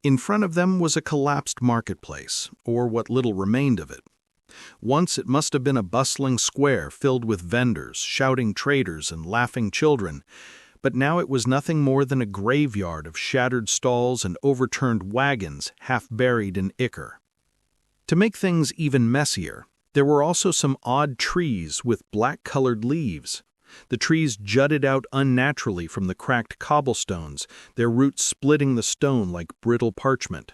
In front of them was a collapsed marketplace, or what little remained of it. Once it must have been a bustling square filled with vendors, shouting traders, and laughing children, but now it was nothing more than a graveyard of shattered stalls and overturned wagons half buried in ichor. To make things even messier, there were also some odd trees with black-colored leaves. The trees jutted out unnaturally from the cracked cobblestones, their roots splitting the stone like brittle parchment.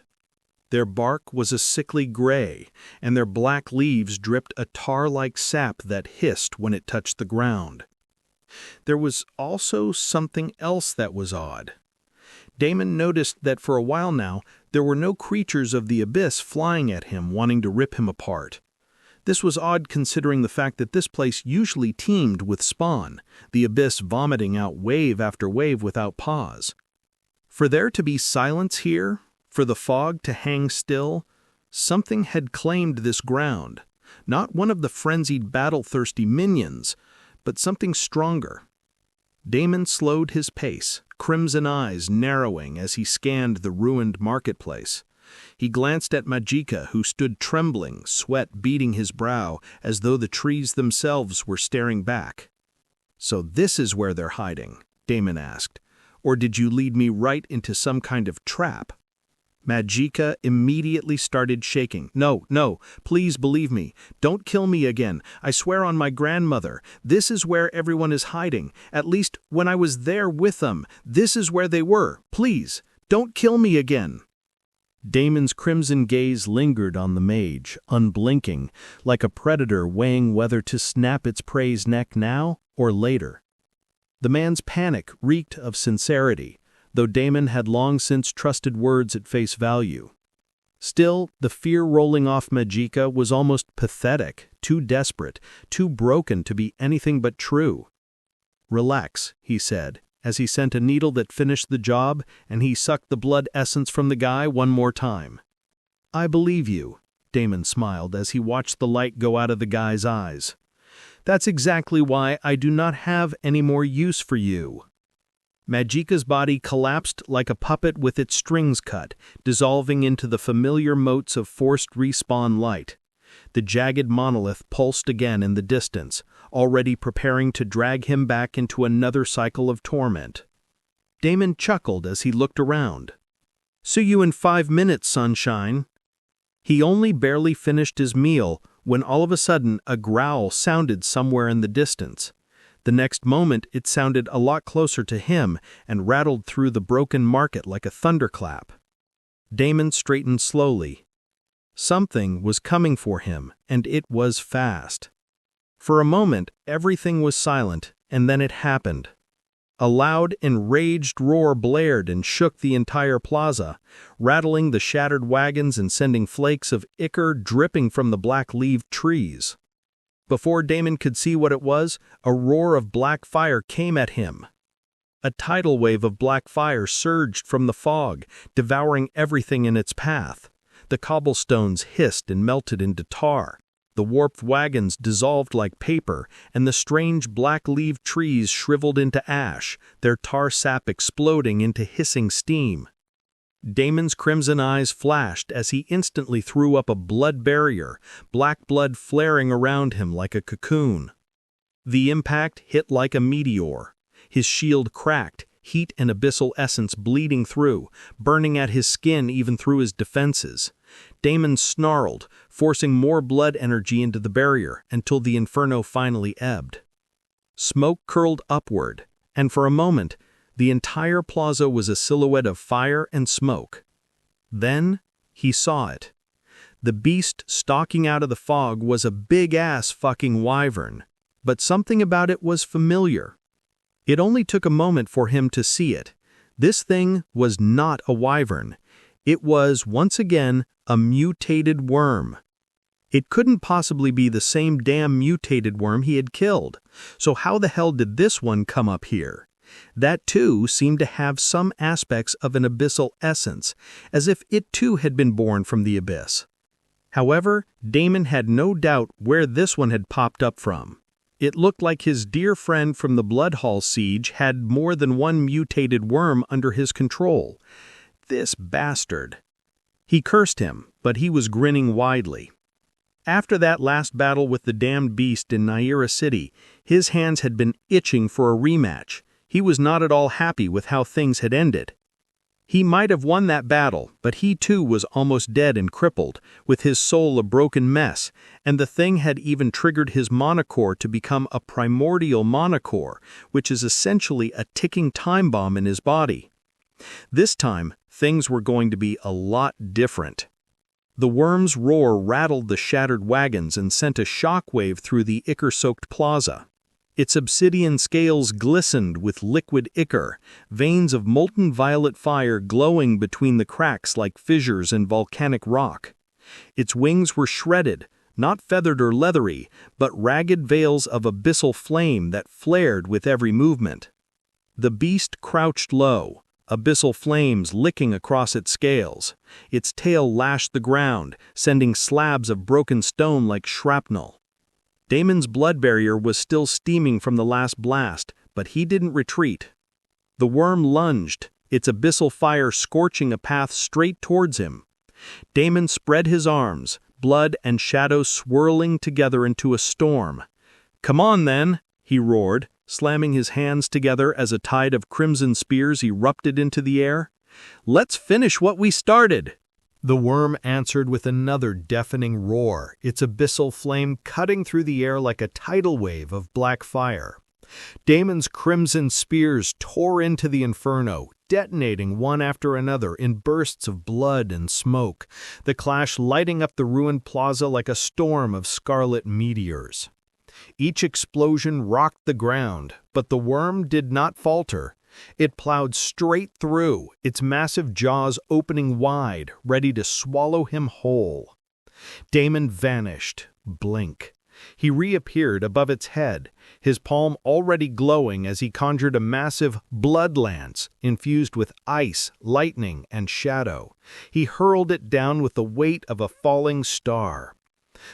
Their bark was a sickly gray, and their black leaves dripped a tar-like sap that hissed when it touched the ground. There was also something else that was odd. Damon noticed that for a while now, there were no creatures of the abyss flying at him wanting to rip him apart. This was odd considering the fact that this place usually teemed with spawn, the abyss vomiting out wave after wave without pause. For there to be silence here, for the fog to hang still, something had claimed this ground, not one of the frenzied battle-thirsty minions, but something stronger. Damon slowed his pace, crimson eyes narrowing as he scanned the ruined marketplace. He glanced at Majika, who stood trembling, sweat beading his brow, as though the trees themselves were staring back. "So this is where they're hiding?" Damon asked. "Or did you lead me right into some kind of trap?" Majika immediately started shaking. No, please believe me. Don't kill me again. I swear on my grandmother. This is where everyone is hiding. At least when I was there with them, this is where they were. Please, don't kill me again." Damon's crimson gaze lingered on the mage, unblinking, like a predator weighing whether to snap its prey's neck now or later. The man's panic reeked of sincerity, though Damon had long since trusted words at face value. Still, the fear rolling off Majika was almost pathetic, too desperate, too broken to be anything but true. "Relax," he said, as he sent a needle that finished the job, and he sucked the blood essence from the guy one more time. "I believe you," Damon smiled as he watched the light go out of the guy's eyes. "That's exactly why I do not have any more use for you." Majika's body collapsed like a puppet with its strings cut, dissolving into the familiar motes of forced respawn light. The jagged monolith pulsed again in the distance, already preparing to drag him back into another cycle of torment. Damon chuckled as he looked around. "See you in 5 minutes, sunshine." He only barely finished his meal when all of a sudden a growl sounded somewhere in the distance. The next moment it sounded a lot closer to him and rattled through the broken market like a thunderclap. Damon straightened slowly. Something was coming for him, and it was fast. For a moment, everything was silent, and then it happened. A loud, enraged roar blared and shook the entire plaza, rattling the shattered wagons and sending flakes of ichor dripping from the black-leaved trees. Before Damon could see what it was, a roar of black fire came at him. A tidal wave of black fire surged from the fog, devouring everything in its path. The cobblestones hissed and melted into tar. The warped wagons dissolved like paper, and the strange black-leaved trees shriveled into ash, their tar sap exploding into hissing steam. Damon's crimson eyes flashed as he instantly threw up a blood barrier, black blood flaring around him like a cocoon. The impact hit like a meteor. His shield cracked, heat and abyssal essence bleeding through, burning at his skin even through his defenses. Damon snarled, forcing more blood energy into the barrier until the inferno finally ebbed. Smoke curled upward, and for a moment, the entire plaza was a silhouette of fire and smoke. Then, he saw it. The beast stalking out of the fog was a big-ass fucking wyvern, but something about it was familiar. It only took a moment for him to see it. This thing was not a wyvern. It was, once again, a mutated worm. It couldn't possibly be the same damn mutated worm he had killed. So how the hell did this one come up here? That too seemed to have some aspects of an abyssal essence, as if it too had been born from the abyss. However, Damon had no doubt where this one had popped up from. It looked like his dear friend from the Bloodhall siege had more than one mutated worm under his control. This bastard. He cursed him, but he was grinning widely. After that last battle with the damned beast in Naira City, his hands had been itching for a rematch. He was not at all happy with how things had ended. He might have won that battle, but he too was almost dead and crippled, with his soul a broken mess, and the thing had even triggered his monocore to become a primordial monocore, which is essentially a ticking time bomb in his body. This time, things were going to be a lot different. The worm's roar rattled the shattered wagons and sent a shockwave through the ichor-soaked plaza. Its obsidian scales glistened with liquid ichor, veins of molten violet fire glowing between the cracks like fissures in volcanic rock. Its wings were shredded, not feathered or leathery, but ragged veils of abyssal flame that flared with every movement. The beast crouched low, abyssal flames licking across its scales. Its tail lashed the ground, sending slabs of broken stone like shrapnel. Damon's blood barrier was still steaming from the last blast, but he didn't retreat. The worm lunged, its abyssal fire scorching a path straight towards him. Damon spread his arms, blood and shadow swirling together into a storm. "Come on, then," he roared, slamming his hands together as a tide of crimson spears erupted into the air. "Let's finish what we started!" The worm answered with another deafening roar, its abyssal flame cutting through the air like a tidal wave of black fire. Damon's crimson spears tore into the inferno, detonating one after another in bursts of blood and smoke, the clash lighting up the ruined plaza like a storm of scarlet meteors. Each explosion rocked the ground, but the worm did not falter. It plowed straight through, its massive jaws opening wide, ready to swallow him whole. Damon vanished. Blink. He reappeared above its head, his palm already glowing as he conjured a massive blood lance infused with ice, lightning, and shadow. He hurled it down with the weight of a falling star.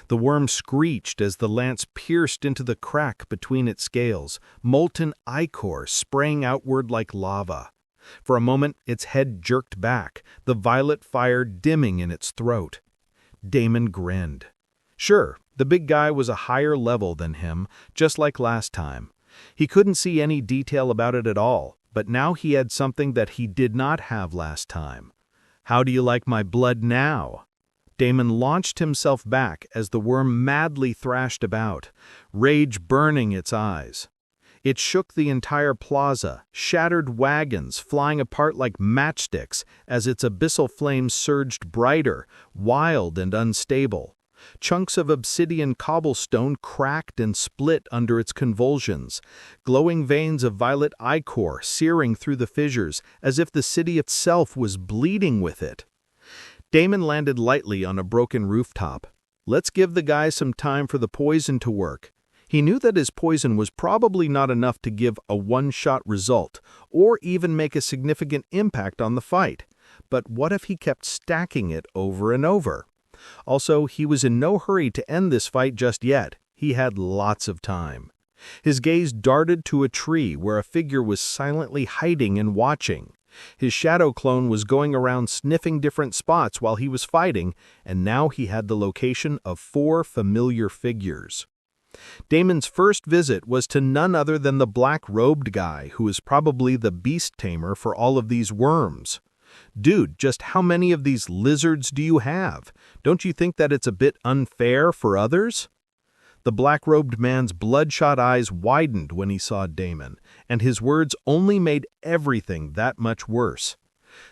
The worm screeched as the lance pierced into the crack between its scales, molten ichor spraying outward like lava. For a moment, its head jerked back, the violet fire dimming in its throat. Damon grinned. Sure, the big guy was a higher level than him, just like last time. He couldn't see any detail about it at all, but now he had something that he did not have last time. "How do you like my blood now?" Damon launched himself back as the worm madly thrashed about, rage burning its eyes. It shook the entire plaza, shattered wagons flying apart like matchsticks as its abyssal flames surged brighter, wild and unstable. Chunks of obsidian cobblestone cracked and split under its convulsions, glowing veins of violet ichor searing through the fissures as if the city itself was bleeding with it. Damon landed lightly on a broken rooftop. Let's give the guy some time for the poison to work. He knew that his poison was probably not enough to give a one-shot result, or even make a significant impact on the fight. But what if he kept stacking it over and over? Also, he was in no hurry to end this fight just yet. He had lots of time. His gaze darted to a tree where a figure was silently hiding and watching. His shadow clone was going around sniffing different spots while he was fighting, and now he had the location of 4 familiar figures. Damon's first visit was to none other than the black-robed guy who was probably the beast tamer for all of these worms. "Dude, just how many of these lizards do you have? Don't you think that it's a bit unfair for others?" The black-robed man's bloodshot eyes widened when he saw Damon, and his words only made everything that much worse.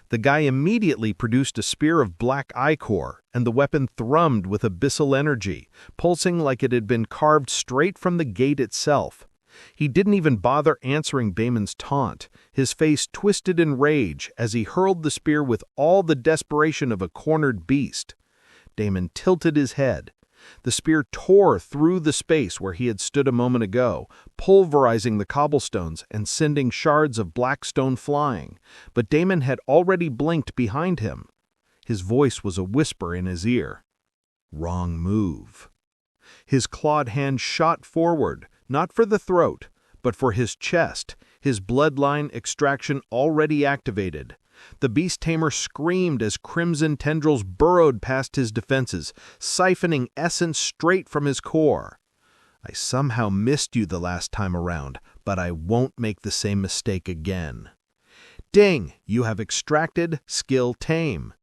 The guy immediately produced a spear of black ichor, and the weapon thrummed with abyssal energy, pulsing like it had been carved straight from the gate itself. He didn't even bother answering Damon's taunt, his face twisted in rage as he hurled the spear with all the desperation of a cornered beast. Damon tilted his head. The spear tore through the space where he had stood a moment ago, pulverizing the cobblestones and sending shards of black stone flying, but Damon had already blinked behind him. His voice was a whisper in his ear. Wrong move. His clawed hand shot forward, not for the throat, but for his chest, his bloodline extraction already activated. The beast tamer screamed as crimson tendrils burrowed past his defenses, siphoning essence straight from his core. I somehow missed you the last time around, but I won't make the same mistake again. Ding! You have extracted skill tame.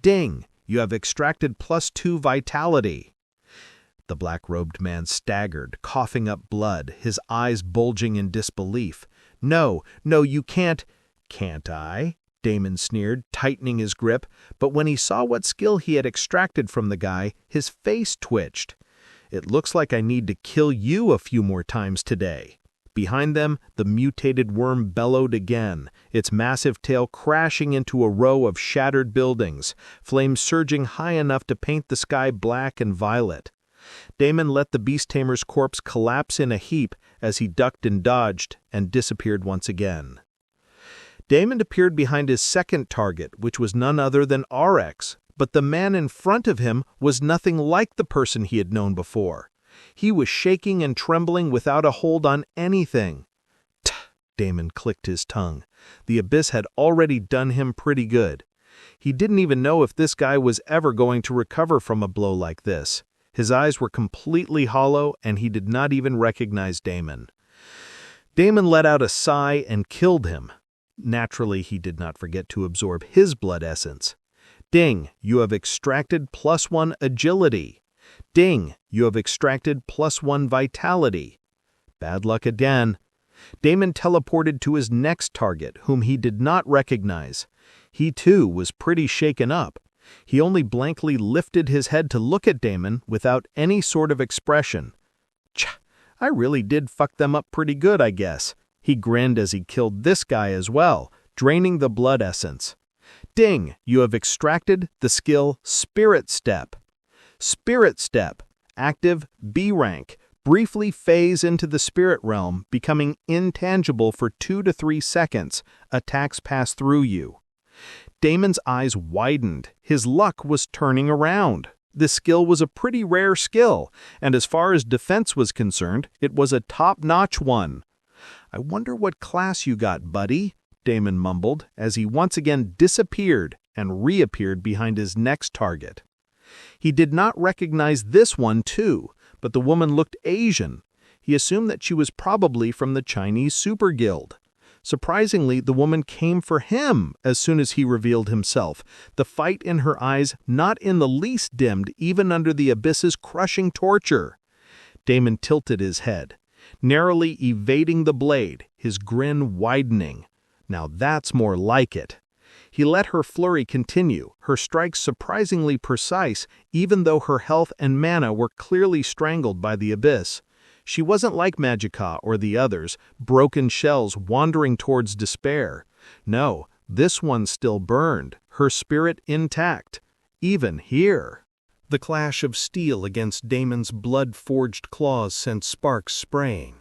Ding! You have extracted +2 vitality. The black-robed man staggered, coughing up blood, his eyes bulging in disbelief. No, you can't. Can't I? Damon sneered, tightening his grip, but when he saw what skill he had extracted from the guy, his face twitched. It looks like I need to kill you a few more times today. Behind them, the mutated worm bellowed again, its massive tail crashing into a row of shattered buildings, flames surging high enough to paint the sky black and violet. Damon let the beast tamer's corpse collapse in a heap as he ducked and dodged and disappeared once again. Damon appeared behind his second target, which was none other than RX, but the man in front of him was nothing like the person he had known before. He was shaking and trembling without a hold on anything. Tch! Damon clicked his tongue. The abyss had already done him pretty good. He didn't even know if this guy was ever going to recover from a blow like this. His eyes were completely hollow, and he did not even recognize Damon. Damon let out a sigh and killed him. Naturally, he did not forget to absorb his blood essence. Ding! You have extracted +1 agility. Ding! You have extracted +1 vitality. Bad luck again. Damon teleported to his next target, whom he did not recognize. He, too, was pretty shaken up. He only blankly lifted his head to look at Damon without any sort of expression. Tch! I really did fuck them up pretty good, I guess. He grinned as he killed this guy as well, draining the blood essence. Ding! You have extracted the skill Spirit Step. Spirit Step, active B rank, briefly phase into the spirit realm, becoming intangible for 2 to 3 seconds. Attacks pass through you. Damon's eyes widened. His luck was turning around. This skill was a pretty rare skill, and as far as defense was concerned, it was a top-notch one. I wonder what class you got, buddy, Damon mumbled as he once again disappeared and reappeared behind his next target. He did not recognize this one, too, but the woman looked Asian. He assumed that she was probably from the Chinese Super Guild. Surprisingly, the woman came for him as soon as he revealed himself, the fight in her eyes not in the least dimmed even under the abyss's crushing torture. Damon tilted his head, narrowly evading the blade, his grin widening. Now that's more like it. He let her flurry continue, her strikes surprisingly precise, even though her health and mana were clearly strangled by the abyss. She wasn't like Magica or the others, broken shells wandering towards despair. No, this one still burned, her spirit intact, even here. The clash of steel against Damon's blood-forged claws sent sparks spraying.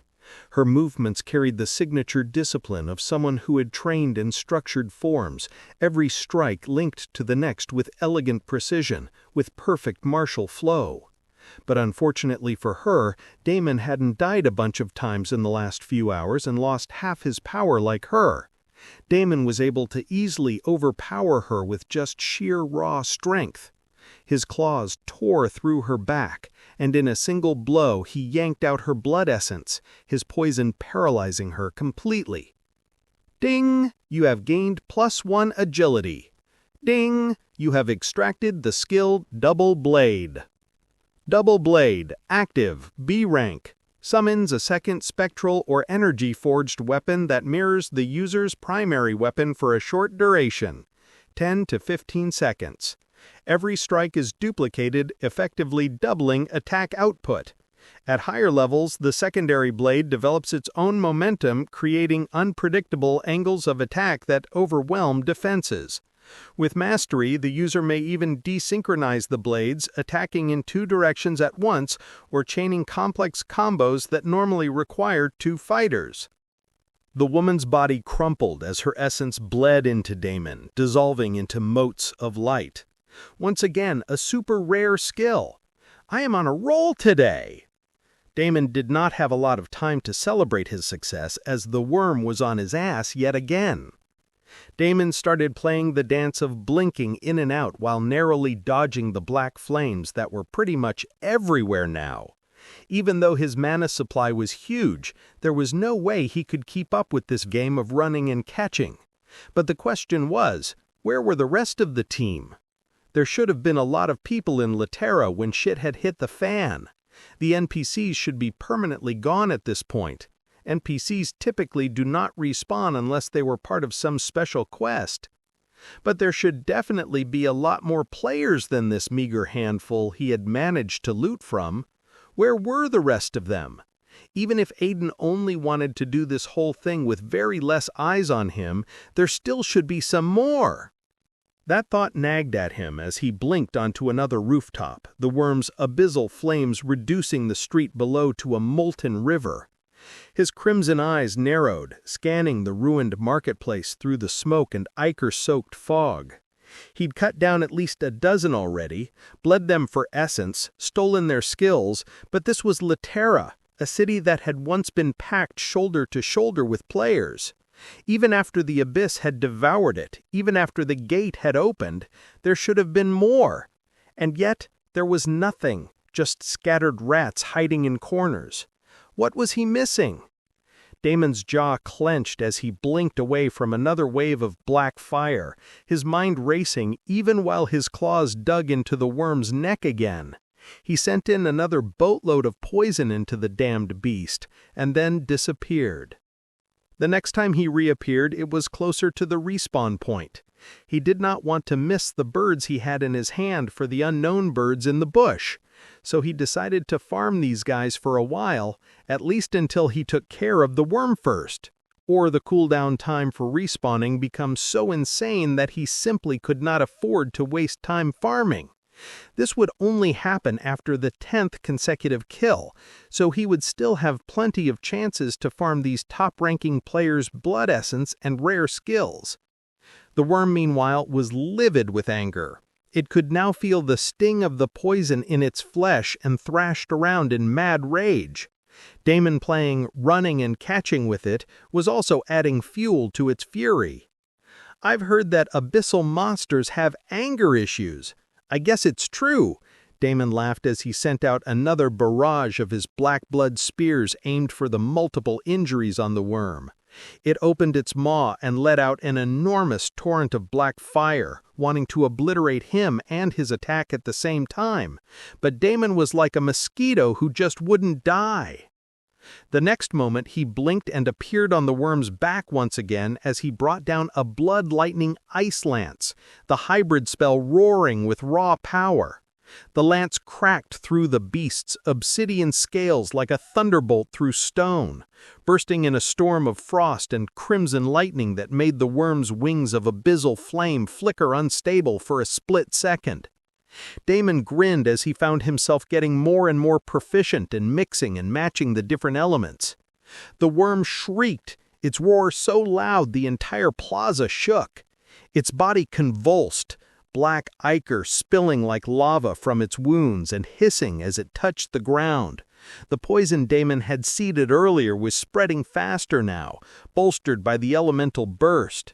Her movements carried the signature discipline of someone who had trained in structured forms, every strike linked to the next with elegant precision, with perfect martial flow. But unfortunately for her, Damon hadn't died a bunch of times in the last few hours and lost half his power like her. Damon was able to easily overpower her with just sheer raw strength. His claws tore through her back, and in a single blow he yanked out her blood essence, his poison paralyzing her completely. Ding! You have gained +1 agility. Ding! You have extracted the skill Double Blade. Double Blade, active, B rank, summons a second spectral or energy-forged weapon that mirrors the user's primary weapon for a short duration, 10 to 15 seconds. Every strike is duplicated, effectively doubling attack output. At higher levels, the secondary blade develops its own momentum, creating unpredictable angles of attack that overwhelm defenses. With mastery, the user may even desynchronize the blades, attacking in 2 directions at once or chaining complex combos that normally require 2 fighters. The woman's body crumpled as her essence bled into Damon, dissolving into motes of light. Once again, a super rare skill. I am on a roll today. Damon did not have a lot of time to celebrate his success as the worm was on his ass yet again. Damon started playing the dance of blinking in and out while narrowly dodging the black flames that were pretty much everywhere now. Even though his mana supply was huge, there was no way he could keep up with this game of running and catching. But the question was, where were the rest of the team? There should have been a lot of people in Laterra when shit had hit the fan. The NPCs should be permanently gone at this point. NPCs typically do not respawn unless they were part of some special quest. But there should definitely be a lot more players than this meager handful he had managed to loot from. Where were the rest of them? Even if Aiden only wanted to do this whole thing with very less eyes on him, there still should be some more. That thought nagged at him as he blinked onto another rooftop, the worm's abyssal flames reducing the street below to a molten river. His crimson eyes narrowed, scanning the ruined marketplace through the smoke and ichor-soaked fog. He'd cut down at least a dozen already, bled them for essence, stolen their skills, but this was Laterra, a city that had once been packed shoulder to shoulder with players. Even after the abyss had devoured it, even after the gate had opened, there should have been more. And yet, there was nothing, just scattered rats hiding in corners. What was he missing? Damon's jaw clenched as he blinked away from another wave of black fire, his mind racing even while his claws dug into the worm's neck again. He sent in another boatload of poison into the damned beast, and then disappeared. The next time he reappeared, it was closer to the respawn point. He did not want to miss the birds he had in his hand for the unknown birds in the bush, so he decided to farm these guys for a while, at least until he took care of the worm first, or the cooldown time for respawning becomes so insane that he simply could not afford to waste time farming. This would only happen after the 10th consecutive kill, so he would still have plenty of chances to farm these top-ranking players' blood essence and rare skills. The worm, meanwhile, was livid with anger. It could now feel the sting of the poison in its flesh and thrashed around in mad rage. Damon playing, running, and catching with it was also adding fuel to its fury. "I've heard that abyssal monsters have anger issues. I guess it's true," Damon laughed as he sent out another barrage of his black blood spears aimed for the multiple injuries on the worm. It opened its maw and let out an enormous torrent of black fire, wanting to obliterate him and his attack at the same time, but Damon was like a mosquito who just wouldn't die. The next moment he blinked and appeared on the worm's back once again as he brought down a blood-lightning ice lance, the hybrid spell roaring with raw power. The lance cracked through the beast's obsidian scales like a thunderbolt through stone, bursting in a storm of frost and crimson lightning that made the worm's wings of abyssal flame flicker unstable for a split second. Damon grinned as he found himself getting more and more proficient in mixing and matching the different elements. The worm shrieked, its roar so loud the entire plaza shook. Its body convulsed, black ichor spilling like lava from its wounds and hissing as it touched the ground. The poison Damon had seeded earlier was spreading faster now, bolstered by the elemental burst.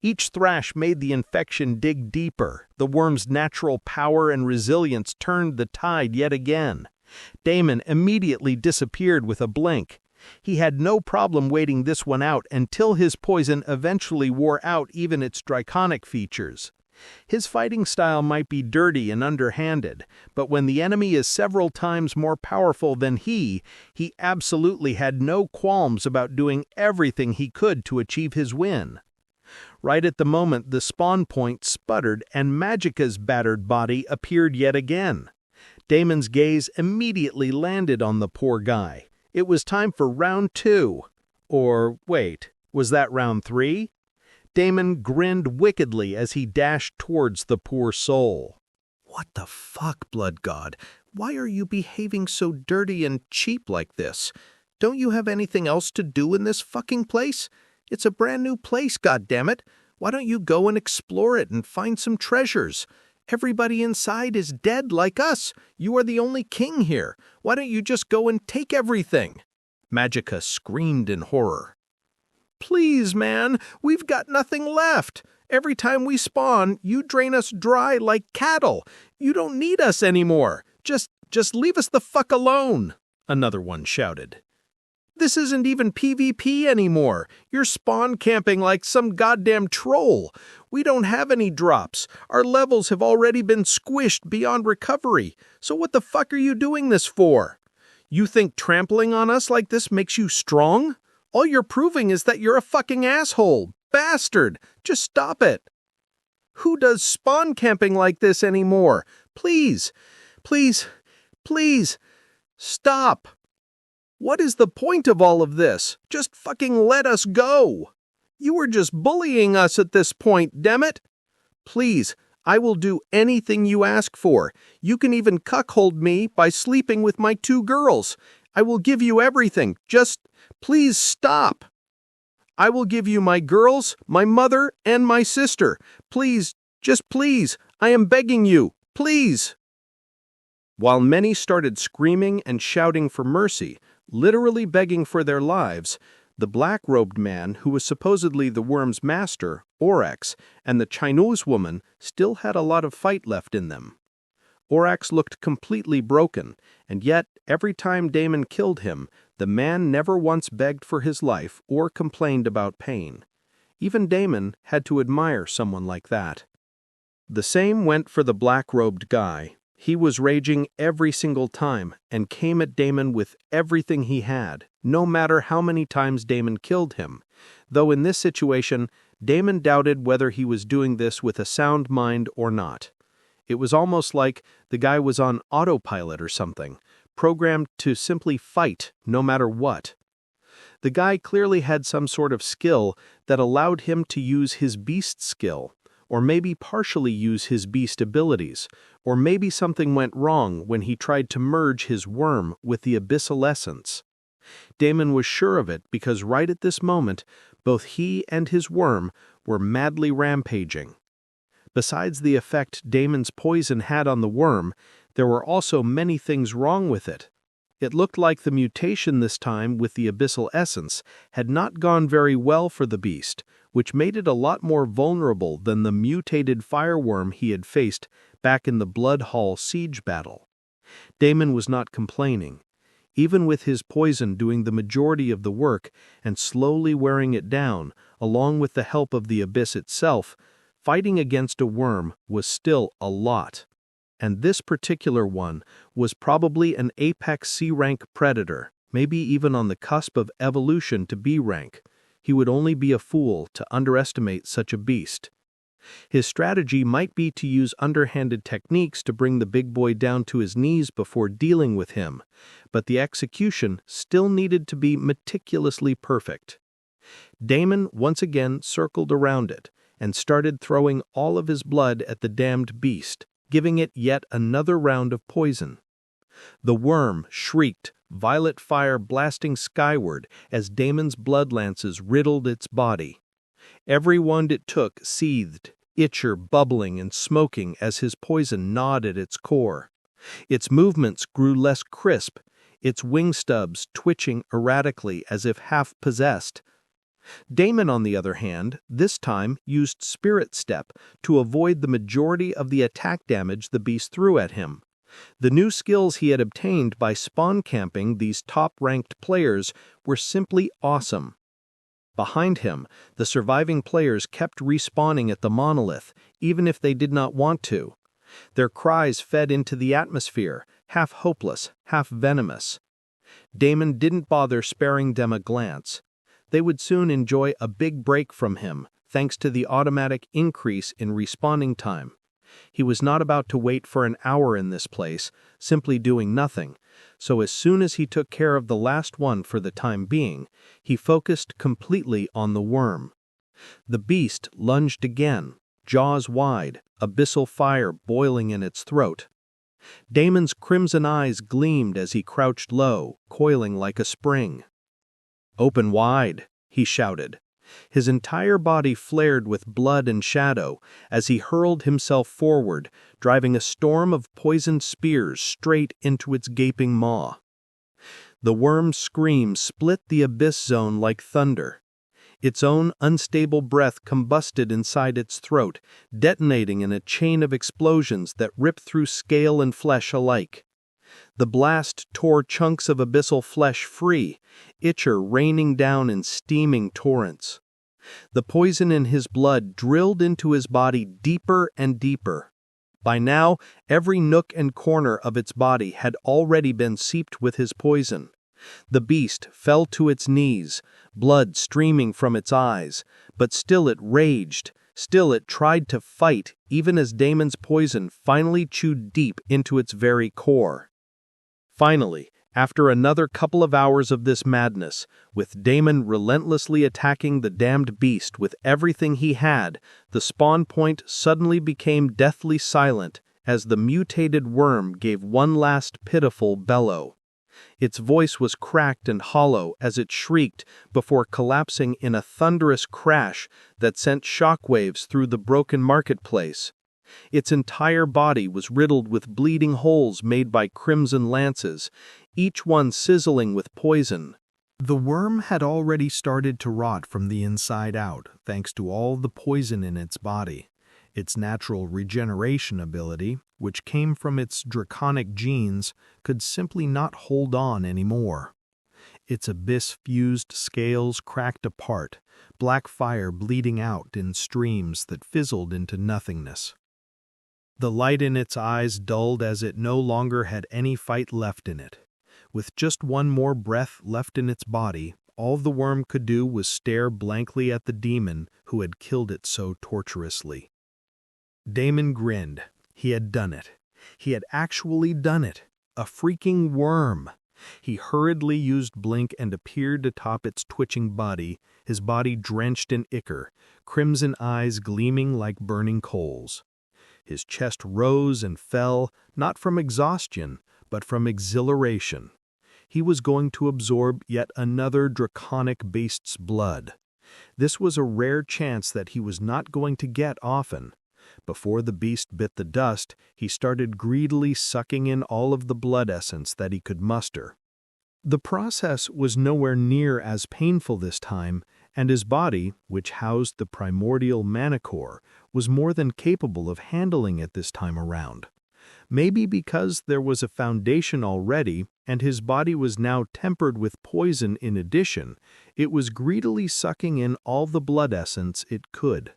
Each thrash made the infection dig deeper. The worm's natural power and resilience turned the tide yet again. Damon immediately disappeared with a blink. He had no problem waiting this one out until his poison eventually wore out even its draconic features. His fighting style might be dirty and underhanded, but when the enemy is several times more powerful than he absolutely had no qualms about doing everything he could to achieve his win. Right at the moment the spawn point sputtered and Magica's battered body appeared yet again. Damon's gaze immediately landed on the poor guy. It was time for round 2. Or, wait, was that round 3? Damon grinned wickedly as he dashed towards the poor soul. "What the fuck, Blood God? Why are you behaving so dirty and cheap like this? Don't you have anything else to do in this fucking place? It's a brand new place, goddammit. Why don't you go and explore it and find some treasures? Everybody inside is dead like us. You are the only king here. Why don't you just go and take everything?" Magica screamed in horror. Please, man, we've got nothing left. Every time we spawn, you drain us dry like cattle. You don't need us anymore. Just leave us the fuck alone," another one shouted. "This isn't even PvP anymore. You're spawn camping like some goddamn troll. We don't have any drops. Our levels have already been squished beyond recovery. So what the fuck are you doing this for? You think trampling on us like this makes you strong? All you're proving is that you're a fucking asshole. Bastard! Just stop it. Who does spawn camping like this anymore? Please, please, please, stop. What is the point of all of this? Just fucking let us go. You were just bullying us at this point, damn it. Please, I will do anything you ask for. You can even cuckold me by sleeping with my 2 girls. I will give you everything. Just please stop. I will give you my girls, my mother, and my sister. Please, just please, I am begging you, please." While many started screaming and shouting for mercy, literally begging for their lives, the black-robed man, who was supposedly the worm's master, Orax, and the Chinese woman still had a lot of fight left in them. Orax looked completely broken, and yet every time Damon killed him, the man never once begged for his life or complained about pain. Even Damon had to admire someone like that. The same went for the black-robed guy. He was raging every single time and came at Damon with everything he had, no matter how many times Damon killed him, though in this situation, Damon doubted whether he was doing this with a sound mind or not. It was almost like the guy was on autopilot or something, programmed to simply fight no matter what. The guy clearly had some sort of skill that allowed him to use his beast skill, or maybe partially use his beast abilities, or maybe something went wrong when he tried to merge his worm with the abyssal essence. Damon was sure of it because right at this moment, both he and his worm were madly rampaging. Besides the effect Damon's poison had on the worm, there were also many things wrong with it. It looked like the mutation this time with the abyssal essence had not gone very well for the beast, which made it a lot more vulnerable than the mutated fireworm he had faced back in the Blood Hall siege battle. Damon was not complaining. Even with his poison doing the majority of the work and slowly wearing it down, along with the help of the abyss itself, fighting against a worm was still a lot. And this particular one was probably an apex C-rank predator, maybe even on the cusp of evolution to B-rank. He would only be a fool to underestimate such a beast. His strategy might be to use underhanded techniques to bring the big boy down to his knees before dealing with him, but the execution still needed to be meticulously perfect. Damon once again circled around it and started throwing all of his blood at the damned beast, giving it yet another round of poison. The worm shrieked, violet fire blasting skyward as Damon's blood lances riddled its body. Every wound it took seethed, itcher bubbling and smoking as his poison gnawed at its core. Its movements grew less crisp, its wing stubs twitching erratically as if half-possessed. Damon, on the other hand, this time used Spirit Step to avoid the majority of the attack damage the beast threw at him. The new skills he had obtained by spawn camping these top-ranked players were simply awesome. Behind him, the surviving players kept respawning at the monolith, even if they did not want to. Their cries fed into the atmosphere, half hopeless, half venomous. Damon didn't bother sparing them a glance. They would soon enjoy a big break from him, thanks to the automatic increase in respawning time. He was not about to wait for an hour in this place, simply doing nothing, so as soon as he took care of the last one for the time being, he focused completely on the worm. The beast lunged again, jaws wide, abyssal fire boiling in its throat. Damon's crimson eyes gleamed as he crouched low, coiling like a spring. "Open wide," he shouted. His entire body flared with blood and shadow as he hurled himself forward, driving a storm of poisoned spears straight into its gaping maw. The worm's scream split the abyss zone like thunder. Its own unstable breath combusted inside its throat, detonating in a chain of explosions that ripped through scale and flesh alike. The blast tore chunks of abyssal flesh free, ichor raining down in steaming torrents. The poison in his blood drilled into his body deeper and deeper. By now, every nook and corner of its body had already been seeped with his poison. The beast fell to its knees, blood streaming from its eyes, but still it raged, still it tried to fight, even as Damon's poison finally chewed deep into its very core. Finally, after another couple of hours of this madness, with Damon relentlessly attacking the damned beast with everything he had, the spawn point suddenly became deathly silent as the mutated worm gave one last pitiful bellow. Its voice was cracked and hollow as it shrieked before collapsing in a thunderous crash that sent shockwaves through the broken marketplace. Its entire body was riddled with bleeding holes made by crimson lances, each one sizzling with poison. The worm had already started to rot from the inside out, thanks to all the poison in its body. Its natural regeneration ability, which came from its draconic genes, could simply not hold on anymore. Its abyss-fused scales cracked apart, black fire bleeding out in streams that fizzled into nothingness. The light in its eyes dulled as it no longer had any fight left in it. With just one more breath left in its body, all the worm could do was stare blankly at the demon who had killed it so torturously. Damon grinned. He had done it. He had actually done it. A freaking worm. He hurriedly used blink and appeared atop its twitching body, his body drenched in ichor, crimson eyes gleaming like burning coals. His chest rose and fell, not from exhaustion, but from exhilaration. He was going to absorb yet another draconic beast's blood. This was a rare chance that he was not going to get often. Before the beast bit the dust, he started greedily sucking in all of the blood essence that he could muster. The process was nowhere near as painful this time, and his body, which housed the primordial manicore, was more than capable of handling it this time around. Maybe because there was a foundation already, and his body was now tempered with poison in addition, it was greedily sucking in all the blood essence it could.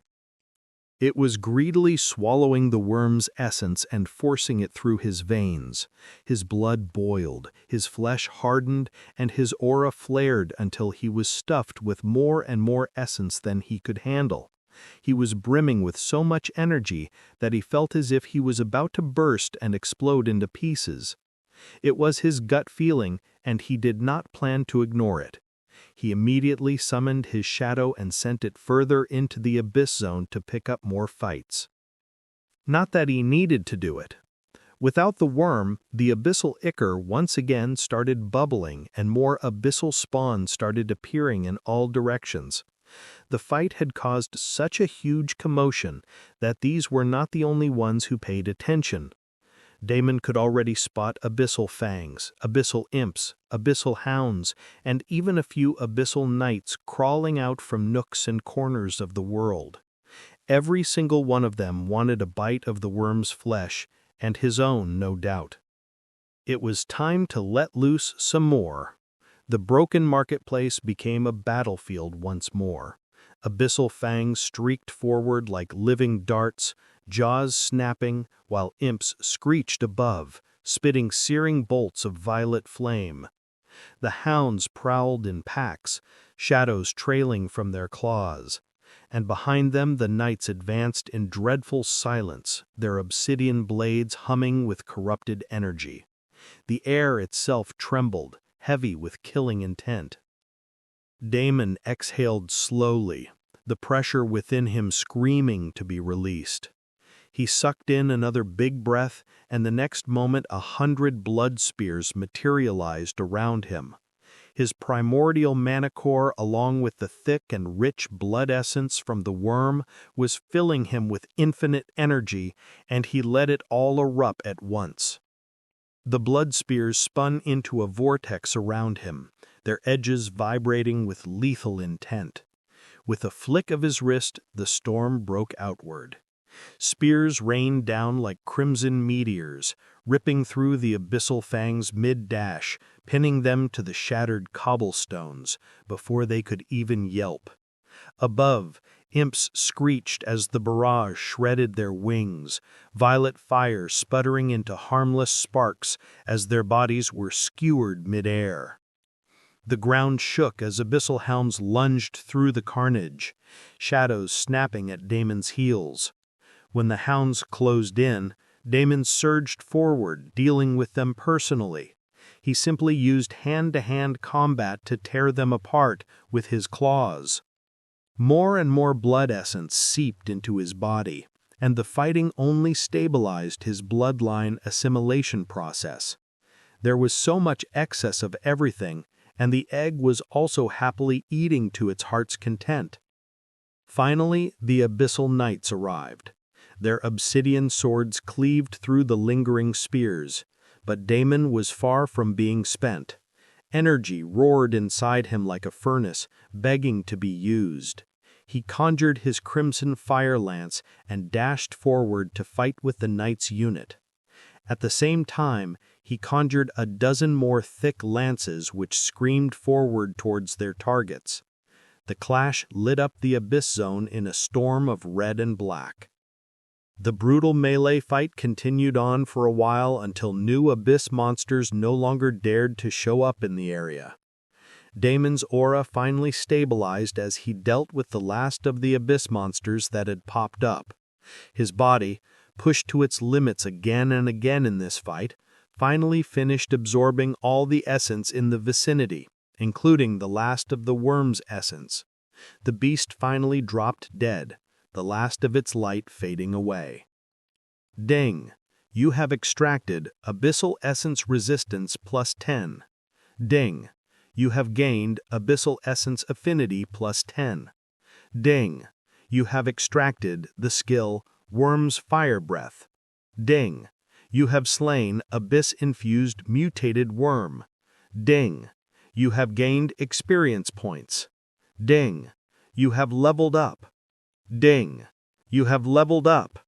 It was greedily swallowing the worm's essence and forcing it through his veins. His blood boiled, his flesh hardened, and his aura flared until he was stuffed with more and more essence than he could handle. He was brimming with so much energy that he felt as if he was about to burst and explode into pieces. It was his gut feeling, and he did not plan to ignore it. He immediately summoned his shadow and sent it further into the abyss zone to pick up more fights. Not that he needed to do it. Without the worm, the abyssal ichor once again started bubbling and more abyssal spawn started appearing in all directions. The fight had caused such a huge commotion that these were not the only ones who paid attention. Damon could already spot abyssal fangs, abyssal imps, abyssal hounds, and even a few abyssal knights crawling out from nooks and corners of the world. Every single one of them wanted a bite of the worm's flesh, and his own, no doubt. It was time to let loose some more. The broken marketplace became a battlefield once more. Abyssal fangs streaked forward like living darts, jaws snapping, while imps screeched above, spitting searing bolts of violet flame. The hounds prowled in packs, shadows trailing from their claws, and behind them the knights advanced in dreadful silence, their obsidian blades humming with corrupted energy. The air itself trembled, heavy with killing intent. Damon exhaled slowly, the pressure within him screaming to be released. He sucked in another big breath, and the next moment 100 blood spears materialized around him. His primordial manicore, along with the thick and rich blood essence from the worm, was filling him with infinite energy, and he let it all erupt at once. The blood spears spun into a vortex around him, their edges vibrating with lethal intent. With a flick of his wrist, the storm broke outward. Spears rained down like crimson meteors, ripping through the abyssal fangs mid-dash, pinning them to the shattered cobblestones before they could even yelp. Above, imps screeched as the barrage shredded their wings, violet fire sputtering into harmless sparks as their bodies were skewered mid-air. The ground shook as abyssal hounds lunged through the carnage, shadows snapping at Damon's heels. When the hounds closed in, Damon surged forward, dealing with them personally. He simply used hand-to-hand combat to tear them apart with his claws. More and more blood essence seeped into his body, and the fighting only stabilized his bloodline assimilation process. There was so much excess of everything, and the egg was also happily eating to its heart's content. Finally, the abyssal knights arrived. Their obsidian swords cleaved through the lingering spears, but Damon was far from being spent. Energy roared inside him like a furnace, begging to be used. He conjured his crimson fire lance and dashed forward to fight with the knight's unit. At the same time, he conjured a dozen more thick lances which screamed forward towards their targets. The clash lit up the abyss zone in a storm of red and black. The brutal melee fight continued on for a while until new abyss monsters no longer dared to show up in the area. Damon's aura finally stabilized as he dealt with the last of the abyss monsters that had popped up. His body, pushed to its limits again and again in this fight, finally finished absorbing all the essence in the vicinity, including the last of the worm's essence. The beast finally dropped dead, the last of its light fading away. Ding! You have extracted Abyssal Essence Resistance +10. Ding! You have gained Abyssal Essence Affinity +10. Ding! You have extracted the skill Worm's Fire Breath. Ding! You have slain Abyss-infused mutated worm. Ding! You have gained experience points. Ding! You have leveled up. Ding! You have leveled up.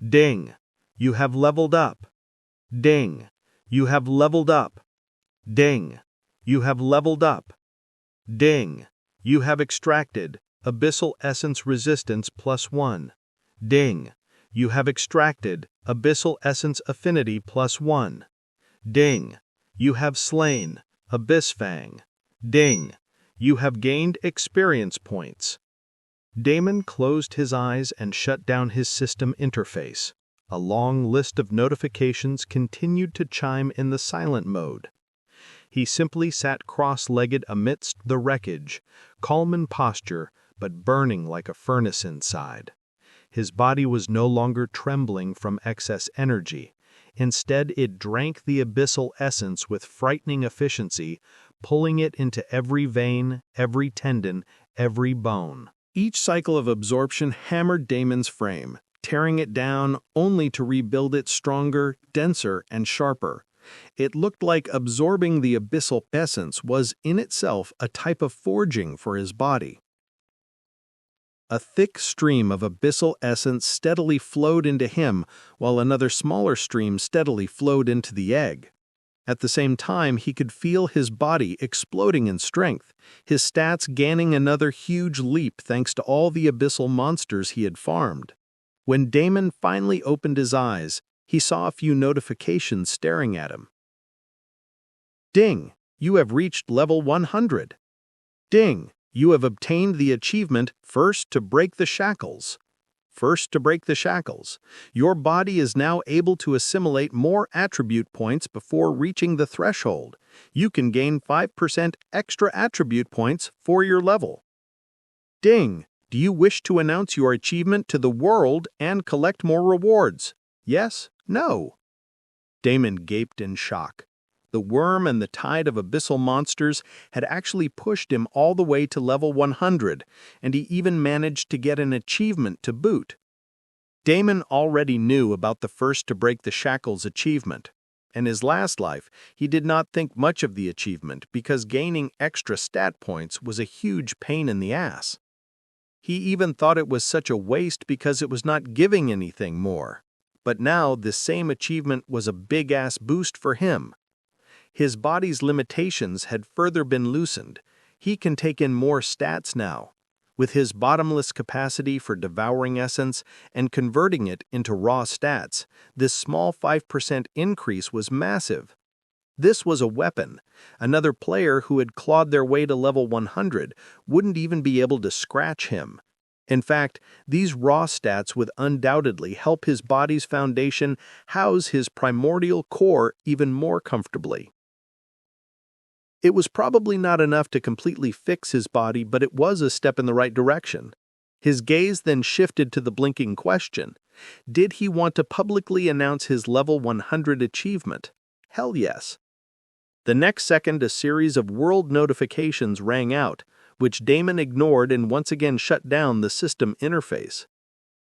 Ding! You have leveled up. Ding! You have leveled up. Ding! You have leveled up. Ding! You have extracted Abyssal Essence Resistance +1. Ding! You have extracted Abyssal Essence Affinity +1. Ding! You have slain Abyss Fang. Ding! You have gained experience points. Damon closed his eyes and shut down his system interface. A long list of notifications continued to chime in the silent mode. He simply sat cross-legged amidst the wreckage, calm in posture, but burning like a furnace inside. His body was no longer trembling from excess energy. Instead, it drank the abyssal essence with frightening efficiency, pulling it into every vein, every tendon, every bone. Each cycle of absorption hammered Damon's frame, tearing it down only to rebuild it stronger, denser, and sharper. It looked like absorbing the abyssal essence was in itself a type of forging for his body. A thick stream of abyssal essence steadily flowed into him, while another smaller stream steadily flowed into the egg. At the same time, he could feel his body exploding in strength, his stats gaining another huge leap thanks to all the abyssal monsters he had farmed. When Damon finally opened his eyes, he saw a few notifications staring at him. Ding! You have reached level 100. Ding! You have obtained the achievement First to Break the Shackles. First to break the shackles. Your body is now able to assimilate more attribute points before reaching the threshold. You can gain 5% extra attribute points for your level. Ding! Do you wish to announce your achievement to the world and collect more rewards? Yes? No? Damon gaped in shock. The worm and the tide of abyssal monsters had actually pushed him all the way to level 100, and he even managed to get an achievement to boot. Damon already knew about the First to Break the Shackles achievement. In his last life, he did not think much of the achievement because gaining extra stat points was a huge pain in the ass. He even thought it was such a waste because it was not giving anything more. But now this same achievement was a big-ass boost for him. His body's limitations had further been loosened. He can take in more stats now. With his bottomless capacity for devouring essence and converting it into raw stats, this small 5% increase was massive. This was a weapon. Another player who had clawed their way to level 100 wouldn't even be able to scratch him. In fact, these raw stats would undoubtedly help his body's foundation house his primordial core even more comfortably. It was probably not enough to completely fix his body, but it was a step in the right direction. His gaze then shifted to the blinking question. Did he want to publicly announce his level 100 achievement? Hell yes. The next second, a series of world notifications rang out, which Damon ignored and once again shut down the system interface.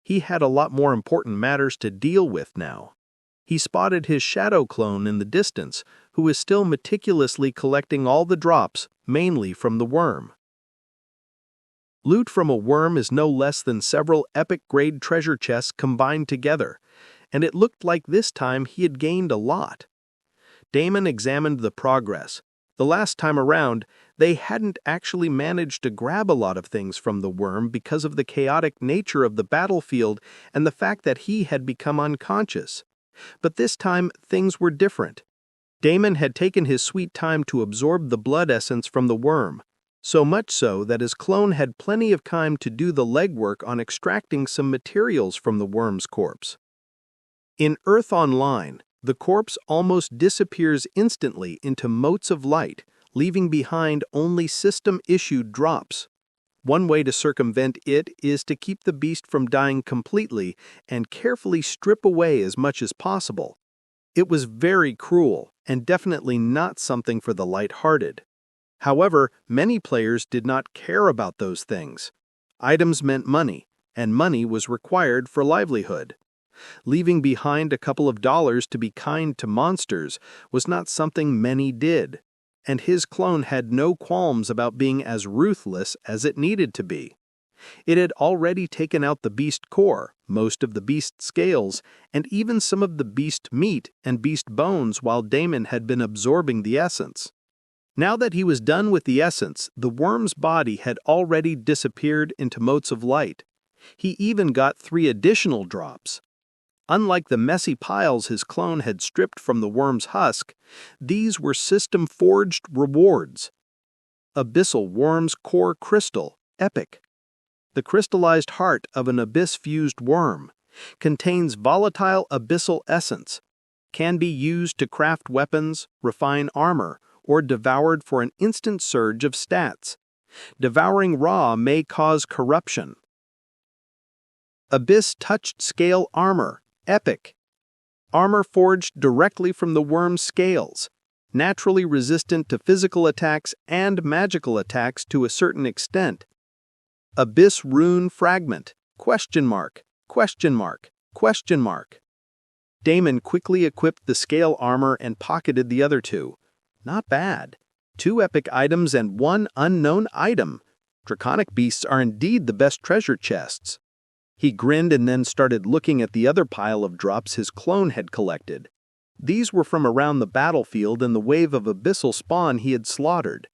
He had a lot more important matters to deal with now. He spotted his shadow clone in the distance, who was still meticulously collecting all the drops, mainly from the worm. Loot from a worm is no less than several epic-grade treasure chests combined together, and it looked like this time he had gained a lot. Damon examined the progress. The last time around, they hadn't actually managed to grab a lot of things from the worm because of the chaotic nature of the battlefield and the fact that he had become unconscious. But this time, things were different. Damon had taken his sweet time to absorb the blood essence from the worm, so much so that his clone had plenty of time to do the legwork on extracting some materials from the worm's corpse. In Earth Online, the corpse almost disappears instantly into motes of light, leaving behind only system-issued drops. One way to circumvent it is to keep the beast from dying completely and carefully strip away as much as possible. It was very cruel and definitely not something for the light-hearted. However, many players did not care about those things. Items meant money, and money was required for livelihood. Leaving behind a couple of dollars to be kind to monsters was not something many did, and his clone had no qualms about being as ruthless as it needed to be. It had already taken out the beast core, most of the beast scales, and even some of the beast meat and beast bones while Damon had been absorbing the essence. Now that he was done with the essence, the worm's body had already disappeared into motes of light. He even got 3 additional drops. Unlike the messy piles his clone had stripped from the worm's husk, these were system-forged rewards. Abyssal Worm's Core Crystal, Epic. The crystallized heart of an abyss-fused worm contains volatile abyssal essence, can be used to craft weapons, refine armor, or devoured for an instant surge of stats. Devouring raw may cause corruption. Abyss-touched scale armor, Epic. Armor forged directly from the worm's scales, naturally resistant to physical attacks and magical attacks to a certain extent. Abyss Rune Fragment, ? Damon quickly equipped the scale armor and pocketed the other 2. Not bad. 2 epic items and 1 unknown item. Draconic beasts are indeed the best treasure chests. He grinned and then started looking at the other pile of drops his clone had collected. These were from around the battlefield and the wave of abyssal spawn he had slaughtered.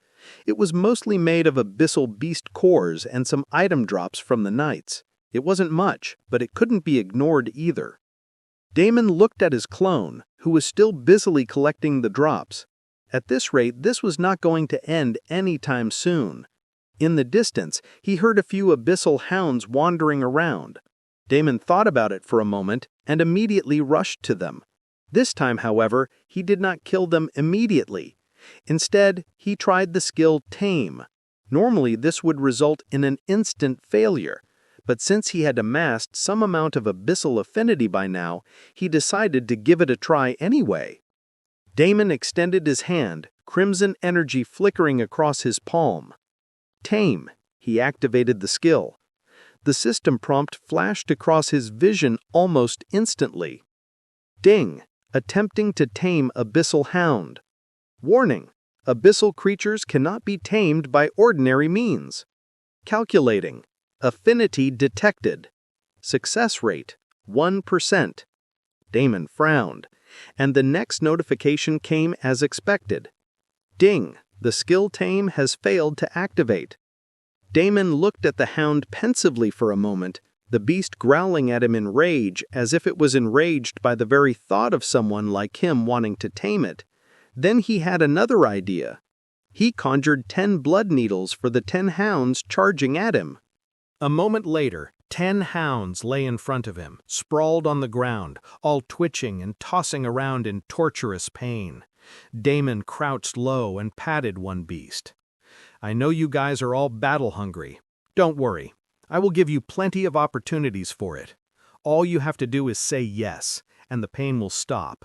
It was mostly made of abyssal beast cores and some item drops from the knights. It wasn't much, but it couldn't be ignored either. Damon looked at his clone, who was still busily collecting the drops. At this rate, this was not going to end anytime soon. In the distance, he heard a few abyssal hounds wandering around. Damon thought about it for a moment and immediately rushed to them. This time, however, he did not kill them immediately. Instead, he tried the skill Tame. Normally, this would result in an instant failure, but since he had amassed some amount of abyssal affinity by now, he decided to give it a try anyway. Damon extended his hand, crimson energy flickering across his palm. Tame. He activated the skill. The system prompt flashed across his vision almost instantly. Ding. Attempting to tame abyssal hound. Warning. Abyssal creatures cannot be tamed by ordinary means. Calculating. Affinity detected. Success rate, 1%. Damon frowned, and the next notification came as expected. Ding, the skill tame has failed to activate. Damon looked at the hound pensively for a moment, the beast growling at him in rage as if it was enraged by the very thought of someone like him wanting to tame it. Then he had another idea. He conjured 10 blood needles for the 10 hounds charging at him. A moment later, 10 hounds lay in front of him, sprawled on the ground, all twitching and tossing around in torturous pain. Damon crouched low and patted one beast. "I know you guys are all battle-hungry. Don't worry. I will give you plenty of opportunities for it. All you have to do is say yes, and the pain will stop."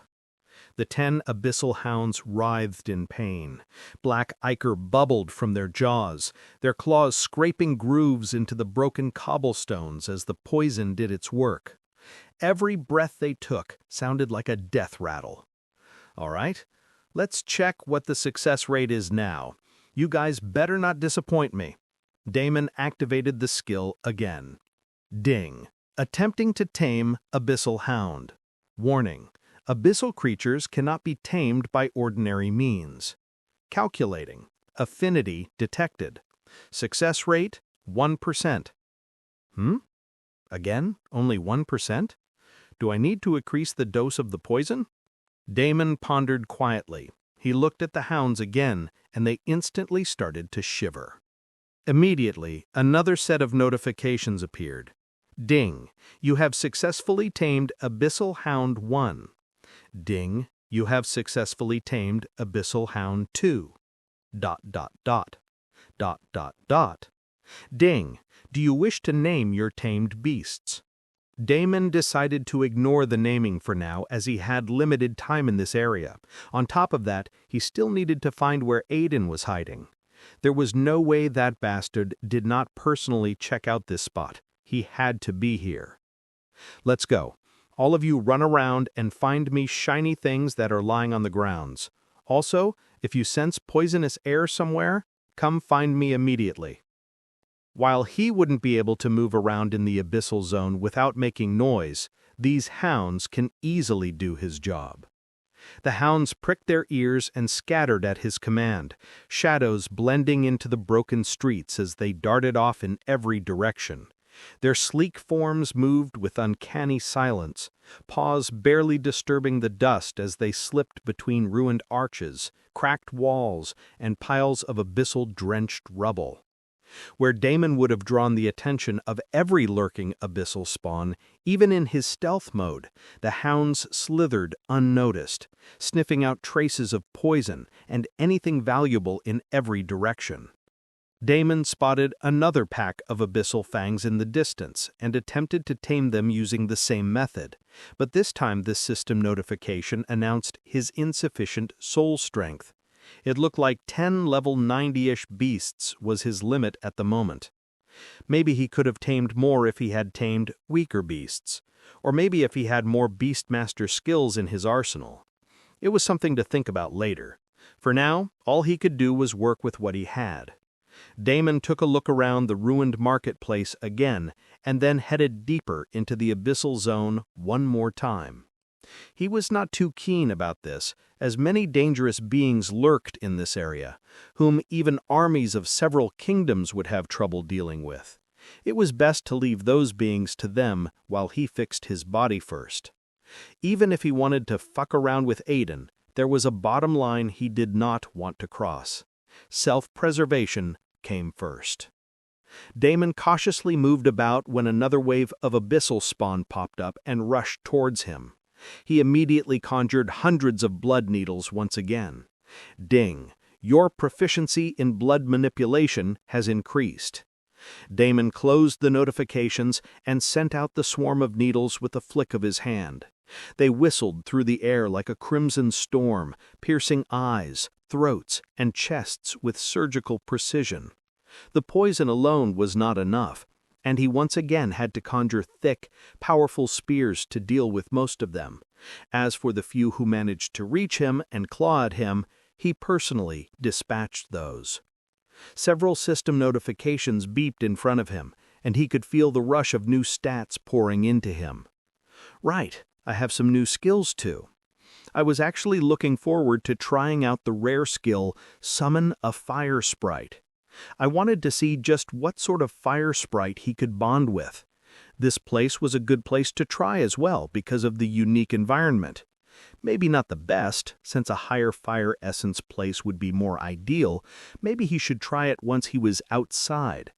The 10 abyssal hounds writhed in pain. Black ichor bubbled from their jaws, their claws scraping grooves into the broken cobblestones as the poison did its work. Every breath they took sounded like a death rattle. "All right, let's check what the success rate is now. You guys better not disappoint me." Damon activated the skill again. Ding. Attempting to tame abyssal hound. Warning. Abyssal creatures cannot be tamed by ordinary means. Calculating. Affinity detected. Success rate, 1%. Again, only 1%? Do I need to increase the dose of the poison? Damon pondered quietly. He looked at the hounds again, and they instantly started to shiver. Immediately, another set of notifications appeared. Ding. You have successfully tamed Abyssal Hound 1. Ding, you have successfully tamed Abyssal Hound 2. ... Ding, do you wish to name your tamed beasts? Damon decided to ignore the naming for now as he had limited time in this area. On top of that, he still needed to find where Aiden was hiding. There was no way that bastard did not personally check out this spot. He had to be here. "Let's go. All of you run around and find me shiny things that are lying on the grounds. Also, if you sense poisonous air somewhere, come find me immediately." While he wouldn't be able to move around in the abyssal zone without making noise, these hounds can easily do his job. The hounds pricked their ears and scattered at his command, shadows blending into the broken streets as they darted off in every direction. Their sleek forms moved with uncanny silence, paws barely disturbing the dust as they slipped between ruined arches, cracked walls, and piles of abyssal-drenched rubble. Where Damon would have drawn the attention of every lurking abyssal spawn, even in his stealth mode, the hounds slithered unnoticed, sniffing out traces of poison and anything valuable in every direction. Damon spotted another pack of abyssal fangs in the distance and attempted to tame them using the same method, but this time this system notification announced his insufficient soul strength. It looked like 10 level 90-ish beasts was his limit at the moment. Maybe he could have tamed more if he had tamed weaker beasts, or maybe if he had more Beastmaster skills in his arsenal. It was something to think about later. For now, all he could do was work with what he had. Damon took a look around the ruined marketplace again and then headed deeper into the abyssal zone one more time. He was not too keen about this, as many dangerous beings lurked in this area, whom even armies of several kingdoms would have trouble dealing with. It was best to leave those beings to them while he fixed his body first. Even if he wanted to fuck around with Aiden, there was a bottom line he did not want to cross. Self-preservation came first. Damon cautiously moved about when another wave of abyssal spawn popped up and rushed towards him. He immediately conjured hundreds of blood needles once again. Ding, your proficiency in blood manipulation has increased. Damon closed the notifications and sent out the swarm of needles with a flick of his hand. They whistled through the air like a crimson storm, piercing eyes, throats, and chests with surgical precision. The poison alone was not enough, and he once again had to conjure thick, powerful spears to deal with most of them. As for the few who managed to reach him and claw at him, he personally dispatched those. Several system notifications beeped in front of him, and he could feel the rush of new stats pouring into him. Right, I have some new skills too. I was actually looking forward to trying out the rare skill, Summon a Fire Sprite. I wanted to see just what sort of fire sprite he could bond with. This place was a good place to try as well because of the unique environment. Maybe not the best, since a higher fire essence place would be more ideal. Maybe he should try it once he was outside.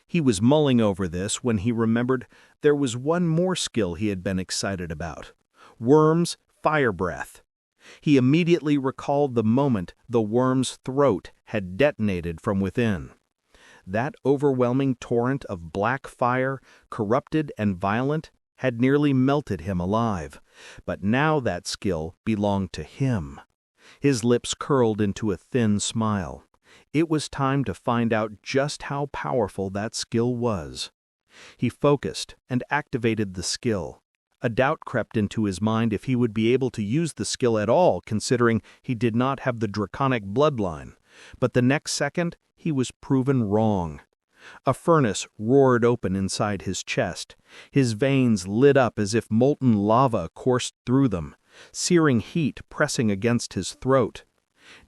He was mulling over this when he remembered there was one more skill he had been excited about. Worm's Fire Breath. He immediately recalled the moment the worm's throat had detonated from within. That overwhelming torrent of black fire, corrupted and violent, had nearly melted him alive. But now that skill belonged to him. His lips curled into a thin smile. It was time to find out just how powerful that skill was. He focused and activated the skill. A doubt crept into his mind if he would be able to use the skill at all, considering he did not have the draconic bloodline. But the next second, he was proven wrong. A furnace roared open inside his chest. His veins lit up as if molten lava coursed through them, searing heat pressing against his throat.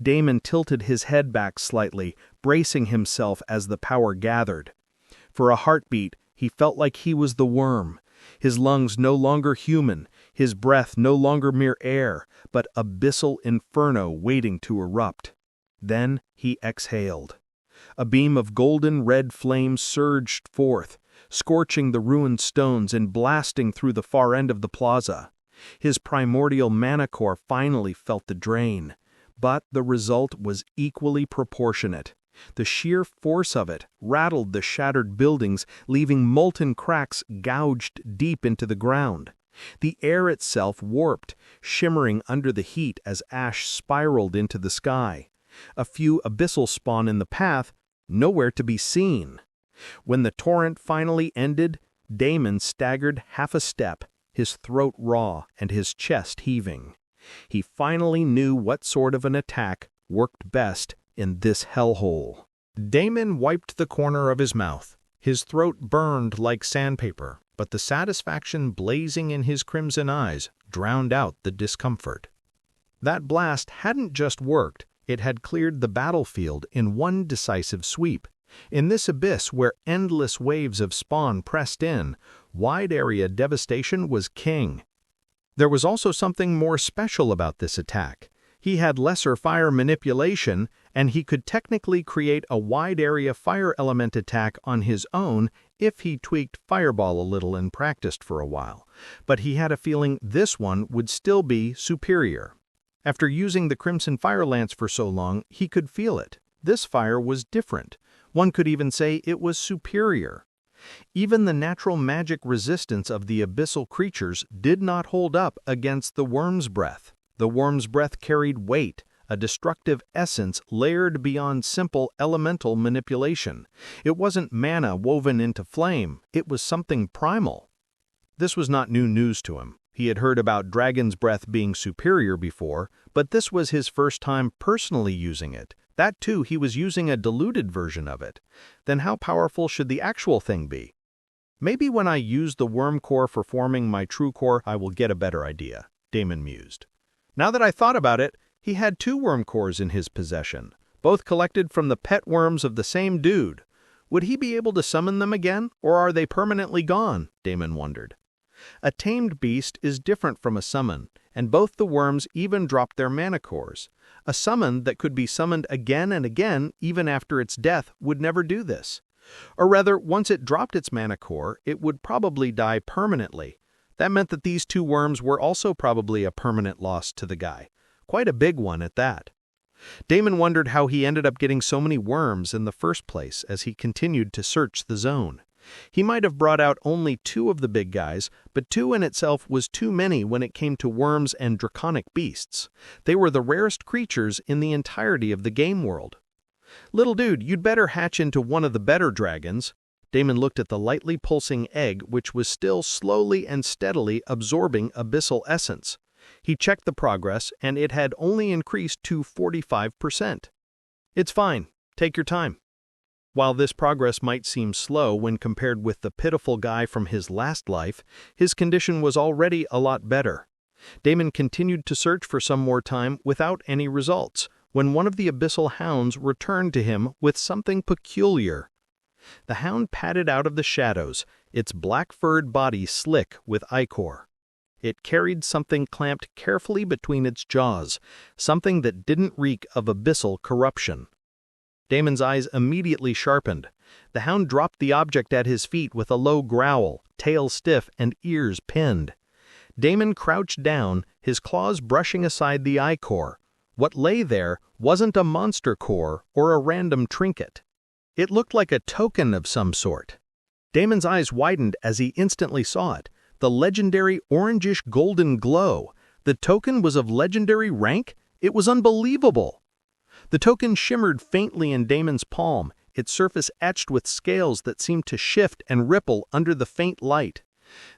Damon tilted his head back slightly, bracing himself as the power gathered. For a heartbeat, he felt like he was the worm. His lungs no longer human, his breath no longer mere air, but abyssal inferno waiting to erupt. Then he exhaled. A beam of golden red flame surged forth, scorching the ruined stones and blasting through the far end of the plaza. His primordial mana core finally felt the drain, but the result was equally proportionate. The sheer force of it rattled the shattered buildings, leaving molten cracks gouged deep into the ground. The air itself warped, shimmering under the heat as ash spiraled into the sky. A few abyssal spawn in the path, nowhere to be seen. When the torrent finally ended, Damon staggered half a step, his throat raw and his chest heaving. He finally knew what sort of an attack worked best in this hellhole. Damon wiped the corner of his mouth. His throat burned like sandpaper, but the satisfaction blazing in his crimson eyes drowned out the discomfort. That blast hadn't just worked, it had cleared the battlefield in one decisive sweep. In this abyss where endless waves of spawn pressed in, wide-area devastation was king. There was also something more special about this attack. He had lesser fire manipulation, and he could technically create a wide-area fire element attack on his own if he tweaked Fireball a little and practiced for a while. But he had a feeling this one would still be superior. After using the Crimson Fire Lance for so long, he could feel it. This fire was different. One could even say it was superior. Even the natural magic resistance of the abyssal creatures did not hold up against the worm's breath. The worm's breath carried weight, a destructive essence layered beyond simple elemental manipulation. It wasn't mana woven into flame, it was something primal. This was not new news to him. He had heard about dragon's breath being superior before, but this was his first time personally using it. That too, he was using a diluted version of it. Then how powerful should the actual thing be? Maybe when I use the worm core for forming my true core, I will get a better idea, Damon mused. Now that I thought about it, he had 2 worm cores in his possession, both collected from the pet worms of the same dude. Would he be able to summon them again, or are they permanently gone? Damon wondered. A tamed beast is different from a summon, and both the worms even dropped their mana cores. A summon that could be summoned again and again, even after its death, would never do this. Or rather, once it dropped its mana core, it would probably die permanently. That meant that these 2 worms were also probably a permanent loss to the guy. Quite a big one at that. Damon wondered how he ended up getting so many worms in the first place as he continued to search the zone. He might have brought out only 2 of the big guys, but 2 in itself was too many when it came to worms and draconic beasts. They were the rarest creatures in the entirety of the game world. Little dude, you'd better hatch into one of the better dragons. Damon looked at the lightly pulsing egg, which was still slowly and steadily absorbing abyssal essence. He checked the progress, and it had only increased to 45%. It's fine. Take your time. While this progress might seem slow when compared with the pitiful guy from his last life, his condition was already a lot better. Damon continued to search for some more time without any results, when one of the abyssal hounds returned to him with something peculiar. The hound padded out of the shadows, its black-furred body slick with ichor. It carried something clamped carefully between its jaws, something that didn't reek of abyssal corruption. Damon's eyes immediately sharpened. The hound dropped the object at his feet with a low growl, tail stiff and ears pinned. Damon crouched down, his claws brushing aside the ichor. What lay there wasn't a monster core or a random trinket. It looked like a token of some sort. Damon's eyes widened as he instantly saw it. The legendary orangish golden glow. The token was of legendary rank? It was unbelievable. The token shimmered faintly in Damon's palm, its surface etched with scales that seemed to shift and ripple under the faint light.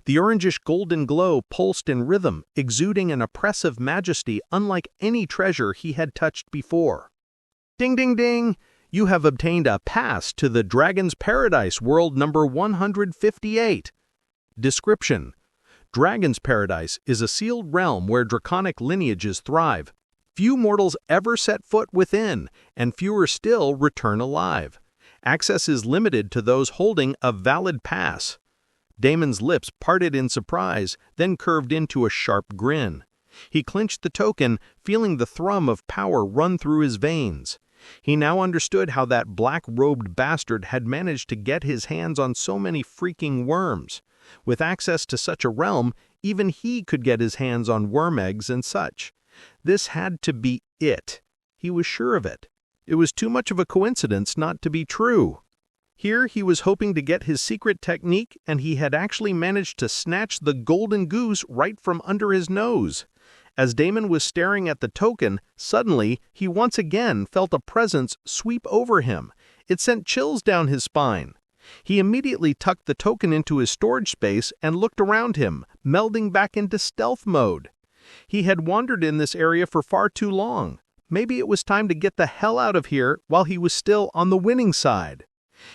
The orangish golden glow pulsed in rhythm, exuding an oppressive majesty unlike any treasure he had touched before. Ding ding ding! You have obtained a pass to the Dragon's Paradise World number 158. Description: Dragon's Paradise is a sealed realm where draconic lineages thrive. Few mortals ever set foot within, and fewer still return alive. Access is limited to those holding a valid pass. Damon's lips parted in surprise, then curved into a sharp grin. He clinched the token, feeling the thrum of power run through his veins. He now understood how that black-robed bastard had managed to get his hands on so many freaking worms. With access to such a realm, even he could get his hands on worm eggs and such. This had to be it. He was sure of it. It was too much of a coincidence not to be true. Here he was hoping to get his secret technique, and he had actually managed to snatch the golden goose right from under his nose. As Damon was staring at the token, suddenly he once again felt a presence sweep over him. It sent chills down his spine. He immediately tucked the token into his storage space and looked around him, melding back into stealth mode. He had wandered in this area for far too long. Maybe it was time to get the hell out of here while he was still on the winning side.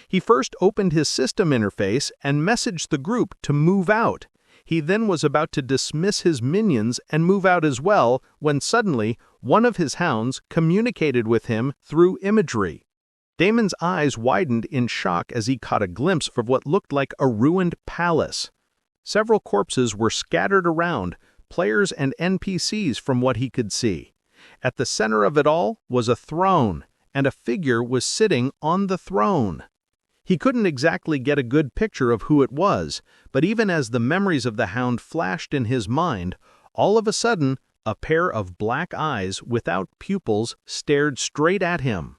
He first opened his system interface and messaged the group to move out. He then was about to dismiss his minions and move out as well when suddenly one of his hounds communicated with him through imagery. Damon's eyes widened in shock as he caught a glimpse of what looked like a ruined palace. Several corpses were scattered around, players and NPCs from what he could see. At the center of it all was a throne, and a figure was sitting on the throne. He couldn't exactly get a good picture of who it was, but even as the memories of the hound flashed in his mind, all of a sudden, a pair of black eyes without pupils stared straight at him.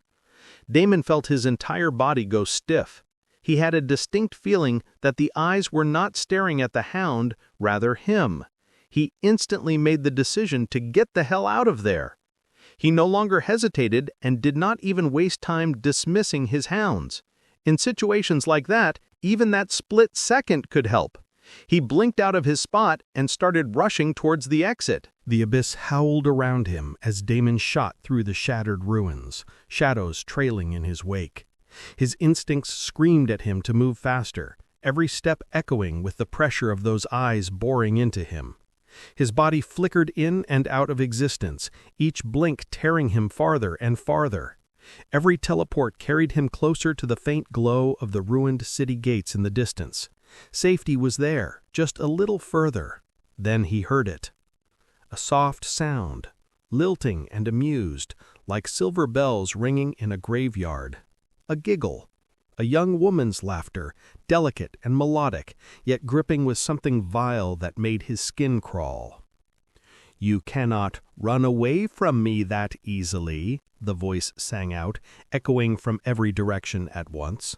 Damon felt his entire body go stiff. He had a distinct feeling that the eyes were not staring at the hound, rather him. He instantly made the decision to get the hell out of there. He no longer hesitated and did not even waste time dismissing his hounds. In situations like that, even that split second could help. He blinked out of his spot and started rushing towards the exit. The abyss howled around him as Damon shot through the shattered ruins, shadows trailing in his wake. His instincts screamed at him to move faster, every step echoing with the pressure of those eyes boring into him. His body flickered in and out of existence, each blink tearing him farther and farther. Every teleport carried him closer to the faint glow of the ruined city gates in the distance. Safety was there, just a little further. Then he heard it. A soft sound, lilting and amused, like silver bells ringing in a graveyard. A giggle. A young woman's laughter, delicate and melodic, yet gripping with something vile that made his skin crawl. "You cannot run away from me that easily," the voice sang out, echoing from every direction at once.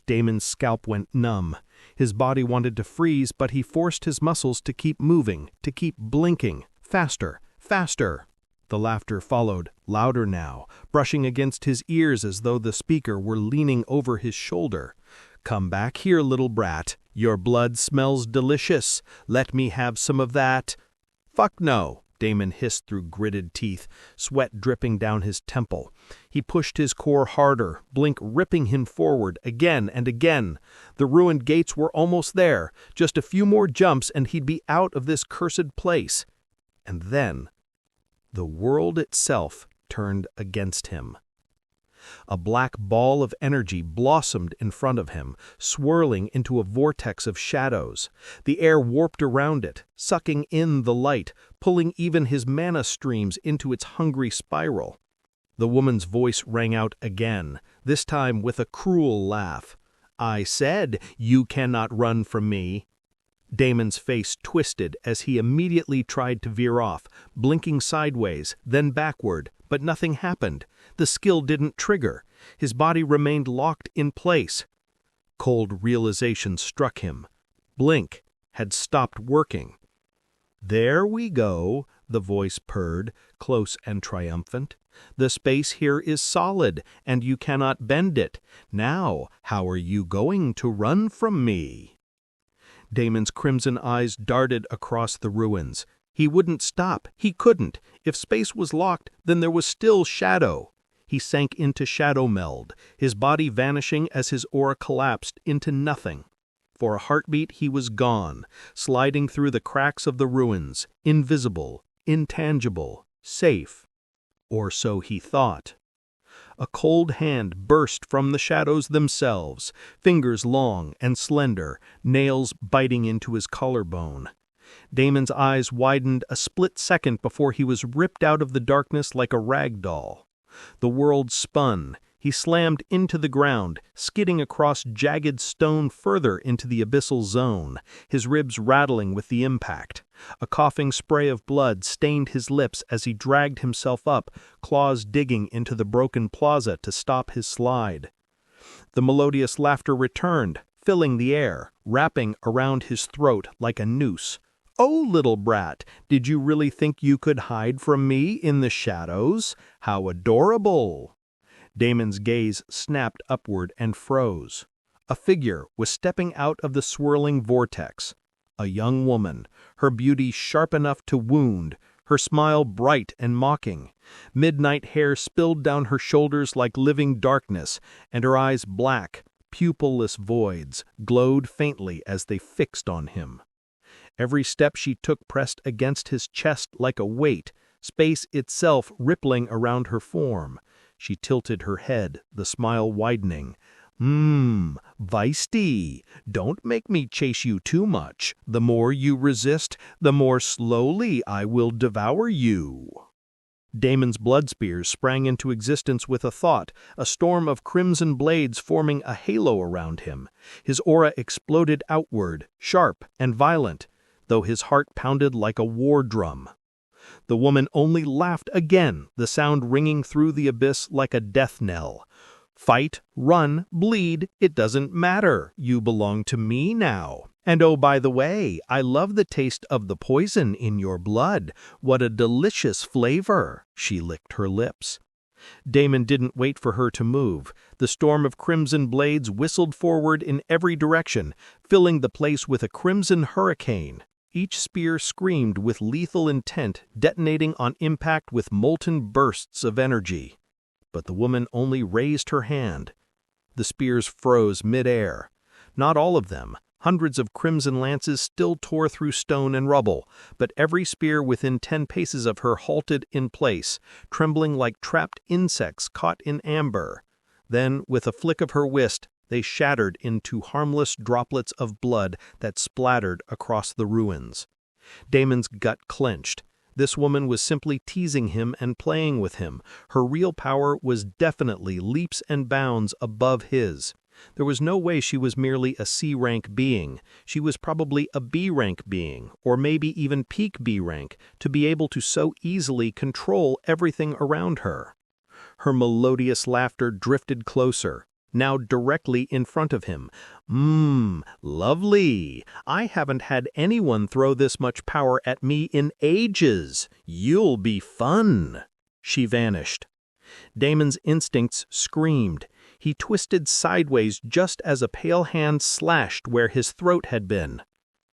Damon's scalp went numb. His body wanted to freeze, but he forced his muscles to keep moving, to keep blinking. Faster, faster. The laughter followed, louder now, brushing against his ears as though the speaker were leaning over his shoulder. "Come back here, little brat. Your blood smells delicious. Let me have some of that." "Fuck no," Damon hissed through gritted teeth, sweat dripping down his temple. He pushed his core harder, Blink ripping him forward again and again. The ruined gates were almost there. Just a few more jumps and he'd be out of this cursed place. And then, the world itself turned against him. A black ball of energy blossomed in front of him, swirling into a vortex of shadows. The air warped around it, sucking in the light, pulling even his mana streams into its hungry spiral. The woman's voice rang out again, this time with a cruel laugh. "I said, you cannot run from me." Damon's face twisted as he immediately tried to veer off, blinking sideways, then backward, but nothing happened. The skill didn't trigger. His body remained locked in place. Cold realization struck him. Blink had stopped working. "There we go," the voice purred, close and triumphant. "The space here is solid, and you cannot bend it. Now, how are you going to run from me?" Damon's crimson eyes darted across the ruins. He wouldn't stop. He couldn't. If space was locked, then there was still shadow. He sank into shadow meld, his body vanishing as his aura collapsed into nothing. For a heartbeat he was gone, sliding through the cracks of the ruins, invisible, intangible, safe. Or so he thought. A cold hand burst from the shadows themselves, fingers long and slender, nails biting into his collarbone. Damon's eyes widened a split second before he was ripped out of the darkness like a rag doll. The world spun. He slammed into the ground, skidding across jagged stone further into the abyssal zone, his ribs rattling with the impact. A coughing spray of blood stained his lips as he dragged himself up, claws digging into the broken plaza to stop his slide. The melodious laughter returned, filling the air, wrapping around his throat like a noose. "Oh, little brat, did you really think you could hide from me in the shadows? How adorable!" Damon's gaze snapped upward and froze. A figure was stepping out of the swirling vortex. A young woman, her beauty sharp enough to wound, her smile bright and mocking. Midnight hair spilled down her shoulders like living darkness, and her eyes black, pupilless voids, glowed faintly as they fixed on him. Every step she took pressed against his chest like a weight, space itself rippling around her form. She tilted her head, the smile widening. Feisty, don't make me chase you too much. The more you resist, the more slowly I will devour you." Damon's blood spears sprang into existence with a thought, a storm of crimson blades forming a halo around him. His aura exploded outward, sharp and violent, though his heart pounded like a war drum. The woman only laughed again, the sound ringing through the abyss like a death knell. "Fight, run, bleed, it doesn't matter. You belong to me now. And oh, by the way, I love the taste of the poison in your blood. What a delicious flavor." She licked her lips. Damon didn't wait for her to move. The storm of crimson blades whistled forward in every direction, filling the place with a crimson hurricane. Each spear screamed with lethal intent, detonating on impact with molten bursts of energy. But the woman only raised her hand. The spears froze mid-air. Not all of them. Hundreds of crimson lances still tore through stone and rubble, but every spear within 10 paces of her halted in place, trembling like trapped insects caught in amber. Then, with a flick of her wrist, they shattered into harmless droplets of blood that splattered across the ruins. Damon's gut clenched. This woman was simply teasing him and playing with him. Her real power was definitely leaps and bounds above his. There was no way she was merely a C-rank being. She was probably a B-rank being, or maybe even peak B-rank, to be able to so easily control everything around her. Her melodious laughter drifted closer, now directly in front of him. Lovely. I haven't had anyone throw this much power at me in ages. You'll be fun." She vanished. Damon's instincts screamed. He twisted sideways just as a pale hand slashed where his throat had been.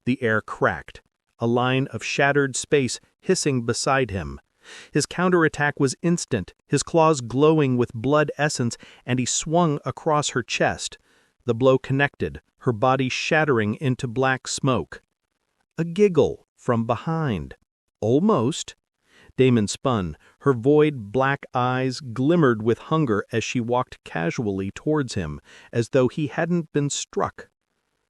The air cracked. A line of shattered space hissing beside him. His counterattack was instant, his claws glowing with blood essence, and he swung across her chest. The blow connected, her body shattering into black smoke. A giggle from behind. Almost. Damon spun. Her void black eyes glimmered with hunger as she walked casually towards him, as though he hadn't been struck.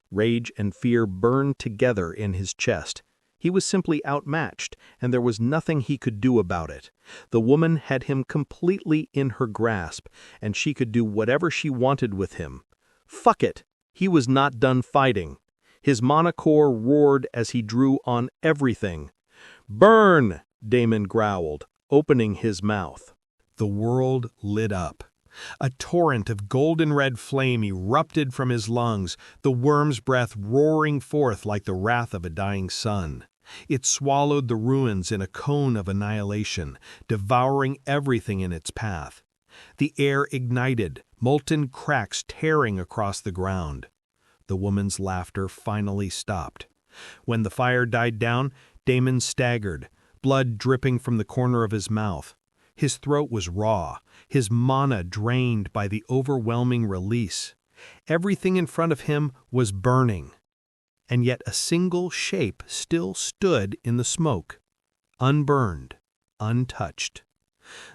Rage and fear burned together in his chest. He was simply outmatched, and there was nothing he could do about it. The woman had him completely in her grasp, and she could do whatever she wanted with him. Fuck it! He was not done fighting. His monocore roared as he drew on everything. "Burn!" Damon growled, opening his mouth. The world lit up. A torrent of golden-red flame erupted from his lungs, the worm's breath roaring forth like the wrath of a dying sun. It swallowed the ruins in a cone of annihilation, devouring everything in its path. The air ignited, molten cracks tearing across the ground. The woman's laughter finally stopped. When the fire died down, Damon staggered, blood dripping from the corner of his mouth. His throat was raw, his mana drained by the overwhelming release. Everything in front of him was burning. And yet a single shape still stood in the smoke, unburned, untouched.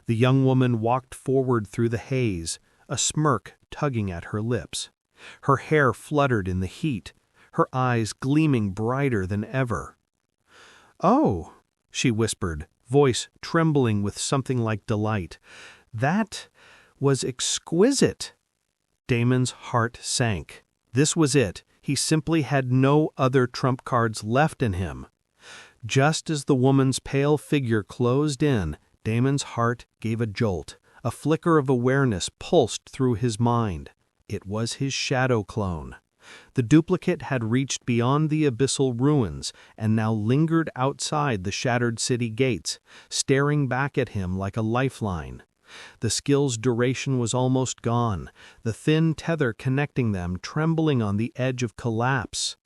The young woman walked forward through the haze, a smirk tugging at her lips. Her hair fluttered in the heat, her eyes gleaming brighter than ever. "Oh," she whispered, voice trembling with something like delight. "That was exquisite." Damon's heart sank. This was it. He simply had no other trump cards left in him. Just as the woman's pale figure closed in, Damon's heart gave a jolt. A flicker of awareness pulsed through his mind. It was his shadow clone. The duplicate had reached beyond the abyssal ruins and now lingered outside the shattered city gates, staring back at him like a lifeline. The skill's duration was almost gone, the thin tether connecting them trembling on the edge of collapse.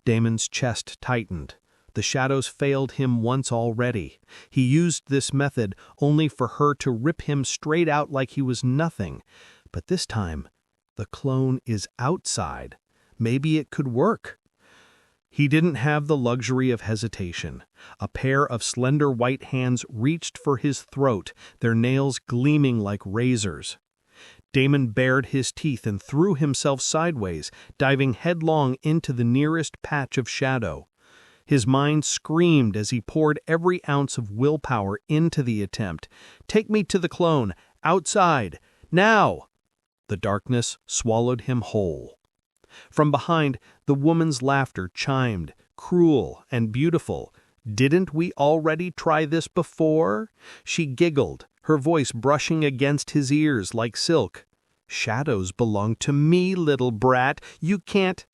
Damon's chest tightened. The shadows failed him once already. He used this method only for her to rip him straight out like he was nothing. But this time, the clone is outside. Maybe it could work. He didn't have the luxury of hesitation. A pair of slender white hands reached for his throat, their nails gleaming like razors. Damon bared his teeth and threw himself sideways, diving headlong into the nearest patch of shadow. His mind screamed as he poured every ounce of willpower into the attempt. "Take me to the clone! Outside! Now!" The darkness swallowed him whole. From behind, the woman's laughter chimed, cruel and beautiful. "Didn't we already try this before?" She giggled, her voice brushing against his ears like silk. "Shadows belong to me, little brat. You can't—"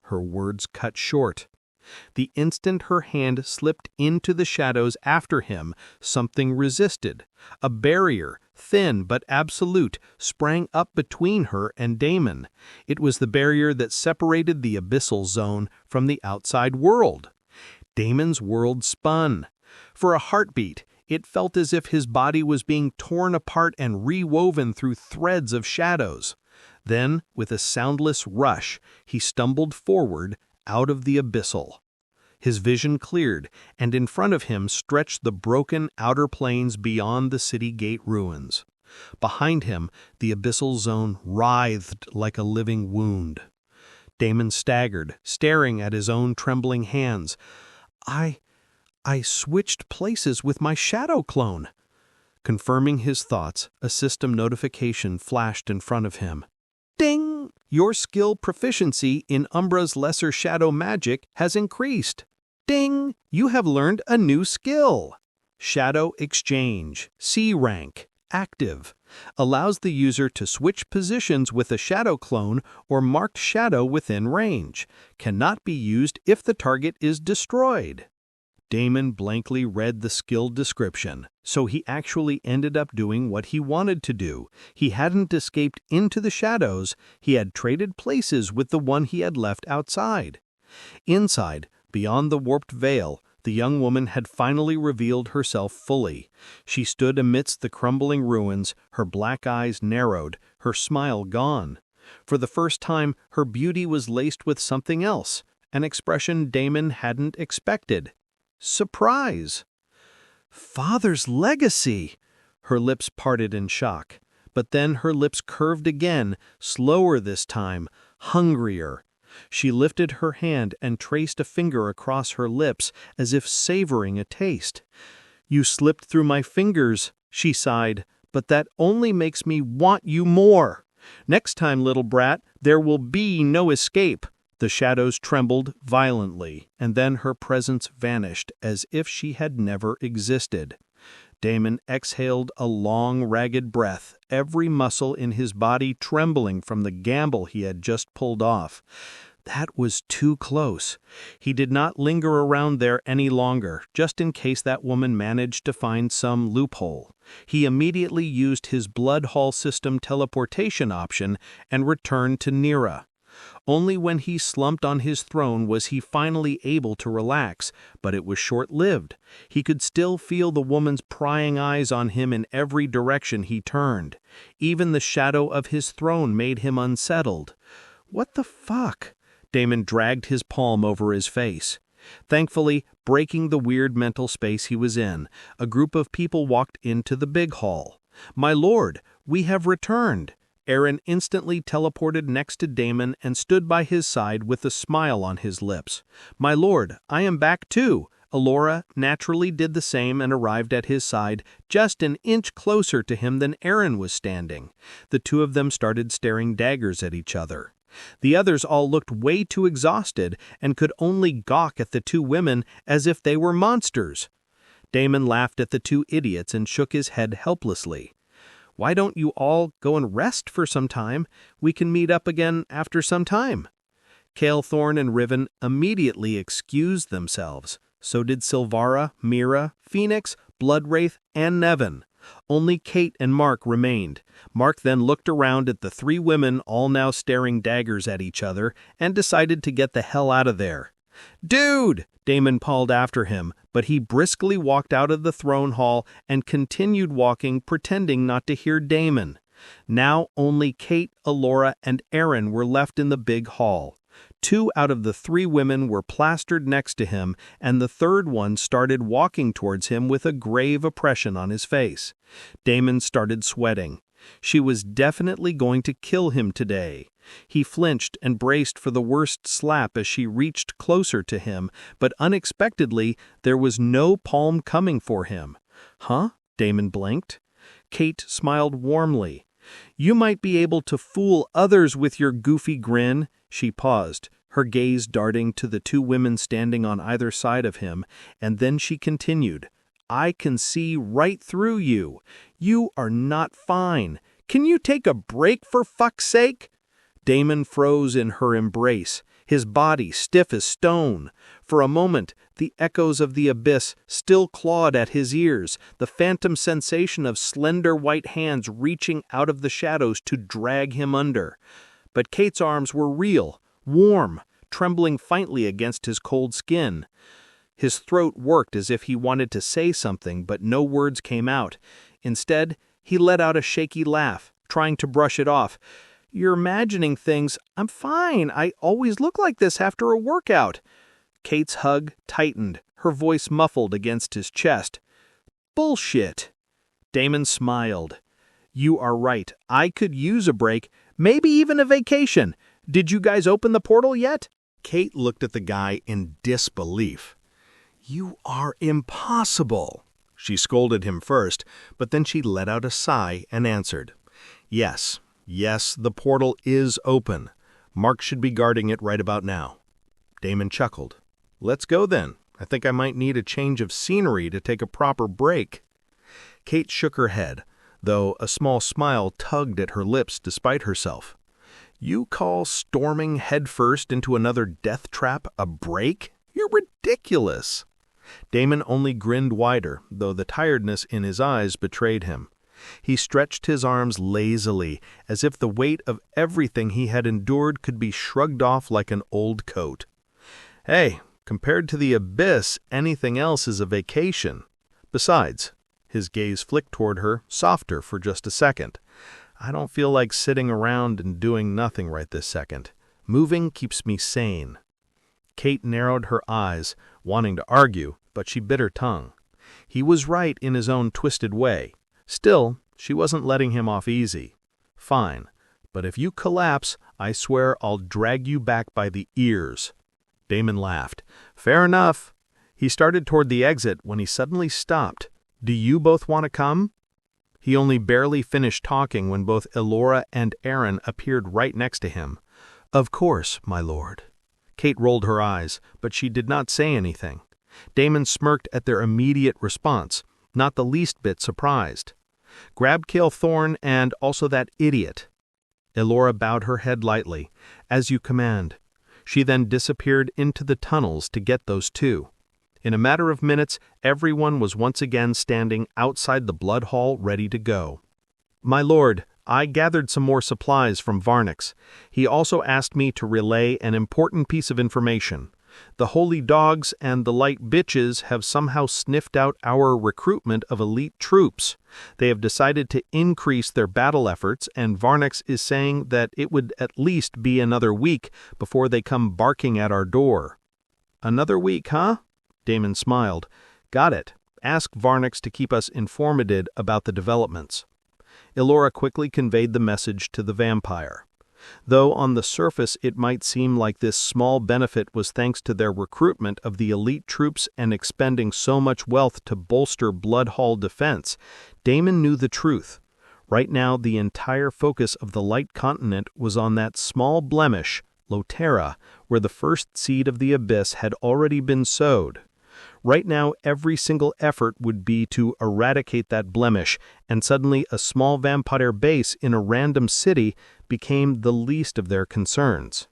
Her words cut short. The instant her hand slipped into the shadows after him, something resisted. A barrier, thin but absolute, sprang up between her and Damon. It was the barrier that separated the abyssal zone from the outside world. Damon's world spun. For a heartbeat, it felt as if his body was being torn apart and rewoven through threads of shadows. Then, with a soundless rush, he stumbled forward out of the abyssal. His vision cleared, and in front of him stretched the broken outer plains beyond the city gate ruins. Behind him, the abyssal zone writhed like a living wound. Damon staggered, staring at his own trembling hands. I switched places with my shadow clone." Confirming his thoughts, a system notification flashed in front of him. "Ding! Your skill proficiency in Umbra's lesser shadow magic has increased. Ding! You have learned a new skill. Shadow Exchange, C rank, active. Allows the user to switch positions with a shadow clone or marked shadow within range. Cannot be used if the target is destroyed." Damon blankly read the skill description, so he actually ended up doing what he wanted to do. He hadn't escaped into the shadows, he had traded places with the one he had left outside. Inside, beyond the warped veil, The young woman had finally revealed herself fully. She stood amidst the crumbling ruins, her black eyes narrowed, her smile gone. For the first time, her beauty was laced with something else, an expression Damon hadn't expected. Surprise! Father's legacy! Her lips parted in shock. But then her lips curved again, slower this time, hungrier. She lifted her hand and traced a finger across her lips as if savoring a taste. "You slipped through my fingers," she sighed, "but that only makes me want you more. Next time, little brat, there will be no escape." The shadows trembled violently, and then her presence vanished as if she had never existed. Damon exhaled a long, ragged breath, every muscle in his body trembling from the gamble he had just pulled off. That was too close. He did not linger around there any longer, just in case that woman managed to find some loophole. He immediately used his blood hall system teleportation option and returned to Nira. Only when he slumped on his throne was he finally able to relax, but it was short-lived. He could still feel the woman's prying eyes on him in every direction he turned. Even the shadow of his throne made him unsettled. What the fuck? Damon dragged his palm over his face. Thankfully, breaking the weird mental space he was in, a group of people walked into the big hall. "My lord, we have returned." Aaron instantly teleported next to Damon and stood by his side with a smile on his lips. "My lord, I am back too." Alora naturally did the same and arrived at his side, just an inch closer to him than Aaron was standing. The two of them started staring daggers at each other. The others all looked way too exhausted and could only gawk at the two women as if they were monsters. Damon laughed at the two idiots and shook his head helplessly. "Why don't you all go and rest for some time? We can meet up again after some time." Kalethorn and Riven immediately excused themselves. So did Silvara, Mira, Phoenix, Bloodwraith, and Nevin. Only Kate and Mark remained. Mark then looked around at the three women all now staring daggers at each other and decided to get the hell out of there. "Dude!" Damon called after him, but he briskly walked out of the throne hall and continued walking, pretending not to hear Damon. Now only Kate, Alora, and Aaron were left in the big hall. 2 out of the 3 women were plastered next to him, and the third one started walking towards him with a grave oppression on his face. Damon started sweating. She was definitely going to kill him today. He flinched and braced for the worst slap as she reached closer to him, but unexpectedly, there was no palm coming for him. "Huh?" Damon blinked. Kate smiled warmly. "You might be able to fool others with your goofy grin." She paused, her gaze darting to the 2 women standing on either side of him, and then she continued, "I can see right through you. You are not fine. Can you take a break for fuck's sake?" Damon froze in her embrace, his body stiff as stone. For a moment, the echoes of the abyss still clawed at his ears, the phantom sensation of slender white hands reaching out of the shadows to drag him under. But Kate's arms were real, warm, trembling faintly against his cold skin. His throat worked as if he wanted to say something, but no words came out. Instead, he let out a shaky laugh, trying to brush it off. "You're imagining things. I'm fine. I always look like this after a workout." Kate's hug tightened, her voice muffled against his chest. "Bullshit." Damon smiled. "You are right. I could use a break, maybe even a vacation. Did you guys open the portal yet?" Kate looked at the guy in disbelief. "You are impossible." She scolded him first, but then she let out a sigh and answered, Yes, the portal is open. Mark should be guarding it right about now." Damon chuckled. "Let's go then. I think I might need a change of scenery to take a proper break." Kate shook her head, though a small smile tugged at her lips despite herself. "You call storming headfirst into another death trap a break? You're ridiculous." Damon only grinned wider, though the tiredness in his eyes betrayed him. He stretched his arms lazily, as if the weight of everything he had endured could be shrugged off like an old coat. "Hey, Compared to the abyss, anything else is a vacation. Besides, his gaze flicked toward her, softer for just a second. I don't feel like sitting around and doing nothing right this second. Moving keeps me sane. Kate narrowed her eyes, wanting to argue, but she bit her tongue. He was right in his own twisted way. Still, she wasn't letting him off easy. Fine, but if you collapse, I swear I'll drag you back by the ears. Damon laughed. Fair enough. He started toward the exit when he suddenly stopped. Do you both want to come? He only barely finished talking when both Elora and Aaron appeared right next to him. Of course, my lord. Kate rolled her eyes, but she did not say anything. Damon smirked at their immediate response, not the least bit surprised. Grab Kill Thorn and also that idiot. Elora bowed her head lightly. As you command. She then disappeared into the tunnels to get those two. In a matter of minutes, everyone was once again standing outside the blood hall ready to go. My lord, I gathered some more supplies from Varnix. He also asked me to relay an important piece of information. The holy dogs and the light bitches have somehow sniffed out our recruitment of elite troops. They have decided to increase their battle efforts, and Varnix is saying that it would at least be another week before they come barking at our door. Another week, huh? Damon smiled. Got it. Ask Varnix to keep us informed about the developments. Elora quickly conveyed the message to the vampire. Though on the surface it might seem like this small benefit was thanks to their recruitment of the elite troops and expending so much wealth to bolster Blood Hall defense, Damon knew the truth. Right now the entire focus of the Light Continent was on that small blemish, Lotera, where the first seed of the abyss had already been sowed. Right now, every single effort would be to eradicate that blemish, and suddenly a small vampire base in a random city became the least of their concerns.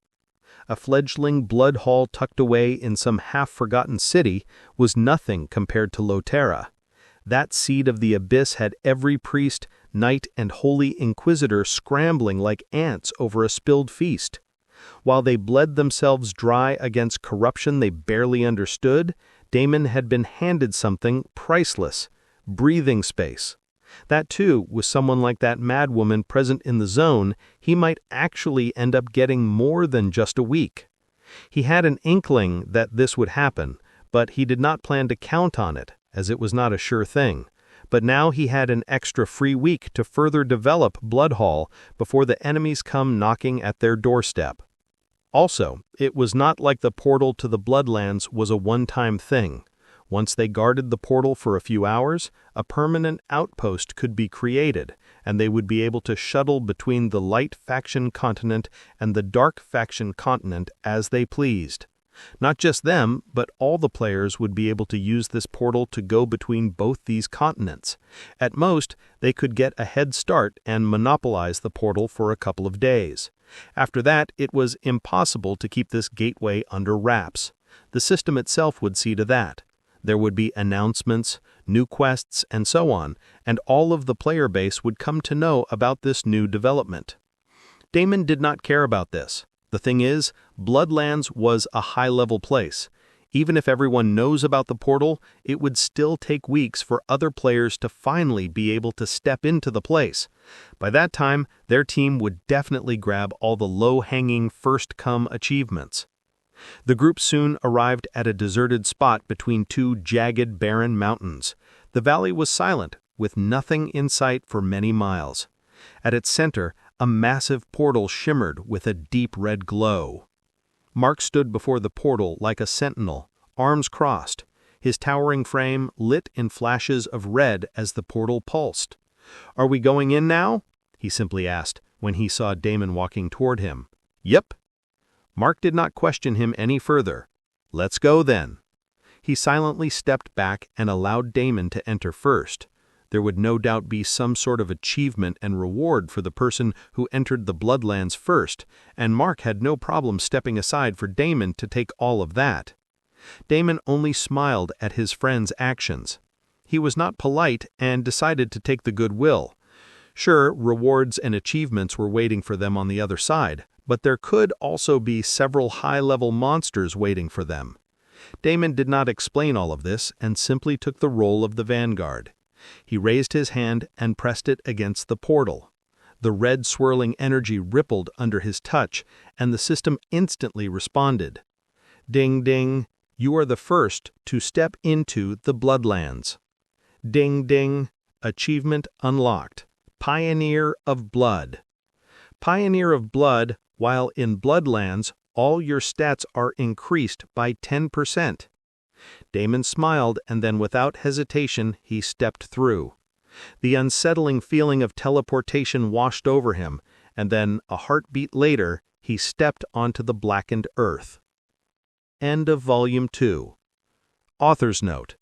A fledgling blood hall tucked away in some half-forgotten city was nothing compared to Lotera. That seed of the abyss had every priest, knight, and holy inquisitor scrambling like ants over a spilled feast. While they bled themselves dry against corruption they barely understood, Damon had been handed something priceless, breathing space. That too, with someone like that madwoman present in the zone, he might actually end up getting more than just a week. He had an inkling that this would happen, but he did not plan to count on it, as it was not a sure thing. But now he had an extra free week to further develop Blood Hall before the enemies come knocking at their doorstep. Also, it was not like the portal to the Bloodlands was a one-time thing. Once they guarded the portal for a few hours, a permanent outpost could be created, and they would be able to shuttle between the Light Faction continent and the Dark Faction continent as they pleased. Not just them, but all the players would be able to use this portal to go between both these continents. At most, they could get a head start and monopolize the portal for a couple of days. After that, it was impossible to keep this gateway under wraps. The system itself would see to that. There would be announcements, new quests, and so on, and all of the player base would come to know about this new development. Damon did not care about this. The thing is, Bloodlands was a high-level place. Even if everyone knows about the portal, it would still take weeks for other players to finally be able to step into the place. By that time, their team would definitely grab all the low-hanging first-come achievements. The group soon arrived at a deserted spot between two jagged, barren mountains. The valley was silent, with nothing in sight for many miles. At its center, a massive portal shimmered with a deep red glow. Mark stood before the portal like a sentinel, arms crossed, his towering frame lit in flashes of red as the portal pulsed. "Are we going in now?" he simply asked when he saw Damon walking toward him. "Yep." Mark did not question him any further. "Let's go then." He silently stepped back and allowed Damon to enter first. There would no doubt be some sort of achievement and reward for the person who entered the Bloodlands first, and Mark had no problem stepping aside for Damon to take all of that. Damon only smiled at his friend's actions. He was not polite and decided to take the goodwill. Sure, rewards and achievements were waiting for them on the other side, but there could also be several high-level monsters waiting for them. Damon did not explain all of this and simply took the role of the vanguard. He raised his hand and pressed it against the portal. The red swirling energy rippled under his touch, and the system instantly responded. Ding ding, you are the first to step into the Bloodlands. Ding ding, achievement unlocked. Pioneer of Blood. Pioneer of Blood, while in Bloodlands, all your stats are increased by 10%. Damon smiled, and then without hesitation he stepped through. The unsettling feeling of teleportation washed over him, and then, a heartbeat later, he stepped onto the blackened earth. End of Volume 2. Author's Note.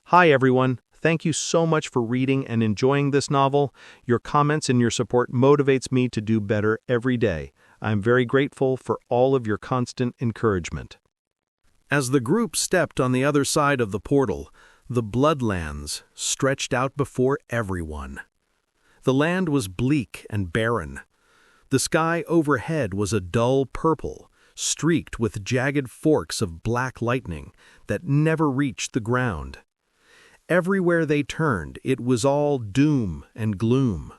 Hi everyone, thank you so much for reading and enjoying this novel. Your comments and your support motivates me to do better every day. I'm very grateful for all of your constant encouragement. As the group stepped on the other side of the portal, the Bloodlands stretched out before everyone. The land was bleak and barren. The sky overhead was a dull purple, streaked with jagged forks of black lightning that never reached the ground. Everywhere they turned, it was all doom and gloom.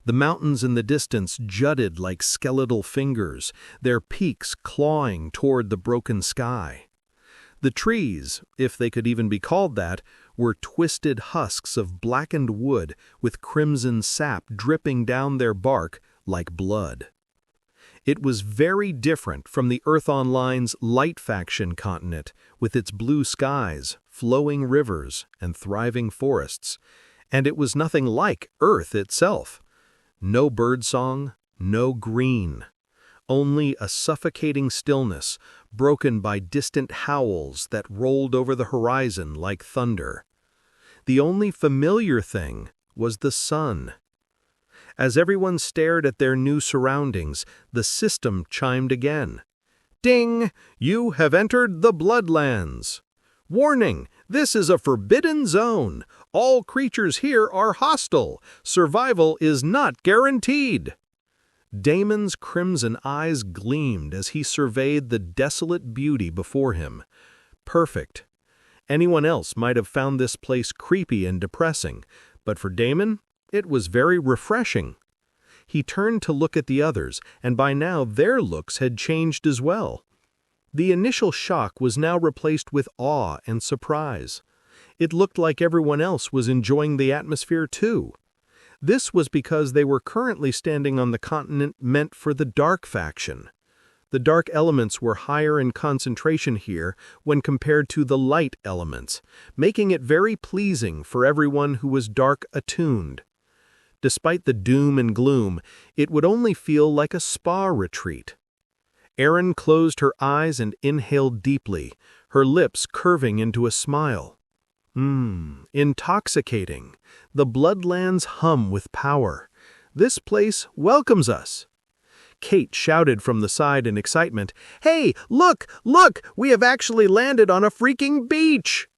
The mountains in the distance jutted like skeletal fingers, their peaks clawing toward the broken sky. The trees, if they could even be called that, were twisted husks of blackened wood with crimson sap dripping down their bark like blood. It was very different from the Earth Online's Light Faction continent, with its blue skies, flowing rivers, and thriving forests, and it was nothing like Earth itself. No birdsong, no green. Only a suffocating stillness, broken by distant howls that rolled over the horizon like thunder. The only familiar thing was the sun. As everyone stared at their new surroundings, the system chimed again. Ding! You have entered the Bloodlands. Warning! This is a forbidden zone. All creatures here are hostile. Survival is not guaranteed. Damon's crimson eyes gleamed as he surveyed the desolate beauty before him. Perfect. Anyone else might have found this place creepy and depressing, but for Damon, it was very refreshing. He turned to look at the others, and by now their looks had changed as well. The initial shock was now replaced with awe and surprise. It looked like everyone else was enjoying the atmosphere too. This was because they were currently standing on the continent meant for the Dark Faction. The dark elements were higher in concentration here when compared to the light elements, making it very pleasing for everyone who was dark attuned. Despite the doom and gloom, it would only feel like a spa retreat. Erin closed her eyes and inhaled deeply, her lips curving into a smile. Intoxicating. The Bloodlands hum with power. This place welcomes us. Kate shouted from the side in excitement, "Hey, look, look! We have actually landed on a freaking beach!"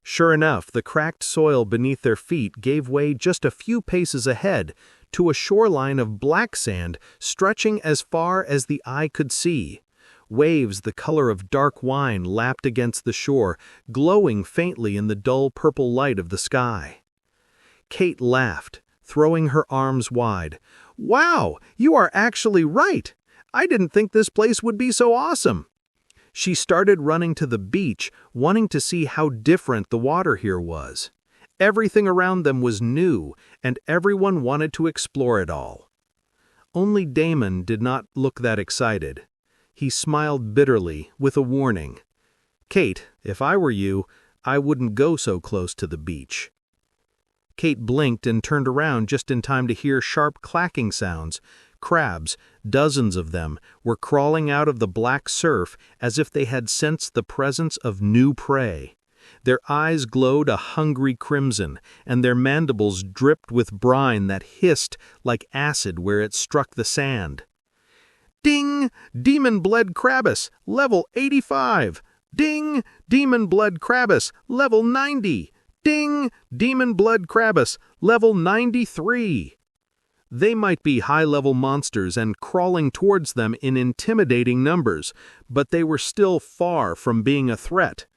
Sure enough, the cracked soil beneath their feet gave way just a few paces ahead to a shoreline of black sand stretching as far as the eye could see. Waves the color of dark wine lapped against the shore, glowing faintly in the dull purple light of the sky. Kate laughed, throwing her arms wide. "Wow, you are actually right! I didn't think this place would be so awesome!" She started running to the beach, wanting to see how different the water here was. Everything around them was new, and everyone wanted to explore it all. Only Damon did not look that excited. He smiled bitterly, with a warning. "Kate, if I were you, I wouldn't go so close to the beach." Kate blinked and turned around just in time to hear sharp clacking sounds. Crabs, dozens of them, were crawling out of the black surf as if they had sensed the presence of new prey. Their eyes glowed a hungry crimson, and their mandibles dripped with brine that hissed like acid where it struck the sand. "Ding! Demon-Bled Krabbis, level 85! Ding! Demon-Bled Krabbis, level 90! Ding! Demon-Bled Krabbis, level 93! They might be high-level monsters and crawling towards them in intimidating numbers, but they were still far from being a threat.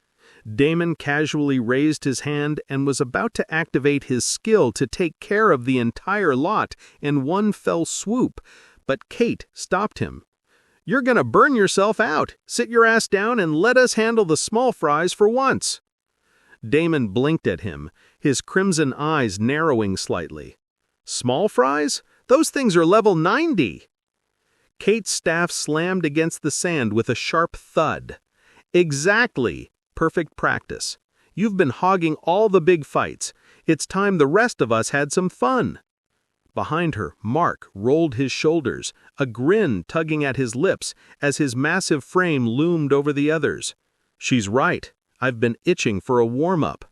Damon casually raised his hand and was about to activate his skill to take care of the entire lot in one fell swoop, but Kate stopped him. "You're gonna burn yourself out. Sit your ass down and let us handle the small fries for once." Damon blinked at him, his crimson eyes narrowing slightly. "Small fries? Those things are level 90. Kate's staff slammed against the sand with a sharp thud. "Exactly. Perfect practice. You've been hogging all the big fights. It's time the rest of us had some fun." Behind her, Mark rolled his shoulders, a grin tugging at his lips as his massive frame loomed over the others. "She's right. I've been itching for a warm-up."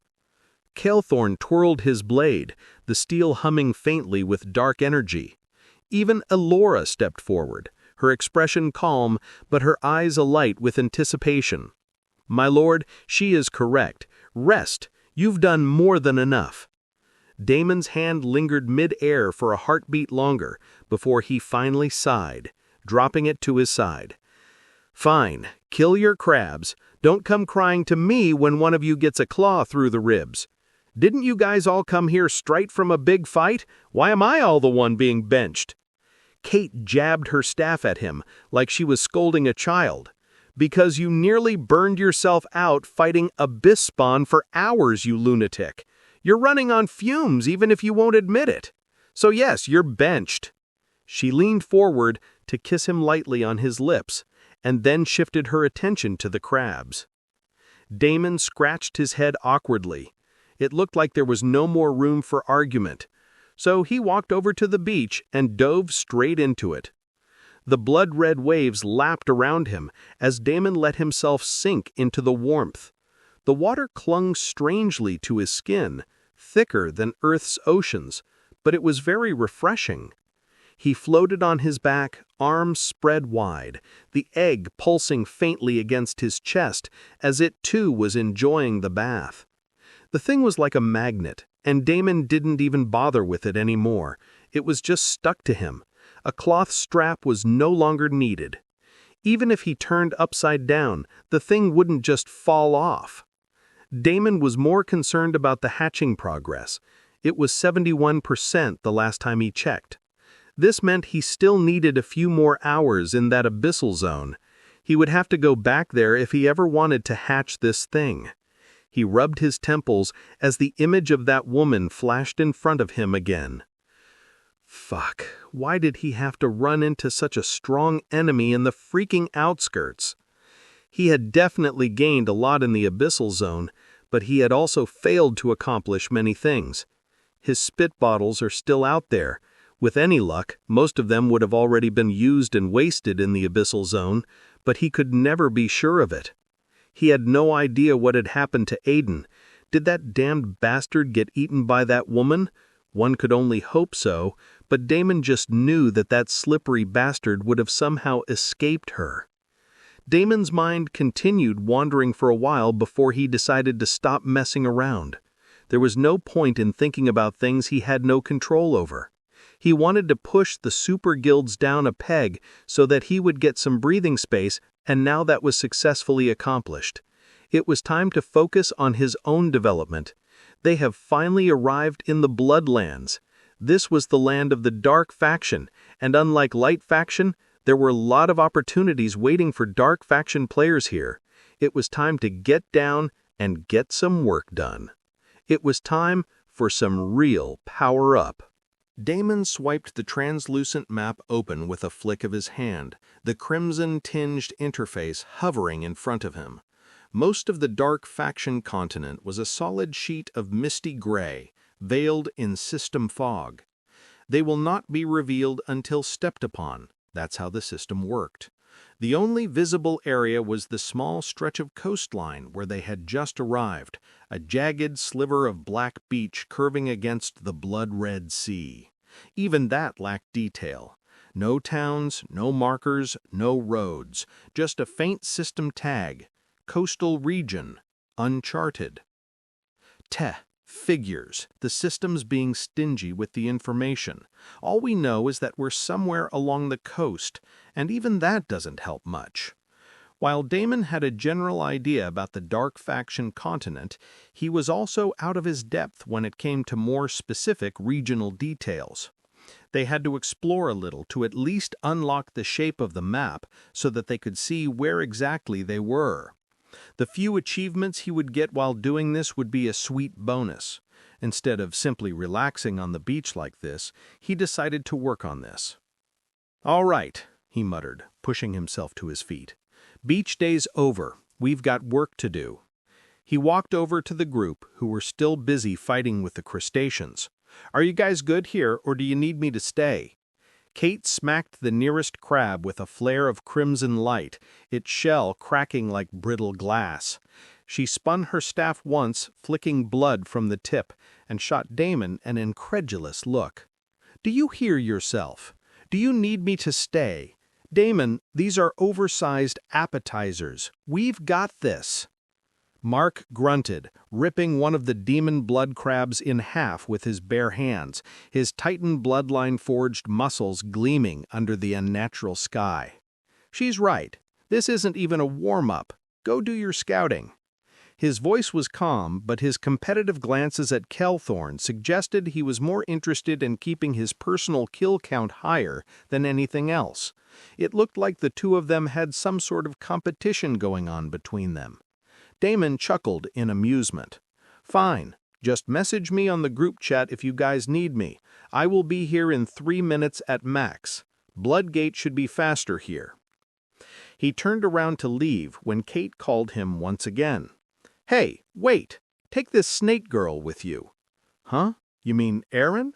Kelthorn twirled his blade, the steel humming faintly with dark energy. Even Elora stepped forward, her expression calm, but her eyes alight with anticipation. "My lord, she is correct. Rest. You've done more than enough." Damon's hand lingered mid-air for a heartbeat longer before he finally sighed, dropping it to his side. "Fine. Kill your crabs. Don't come crying to me when one of you gets a claw through the ribs. Didn't you guys all come here straight from a big fight? Why am I all the one being benched?" Kate jabbed her staff at him like she was scolding a child. "Because you nearly burned yourself out fighting abyss spawn for hours, you lunatic. You're running on fumes even if you won't admit it. So yes, you're benched." She leaned forward to kiss him lightly on his lips, and then shifted her attention to the crabs. Damon scratched his head awkwardly. It looked like there was no more room for argument, so he walked over to the beach and dove straight into it. The blood-red waves lapped around him as Damon let himself sink into the warmth. The water clung strangely to his skin, thicker than Earth's oceans, but it was very refreshing. He floated on his back, arms spread wide, the egg pulsing faintly against his chest as it too was enjoying the bath. The thing was like a magnet, and Damon didn't even bother with it anymore. It was just stuck to him. A cloth strap was no longer needed. Even if he turned upside down, the thing wouldn't just fall off. Damon was more concerned about the hatching progress. It was 71% the last time he checked. This meant he still needed a few more hours in that abyssal zone. He would have to go back there if he ever wanted to hatch this thing. He rubbed his temples as the image of that woman flashed in front of him again. Fuck, why did he have to run into such a strong enemy in the freaking outskirts? He had definitely gained a lot in the abyssal zone, but he had also failed to accomplish many things. His spit bottles are still out there. With any luck, most of them would have already been used and wasted in the abyssal zone, but he could never be sure of it. He had no idea what had happened to Aiden. Did that damned bastard get eaten by that woman? One could only hope so, but Damon just knew that that slippery bastard would have somehow escaped her. Damon's mind continued wandering for a while before he decided to stop messing around. There was no point in thinking about things he had no control over. He wanted to push the super guilds down a peg so that he would get some breathing space, and now that was successfully accomplished. It was time to focus on his own development. They have finally arrived in the Bloodlands. This was the land of the Dark Faction, and unlike Light Faction, there were a lot of opportunities waiting for Dark Faction players here. It was time to get down and get some work done. It was time for some real power-up. Damon swiped the translucent map open with a flick of his hand, the crimson-tinged interface hovering in front of him. Most of the Dark Faction continent was a solid sheet of misty gray, veiled in system fog. They will not be revealed until stepped upon. That's how the system worked. The only visible area was the small stretch of coastline where they had just arrived, a jagged sliver of black beach curving against the blood-red sea. Even that lacked detail. No towns, no markers, no roads, just a faint system tag, coastal region, uncharted. Figures, the system's being stingy with the information. All we know is that we're somewhere along the coast, and even that doesn't help much. While Damon had a general idea about the Dark Faction continent, he was also out of his depth when it came to more specific regional details. They had to explore a little to at least unlock the shape of the map so that they could see where exactly they were. The few achievements he would get while doing this would be a sweet bonus. Instead of simply relaxing on the beach like this, he decided to work on this. "All right," he muttered, pushing himself to his feet. "Beach day's over. We've got work to do." He walked over to the group, who were still busy fighting with the crustaceans. "Are you guys good here, or do you need me to stay?" Kate smacked the nearest crab with a flare of crimson light, its shell cracking like brittle glass. She spun her staff once, flicking blood from the tip, and shot Damon an incredulous look. "Do you hear yourself? Do you need me to stay? Damon, these are oversized appetizers. We've got this." Mark grunted, ripping one of the demon blood crabs in half with his bare hands, his Titan bloodline-forged muscles gleaming under the unnatural sky. "She's right. This isn't even a warm-up. Go do your scouting." His voice was calm, but his competitive glances at Kelthorne suggested he was more interested in keeping his personal kill count higher than anything else. It looked like the two of them had some sort of competition going on between them. Damon chuckled in amusement. "Fine. Just message me on the group chat if you guys need me. I will be here in 3 minutes at max. Bloodgate should be faster here." He turned around to leave when Kate called him once again. "Hey, wait! Take this snake girl with you." "Huh? You mean Aaron?"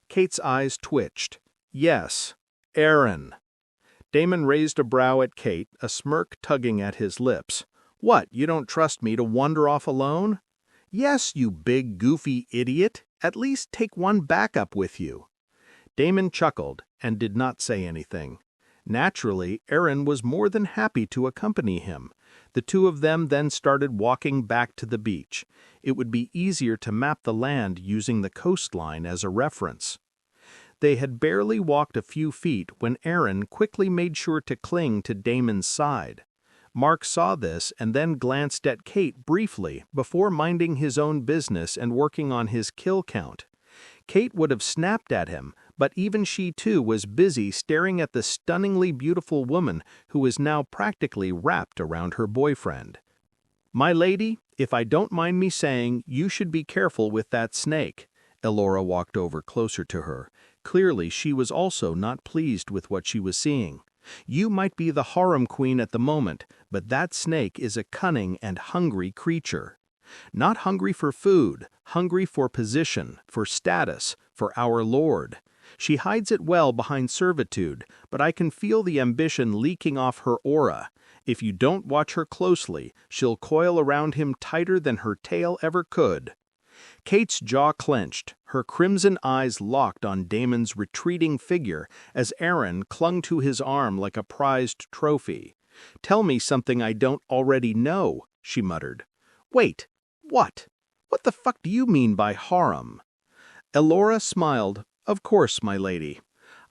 Kate's eyes twitched. "Yes, Aaron." Damon raised a brow at Kate, a smirk tugging at his lips. "What, you don't trust me to wander off alone?" "Yes, you big goofy idiot. At least take one backup with you." Damon chuckled and did not say anything. Naturally, Aaron was more than happy to accompany him. The two of them then started walking back to the beach. It would be easier to map the land using the coastline as a reference. They had barely walked a few feet when Aaron quickly made sure to cling to Damon's side. Mark saw this and then glanced at Kate briefly before minding his own business and working on his kill count. Kate would have snapped at him, but even she too was busy staring at the stunningly beautiful woman who was now practically wrapped around her boyfriend. "My lady, if I don't mind me saying, you should be careful with that snake." Elora walked over closer to her. Clearly she was also not pleased with what she was seeing. "You might be the harem queen at the moment, but that snake is a cunning and hungry creature. Not hungry for food, hungry for position, for status, for our lord. She hides it well behind servitude, but I can feel the ambition leaking off her aura. If you don't watch her closely, she'll coil around him tighter than her tail ever could." Kate's jaw clenched, her crimson eyes locked on Damon's retreating figure as Aaron clung to his arm like a prized trophy. "Tell me something I don't already know," she muttered. "Wait, what? What the fuck do you mean by harem?" Elora smiled. "Of course, my lady.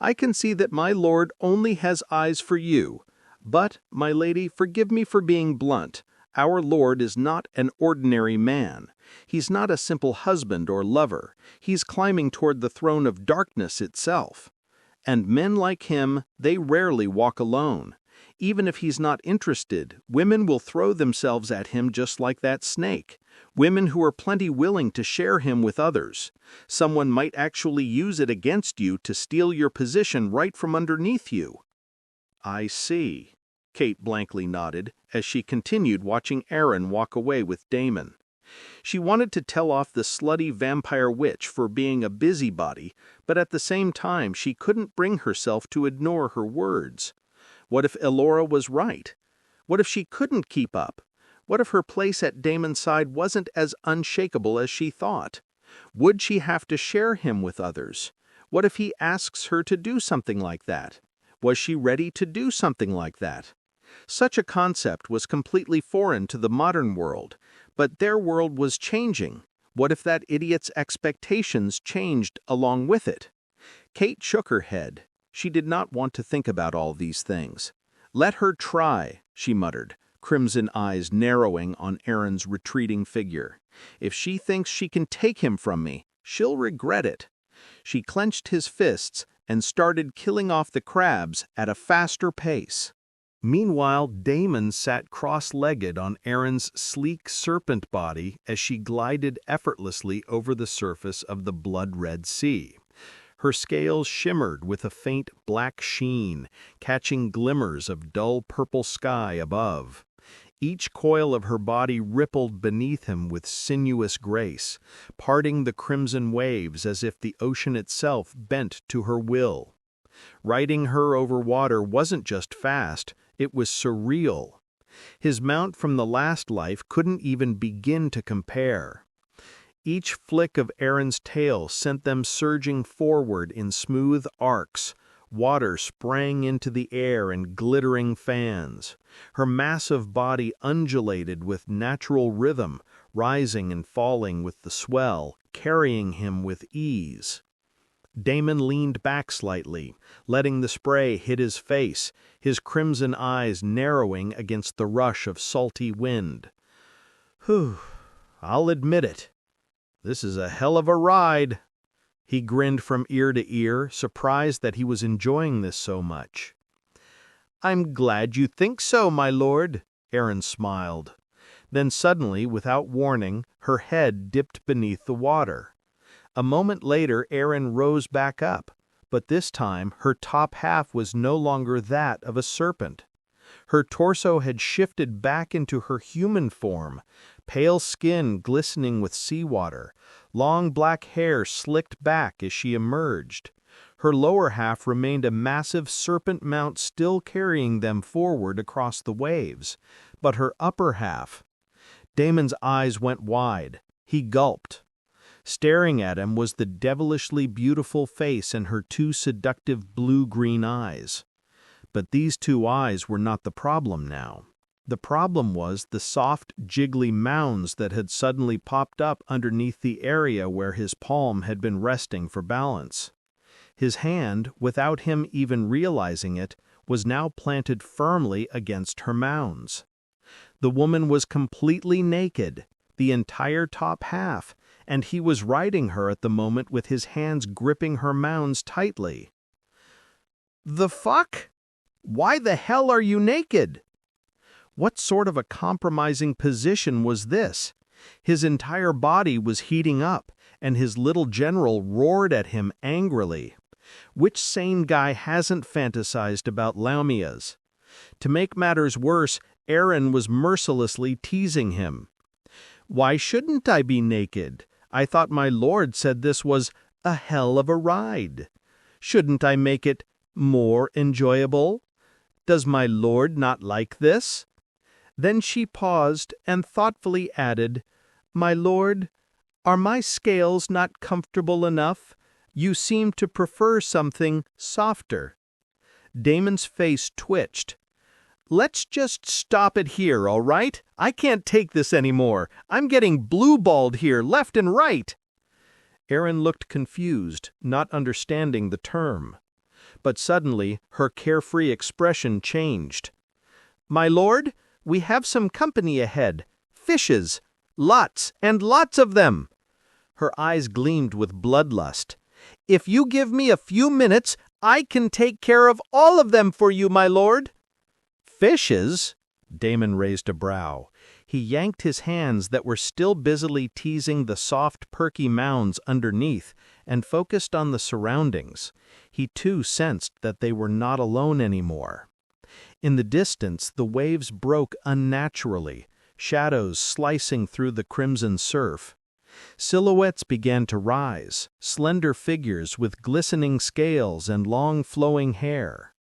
I can see that my lord only has eyes for you. But, my lady, forgive me for being blunt. Our lord is not an ordinary man. He's not a simple husband or lover. He's climbing toward the throne of darkness itself. And men like him, they rarely walk alone. Even if he's not interested, women will throw themselves at him just like that snake. Women who are plenty willing to share him with others. Someone might actually use it against you to steal your position right from underneath you." "I see." Kate blankly nodded as she continued watching Aaron walk away with Damon. She wanted to tell off the slutty vampire witch for being a busybody, but at the same time she couldn't bring herself to ignore her words. What if Elora was right? What if she couldn't keep up? What if her place at Damon's side wasn't as unshakable as she thought? Would she have to share him with others? What if he asks her to do something like that? Was she ready to do something like that? Such a concept was completely foreign to the modern world, but their world was changing. What if that idiot's expectations changed along with it? Kate shook her head. She did not want to think about all these things. Let her try, she muttered, crimson eyes narrowing on Aaron's retreating figure. If she thinks she can take him from me, she'll regret it. She clenched his fists and started killing off the crabs at a faster pace. Meanwhile, Damon sat cross-legged on Aaron's sleek serpent body as she glided effortlessly over the surface of the blood-red sea. Her scales shimmered with a faint black sheen, catching glimmers of dull purple sky above. Each coil of her body rippled beneath him with sinuous grace, parting the crimson waves as if the ocean itself bent to her will. Riding her over water wasn't just fast, it was surreal. His mount from the last life couldn't even begin to compare. Each flick of Aaron's tail sent them surging forward in smooth arcs. Water sprang into the air in glittering fans. Her massive body undulated with natural rhythm, rising and falling with the swell, carrying him with ease. Damon leaned back slightly, letting the spray hit his face, his crimson eyes narrowing against the rush of salty wind. "Whew, I'll admit it. This is a hell of a ride." He grinned from ear to ear, surprised that he was enjoying this so much. "I'm glad you think so, my lord," Aaron smiled. Then suddenly, without warning, her head dipped beneath the water. A moment later, Aaron rose back up, but this time her top half was no longer that of a serpent. Her torso had shifted back into her human form, pale skin glistening with seawater, long black hair slicked back as she emerged. Her lower half remained a massive serpent mount still carrying them forward across the waves, but her upper half... Damon's eyes went wide. He gulped. Staring at him was the devilishly beautiful face and her two seductive blue-green eyes. But these two eyes were not the problem now. The problem was the soft, jiggly mounds that had suddenly popped up underneath the area where his palm had been resting for balance. His hand, without him even realizing it, was now planted firmly against her mounds. The woman was completely naked, the entire top half, and he was riding her at the moment with his hands gripping her mounds tightly. "The fuck? Why the hell are you naked?" What sort of a compromising position was this? His entire body was heating up, and his little general roared at him angrily. Which sane guy hasn't fantasized about lamias? To make matters worse, Aaron was mercilessly teasing him. "Why shouldn't I be naked? I thought my lord said this was a hell of a ride. Shouldn't I make it more enjoyable? Does my lord not like this?" Then she paused and thoughtfully added, "My lord, are my scales not comfortable enough? You seem to prefer something softer." Damon's face twitched. "Let's just stop it here, all right? I can't take this anymore. I'm getting blue-balled here, left and right." Aaron looked confused, not understanding the term. But suddenly, her carefree expression changed. "My lord, we have some company ahead. Fishes. Lots and lots of them." Her eyes gleamed with bloodlust. "If you give me a few minutes, I can take care of all of them for you, my lord." "Fishes?" Damon raised a brow. He yanked his hands that were still busily teasing the soft, perky mounds underneath and focused on the surroundings. He too sensed that they were not alone anymore. In the distance, the waves broke unnaturally, shadows slicing through the crimson surf. Silhouettes began to rise, slender figures with glistening scales and long flowing hair.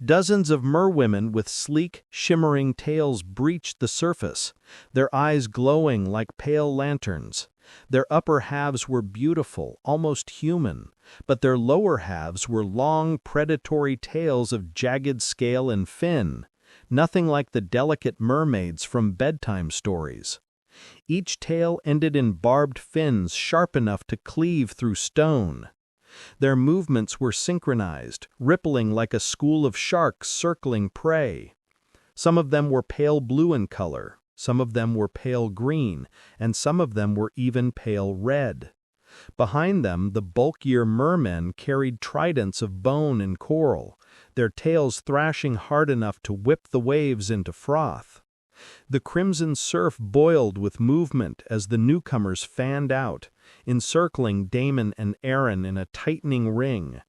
Dozens of merwomen with sleek, shimmering tails breached the surface, their eyes glowing like pale lanterns. Their upper halves were beautiful, almost human, but their lower halves were long, predatory tails of jagged scale and fin, nothing like the delicate mermaids from bedtime stories. Each tail ended in barbed fins sharp enough to cleave through stone. Their movements were synchronized, rippling like a school of sharks circling prey. Some of them were pale blue in color, some of them were pale green, and some of them were even pale red. Behind them, the bulkier mermen carried tridents of bone and coral, their tails thrashing hard enough to whip the waves into froth. The crimson surf boiled with movement as the newcomers fanned out, encircling Damon and Aaron in a tightening ring.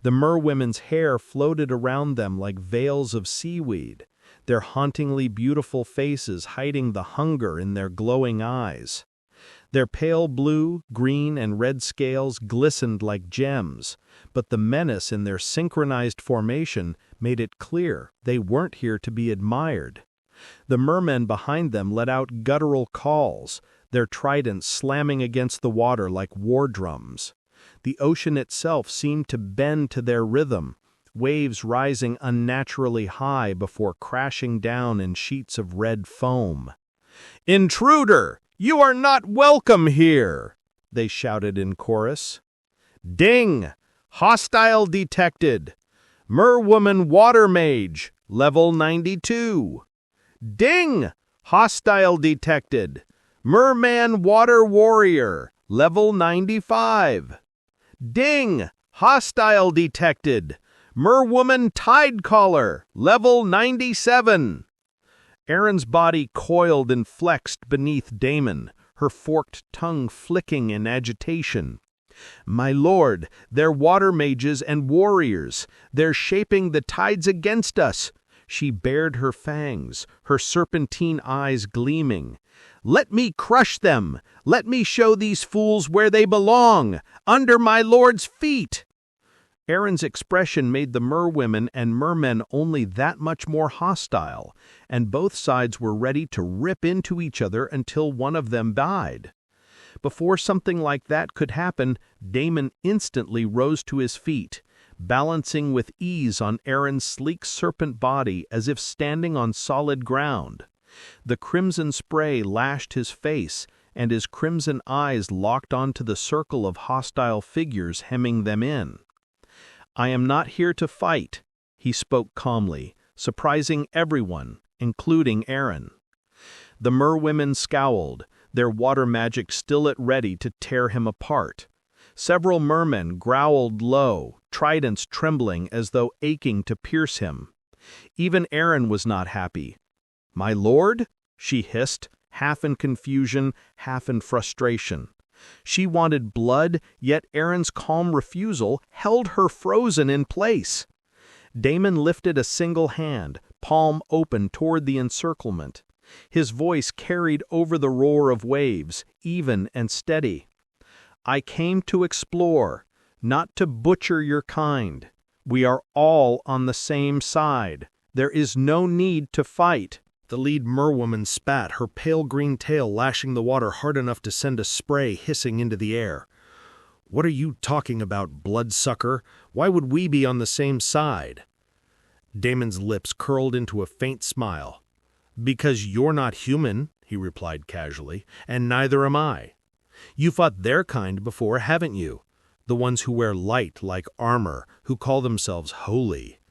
The merwomen's hair floated around them like veils of seaweed, their hauntingly beautiful faces hiding the hunger in their glowing eyes. Their pale blue, green, and red scales glistened like gems, but the menace in their synchronized formation made it clear they weren't here to be admired. The mermen behind them let out guttural calls, their tridents slamming against the water like war drums. The ocean itself seemed to bend to their rhythm, waves rising unnaturally high before crashing down in sheets of red foam. "Intruder! You are not welcome here!" they shouted in chorus. "Ding! Hostile detected! Merwoman Water Mage, level 92! Ding! Hostile detected! Merman Water Warrior, level 95! Ding! Hostile detected! Merwoman Tidecaller, level 97! Aaron's body coiled and flexed beneath Damon, her forked tongue flicking in agitation. "My lord, they're water mages and warriors. They're shaping the tides against us." She bared her fangs, her serpentine eyes gleaming. "Let me crush them! Let me show these fools where they belong! Under my lord's feet!" Aaron's expression made the merwomen and mermen only that much more hostile, and both sides were ready to rip into each other until one of them died. Before something like that could happen, Damon instantly rose to his feet, balancing with ease on Aaron's sleek serpent body as if standing on solid ground. The crimson spray lashed his face, and his crimson eyes locked onto the circle of hostile figures hemming them in. "I am not here to fight," he spoke calmly, surprising everyone, including Aaron. The merwomen scowled, their water magic still at ready to tear him apart. Several mermen growled low, tridents trembling as though aching to pierce him. Even Aaron was not happy. "My lord?" she hissed, half in confusion, half in frustration. She wanted blood, yet Aaron's calm refusal held her frozen in place. Damon lifted a single hand, palm open toward the encirclement. His voice carried over the roar of waves, even and steady. "I came to explore, not to butcher your kind. We are all on the same side. There is no need to fight." The lead merwoman spat, her pale green tail lashing the water hard enough to send a spray hissing into the air. "What are you talking about, bloodsucker? Why would we be on the same side?" Damon's lips curled into a faint smile. "Because you're not human," he replied casually, "and neither am I. You fought their kind before, haven't you? The ones who wear light like armor, who call themselves holy."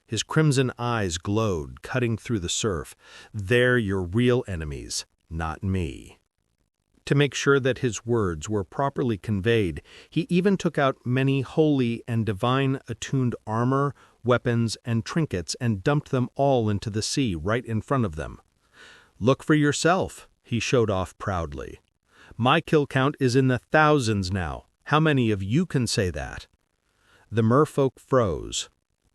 His crimson eyes glowed, cutting through the surf. "They're your real enemies, not me." To make sure that his words were properly conveyed, he even took out many holy and divine-attuned armor, weapons, and trinkets and dumped them all into the sea right in front of them. "Look for yourself," he showed off proudly. "My kill count is in the thousands now. How many of you can say that?" The merfolk froze.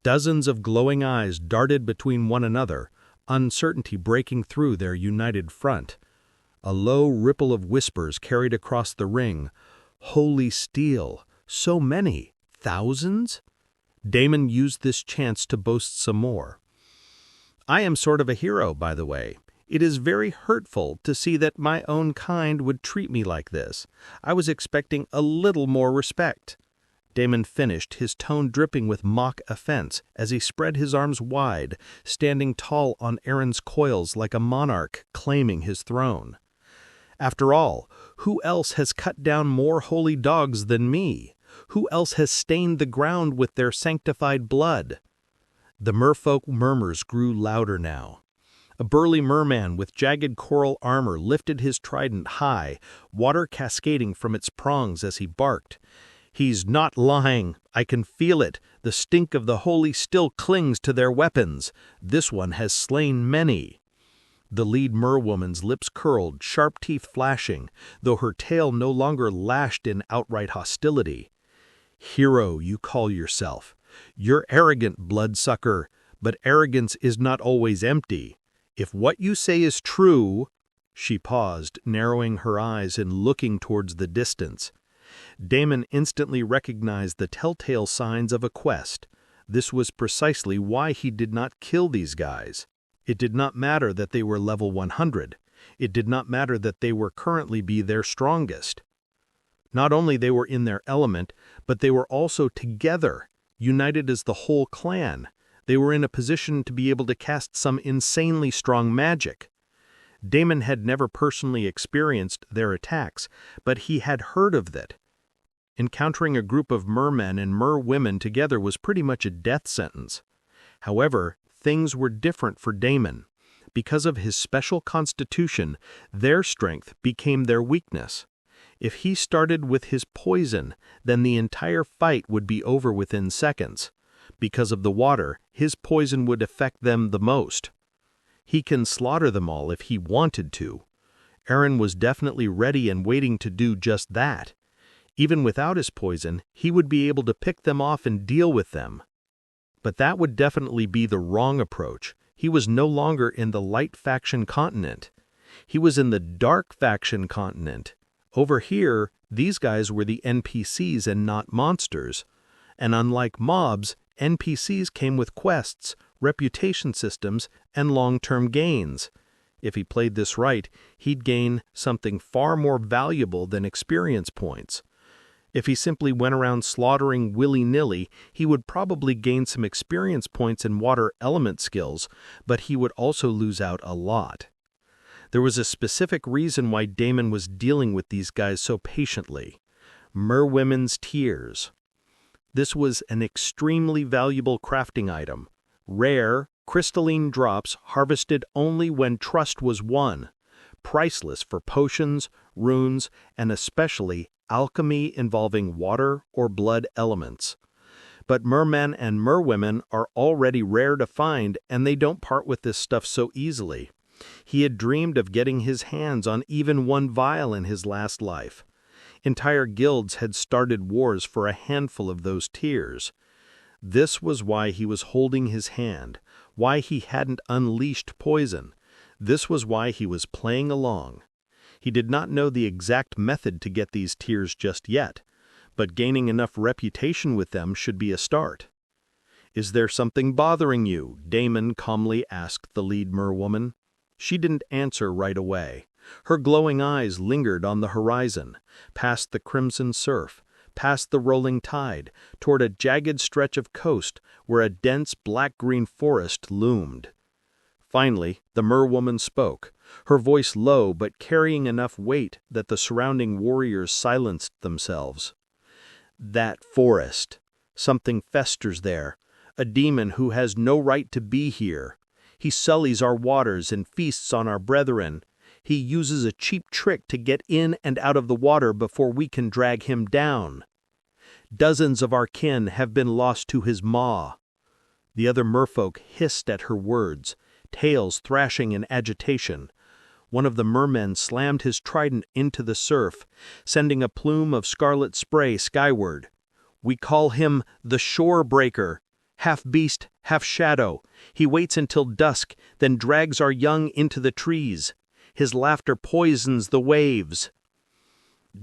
Dozens of glowing eyes darted between one another, uncertainty breaking through their united front. A low ripple of whispers carried across the ring. Holy steel! So many! Thousands? Damon used this chance to boast some more. "I am sort of a hero, by the way. It is very hurtful to see that my own kind would treat me like this. I was expecting a little more respect." Damon finished, his tone dripping with mock offense as he spread his arms wide, standing tall on Aaron's coils like a monarch claiming his throne. After all, who else has cut down more holy dogs than me? Who else has stained the ground with their sanctified blood? The merfolk murmurs grew louder now. A burly merman with jagged coral armor lifted his trident high, water cascading from its prongs as he barked. "He's not lying. I can feel it. The stink of the holy still clings to their weapons. This one has slain many." The lead merwoman's lips curled, sharp teeth flashing, though her tail no longer lashed in outright hostility. "Hero, you call yourself. You're arrogant, bloodsucker, but arrogance is not always empty. If what you say is true—" She paused, narrowing her eyes and looking towards the distance. Damon instantly recognized the telltale signs of a quest. This was precisely why he did not kill these guys. It did not matter that they were level 100. It did not matter that they were currently their strongest. Not only they were in their element, but they were also together, united as the whole clan. They were in a position to be able to cast some insanely strong magic. Damon had never personally experienced their attacks, but he had heard of that. Encountering a group of mermen and merwomen together was pretty much a death sentence. However, things were different for Damon. Because of his special constitution, their strength became their weakness. If he started with his poison, then the entire fight would be over within seconds. Because of the water, his poison would affect them the most. He can slaughter them all if he wanted to. Aaron was definitely ready and waiting to do just that. Even without his poison, he would be able to pick them off and deal with them. But that would definitely be the wrong approach. He was no longer in the light faction continent. He was in the dark faction continent. Over here, these guys were the NPCs and not monsters. And unlike mobs, NPCs came with quests, reputation systems, and long-term gains. If he played this right, he'd gain something far more valuable than experience points. If he simply went around slaughtering willy-nilly, he would probably gain some experience points and water element skills, but he would also lose out a lot. There was a specific reason why Damon was dealing with these guys so patiently. Merwomen's tears. This was an extremely valuable crafting item. Rare, crystalline drops harvested only when trust was won. Priceless for potions, runes, and especially alchemy involving water or blood elements. But mermen and merwomen are already rare to find, and they don't part with this stuff so easily. He had dreamed of getting his hands on even one vial in his last life. Entire guilds had started wars for a handful of those tears. This was why he was holding his hand, why he hadn't unleashed poison. This was why he was playing along. He did not know the exact method to get these tears just yet, but gaining enough reputation with them should be a start. "Is there something bothering you?" Damon calmly asked the lead merwoman. She didn't answer right away. Her glowing eyes lingered on the horizon, past the crimson surf, past the rolling tide, toward a jagged stretch of coast where a dense black-green forest loomed. Finally, the merwoman spoke, her voice low but carrying enough weight that the surrounding warriors silenced themselves. "That forest. Something festers there, a demon who has no right to be here. He sullies our waters and feasts on our brethren. He uses a cheap trick to get in and out of the water before we can drag him down. Dozens of our kin have been lost to his maw." The other merfolk hissed at her words, tails thrashing in agitation. One of the mermen slammed his trident into the surf, sending a plume of scarlet spray skyward. "We call him the Shore Breaker. Half beast, half shadow. He waits until dusk, then drags our young into the trees. His laughter poisons the waves."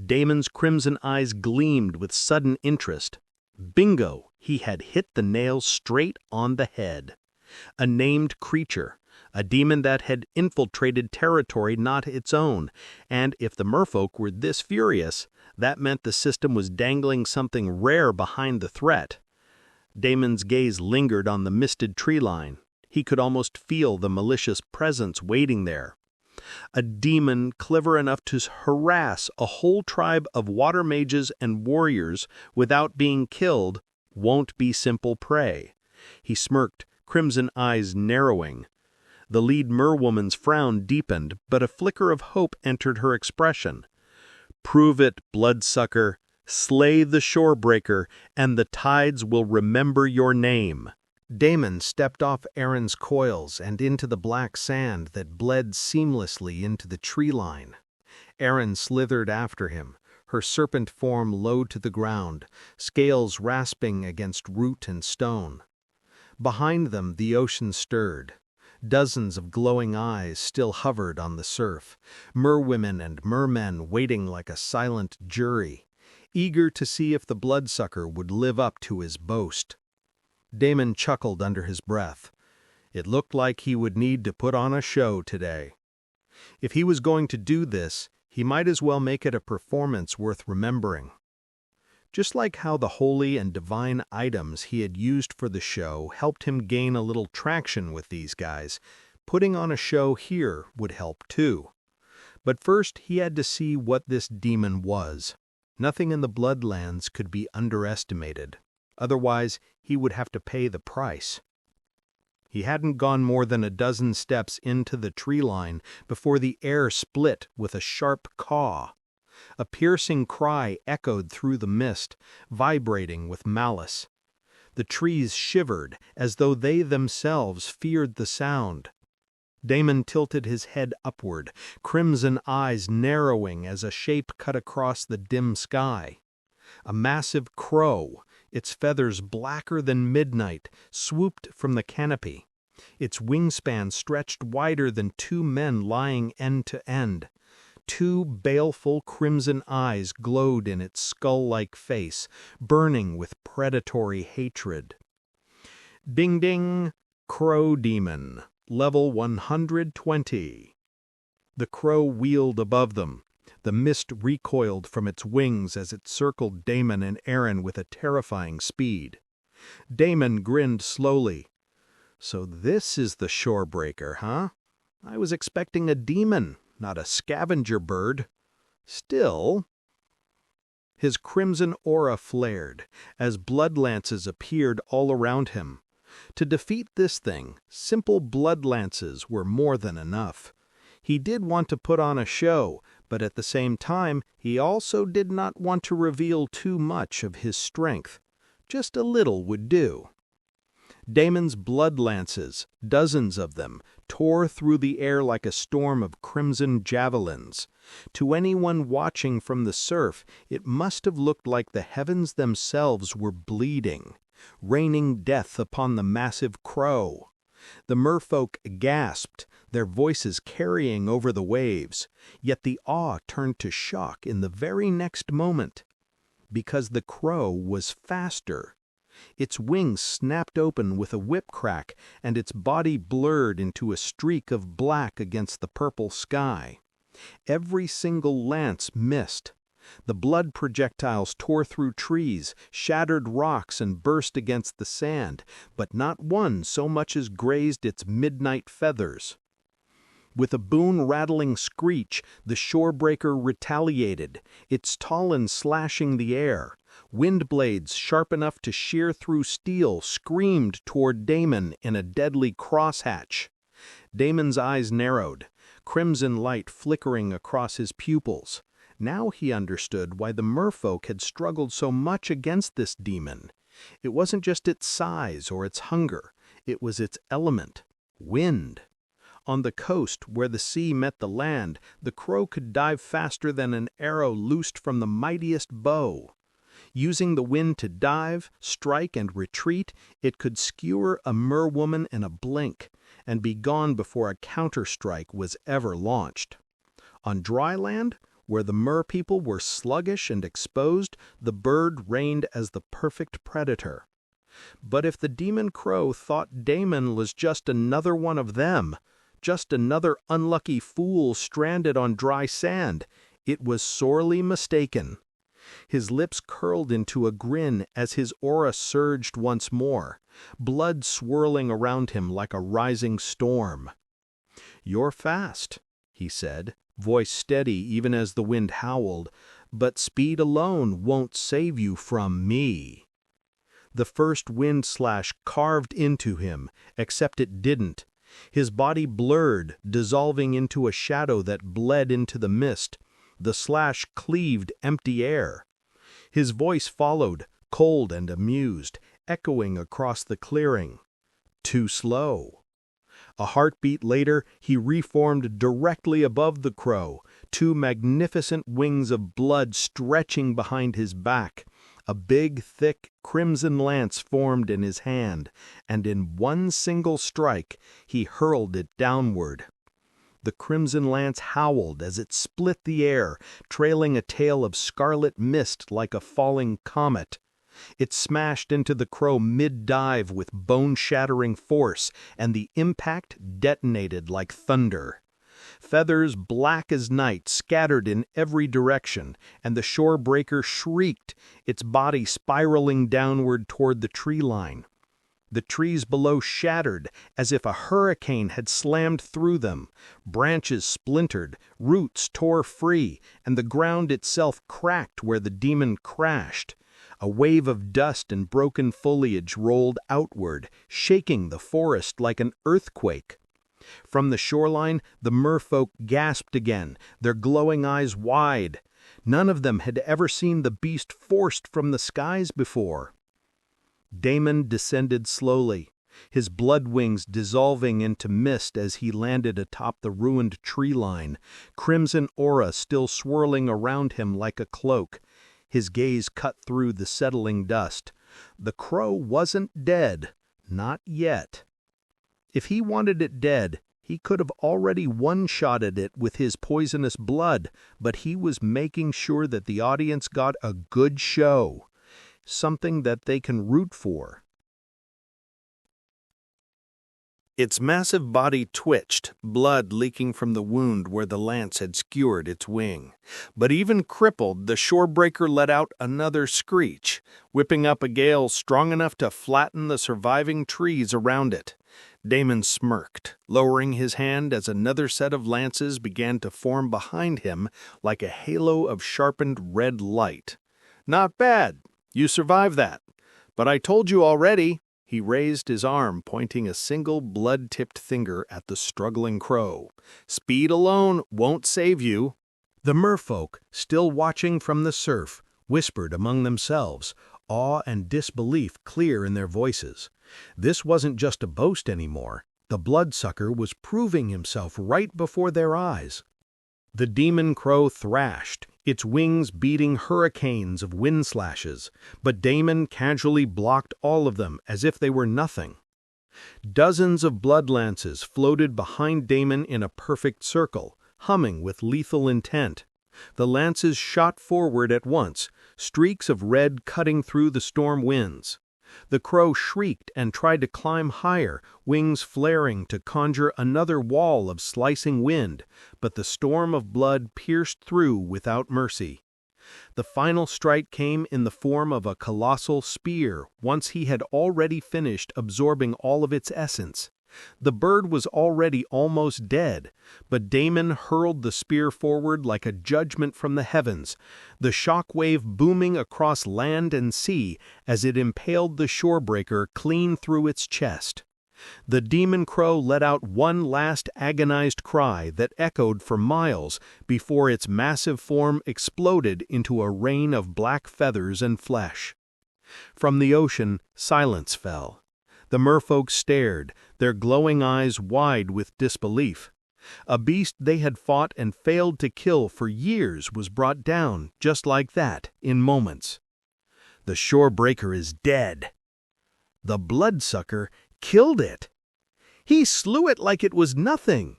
Damon's crimson eyes gleamed with sudden interest. Bingo! He had hit the nail straight on the head. A named creature, a demon that had infiltrated territory not its own, and if the merfolk were this furious, that meant the system was dangling something rare behind the threat. Damon's gaze lingered on the misted tree line. He could almost feel the malicious presence waiting there. A demon clever enough to harass a whole tribe of water mages and warriors without being killed won't be simple prey. He smirked, crimson eyes narrowing. The lead merwoman's frown deepened, but a flicker of hope entered her expression. Prove it, bloodsucker. Slay the shorebreaker, and the tides will remember your name. Damon stepped off Aaron's coils and into the black sand that bled seamlessly into the tree line. Aaron slithered after him, her serpent form low to the ground, scales rasping against root and stone. Behind them the ocean stirred. Dozens of glowing eyes still hovered on the surf, merwomen and mermen waiting like a silent jury, eager to see if the bloodsucker would live up to his boast. Damon chuckled under his breath. It looked like he would need to put on a show today. If he was going to do this, he might as well make it a performance worth remembering. Just like how the holy and divine items he had used for the show helped him gain a little traction with these guys, putting on a show here would help too. But first he had to see what this demon was. Nothing in the Bloodlands could be underestimated. Otherwise, he would have to pay the price. He hadn't gone more than a dozen steps into the tree line before the air split with a sharp caw. A piercing cry echoed through the mist, vibrating with malice. The trees shivered as though they themselves feared the sound. Damon tilted his head upward, crimson eyes narrowing as a shape cut across the dim sky. A massive crow, its feathers blacker than midnight, swooped from the canopy. Its wingspan stretched wider than two men lying end to end. Two baleful crimson eyes glowed in its skull-like face, burning with predatory hatred. Ding ding, Crow Demon, level 120. The crow wheeled above them. The mist recoiled from its wings as it circled Damon and Aaron with a terrifying speed. Damon grinned slowly. So this is the shorebreaker, huh? I was expecting a demon, not a scavenger bird. Still... His crimson aura flared as blood lances appeared all around him. To defeat this thing, simple blood lances were more than enough. He did want to put on a show, but at the same time, he also did not want to reveal too much of his strength. Just a little would do. Damon's blood lances, dozens of them, tore through the air like a storm of crimson javelins. To anyone watching from the surf, it must have looked like the heavens themselves were bleeding, raining death upon the massive crow. The merfolk gasped, their voices carrying over the waves, yet the awe turned to shock in the very next moment. Because the crow was faster. Its wings snapped open with a whip crack, and its body blurred into a streak of black against the purple sky. Every single lance missed. The blood projectiles tore through trees, shattered rocks, and burst against the sand, but not one so much as grazed its midnight feathers. With a bone-rattling screech, the shorebreaker retaliated, its talons slashing the air. Wind blades sharp enough to shear through steel screamed toward Damon in a deadly crosshatch. Damon's eyes narrowed, crimson light flickering across his pupils. Now he understood why the merfolk had struggled so much against this demon. It wasn't just its size or its hunger, it was its element, wind. On the coast, where the sea met the land, the crow could dive faster than an arrow loosed from the mightiest bow. Using the wind to dive, strike, and retreat, it could skewer a merwoman in a blink, and be gone before a counter-strike was ever launched. On dry land, where the mer-people were sluggish and exposed, the bird reigned as the perfect predator. But if the demon crow thought Damon was just another one of them, just another unlucky fool stranded on dry sand, it was sorely mistaken. His lips curled into a grin as his aura surged once more, blood swirling around him like a rising storm. "You're fast," he said, voice steady even as the wind howled, "but speed alone won't save you from me." The first wind slash carved into him, except it didn't. His body blurred, dissolving into a shadow that bled into the mist. The slash cleaved empty air. His voice followed, cold and amused, echoing across the clearing. Too slow. A heartbeat later, he reformed directly above the crow, two magnificent wings of blood stretching behind his back. A big, thick, crimson lance formed in his hand, and in one single strike, he hurled it downward. The crimson lance howled as it split the air, trailing a tail of scarlet mist like a falling comet. It smashed into the crow mid-dive with bone-shattering force, and the impact detonated like thunder. Feathers black as night scattered in every direction, and the shorebreaker shrieked, its body spiraling downward toward the tree line. The trees below shattered as if a hurricane had slammed through them. Branches splintered, roots tore free, and the ground itself cracked where the demon crashed. A wave of dust and broken foliage rolled outward, shaking the forest like an earthquake. From the shoreline, the merfolk gasped again, their glowing eyes wide. None of them had ever seen the beast forced from the skies before. Damon descended slowly, his blood wings dissolving into mist as he landed atop the ruined tree line, crimson aura still swirling around him like a cloak. His gaze cut through the settling dust. The crow wasn't dead, not yet. If he wanted it dead, he could have already one-shotted it with his poisonous blood, but he was making sure that the audience got a good show. Something that they can root for. Its massive body twitched, blood leaking from the wound where the lance had skewered its wing. But even crippled, the shorebreaker let out another screech, whipping up a gale strong enough to flatten the surviving trees around it. Damon smirked, lowering his hand as another set of lances began to form behind him like a halo of sharpened red light. "Not bad. You survived that. But I told you already." He raised his arm, pointing a single blood-tipped finger at the struggling crow. "Speed alone won't save you." The merfolk, still watching from the surf, whispered among themselves, awe and disbelief clear in their voices. This wasn't just a boast anymore. The bloodsucker was proving himself right before their eyes. The demon crow thrashed, its wings beating hurricanes of wind slashes, but Damon casually blocked all of them as if they were nothing. Dozens of blood lances floated behind Damon in a perfect circle, humming with lethal intent. The lances shot forward at once, streaks of red cutting through the storm winds. The crow shrieked and tried to climb higher, wings flaring to conjure another wall of slicing wind, but the storm of blood pierced through without mercy. The final strike came in the form of a colossal spear once he had already finished absorbing all of its essence. The bird was already almost dead, but Damon hurled the spear forward like a judgment from the heavens, the shock wave booming across land and sea as it impaled the shorebreaker clean through its chest. The demon crow let out one last agonized cry that echoed for miles before its massive form exploded into a rain of black feathers and flesh. From the ocean, silence fell. The merfolk stared, their glowing eyes wide with disbelief. A beast they had fought and failed to kill for years was brought down, just like that, in moments. The shorebreaker is dead. The bloodsucker killed it. He slew it like it was nothing.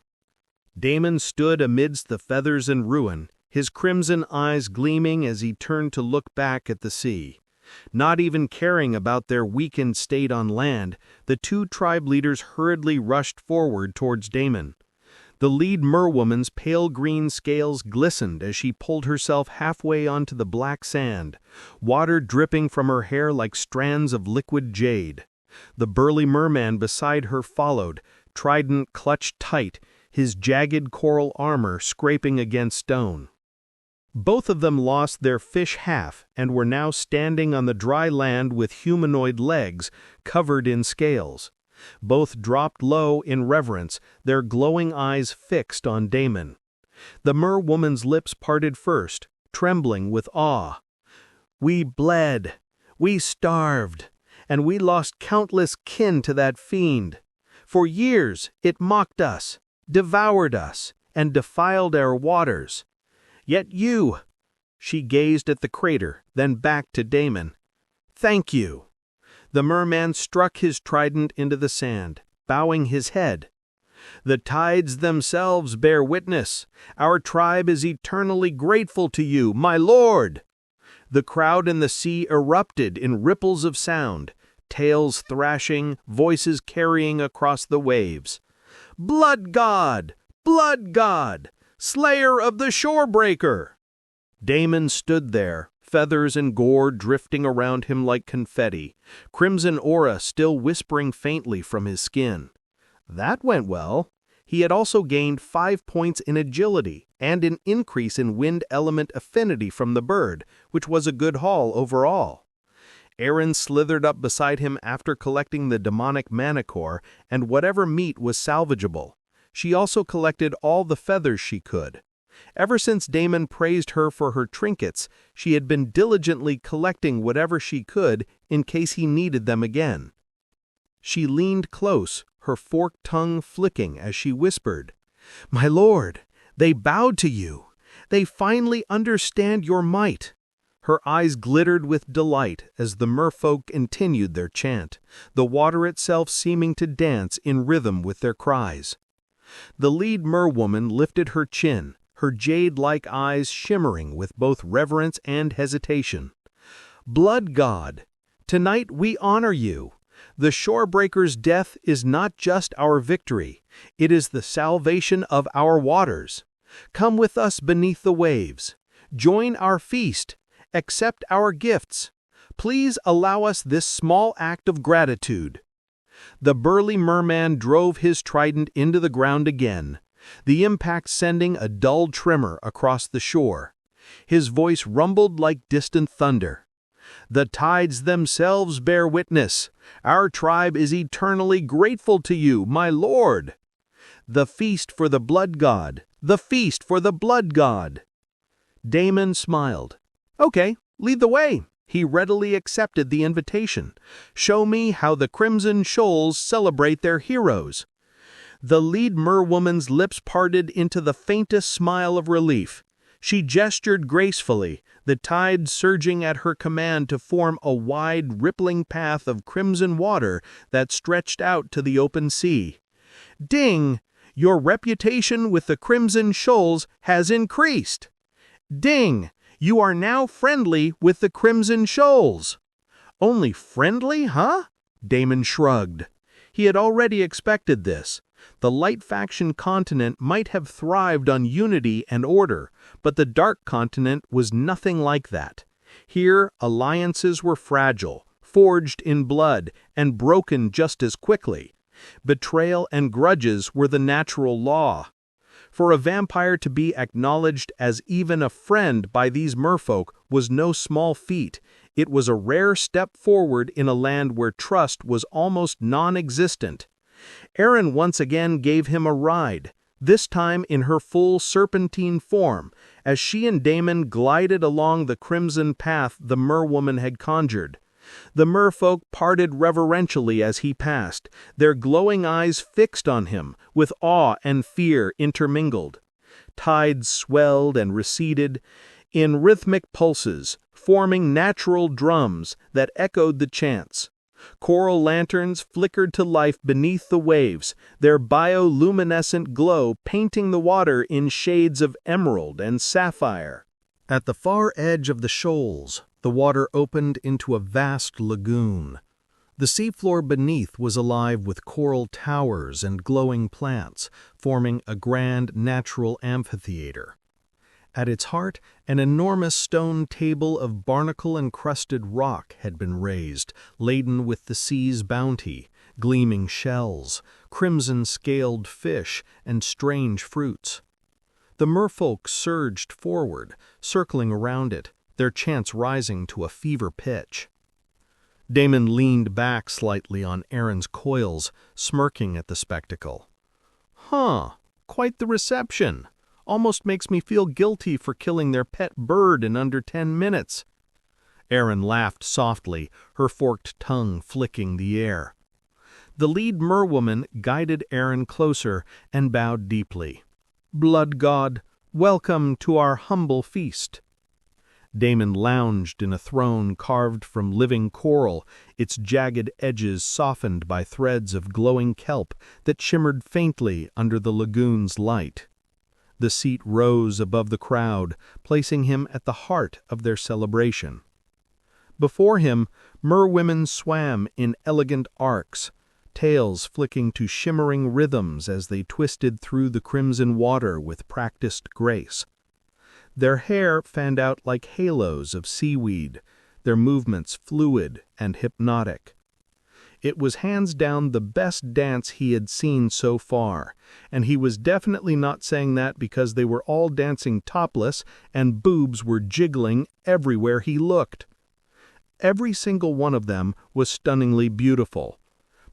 Damon stood amidst the feathers and ruin, his crimson eyes gleaming as he turned to look back at the sea. Not even caring about their weakened state on land, the two tribe leaders hurriedly rushed forward towards Damon. The lead merwoman's pale green scales glistened as she pulled herself halfway onto the black sand, water dripping from her hair like strands of liquid jade. The burly merman beside her followed, trident clutched tight, his jagged coral armor scraping against stone. Both of them lost their fish half and were now standing on the dry land with humanoid legs covered in scales. Both dropped low in reverence, their glowing eyes fixed on Damon. The mer-woman's lips parted first, trembling with awe. "We bled, we starved, and we lost countless kin to that fiend. For years it mocked us, devoured us, and defiled our waters. Yet you—" She gazed at the crater, then back to Damon. "Thank you." The merman struck his trident into the sand, bowing his head. "The tides themselves bear witness. Our tribe is eternally grateful to you, my lord." The crowd and the sea erupted in ripples of sound, tails thrashing, voices carrying across the waves. "Blood god! Blood god! Slayer of the shorebreaker!" Damon stood there, feathers and gore drifting around him like confetti, crimson aura still whispering faintly from his skin. That went well. He had also gained 5 points in agility and an increase in wind element affinity from the bird, which was a good haul overall. Aaron slithered up beside him after collecting the demonic manicore and whatever meat was salvageable. She also collected all the feathers she could. Ever since Damon praised her for her trinkets, she had been diligently collecting whatever she could in case he needed them again. She leaned close, her forked tongue flicking as she whispered, "My lord, they bowed to you. They finally understand your might." Her eyes glittered with delight as the merfolk continued their chant, the water itself seeming to dance in rhythm with their cries. The lead merwoman lifted her chin, her jade-like eyes shimmering with both reverence and hesitation. "Blood god, tonight we honor you. The shorebreaker's death is not just our victory, it is the salvation of our waters. Come with us beneath the waves. Join our feast. Accept our gifts. Please allow us this small act of gratitude." The burly merman drove his trident into the ground again, the impact sending a dull tremor across the shore. His voice rumbled like distant thunder. "The tides themselves bear witness. Our tribe is eternally grateful to you, my lord." "The feast for the blood god! The feast for the blood god!" Damon smiled. "Okay, lead the way." He readily accepted the invitation. "Show me how the Crimson Shoals celebrate their heroes." The lead merwoman's lips parted into the faintest smile of relief. She gestured gracefully, the tide surging at her command to form a wide, rippling path of crimson water that stretched out to the open sea. "Ding! Your reputation with the Crimson Shoals has increased. Ding! You are now friendly with the Crimson Shoals." "Only friendly, huh?" Damon shrugged. He had already expected this. The light faction continent might have thrived on unity and order, but the dark continent was nothing like that. Here, alliances were fragile, forged in blood, and broken just as quickly. Betrayal and grudges were the natural law. For a vampire to be acknowledged as even a friend by these merfolk was no small feat. It was a rare step forward in a land where trust was almost non-existent. Aaron once again gave him a ride, this time in her full serpentine form, as she and Damon glided along the crimson path the merwoman had conjured. The merfolk parted reverentially as he passed, their glowing eyes fixed on him, with awe and fear intermingled. Tides swelled and receded in rhythmic pulses, forming natural drums that echoed the chants. Coral lanterns flickered to life beneath the waves, their bioluminescent glow painting the water in shades of emerald and sapphire. At the far edge of the shoals, the water opened into a vast lagoon. The seafloor beneath was alive with coral towers and glowing plants, forming a grand natural amphitheater. At its heart, an enormous stone table of barnacle-encrusted rock had been raised, laden with the sea's bounty, gleaming shells, crimson-scaled fish, and strange fruits. The merfolk surged forward, circling around it, their chants rising to a fever pitch. Damon leaned back slightly on Aaron's coils, smirking at the spectacle. Quite the reception. Almost makes me feel guilty for killing their pet bird in under 10 minutes. Aaron laughed softly, her forked tongue flicking the air. The lead merwoman guided Aaron closer and bowed deeply. "Blood god, welcome to our humble feast." Damon lounged in a throne carved from living coral, its jagged edges softened by threads of glowing kelp that shimmered faintly under the lagoon's light. The seat rose above the crowd, placing him at the heart of their celebration. Before him, merwomen swam in elegant arcs, tails flicking to shimmering rhythms as they twisted through the crimson water with practiced grace. Their hair fanned out like halos of seaweed, their movements fluid and hypnotic. It was hands down the best dance he had seen so far, and he was definitely not saying that because they were all dancing topless and boobs were jiggling everywhere he looked. Every single one of them was stunningly beautiful.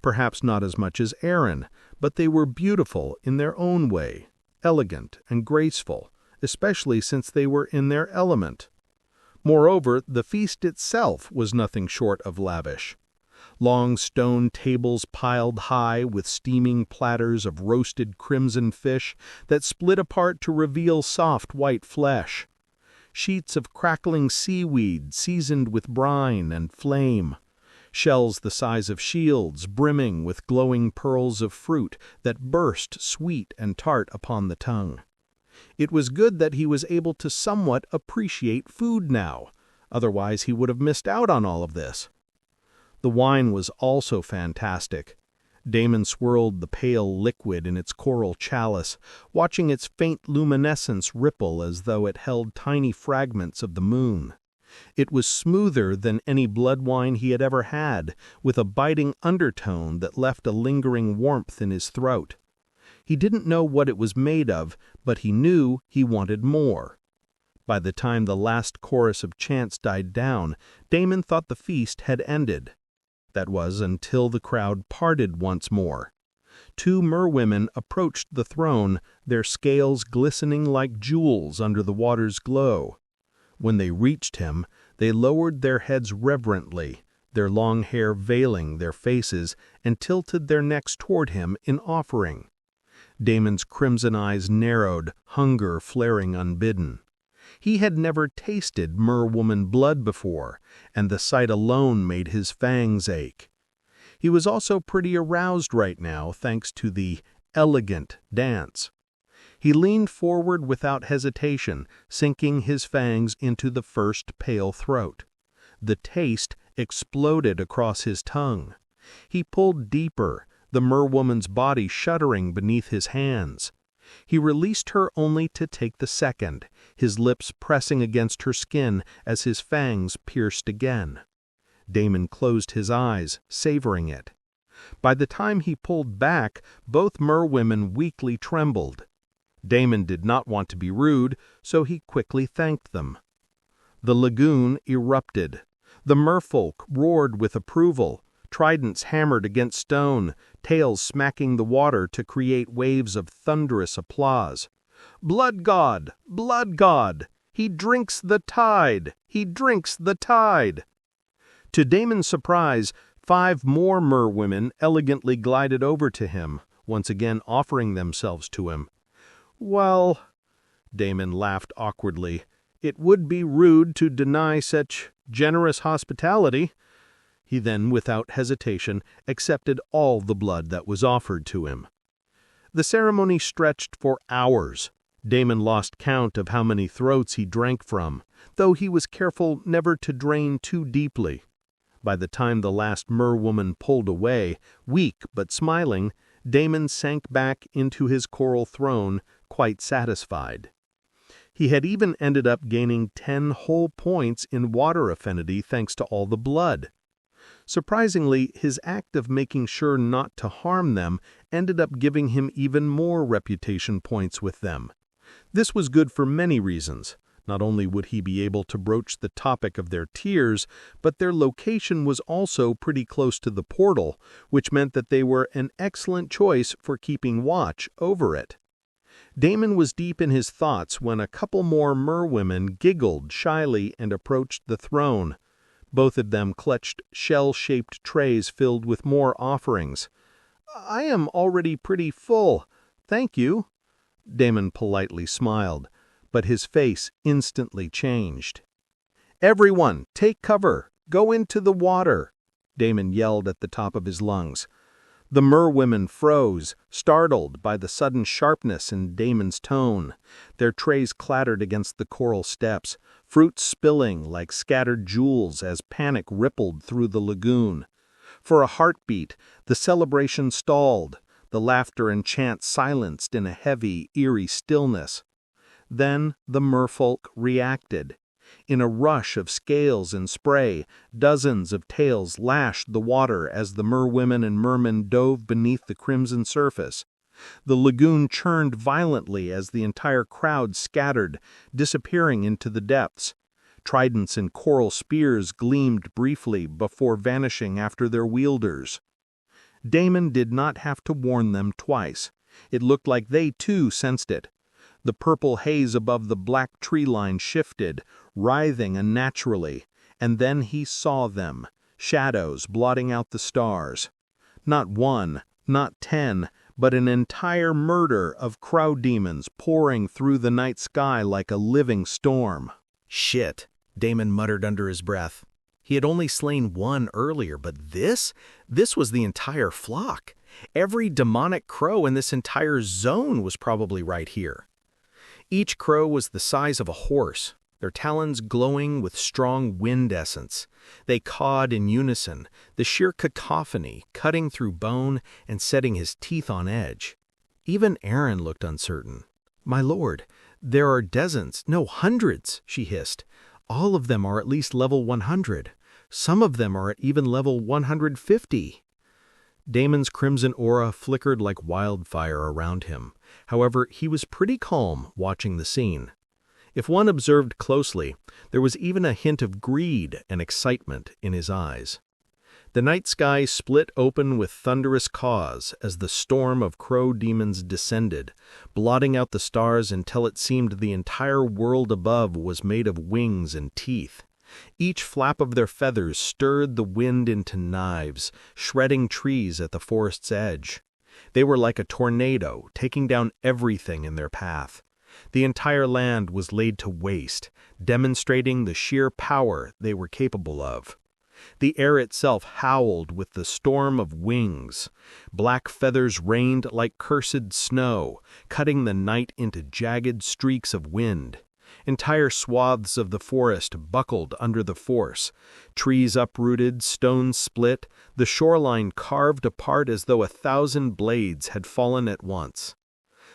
Perhaps not as much as Aaron, but they were beautiful in their own way, elegant and graceful, especially since they were in their element. Moreover, the feast itself was nothing short of lavish. Long stone tables piled high with steaming platters of roasted crimson fish that split apart to reveal soft white flesh. Sheets of crackling seaweed seasoned with brine and flame. Shells the size of shields brimming with glowing pearls of fruit that burst sweet and tart upon the tongue. It was good that he was able to somewhat appreciate food now, otherwise he would have missed out on all of this. The wine was also fantastic. Damon swirled the pale liquid in its coral chalice, watching its faint luminescence ripple as though it held tiny fragments of the moon. It was smoother than any blood wine he had ever had, with a biting undertone that left a lingering warmth in his throat. He didn't know what it was made of, but he knew he wanted more. By the time the last chorus of chants died down, Damon thought the feast had ended. That was until the crowd parted once more. 2 merwomen approached the throne, their scales glistening like jewels under the water's glow. When they reached him, they lowered their heads reverently, their long hair veiling their faces, and tilted their necks toward him in offering. Damon's crimson eyes narrowed, hunger flaring unbidden. He had never tasted merwoman blood before, and the sight alone made his fangs ache. He was also pretty aroused right now, thanks to the elegant dance. He leaned forward without hesitation, sinking his fangs into the first pale throat. The taste exploded across his tongue. He pulled deeper, the merwoman's body shuddering beneath his hands. He released her only to take the second, his lips pressing against her skin as his fangs pierced again. Damon closed his eyes, savoring it. By the time he pulled back, both merwomen weakly trembled. Damon did not want to be rude, so he quickly thanked them. The lagoon erupted. The merfolk roared with approval. Tridents hammered against stone, tails smacking the water to create waves of thunderous applause. "Blood god! Blood god! He drinks the tide! He drinks the tide!" To Damon's surprise, 5 more merwomen elegantly glided over to him, once again offering themselves to him. "Well," Damon laughed awkwardly, "it would be rude to deny such generous hospitality." He then, without hesitation, accepted all the blood that was offered to him. The ceremony stretched for hours. Damon lost count of how many throats he drank from, though he was careful never to drain too deeply. By the time the last merwoman pulled away, weak but smiling, Damon sank back into his coral throne, quite satisfied. He had even ended up gaining 10 whole points in water affinity thanks to all the blood. Surprisingly, his act of making sure not to harm them ended up giving him even more reputation points with them. This was good for many reasons. Not only would he be able to broach the topic of their tears, but their location was also pretty close to the portal, which meant that they were an excellent choice for keeping watch over it. Damon was deep in his thoughts when a couple more merwomen giggled shyly and approached the throne. Both of them clutched shell-shaped trays filled with more offerings. "I am already pretty full, thank you." Damon politely smiled, but his face instantly changed. "Everyone, take cover! Go into the water!" Damon yelled at the top of his lungs. The merwomen froze, startled by the sudden sharpness in Damon's tone. Their trays clattered against the coral steps, fruit spilling like scattered jewels as panic rippled through the lagoon. For a heartbeat, the celebration stalled, the laughter and chant silenced in a heavy, eerie stillness. Then the merfolk reacted. In a rush of scales and spray, dozens of tails lashed the water as the merwomen and mermen dove beneath the crimson surface. The lagoon churned violently as the entire crowd scattered, disappearing into the depths. Tridents and coral spears gleamed briefly before vanishing after their wielders. Damon did not have to warn them twice. It looked like they too sensed it. The purple haze above the black tree line shifted, writhing unnaturally, and then he saw them, shadows blotting out the stars. Not one, not 10, but an entire murder of crow demons pouring through the night sky like a living storm. "Shit," Damon muttered under his breath. He had only slain one earlier, but this was the entire flock. Every demonic crow in this entire zone was probably right here. Each crow was the size of a horse, their talons glowing with strong wind essence. They cawed in unison, the sheer cacophony cutting through bone and setting his teeth on edge. Even Aaron looked uncertain. "My lord, there are dozens, no hundreds," she hissed. "All of them are at least level 100. Some of them are at even level 150. Damon's crimson aura flickered like wildfire around him. However, he was pretty calm watching the scene. If one observed closely, there was even a hint of greed and excitement in his eyes. The night sky split open with thunderous caws as the storm of crow demons descended, blotting out the stars until it seemed the entire world above was made of wings and teeth. Each flap of their feathers stirred the wind into knives, shredding trees at the forest's edge. They were like a tornado, taking down everything in their path. The entire land was laid to waste, demonstrating the sheer power they were capable of. The air itself howled with the storm of wings. Black feathers rained like cursed snow, cutting the night into jagged streaks of wind. Entire swaths of the forest buckled under the force. Trees uprooted, stones split, the shoreline carved apart as though 1,000 blades had fallen at once.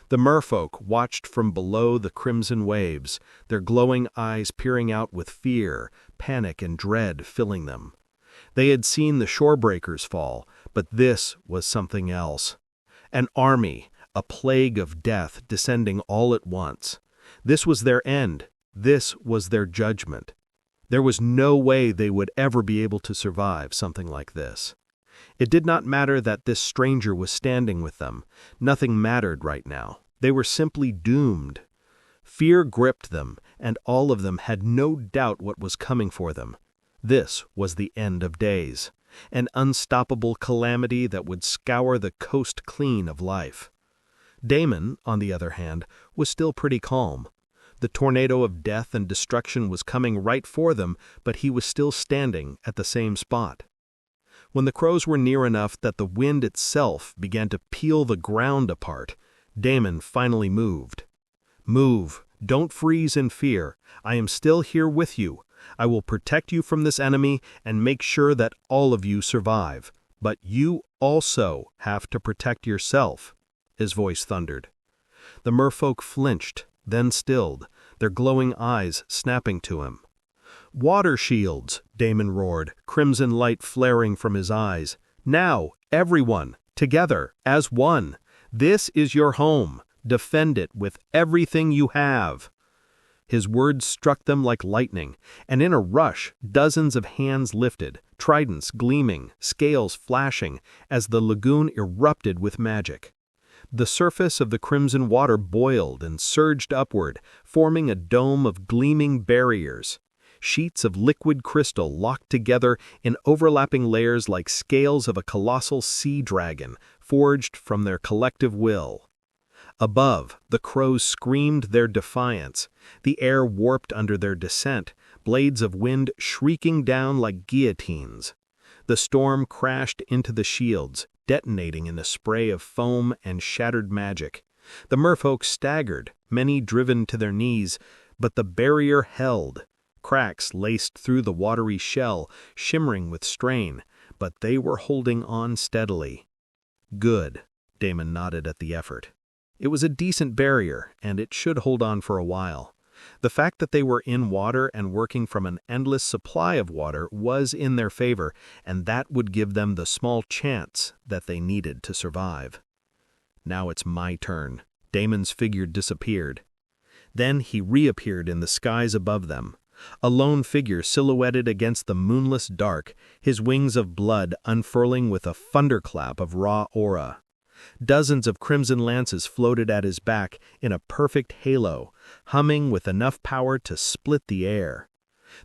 The merfolk watched from below the crimson waves, their glowing eyes peering out with fear, panic, and dread filling them. They had seen the shorebreakers fall, but this was something else. An army, a plague of death descending all at once. This was their end. This was their judgment. There was no way they would ever be able to survive something like this. It did not matter that this stranger was standing with them. Nothing mattered right now. They were simply doomed. Fear gripped them, and all of them had no doubt what was coming for them. This was the end of days, an unstoppable calamity that would scour the coast clean of life. Damon, on the other hand, was still pretty calm. The tornado of death and destruction was coming right for them, but he was still standing at the same spot. When the crows were near enough that the wind itself began to peel the ground apart, Damon finally moved. "Move. Don't freeze in fear. I am still here with you. I will protect you from this enemy and make sure that all of you survive. But you also have to protect yourself," his voice thundered. The merfolk flinched, then stilled, their glowing eyes snapping to him. "Water shields," Damon roared, crimson light flaring from his eyes. "Now, everyone, together, as one. This is your home. Defend it with everything you have." His words struck them like lightning, and in a rush, dozens of hands lifted, tridents gleaming, scales flashing, as the lagoon erupted with magic. The surface of the crimson water boiled and surged upward, forming a dome of gleaming barriers. Sheets of liquid crystal locked together in overlapping layers like scales of a colossal sea dragon, forged from their collective will. Above, the crows screamed their defiance, the air warped under their descent, blades of wind shrieking down like guillotines. The storm crashed into the shields, detonating in a spray of foam and shattered magic. The merfolk staggered, many driven to their knees, but the barrier held. Cracks laced through the watery shell, shimmering with strain, but they were holding on steadily. "Good," Damon nodded at the effort. It was a decent barrier, and it should hold on for a while. The fact that they were in water and working from an endless supply of water was in their favor, and that would give them the small chance that they needed to survive. "Now it's my turn." Damon's figure disappeared. Then he reappeared in the skies above them. A lone figure silhouetted against the moonless dark, his wings of blood unfurling with a thunderclap of raw aura. Dozens of crimson lances floated at his back in a perfect halo, humming with enough power to split the air.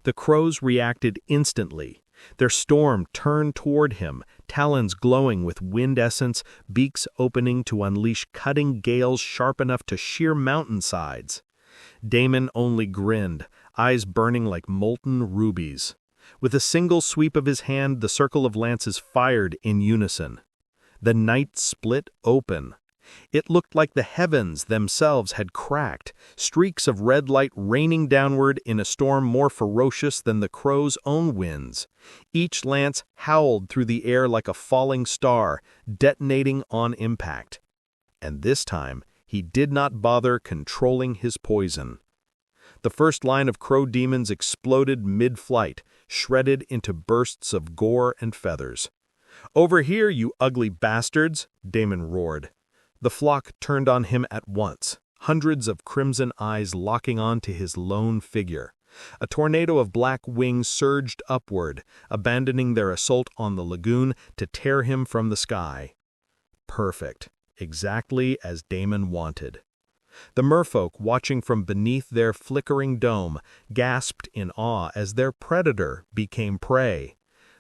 The crows reacted instantly. Their storm turned toward him, talons glowing with wind essence, beaks opening to unleash cutting gales sharp enough to shear mountainsides. Damon only grinned, eyes burning like molten rubies. With a single sweep of his hand, the circle of lances fired in unison. The night split open. It looked like the heavens themselves had cracked, streaks of red light raining downward in a storm more ferocious than the crow's own winds. Each lance howled through the air like a falling star, detonating on impact. And this time, he did not bother controlling his poison. The first line of crow demons exploded mid-flight, shredded into bursts of gore and feathers. "Over here, you ugly bastards!" Damon roared. The flock turned on him at once, hundreds of crimson eyes locking on to his lone figure. A tornado of black wings surged upward, abandoning their assault on the lagoon to tear him from the sky. Perfect, exactly as Damon wanted. The merfolk, watching from beneath their flickering dome, gasped in awe as their predator became prey.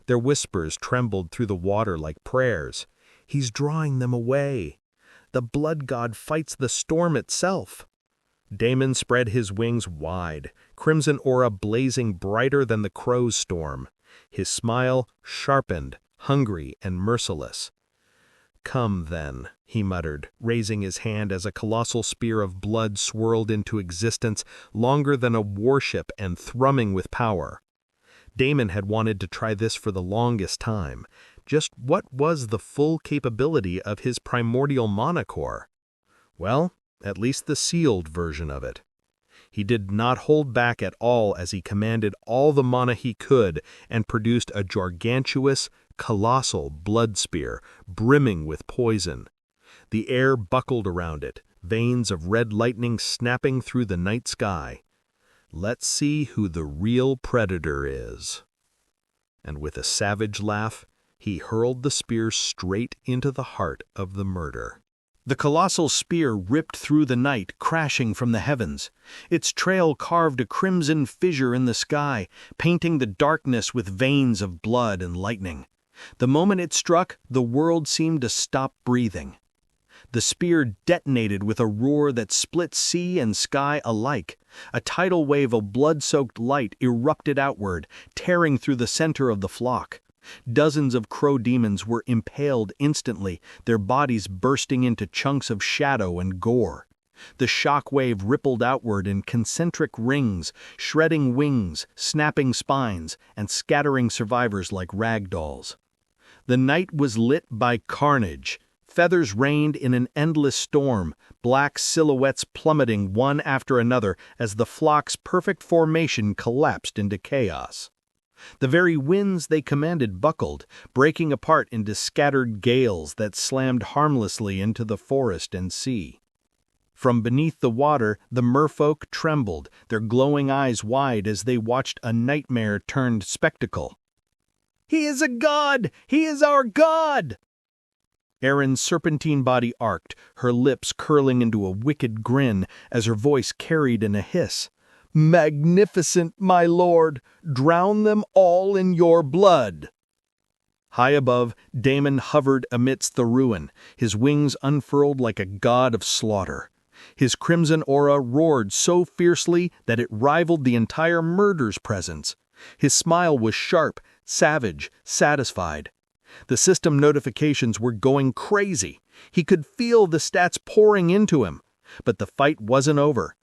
Their whispers trembled through the water like prayers. "He's drawing them away. The blood god fights the storm itself." Damon spread his wings wide, crimson aura blazing brighter than the crow's storm. His smile sharpened, hungry and merciless. "Come, then," he muttered, raising his hand as a colossal spear of blood swirled into existence, longer than a warship and thrumming with power. Damon had wanted to try this for the longest time. Just what was the full capability of his primordial mana core? Well, at least the sealed version of it. He did not hold back at all as he commanded all the mana he could and produced a gargantuous, colossal blood spear, brimming with poison. The air buckled around it, veins of red lightning snapping through the night sky. "Let's see who the real predator is." And with a savage laugh, he hurled the spear straight into the heart of the murder. The colossal spear ripped through the night, crashing from the heavens. Its trail carved a crimson fissure in the sky, painting the darkness with veins of blood and lightning. The moment it struck, the world seemed to stop breathing. The spear detonated with a roar that split sea and sky alike. A tidal wave of blood-soaked light erupted outward, tearing through the center of the flock. Dozens of crow demons were impaled instantly, their bodies bursting into chunks of shadow and gore. The shock wave rippled outward in concentric rings, shredding wings, snapping spines, and scattering survivors like rag dolls. The night was lit by carnage, Feathers rained in an endless storm, black silhouettes plummeting one after another as the flock's perfect formation collapsed into chaos. The very winds they commanded buckled, breaking apart into scattered gales that slammed harmlessly into the forest and sea. From beneath the water, the merfolk trembled, their glowing eyes wide as they watched a nightmare-turned spectacle. "He is a god! He is our god!" Erin's serpentine body arced, her lips curling into a wicked grin as her voice carried in a hiss. "Magnificent, my lord! Drown them all in your blood!" High above, Damon hovered amidst the ruin, his wings unfurled like a god of slaughter. His crimson aura roared so fiercely that it rivaled the entire murder's presence. His smile was sharp, savage, satisfied. The system notifications were going crazy. He could feel the stats pouring into him. But the fight wasn't over.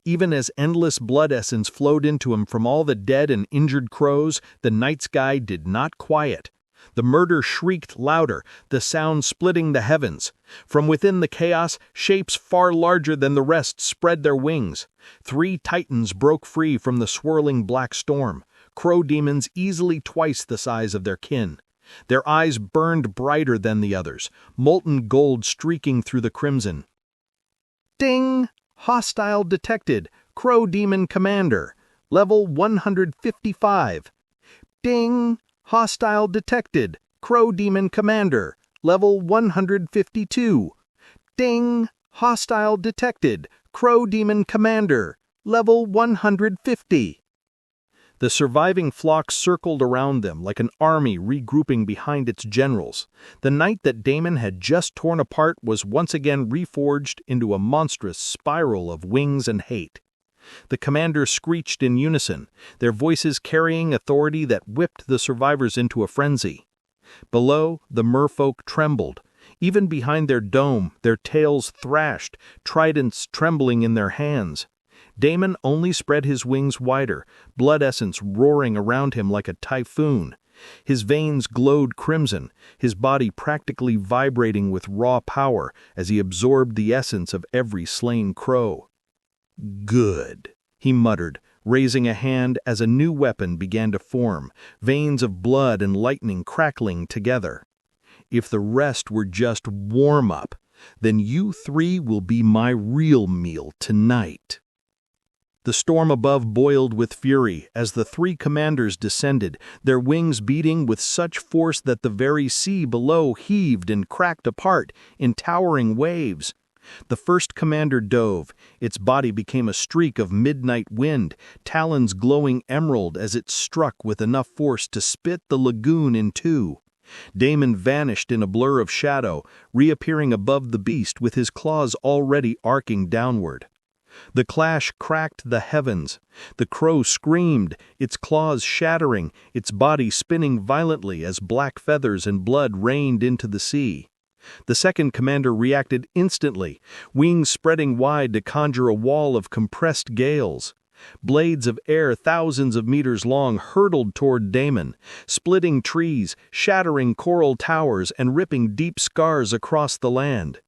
Even as endless blood essence flowed into him from all the dead and injured crows, the night sky did not quiet. The murder shrieked louder, the sound splitting the heavens. From within the chaos, shapes far larger than the rest spread their wings. 3 titans broke free from the swirling black storm, crow demons easily twice the size of their kin. Their eyes burned brighter than the others, molten gold streaking through the crimson. Ding! Hostile detected. Crow Demon Commander. Level 155. Ding! Hostile detected. Crow Demon Commander. Level 152. Ding! Hostile detected. Crow Demon Commander. Level 150. The surviving flock circled around them like an army regrouping behind its generals. The night that Damon had just torn apart was once again reforged into a monstrous spiral of wings and hate. The commanders screeched in unison, their voices carrying authority that whipped the survivors into a frenzy. Below, the merfolk trembled. Even behind their dome, their tails thrashed, tridents trembling in their hands. Damon only spread his wings wider, blood essence roaring around him like a typhoon. His veins glowed crimson, his body practically vibrating with raw power as he absorbed the essence of every slain crow. "Good," he muttered, raising a hand as a new weapon began to form, veins of blood and lightning crackling together. "If the rest were just warm-up, then you 3 will be my real meal tonight." The storm above boiled with fury as the 3 commanders descended, their wings beating with such force that the very sea below heaved and cracked apart in towering waves. The first commander dove. Its body became a streak of midnight wind, talons glowing emerald as it struck with enough force to split the lagoon in 2. Damon vanished in a blur of shadow, reappearing above the beast with his claws already arcing downward. The clash cracked the heavens. The crow screamed, its claws shattering, its body spinning violently as black feathers and blood rained into the sea. The second commander reacted instantly, wings spreading wide to conjure a wall of compressed gales. Blades of air thousands of meters long hurtled toward Damon, splitting trees, shattering coral towers, and ripping deep scars across the land.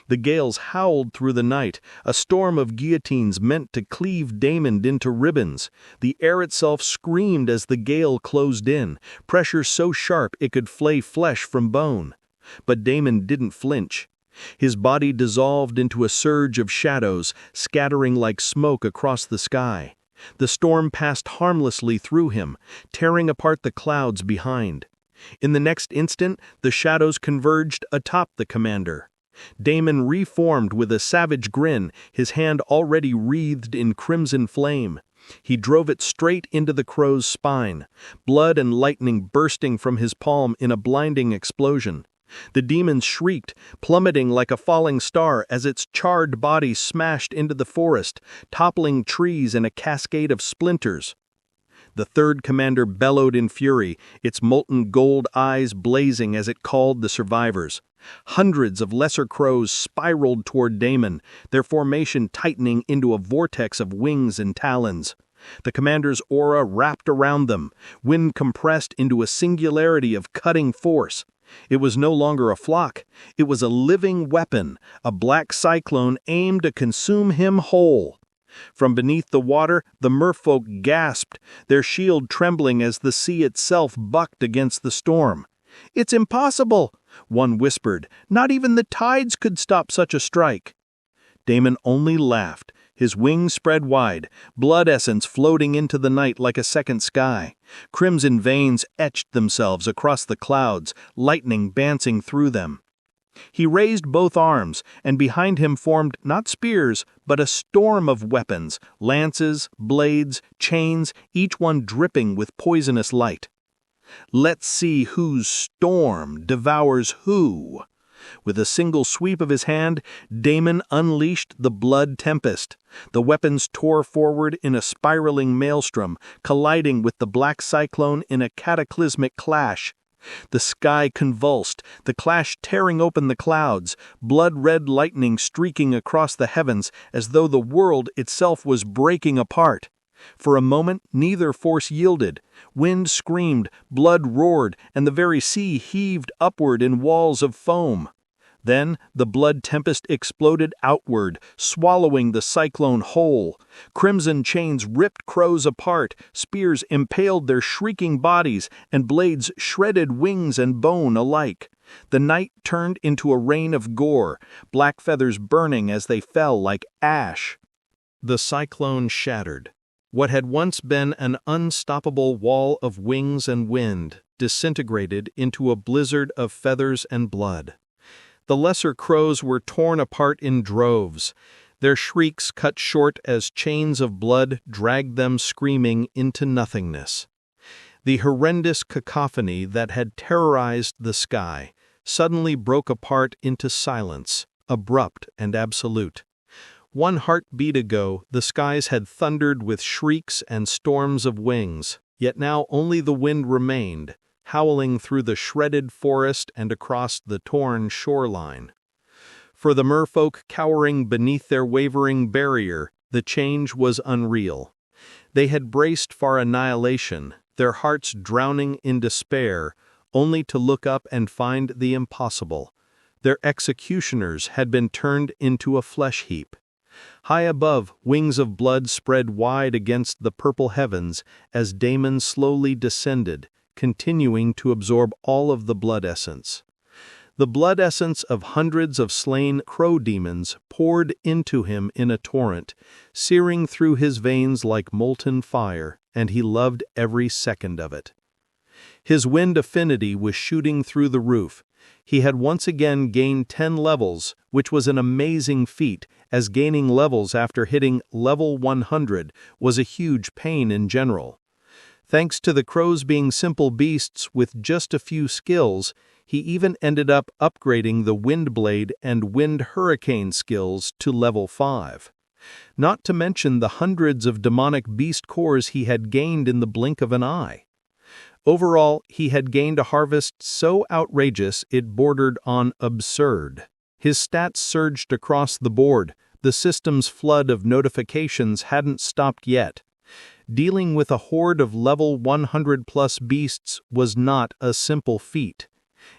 The gales howled through the night, a storm of guillotines meant to cleave Damon into ribbons. The air itself screamed as the gale closed in, pressure so sharp it could flay flesh from bone. But Damon didn't flinch. His body dissolved into a surge of shadows, scattering like smoke across the sky. The storm passed harmlessly through him, tearing apart the clouds behind. In the next instant, the shadows converged atop the commander. Damon reformed with a savage grin, his hand already wreathed in crimson flame. He drove it straight into the crow's spine, blood and lightning bursting from his palm in a blinding explosion. The demon shrieked, plummeting like a falling star as its charred body smashed into the forest, toppling trees in a cascade of splinters. The third commander bellowed in fury, its molten gold eyes blazing as it called the survivors. Hundreds of lesser crows spiraled toward Damon, their formation tightening into a vortex of wings and talons. The commander's aura wrapped around them, wind compressed into a singularity of cutting force. It was no longer a flock. It was a living weapon, a black cyclone aimed to consume him whole. From beneath the water, the merfolk gasped, their shield trembling as the sea itself bucked against the storm. "It's impossible," one whispered. "Not even the tides could stop such a strike." Damon only laughed, his wings spread wide, blood essence floating into the night like a second sky. Crimson veins etched themselves across the clouds, lightning dancing through them. He raised both arms, and behind him formed not spears, but a storm of weapons, lances, blades, chains, each one dripping with poisonous light. Let's see whose storm devours who. With a single sweep of his hand, Damon unleashed the blood tempest. The weapons tore forward in a spiraling maelstrom, colliding with the black cyclone in a cataclysmic clash. The sky convulsed, the clash tearing open the clouds, blood-red lightning streaking across the heavens as though the world itself was breaking apart. For a moment, neither force yielded. Wind screamed, blood roared, and the very sea heaved upward in walls of foam. Then the blood tempest exploded outward, swallowing the cyclone whole. Crimson chains ripped crows apart, spears impaled their shrieking bodies, and blades shredded wings and bone alike. The night turned into a rain of gore, black feathers burning as they fell like ash. The cyclone shattered. What had once been an unstoppable wall of wings and wind disintegrated into a blizzard of feathers and blood. The lesser crows were torn apart in droves, their shrieks cut short as chains of blood dragged them screaming into nothingness. The horrendous cacophony that had terrorized the sky suddenly broke apart into silence, abrupt and absolute. One heartbeat ago, the skies had thundered with shrieks and storms of wings, yet now only the wind remained, howling through the shredded forest and across the torn shoreline. For the merfolk cowering beneath their wavering barrier, the change was unreal. They had braced for annihilation, their hearts drowning in despair, only to look up and find the impossible. Their executioners had been turned into a flesh heap. High above, wings of blood spread wide against the purple heavens as Damon slowly descended, continuing to absorb all of the blood essence. The blood essence of hundreds of slain crow demons poured into him in a torrent, searing through his veins like molten fire, and he loved every second of it. His wind affinity was shooting through the roof. He had once again gained 10 levels, which was an amazing feat, as gaining levels after hitting level 100 was a huge pain in general. Thanks to the crows being simple beasts with just a few skills, he even ended up upgrading the Wind Blade and Wind Hurricane skills to level 5. Not to mention the hundreds of demonic beast cores he had gained in the blink of an eye. Overall, he had gained a harvest so outrageous it bordered on absurd. His stats surged across the board. The system's flood of notifications hadn't stopped yet. Dealing with a horde of level 100-plus beasts was not a simple feat.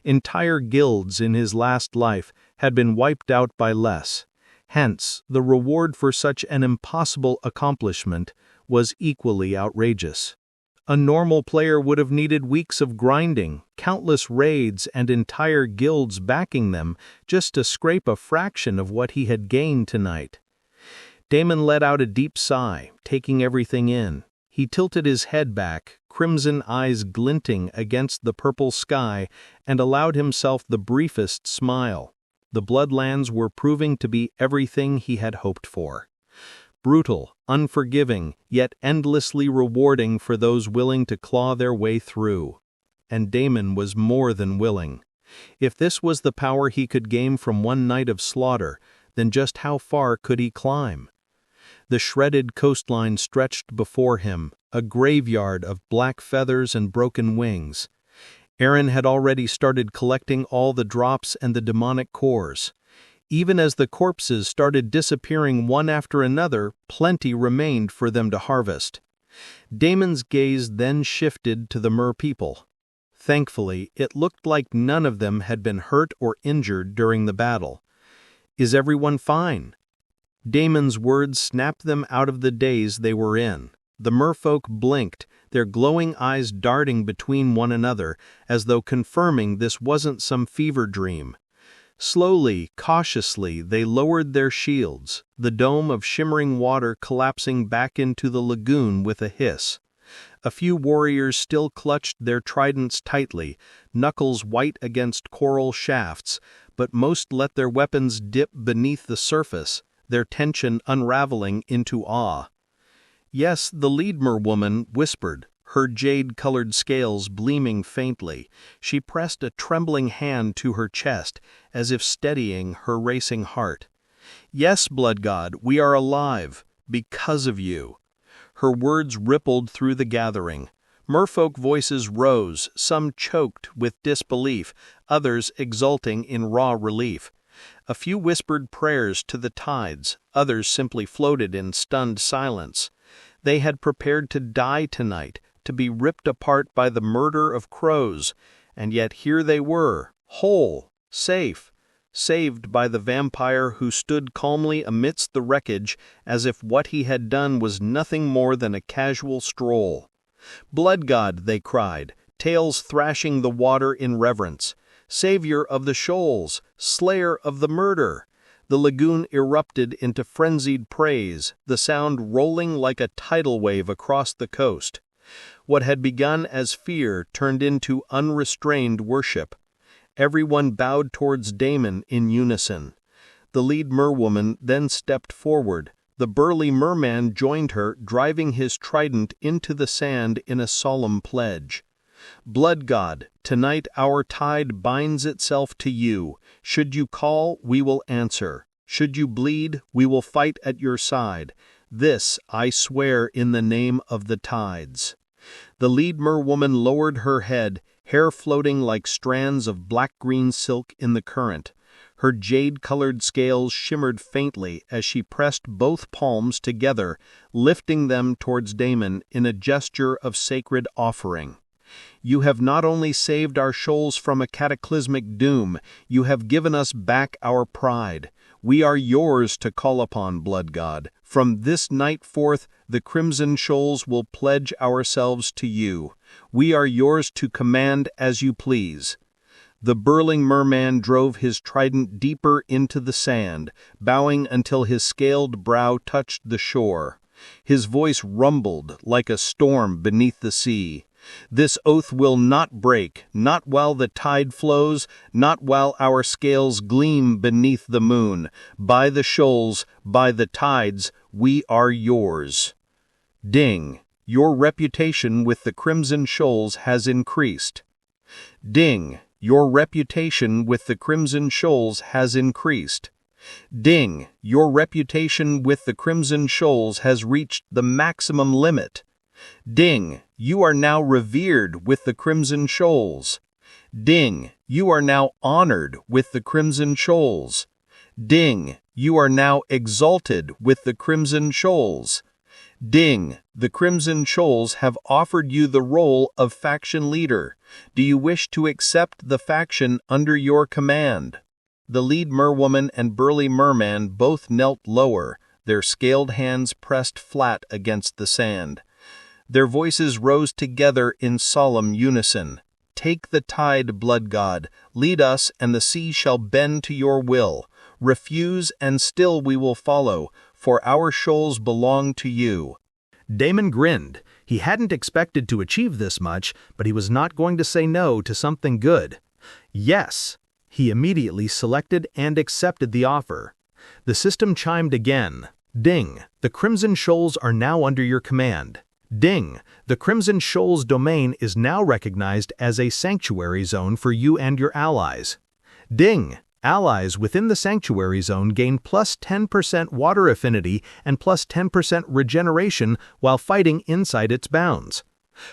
Entire guilds in his last life had been wiped out by less. Hence, the reward for such an impossible accomplishment was equally outrageous. A normal player would have needed weeks of grinding, countless raids, and entire guilds backing them just to scrape a fraction of what he had gained tonight. Damon let out a deep sigh, taking everything in. He tilted his head back, crimson eyes glinting against the purple sky, and allowed himself the briefest smile. The Bloodlands were proving to be everything he had hoped for. Brutal, unforgiving, yet endlessly rewarding for those willing to claw their way through. And Damon was more than willing. If this was the power he could gain from one night of slaughter, then just how far could he climb? The shredded coastline stretched before him, a graveyard of black feathers and broken wings. Aaron had already started collecting all the drops and the demonic cores. Even as the corpses started disappearing one after another, plenty remained for them to harvest. Damon's gaze then shifted to the merpeople. Thankfully, it looked like none of them had been hurt or injured during the battle. "Is everyone fine?" Damon's words snapped them out of the daze they were in. The merfolk blinked, their glowing eyes darting between one another, as though confirming this wasn't some fever dream. Slowly, cautiously, they lowered their shields, the dome of shimmering water collapsing back into the lagoon with a hiss. A few warriors still clutched their tridents tightly, knuckles white against coral shafts, but most let their weapons dip beneath the surface, their tension unraveling into awe. Yes, the lead merwoman whispered, her jade-colored scales gleaming faintly. She pressed a trembling hand to her chest, as if steadying her racing heart. "Yes, blood god, we are alive, because of you." Her words rippled through the gathering. Merfolk voices rose, some choked with disbelief, others exulting in raw relief. A few whispered prayers to the tides, others simply floated in stunned silence. They had prepared to die tonight, to be ripped apart by the murder of crows, and yet here they were, whole, safe, saved by the vampire who stood calmly amidst the wreckage as if what he had done was nothing more than a casual stroll. "Blood god," they cried, tails thrashing the water in reverence. "Savior of the shoals, slayer of the murder." The lagoon erupted into frenzied praise, the sound rolling like a tidal wave across the coast. What had begun as fear turned into unrestrained worship. Everyone bowed towards Damon in unison. The lead merwoman then stepped forward. The burly merman joined her, driving his trident into the sand in a solemn pledge. "Blood god, tonight our tide binds itself to you. Should you call, we will answer. Should you bleed, we will fight at your side. This I swear in the name of the tides." The lead merwoman lowered her head, hair floating like strands of black-green silk in the current. Her jade-colored scales shimmered faintly as she pressed both palms together, lifting them towards Damon in a gesture of sacred offering. "You have not only saved our shoals from a cataclysmic doom, you have given us back our pride. We are yours to call upon, blood god. From this night forth, the Crimson Shoals will pledge ourselves to you. We are yours to command as you please." The burling merman drove his trident deeper into the sand, bowing until his scaled brow touched the shore. His voice rumbled like a storm beneath the sea. "This oath will not break, not while the tide flows, not while our scales gleam beneath the moon. By the shoals, by the tides, we are yours." Ding! Your reputation with the Crimson Shoals has increased. Ding! Your reputation with the Crimson Shoals has increased. Ding! Your reputation with the Crimson Shoals has reached the maximum limit. Ding! You are now revered with the Crimson Shoals. Ding! You are now honored with the Crimson Shoals. Ding! You are now exalted with the Crimson Shoals. Ding! The Crimson Shoals have offered you the role of faction leader. Do you wish to accept the faction under your command? The lead merwoman and burly merman both knelt lower, their scaled hands pressed flat against the sand. Their voices rose together in solemn unison. "Take the tide, blood god. Lead us, and the sea shall bend to your will. Refuse, and still we will follow, for our shoals belong to you." Damon grinned. He hadn't expected to achieve this much, but he was not going to say no to something good. Yes! He immediately selected and accepted the offer. The system chimed again. Ding! The Crimson Shoals are now under your command. Ding! The Crimson Shoals domain is now recognized as a sanctuary zone for you and your allies. Ding! Allies within the sanctuary zone gain plus 10% water affinity and plus 10% regeneration while fighting inside its bounds.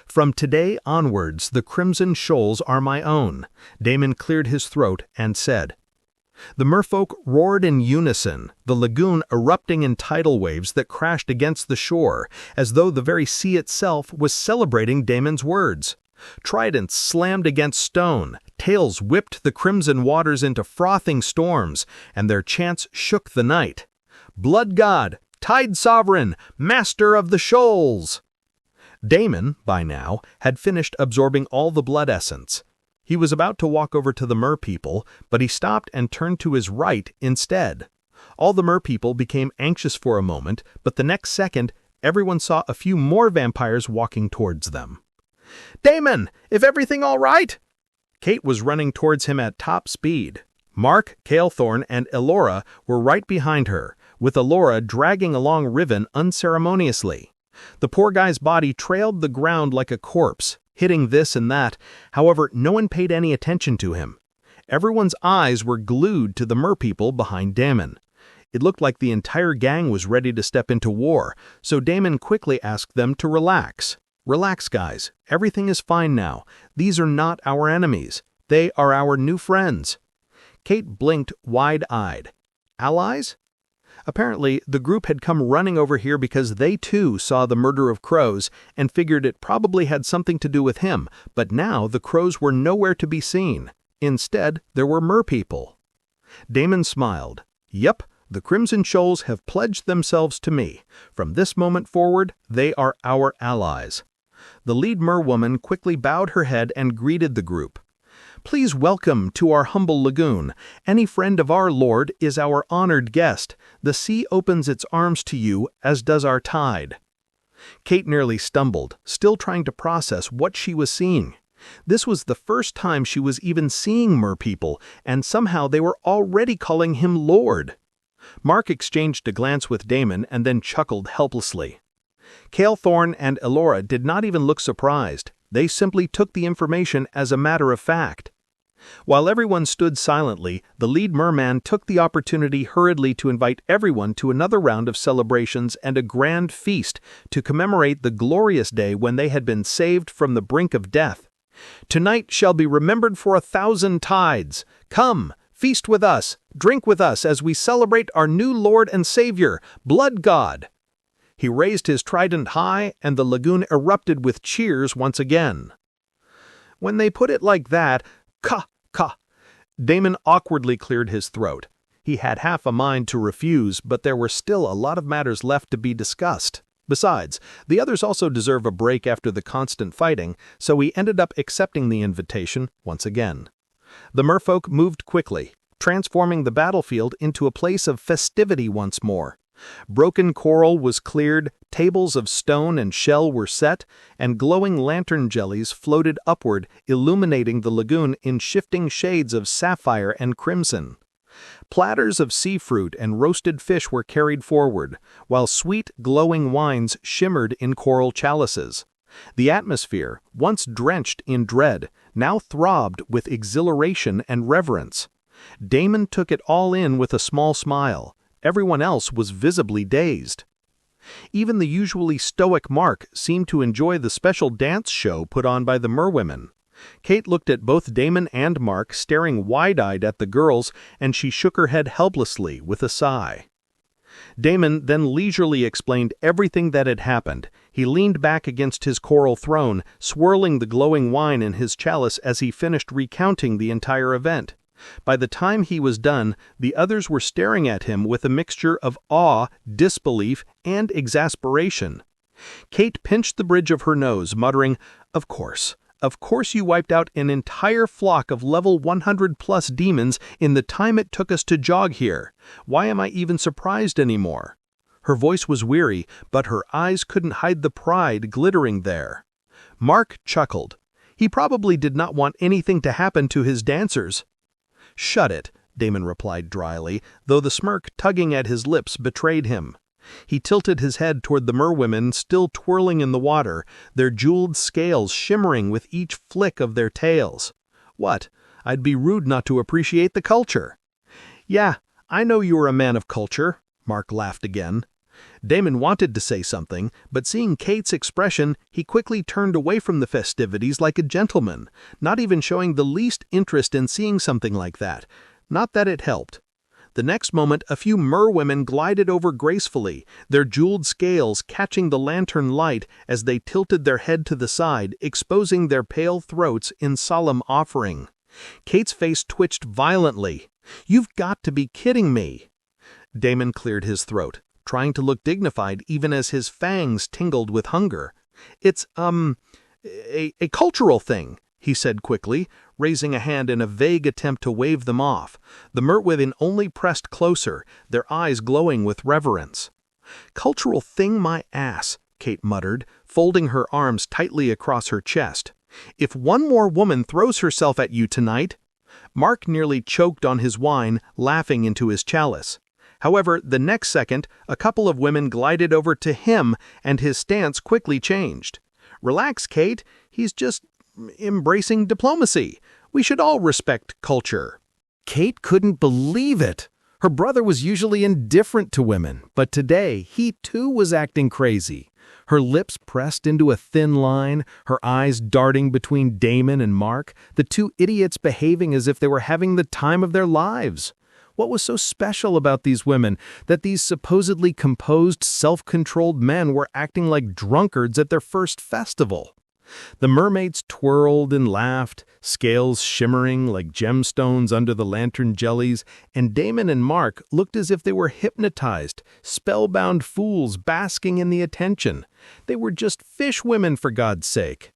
From today onwards, the Crimson Shoals are my own. Damon cleared his throat and said. The merfolk roared in unison, the lagoon erupting in tidal waves that crashed against the shore, as though the very sea itself was celebrating Damon's words. Tridents slammed against stone, tails whipped the crimson waters into frothing storms, and their chants shook the night. Blood God, Tide Sovereign, Master of the Shoals! Damon, by now, had finished absorbing all the blood essence. He was about to walk over to the merpeople, but he stopped and turned to his right instead. All the merpeople became anxious for a moment, but the next second, everyone saw a few more vampires walking towards them. "Damon, is everything all right?" Kate was running towards him at top speed. Mark, Calethorn, and Elora were right behind her, with Elora dragging along Riven unceremoniously. The poor guy's body trailed the ground like a corpse, hitting this and that. However, no one paid any attention to him. Everyone's eyes were glued to the merpeople behind Damon. It looked like the entire gang was ready to step into war, so Damon quickly asked them to relax. "Relax, guys. Everything is fine now. These are not our enemies. They are our new friends." Kate blinked wide-eyed. Allies? Apparently, the group had come running over here because they too saw the murder of crows and figured it probably had something to do with him, but now the crows were nowhere to be seen. Instead, there were merpeople. Damon smiled. "Yep, the Crimson Shoals have pledged themselves to me. From this moment forward, they are our allies." The lead merwoman quickly bowed her head and greeted the group. "Please welcome to our humble lagoon. Any friend of our Lord is our honored guest. The sea opens its arms to you, as does our tide." Kate nearly stumbled, still trying to process what she was seeing. This was the first time she was even seeing merpeople, and somehow they were already calling him Lord. Mark exchanged a glance with Damon and then chuckled helplessly. Calethorn and Elora did not even look surprised. They simply took the information as a matter of fact. While everyone stood silently, the lead merman took the opportunity hurriedly to invite everyone to another round of celebrations and a grand feast to commemorate the glorious day when they had been saved from the brink of death. "Tonight shall be remembered for 1,000 tides. Come, feast with us, drink with us as we celebrate our new Lord and Savior, Blood God." He raised his trident high, and the lagoon erupted with cheers once again. When they put it like that, "Ka, ka," Damon awkwardly cleared his throat. He had half a mind to refuse, but there were still a lot of matters left to be discussed. Besides, the others also deserve a break after the constant fighting, so he ended up accepting the invitation once again. The merfolk moved quickly, transforming the battlefield into a place of festivity once more. Broken coral was cleared, tables of stone and shell were set, and glowing lantern jellies floated upward, illuminating the lagoon in shifting shades of sapphire and crimson. Platters of sea fruit and roasted fish were carried forward, while sweet, glowing wines shimmered in coral chalices. The atmosphere, once drenched in dread, now throbbed with exhilaration and reverence. Damon took it all in with a small smile. Everyone else was visibly dazed. Even the usually stoic Mark seemed to enjoy the special dance show put on by the merwomen. Kate looked at both Damon and Mark, staring wide-eyed at the girls, and she shook her head helplessly with a sigh. Damon then leisurely explained everything that had happened. He leaned back against his coral throne, swirling the glowing wine in his chalice as he finished recounting the entire event. By the time he was done, the others were staring at him with a mixture of awe, disbelief, and exasperation. Kate pinched the bridge of her nose, muttering, Of course you wiped out an entire flock of level 100-plus demons in the time it took us to jog here. Why am I even surprised anymore?" Her voice was weary, but her eyes couldn't hide the pride glittering there. Mark chuckled. He probably did not want anything to happen to his dancers. "Shut it," Damon replied dryly, though the smirk tugging at his lips betrayed him. He tilted his head toward the merwomen still twirling in the water, their jeweled scales shimmering with each flick of their tails. "What? I'd be rude not to appreciate the culture." "Yeah, I know you are a man of culture," Mark laughed again. Damon wanted to say something, but seeing Kate's expression, he quickly turned away from the festivities like a gentleman, not even showing the least interest in seeing something like that. Not that it helped. The next moment, a few merwomen glided over gracefully, their jeweled scales catching the lantern light as they tilted their head to the side, exposing their pale throats in solemn offering. Kate's face twitched violently. "You've got to be kidding me." Damon cleared his throat, trying to look dignified even as his fangs tingled with hunger. "It's, a cultural thing," he said quickly, raising a hand in a vague attempt to wave them off. The merwomen only pressed closer, their eyes glowing with reverence. "Cultural thing my ass," Kate muttered, folding her arms tightly across her chest. "If one more woman throws herself at you tonight—" Mark nearly choked on his wine, laughing into his chalice. However, the next second, a couple of women glided over to him, and his stance quickly changed. "Relax, Kate. He's just embracing diplomacy. We should all respect culture." Kate couldn't believe it. Her brother was usually indifferent to women, but today he too was acting crazy. Her lips pressed into a thin line, her eyes darting between Damon and Mark, the two idiots behaving as if they were having the time of their lives. What was so special about these women that these supposedly composed, self-controlled men were acting like drunkards at their first festival? The mermaids twirled and laughed, scales shimmering like gemstones under the lantern jellies, and Damon and Mark looked as if they were hypnotized, spellbound fools basking in the attention. They were just fish women, for God's sake.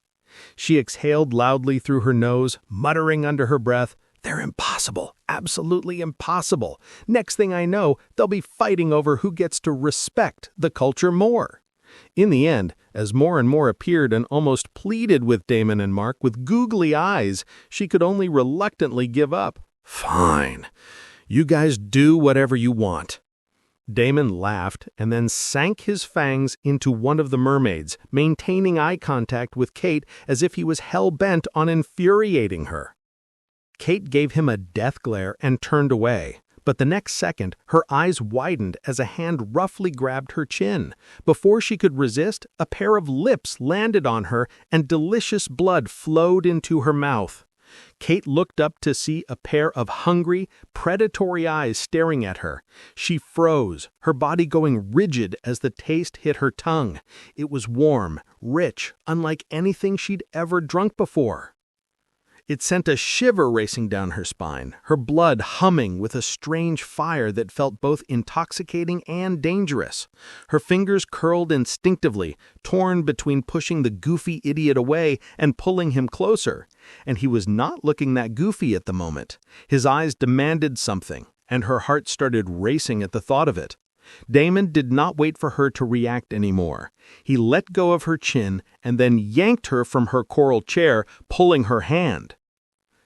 She exhaled loudly through her nose, muttering under her breath, "They're impossible, absolutely impossible. Next thing I know, they'll be fighting over who gets to respect the culture more." In the end, as more and more appeared and almost pleaded with Damon and Mark with googly eyes, she could only reluctantly give up. "Fine. You guys do whatever you want." Damon laughed and then sank his fangs into one of the mermaids, maintaining eye contact with Kate as if he was hell-bent on infuriating her. Kate gave him a death glare and turned away. But the next second, her eyes widened as a hand roughly grabbed her chin. Before she could resist, a pair of lips landed on her and delicious blood flowed into her mouth. Kate looked up to see a pair of hungry, predatory eyes staring at her. She froze, her body going rigid as the taste hit her tongue. It was warm, rich, unlike anything she'd ever drunk before. It sent a shiver racing down her spine, her blood humming with a strange fire that felt both intoxicating and dangerous. Her fingers curled instinctively, torn between pushing the goofy idiot away and pulling him closer. And he was not looking that goofy at the moment. His eyes demanded something, and her heart started racing at the thought of it. Damon did not wait for her to react anymore. He let go of her chin and then yanked her from her coral chair, pulling her hand.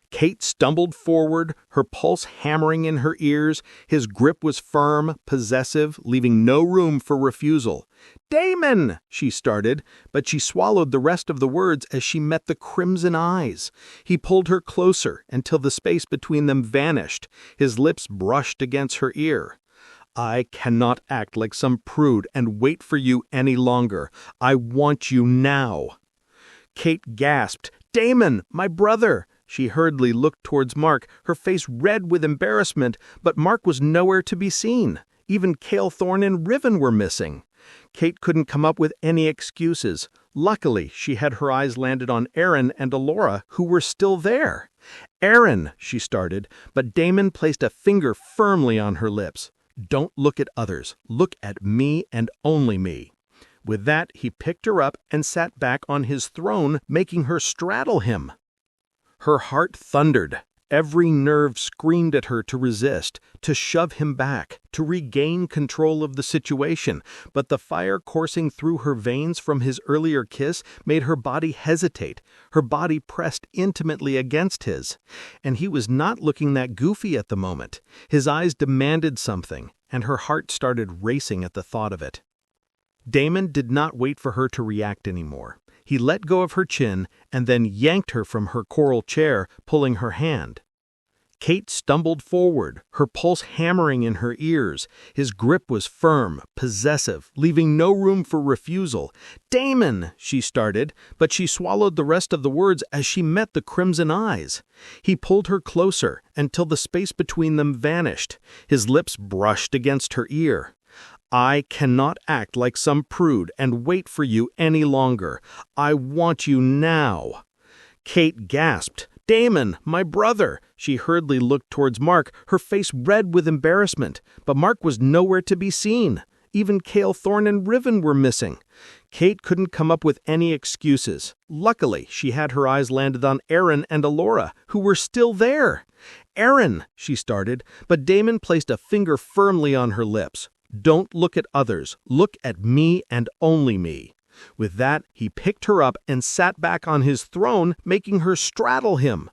Kate stumbled forward, her pulse hammering in her ears. His grip was firm, possessive, leaving no room for refusal. "Damon!" she started, but she swallowed the rest of the words as she met the crimson eyes. He pulled her closer until the space between them vanished. His lips brushed against her ear. "I cannot act like some prude and wait for you any longer. I want you now." Kate gasped, "Damon, my brother!" She hurriedly looked towards Mark, her face red with embarrassment, but Mark was nowhere to be seen. Even Calethorn and Riven were missing. Kate couldn't come up with any excuses. Luckily, she had her eyes landed on Aaron and Alora, who were still there. "Aaron," she started, but Damon placed a finger firmly on her lips. "Don't look at others. Look at me and only me." With that, he picked her up and sat back on his throne, making her straddle him. Her heart thundered. Every nerve screamed at her to resist, to shove him back, to regain control of the situation, but the fire coursing through her veins from his earlier kiss made her body hesitate, her body pressed intimately against his. And he was not looking that goofy at the moment. His eyes demanded something, and her heart started racing at the thought of it. Damon did not wait for her to react anymore. He let go of her chin and then yanked her from her coral chair, pulling her hand. Kate stumbled forward, her pulse hammering in her ears. His grip was firm, possessive, leaving no room for refusal. "Damon," she started, but she swallowed the rest of the words as she met the crimson eyes. He pulled her closer until the space between them vanished. His lips brushed against her ear. "I cannot act like some prude and wait for you any longer. I want you now." Kate gasped. "Damon, my brother!" She hurriedly looked towards Mark, her face red with embarrassment. But Mark was nowhere to be seen. Even Cale, Thorne, and Riven were missing. Kate couldn't come up with any excuses. Luckily, she had her eyes landed on Aaron and Alora, who were still there. "Aaron," she started, but Damon placed a finger firmly on her lips. "Don't look at others. Look at me and only me." With that, he picked her up and sat back on his throne, making her straddle him.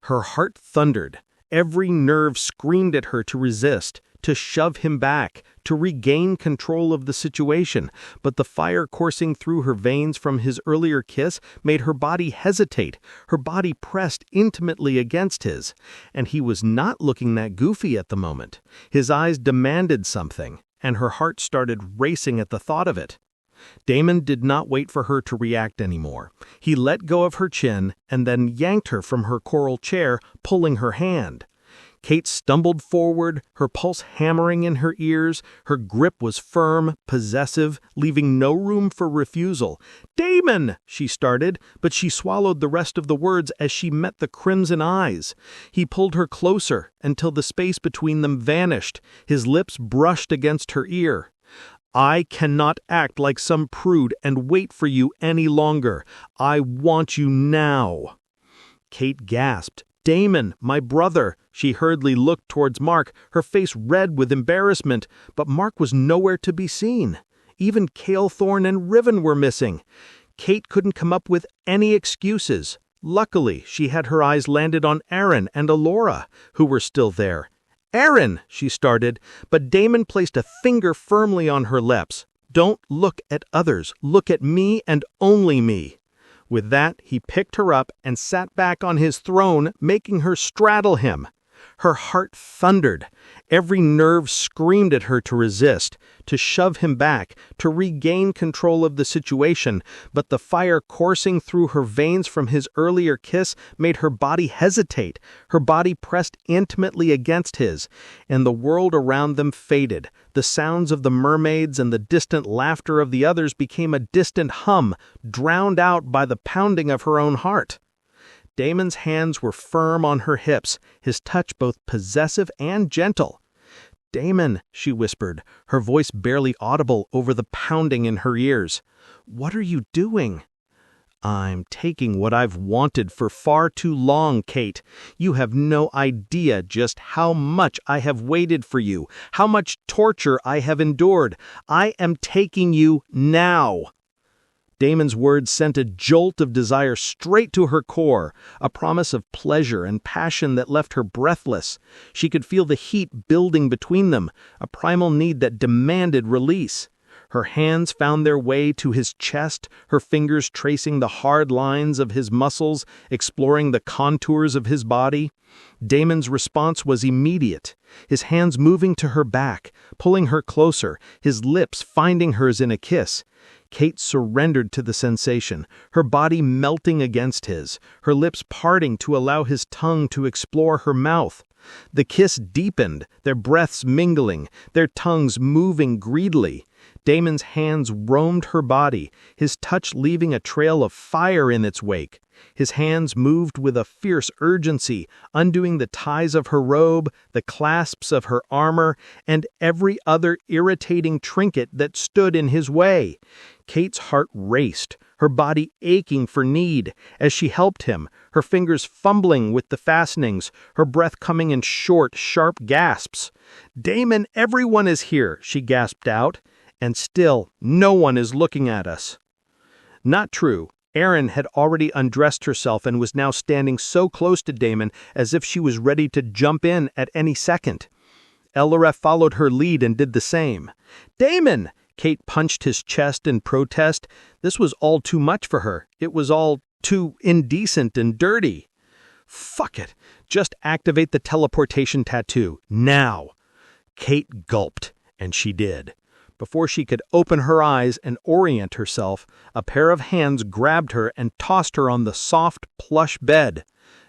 Her heart thundered. Every nerve screamed at her to resist, to shove him back, to regain control of the situation, but the fire coursing through her veins from his earlier kiss made her body hesitate, her body pressed intimately against his. And he was not looking that goofy at the moment. His eyes demanded something, and her heart started racing at the thought of it. Damon did not wait for her to react anymore. He let go of her chin and then yanked her from her coral chair, pulling her hand. Kate stumbled forward, her pulse hammering in her ears. Her grip was firm, possessive, leaving no room for refusal. "Damon!" she started, but she swallowed the rest of the words as she met the crimson eyes. He pulled her closer until the space between them vanished. His lips brushed against her ear. "I cannot act like some prude and wait for you any longer. I want you now." Kate gasped. "Damon, my brother!" She hurriedly looked towards Mark, her face red with embarrassment, but Mark was nowhere to be seen. Even Cale, Thorne, and Riven were missing. Kate couldn't come up with any excuses. Luckily, she had her eyes landed on Aaron and Alora, who were still there. "Aaron," she started, but Damon placed a finger firmly on her lips. "Don't look at others. Look at me and only me." With that, he picked her up and sat back on his throne, making her straddle him. Her heart thundered. Every nerve screamed at her to resist, to shove him back, to regain control of the situation, but the fire coursing through her veins from his earlier kiss made her body hesitate, her body pressed intimately against his, and the world around them faded. The sounds of the mermaids and the distant laughter of the others became a distant hum, drowned out by the pounding of her own heart. Damon's hands were firm on her hips, his touch both possessive and gentle. "Damon," she whispered, her voice barely audible over the pounding in her ears. "What are you doing?" "I'm taking what I've wanted for far too long, Kate. You have no idea just how much I have waited for you, how much torture I have endured. I am taking you now." Damon's words sent a jolt of desire straight to her core, a promise of pleasure and passion that left her breathless. She could feel the heat building between them, a primal need that demanded release. Her hands found their way to his chest, her fingers tracing the hard lines of his muscles, exploring the contours of his body. Damon's response was immediate, his hands moving to her back, pulling her closer, his lips finding hers in a kiss. Kate surrendered to the sensation, her body melting against his, her lips parting to allow his tongue to explore her mouth. The kiss deepened, their breaths mingling, their tongues moving greedily. Damon's hands roamed her body, his touch leaving a trail of fire in its wake. His hands moved with a fierce urgency, undoing the ties of her robe, the clasps of her armor, and every other irritating trinket that stood in his way. Kate's heart raced, her body aching for need, as she helped him, her fingers fumbling with the fastenings, her breath coming in short, sharp gasps. "Damon, everyone is here," she gasped out, "and still no one is looking at us." Not true. Erin had already undressed herself and was now standing so close to Damon as if she was ready to jump in at any second. Eloref followed her lead and did the same. "Damon!" Kate punched his chest in protest. This was all too much for her. It was all too indecent and dirty. Fuck it. Just activate the teleportation tattoo, now. Kate gulped, and she did. Before she could open her eyes and orient herself, a pair of hands grabbed her and tossed her on the soft, plush bed.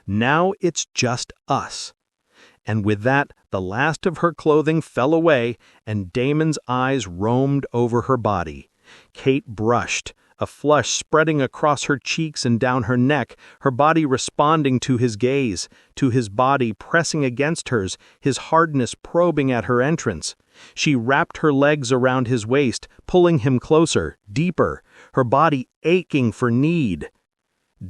Now it's just us. And with that, the last of her clothing fell away, and Damon's eyes roamed over her body. Kate brushed, a flush spreading across her cheeks and down her neck, her body responding to his gaze, to his body pressing against hers, his hardness probing at her entrance. She wrapped her legs around his waist, pulling him closer, deeper, her body aching for need.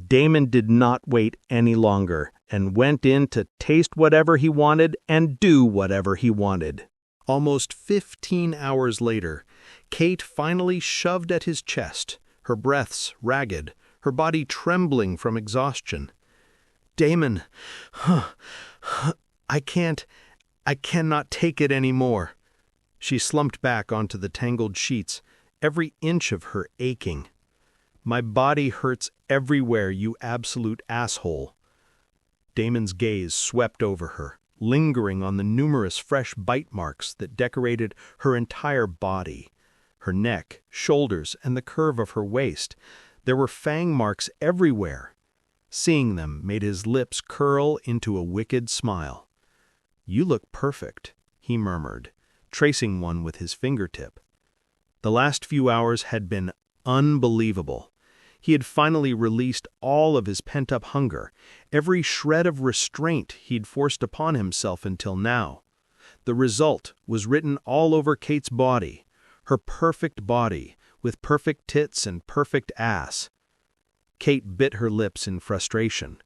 Damon did not wait any longer and went in to taste whatever he wanted and do whatever he wanted. Almost 15 hours later, Kate finally shoved at his chest, her breaths ragged, her body trembling from exhaustion. "Damon, I cannot take it anymore." She slumped back onto the tangled sheets, every inch of her aching. "My body hurts everywhere, you absolute asshole." Damon's gaze swept over her, lingering on the numerous fresh bite marks that decorated her entire body. Her neck, shoulders, and the curve of her waist. There were fang marks everywhere. Seeing them made his lips curl into a wicked smile. "You look perfect," he murmured, tracing one with his fingertip. The last few hours had been unbelievable. He had finally released all of his pent-up hunger, every shred of restraint he'd forced upon himself until now. The result was written all over Kate's body, her perfect body, with perfect tits and perfect ass. Kate bit her lips in frustration.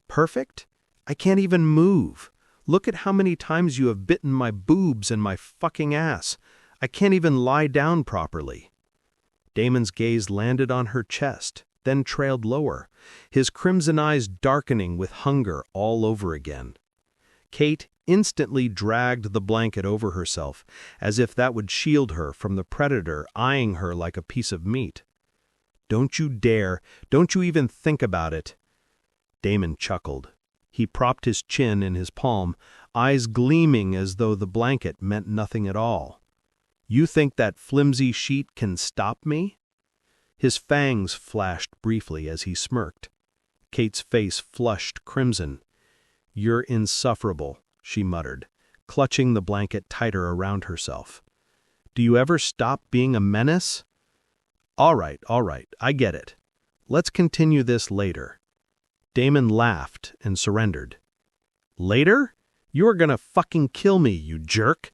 "Perfect? I can't even move. Look at how many times you have bitten my boobs and my fucking ass. I can't even lie down properly." Damon's gaze landed on her chest, then trailed lower, his crimson eyes darkening with hunger all over again. Kate instantly dragged the blanket over herself, as if that would shield her from the predator eyeing her like a piece of meat. "Don't you dare, don't you even think about it." Damon chuckled. He propped his chin in his palm, eyes gleaming as though the blanket meant nothing at all. "You think that flimsy sheet can stop me?" His fangs flashed briefly as he smirked. Kate's face flushed crimson. "You're insufferable," she muttered, clutching the blanket tighter around herself. "Do you ever stop being a menace?" All right, I get it. Let's continue this later." Damon laughed and surrendered. "Later? You are gonna fucking kill me, you jerk."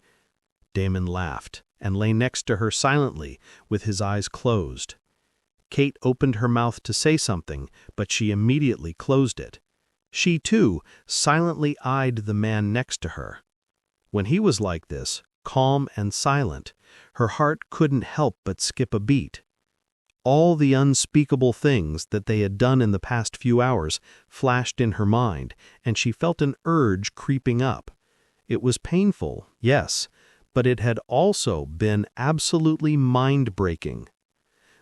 Damon laughed and lay next to her silently, with his eyes closed. Kate opened her mouth to say something, but she immediately closed it. She, too, silently eyed the man next to her. When he was like this, calm and silent, her heart couldn't help but skip a beat. All the unspeakable things that they had done in the past few hours flashed in her mind, and she felt an urge creeping up. It was painful, yes, but it had also been absolutely mind-breaking.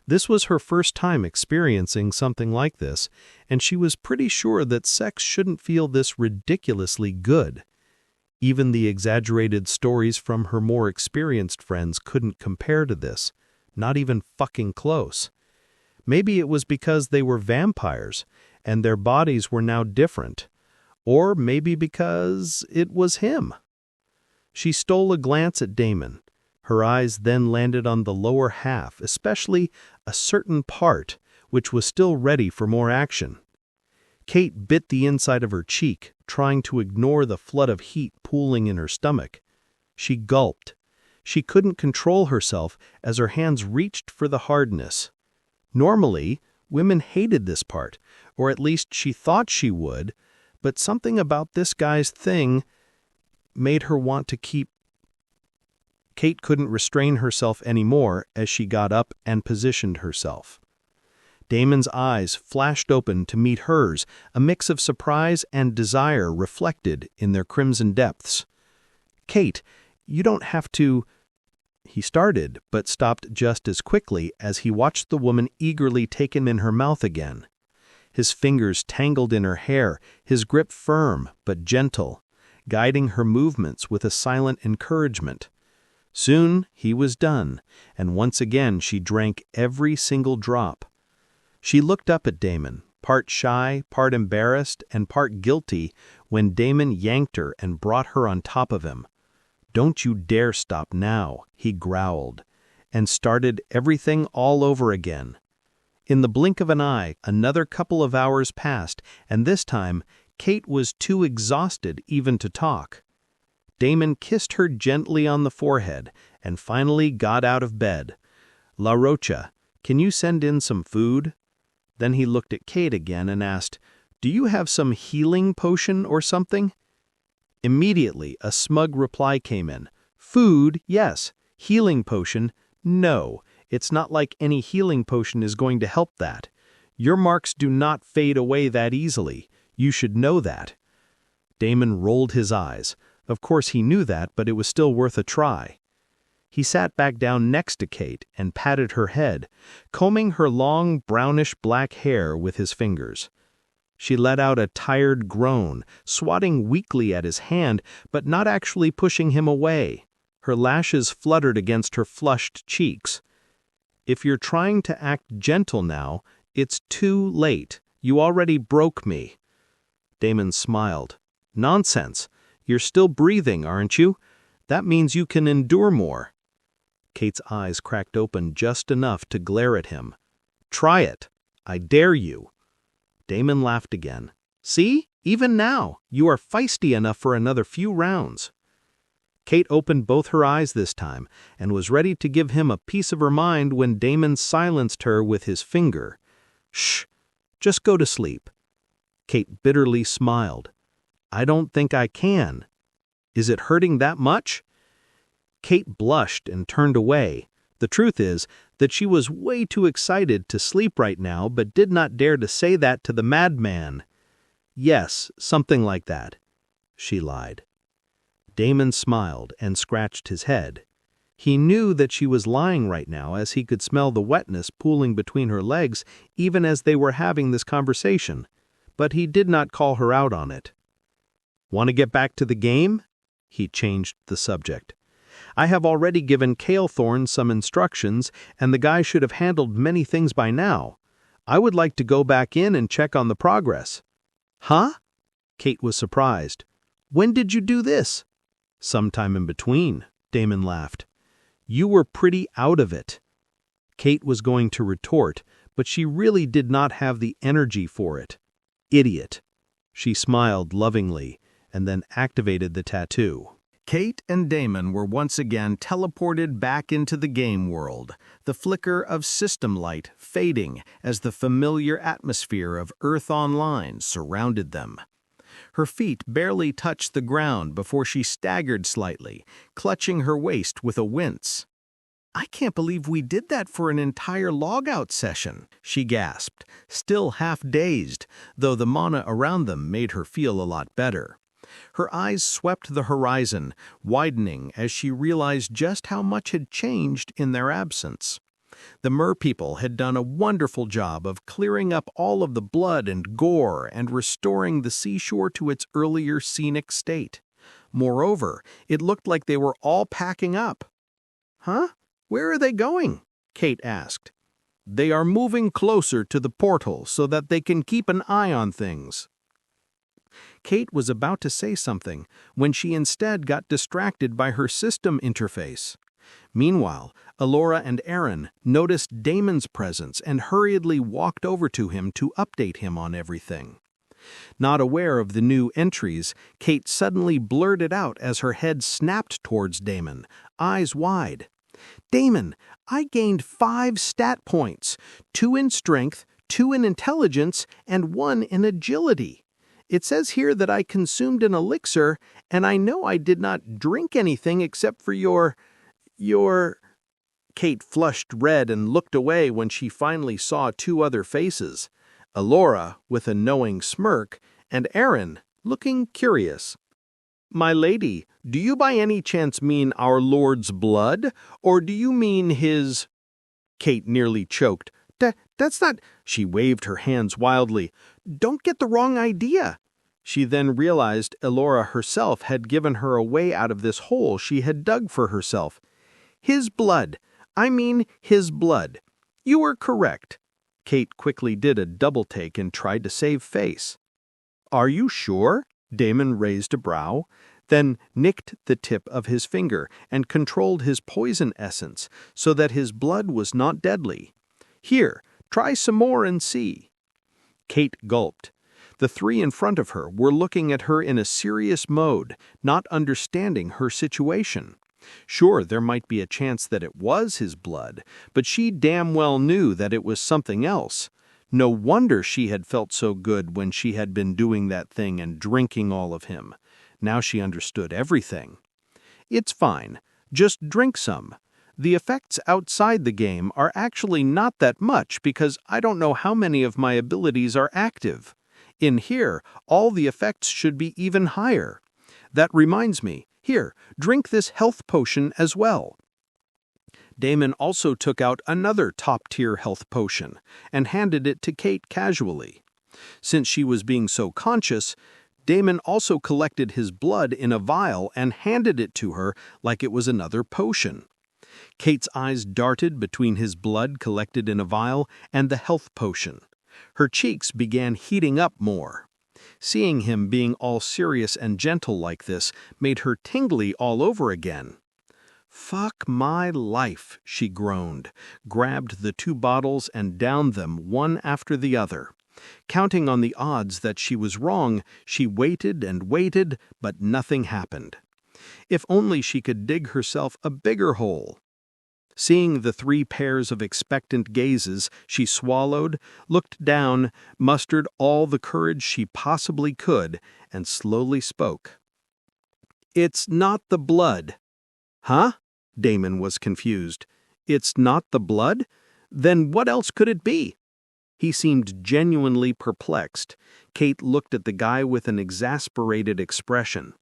This was her first time experiencing something like this, and she was pretty sure that sex shouldn't feel this ridiculously good. Even the exaggerated stories from her more experienced friends couldn't compare to this, not even fucking close. Maybe it was because they were vampires, and their bodies were now different. Or maybe because it was him. She stole a glance at Damon. Her eyes then landed on the lower half, especially a certain part, which was still ready for more action. Kate bit the inside of her cheek, trying to ignore the flood of heat pooling in her stomach. She gulped. She couldn't control herself as her hands reached for the hardness. Normally, women hated this part, or at least she thought she would, but something about this guy's thing made her want to keep. Kate couldn't restrain herself anymore as she got up and positioned herself. Damon's eyes flashed open to meet hers, a mix of surprise and desire reflected in their crimson depths. "Kate, you don't have to—" He started, but stopped just as quickly as he watched the woman eagerly take him in her mouth again. his fingers tangled in her hair, his grip firm but gentle, guiding her movements with a silent encouragement. Soon he was done, and once again she drank every single drop. She looked up at Damon, part shy, part embarrassed, and part guilty, when Damon yanked her and brought her on top of him. "Don't you dare stop now," he growled, and started everything all over again. In the blink of an eye, another couple of hours passed, and this time, Kate was too exhausted even to talk. Damon kissed her gently on the forehead and finally got out of bed. "La Rocha, can you send in some food?" Then he looked at Kate again and asked, "Do you have some healing potion or something?" Immediately, a smug reply came in. "Food, yes. Healing potion, no. It's not like any healing potion is going to help that. Your marks do not fade away that easily. You should know that." Damon rolled his eyes. Of course he knew that, but it was still worth a try. He sat back down next to Kate and patted her head, combing her long brownish-black hair with his fingers. She let out a tired groan, swatting weakly at his hand, but not actually pushing him away. Her lashes fluttered against her flushed cheeks. "If you're trying to act gentle now, it's too late. You already broke me." Damon smiled. "Nonsense. You're still breathing, aren't you? That means you can endure more." Kate's eyes cracked open just enough to glare at him. "Try it. I dare you." Damon laughed again. "See? Even now, you are feisty enough for another few rounds." Kate opened both her eyes this time and was ready to give him a piece of her mind when Damon silenced her with his finger. "Shh! Just go to sleep." Kate bitterly smiled. "I don't think I can." "Is it hurting that much?" Kate blushed and turned away. The truth is that she was way too excited to sleep right now, but did not dare to say that to the madman. "Yes, something like that," she lied. Damon smiled and scratched his head. He knew that she was lying right now, as he could smell the wetness pooling between her legs even as they were having this conversation, but he did not call her out on it. "Want to get back to the game?" He changed the subject. "I have already given Calethorn some instructions, and the guy should have handled many things by now. I would like to go back in and check on the progress." "Huh?" Kate was surprised. "When did you do this?" "Sometime in between," Damon laughed. "You were pretty out of it." Kate was going to retort, but she really did not have the energy for it. "Idiot." She smiled lovingly and then activated the tattoo. Kate and Damon were once again teleported back into the game world, the flicker of system light fading as the familiar atmosphere of Earth Online surrounded them. Her feet barely touched the ground before she staggered slightly, clutching her waist with a wince. "I can't believe we did that for an entire logout session," she gasped, still half dazed, though the mana around them made her feel a lot better. Her eyes swept the horizon, widening as she realized just how much had changed in their absence. The merpeople had done a wonderful job of clearing up all of the blood and gore and restoring the seashore to its earlier scenic state. Moreover, it looked like they were all packing up. "Huh? Where are they going?" Kate asked. "They are moving closer to the portal so that they can keep an eye on things." Kate was about to say something when she instead got distracted by her system interface. Meanwhile, Alora and Aaron noticed Damon's presence and hurriedly walked over to him to update him on everything. Not aware of the new entries, Kate suddenly blurted out as her head snapped towards Damon, eyes wide. "Damon, I gained 5 stat points, 2 in strength, 2 in intelligence, and 1 in agility. It says here that I consumed an elixir, and I know I did not drink anything except for your... Kate flushed red and looked away when she finally saw 2 other faces, Alora with a knowing smirk, and Aaron looking curious. "My lady, do you by any chance mean our Lord's blood, or do you mean his..." Kate nearly choked. that's not—" She waved her hands wildly. "Don't get the wrong idea." She then realized Elora herself had given her a way out of this hole she had dug for herself. "His blood. I mean his blood. You were correct." Kate quickly did a double-take and tried to save face. "Are you sure?" Damon raised a brow, then nicked the tip of his finger and controlled his poison essence so that his blood was not deadly. "Here, try some more and see." Kate gulped. The three in front of her were looking at her in a serious mode, not understanding her situation. Sure, there might be a chance that it was his blood, but she damn well knew that it was something else. No wonder she had felt so good when she had been doing that thing and drinking all of him. Now she understood everything. "It's fine. Just drink some. The effects outside the game are actually not that much because I don't know how many of my abilities are active. In here, all the effects should be even higher. That reminds me. Here, drink this health potion as well." Damon also took out another top-tier health potion and handed it to Kate casually. Since she was being so conscious, Damon also collected his blood in a vial and handed it to her like it was another potion. Kate's eyes darted between his blood collected in a vial and the health potion. Her cheeks began heating up more. Seeing him being all serious and gentle like this made her tingly all over again. "Fuck my life," she groaned, grabbed the two bottles and downed them one after the other. Counting on the odds that she was wrong, she waited and waited, but nothing happened. If only she could dig herself a bigger hole. Seeing the three pairs of expectant gazes, she swallowed, looked down, mustered all the courage she possibly could, and slowly spoke. "It's not the blood." "Huh?" Damon was confused. "It's not the blood? Then what else could it be?" He seemed genuinely perplexed. Kate looked at the guy with an exasperated expression.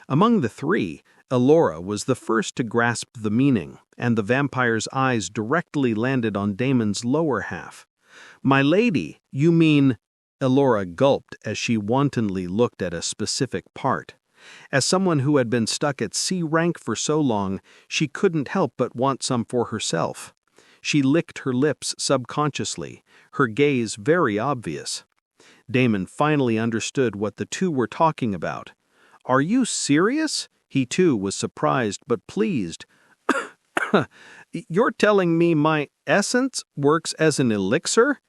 Among the three, Elora was the first to grasp the meaning, and the vampire's eyes directly landed on Damon's lower half. "My lady, you mean—" Elora gulped as she wantonly looked at a specific part. As someone who had been stuck at C rank for so long, she couldn't help but want some for herself. She licked her lips subconsciously, her gaze very obvious. Damon finally understood what the two were talking about. "Are you serious?" He too was surprised but pleased. "You're telling me my essence works as an elixir?"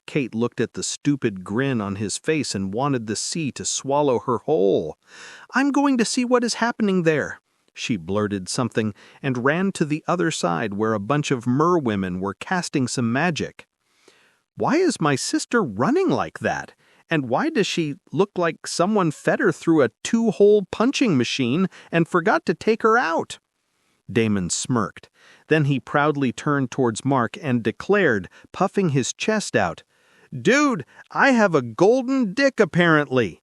Kate looked at the stupid grin on his face and wanted the sea to swallow her whole. "I'm going to see what is happening there." She blurted something and ran to the other side where a bunch of merwomen were casting some magic. "Why is my sister running like that? And why does she look like someone fed her through a two-hole punching machine and forgot to take her out?" Damon smirked. Then he proudly turned towards Mark and declared, puffing his chest out, "Dude, I have a golden dick apparently."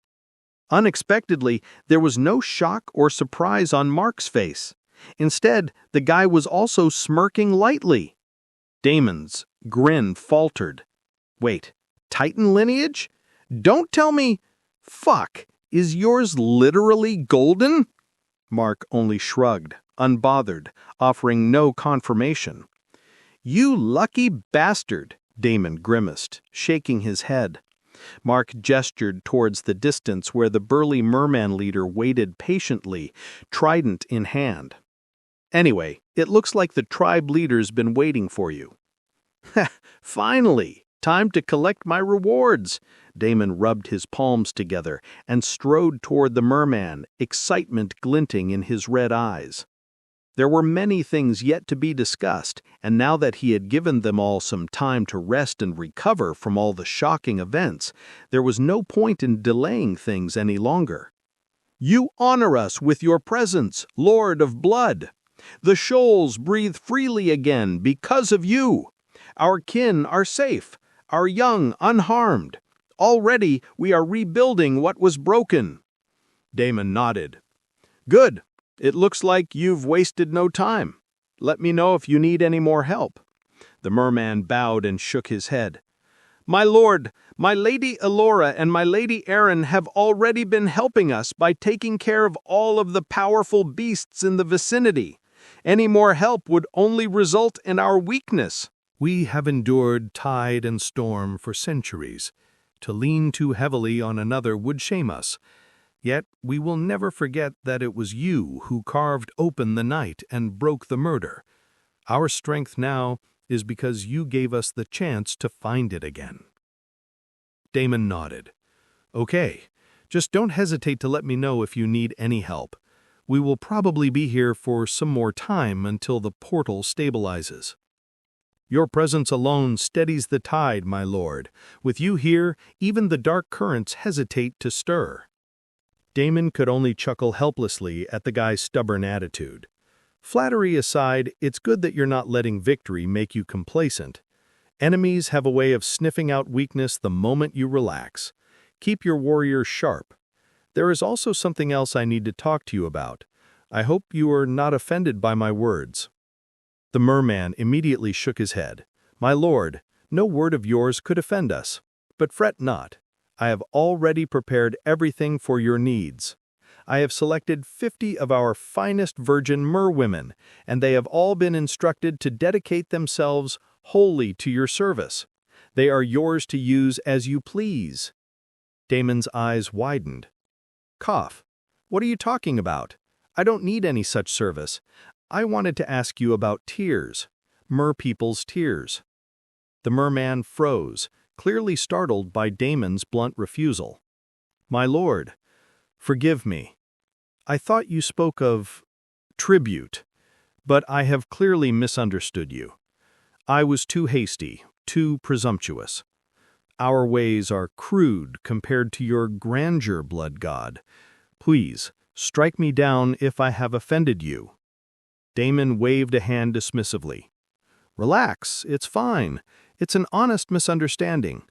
Unexpectedly, there was no shock or surprise on Mark's face. Instead, the guy was also smirking lightly. Damon's grin faltered. "Wait, Titan lineage? Don't tell me— Fuck, is yours literally golden?" Mark only shrugged, unbothered, offering no confirmation. "You lucky bastard," Damon grimaced, shaking his head. Mark gestured towards the distance where the burly merman leader waited patiently, trident in hand. "Anyway, it looks like the tribe leader's been waiting for you." "Finally! Time to collect my rewards." Damon rubbed his palms together and strode toward the merman, excitement glinting in his red eyes. There were many things yet to be discussed, and now that he had given them all some time to rest and recover from all the shocking events, there was no point in delaying things any longer. "You honor us with your presence, Lord of Blood. The shoals breathe freely again because of you. Our kin are safe, our young unharmed. Already we are rebuilding what was broken." Damon nodded. "Good. It looks like you've wasted no time. Let me know if you need any more help." The merman bowed and shook his head. "My lord, my lady Elora and my lady Erin have already been helping us by taking care of all of the powerful beasts in the vicinity. Any more help would only result in our weakness." We have endured tide and storm for centuries. To lean too heavily on another would shame us. Yet we will never forget that it was you who carved open the night and broke the murder. Our strength now is because you gave us the chance to find it again. Damon nodded. Okay, just don't hesitate to let me know if you need any help. We will probably be here for some more time until the portal stabilizes. Your presence alone steadies the tide, my lord. With you here, even the dark currents hesitate to stir. Damon could only chuckle helplessly at the guy's stubborn attitude. Flattery aside, it's good that you're not letting victory make you complacent. Enemies have a way of sniffing out weakness the moment you relax. Keep your warriors sharp. There is also something else I need to talk to you about. I hope you are not offended by my words. The merman immediately shook his head. My lord, no word of yours could offend us. But fret not. I have already prepared everything for your needs. I have selected 50 of our finest virgin merwomen, and they have all been instructed to dedicate themselves wholly to your service. They are yours to use as you please. Damon's eyes widened. Cough. What are you talking about? I don't need any such service. I wanted to ask you about tears. Merpeople's tears. The merman froze, clearly startled by Damon's blunt refusal. My lord, forgive me. I thought you spoke of tribute, but I have clearly misunderstood you. I was too hasty, too presumptuous. Our ways are crude compared to your grandeur, blood god. Please, strike me down if I have offended you. Damon waved a hand dismissively. Relax, it's fine. It's an honest misunderstanding.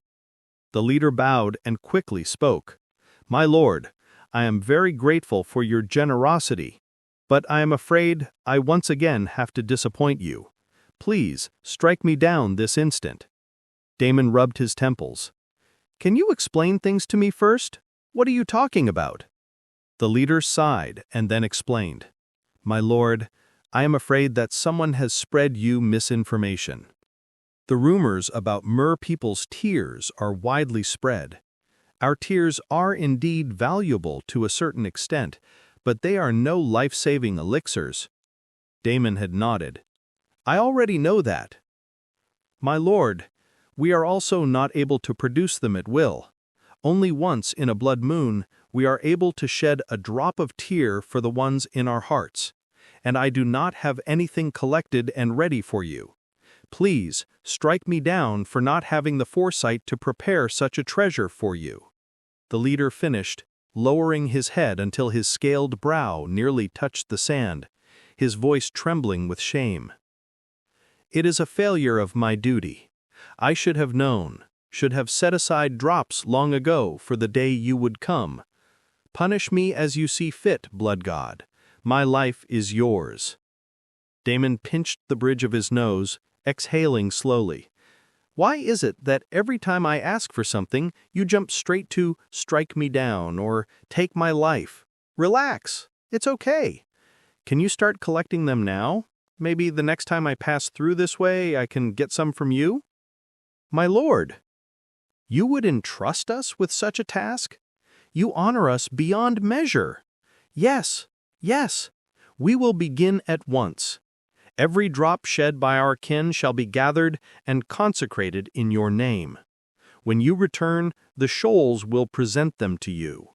The leader bowed and quickly spoke. My lord, I am very grateful for your generosity, but I am afraid I once again have to disappoint you. Please, strike me down this instant. Damon rubbed his temples. Can you explain things to me first? What are you talking about? The leader sighed and then explained. My lord, I am afraid that someone has spread you misinformation. The rumors about merpeople's tears are widely spread. Our tears are indeed valuable to a certain extent, but they are no life-saving elixirs. Damon had nodded. I already know that. My lord, we are also not able to produce them at will. Only once in a blood moon we are able to shed a drop of tear for the ones in our hearts, and I do not have anything collected and ready for you. Please, strike me down for not having the foresight to prepare such a treasure for you. The leader finished, lowering his head until his scaled brow nearly touched the sand, his voice trembling with shame. It is a failure of my duty. I should have known, should have set aside drops long ago for the day you would come. Punish me as you see fit, blood god. My life is yours. Damon pinched the bridge of his nose, exhaling slowly. Why is it that every time I ask for something, you jump straight to strike me down or take my life? Relax. It's okay. Can you start collecting them now? Maybe the next time I pass through this way, I can get some from you? My lord, you would entrust us with such a task? You honor us beyond measure. Yes, yes, we will begin at once. Every drop shed by our kin shall be gathered and consecrated in your name. When you return, the shoals will present them to you.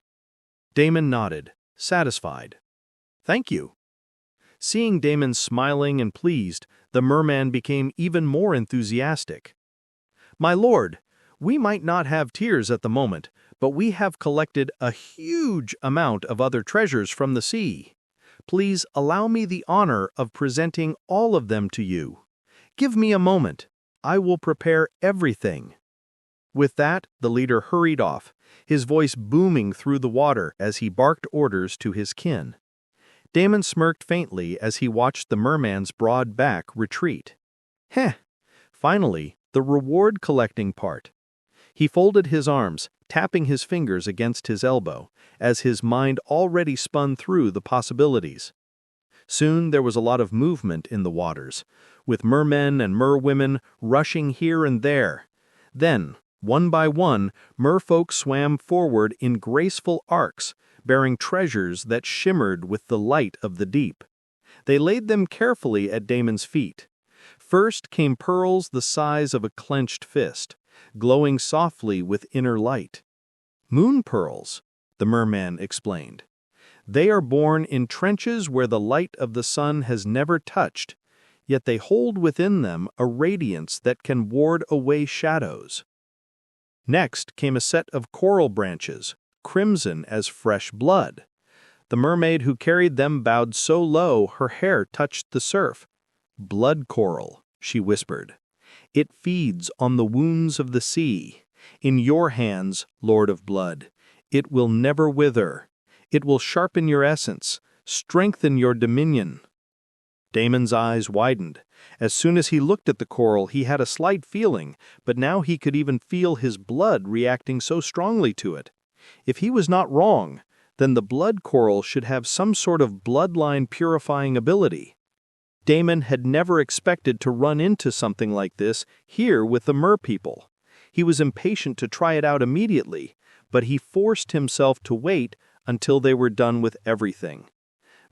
Damon nodded, satisfied. Thank you. Seeing Damon smiling and pleased, the merman became even more enthusiastic. My lord, we might not have tears at the moment, but we have collected a huge amount of other treasures from the sea. Please allow me the honor of presenting all of them to you. Give me a moment. I will prepare everything. With that, the leader hurried off, his voice booming through the water as he barked orders to his kin. Damon smirked faintly as he watched the merman's broad back retreat. Heh, Finally, the reward collecting part. He folded his arms, tapping his fingers against his elbow, as his mind already spun through the possibilities. Soon there was a lot of movement in the waters, with mermen and merwomen rushing here and there. Then, one by one, merfolk swam forward in graceful arcs, bearing treasures that shimmered with the light of the deep. They laid them carefully at Damon's feet. First came pearls the size of a clenched fist, glowing softly with inner light. Moon pearls, the merman explained. They are born in trenches where the light of the sun has never touched, yet they hold within them a radiance that can ward away shadows. Next came a set of coral branches, crimson as fresh blood. The mermaid who carried them bowed so low her hair touched the surf. "Blood coral," she whispered. "It feeds on the wounds of the sea. In your hands, Lord of Blood, it will never wither. It will sharpen your essence, strengthen your dominion." Damon's eyes widened. As soon as he looked at the coral, he had a slight feeling, but now he could even feel his blood reacting so strongly to it. If he was not wrong, then the blood coral should have some sort of bloodline purifying ability. Damon had never expected to run into something like this here with the merpeople. He was impatient to try it out immediately, but he forced himself to wait until they were done with everything.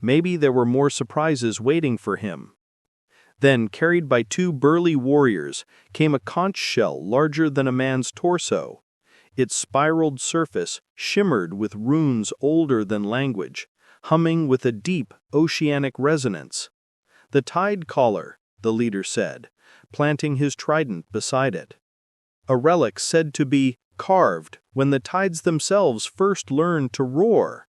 Maybe there were more surprises waiting for him. Then, carried by two burly warriors, came a conch shell larger than a man's torso. Its spiraled surface shimmered with runes older than language, humming with a deep, oceanic resonance. "The tide caller," the leader said, planting his trident beside it. "A relic said to be carved when the tides themselves first learned to roar.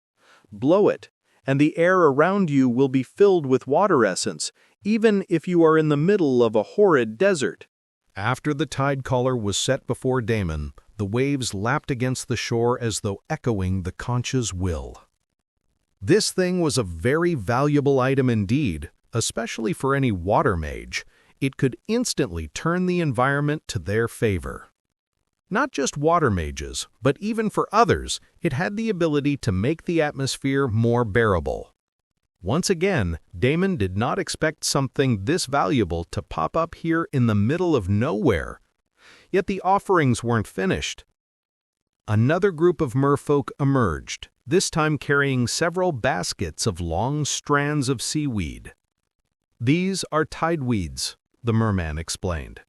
Blow it, and the air around you will be filled with water essence, even if you are in the middle of a horrid desert." After the tide caller was set before Damon, the waves lapped against the shore as though echoing the conch's will. This thing was a very valuable item indeed, especially for any water mage. It could instantly turn the environment to their favor. Not just water mages, but even for others, it had the ability to make the atmosphere more bearable. Once again, Damon did not expect something this valuable to pop up here in the middle of nowhere. Yet the offerings weren't finished. Another group of merfolk emerged, this time carrying several baskets of long strands of seaweed. "These are tideweeds," the merman explained.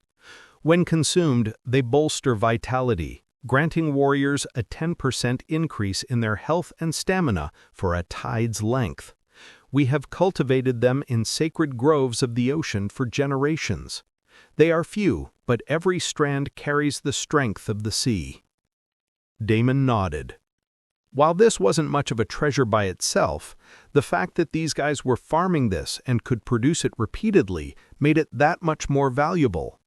"When consumed, they bolster vitality, granting warriors a 10% increase in their health and stamina for a tide's length. We have cultivated them in sacred groves of the ocean for generations. They are few, but every strand carries the strength of the sea." Damon nodded. While this wasn't much of a treasure by itself, the fact that these guys were farming this and could produce it repeatedly made it that much more valuable.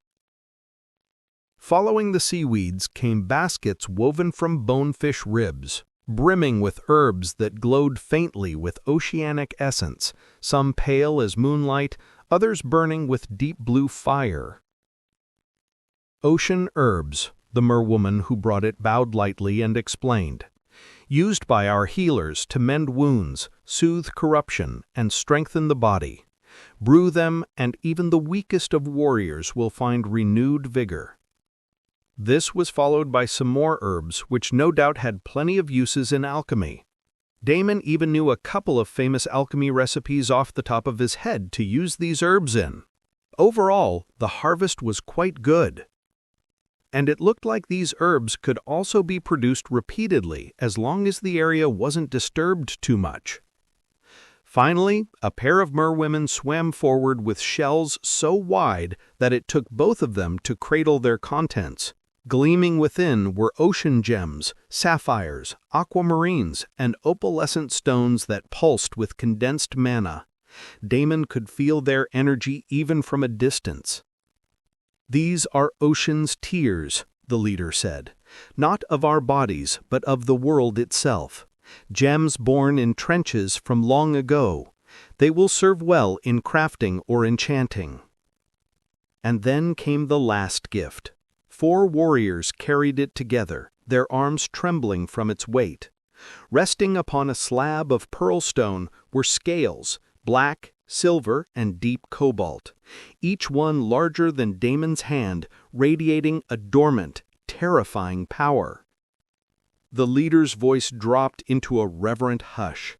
Following the seaweeds came baskets woven from bonefish ribs, brimming with herbs that glowed faintly with oceanic essence, some pale as moonlight, others burning with deep blue fire. "Ocean herbs," the merwoman who brought it bowed lightly and explained. "Used by our healers to mend wounds, soothe corruption, and strengthen the body. Brew them, and even the weakest of warriors will find renewed vigor." This was followed by some more herbs, which no doubt had plenty of uses in alchemy. Damon even knew a couple of famous alchemy recipes off the top of his head to use these herbs in. Overall, the harvest was quite good. And it looked like these herbs could also be produced repeatedly as long as the area wasn't disturbed too much. Finally, a pair of merwomen swam forward with shells so wide that it took both of them to cradle their contents. Gleaming within were ocean gems, sapphires, aquamarines, and opalescent stones that pulsed with condensed mana. Damon could feel their energy even from a distance. "These are ocean's tears," the leader said. "Not of our bodies, but of the world itself. Gems born in trenches from long ago. They will serve well in crafting or enchanting." And then came the last gift. 4 warriors carried it together, their arms trembling from its weight. Resting upon a slab of pearl stone were scales, black, silver, and deep cobalt, each one larger than Damon's hand, radiating a dormant, terrifying power. The leader's voice dropped into a reverent hush.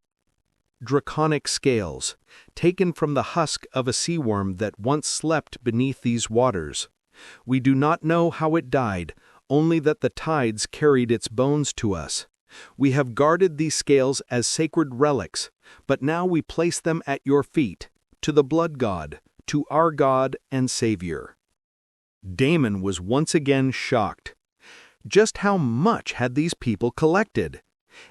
Draconic scales, taken from the husk of a sea worm that once slept beneath these waters. We do not know how it died, only that the tides carried its bones to us. We have guarded these scales as sacred relics, but now we place them at your feet, to the blood god, to our God and Savior. Damon was once again shocked. Just how much had these people collected?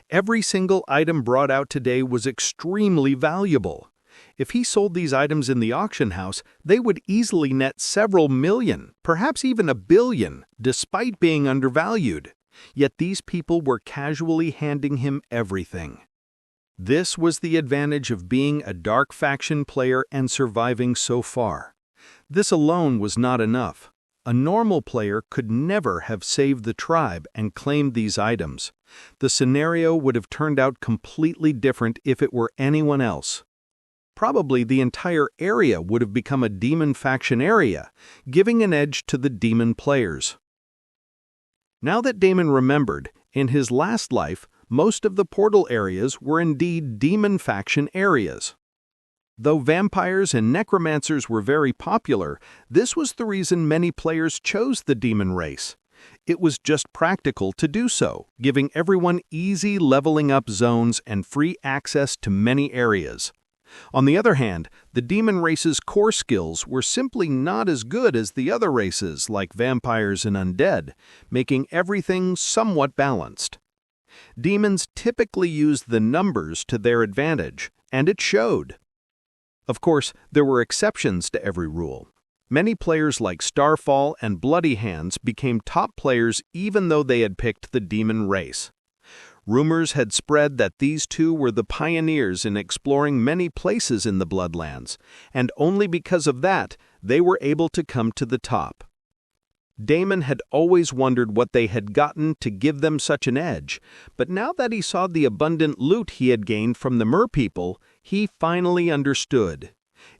Every single item brought out today was extremely valuable. If he sold these items in the auction house, they would easily net several million, perhaps even $1 billion, despite being undervalued. Yet these people were casually handing him everything. This was the advantage of being a dark faction player and surviving so far. This alone was not enough. A normal player could never have saved the tribe and claimed these items. The scenario would have turned out completely different if it were anyone else. Probably the entire area would have become a demon faction area, giving an edge to the demon players. Now that Damon remembered, in his last life, most of the portal areas were indeed demon faction areas. Though vampires and necromancers were very popular, this was the reason many players chose the demon race. It was just practical to do so, giving everyone easy leveling up zones and free access to many areas. On the other hand, the demon race's core skills were simply not as good as the other races like vampires and undead, making everything somewhat balanced. Demons typically used the numbers to their advantage, and it showed. Of course, there were exceptions to every rule. Many players like Starfall and Bloody Hands became top players even though they had picked the demon race. Rumors had spread that these two were the pioneers in exploring many places in the Bloodlands, and only because of that, they were able to come to the top. Damon had always wondered what they had gotten to give them such an edge, but now that he saw the abundant loot he had gained from the merpeople, he finally understood.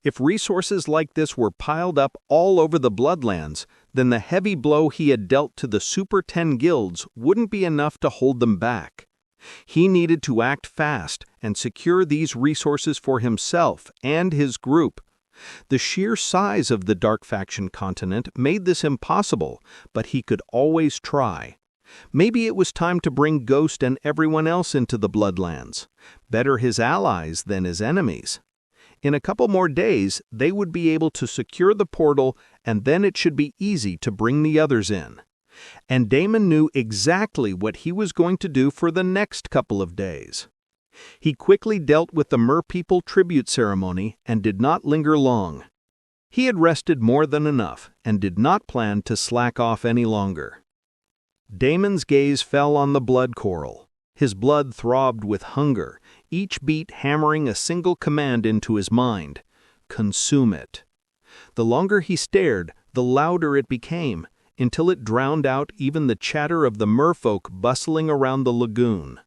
If resources like this were piled up all over the Bloodlands, then the heavy blow he had dealt to the Super 10 guilds wouldn't be enough to hold them back. He needed to act fast and secure these resources for himself and his group. The sheer size of the Dark Faction continent made this impossible, but he could always try. Maybe it was time to bring Ghost and everyone else into the Bloodlands. Better his allies than his enemies. In a couple more days, they would be able to secure the portal, and then it should be easy to bring the others in. And Damon knew exactly what he was going to do for the next couple of days. He quickly dealt with the merpeople tribute ceremony and did not linger long. He had rested more than enough and did not plan to slack off any longer. Damon's gaze fell on the blood coral. His blood throbbed with hunger, each beat hammering a single command into his mind: consume it. The longer he stared, the louder it became, until it drowned out even the chatter of the merfolk bustling around the lagoon.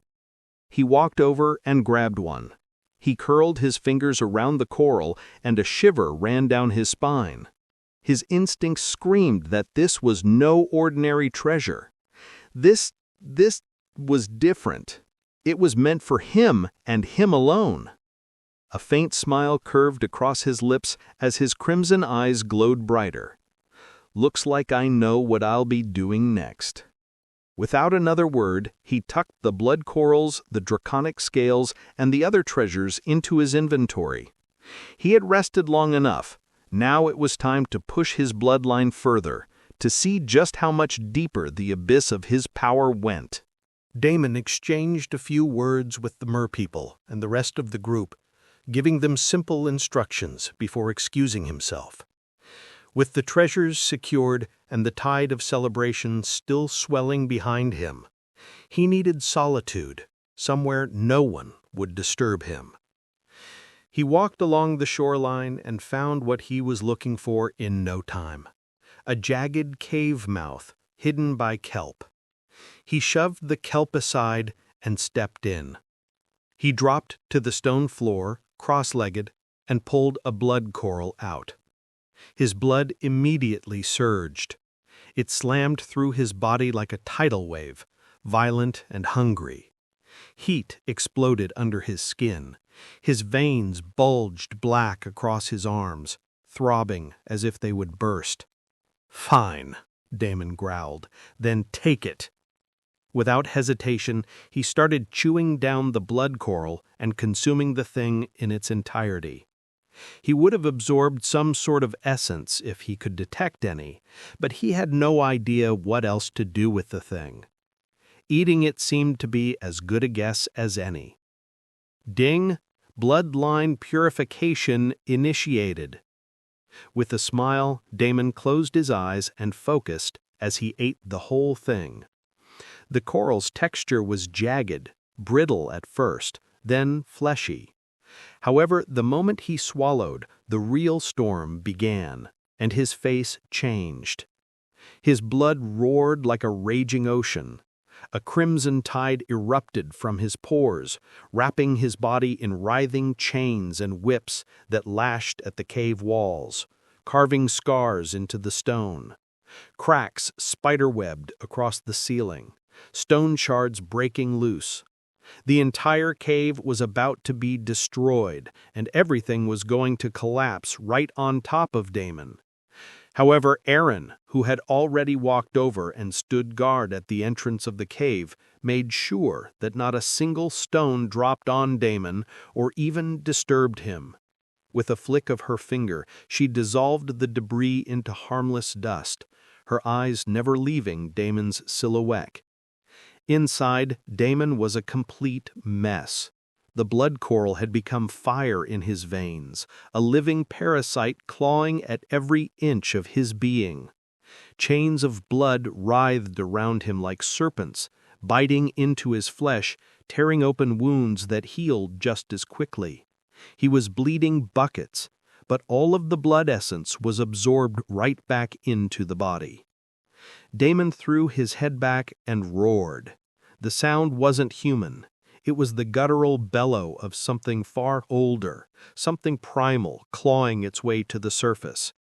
He walked over and grabbed one. He curled his fingers around the coral, and a shiver ran down his spine. His instincts screamed that this was no ordinary treasure. This was different. It was meant for him and him alone. A faint smile curved across his lips as his crimson eyes glowed brighter. Looks like I know what I'll be doing next. Without another word, he tucked the blood corals, the draconic scales, and the other treasures into his inventory. He had rested long enough. Now it was time to push his bloodline further, to see just how much deeper the abyss of his power went. Damon exchanged a few words with the merpeople and the rest of the group, giving them simple instructions before excusing himself. With the treasures secured and the tide of celebration still swelling behind him, he needed solitude, somewhere no one would disturb him. He walked along the shoreline and found what he was looking for in no time. a jagged cave mouth hidden by kelp. He shoved the kelp aside and stepped in. He dropped to the stone floor, cross-legged, and pulled a blood coral out. His blood immediately surged. It slammed through his body like a tidal wave, violent and hungry. Heat exploded under his skin. His veins bulged black across his arms, throbbing as if they would burst. "Fine," Damon growled, "then take it." Without hesitation, he started chewing down the blood coral and consuming the thing in its entirety. He would have absorbed some sort of essence if he could detect any, but he had no idea what else to do with the thing. Eating it seemed to be as good a guess as any. Ding! Bloodline purification initiated. With a smile, Damon closed his eyes and focused as he ate the whole thing. The coral's texture was jagged, brittle at first, then fleshy. However, the moment he swallowed, the real storm began, and his face changed. His blood roared like a raging ocean. A crimson tide erupted from his pores, wrapping his body in writhing chains and whips that lashed at the cave walls, carving scars into the stone. Cracks spiderwebbed across the ceiling, stone shards breaking loose. The entire cave was about to be destroyed, and everything was going to collapse right on top of Damon. However, Aaron, who had already walked over and stood guard at the entrance of the cave, made sure that not a single stone dropped on Damon or even disturbed him. With a flick of her finger, she dissolved the debris into harmless dust, her eyes never leaving Damon's silhouette. Inside, Damon was a complete mess. The blood coral had become fire in his veins, a living parasite clawing at every inch of his being. Chains of blood writhed around him like serpents, biting into his flesh, tearing open wounds that healed just as quickly. He was bleeding buckets, but all of the blood essence was absorbed right back into the body. Damon threw his head back and roared. The sound wasn't human. It was the guttural bellow of something far older, something primal clawing its way to the surface.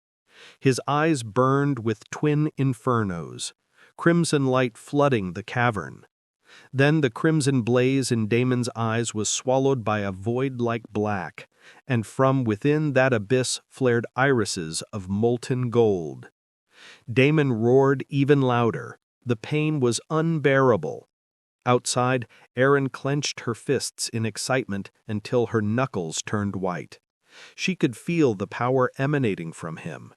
His eyes burned with twin infernos, crimson light flooding the cavern. Then the crimson blaze in Damon's eyes was swallowed by a void-like black, and from within that abyss flared irises of molten gold. Damon roared even louder. The pain was unbearable. Outside, Erin clenched her fists in excitement until her knuckles turned white. She could feel the power emanating from him.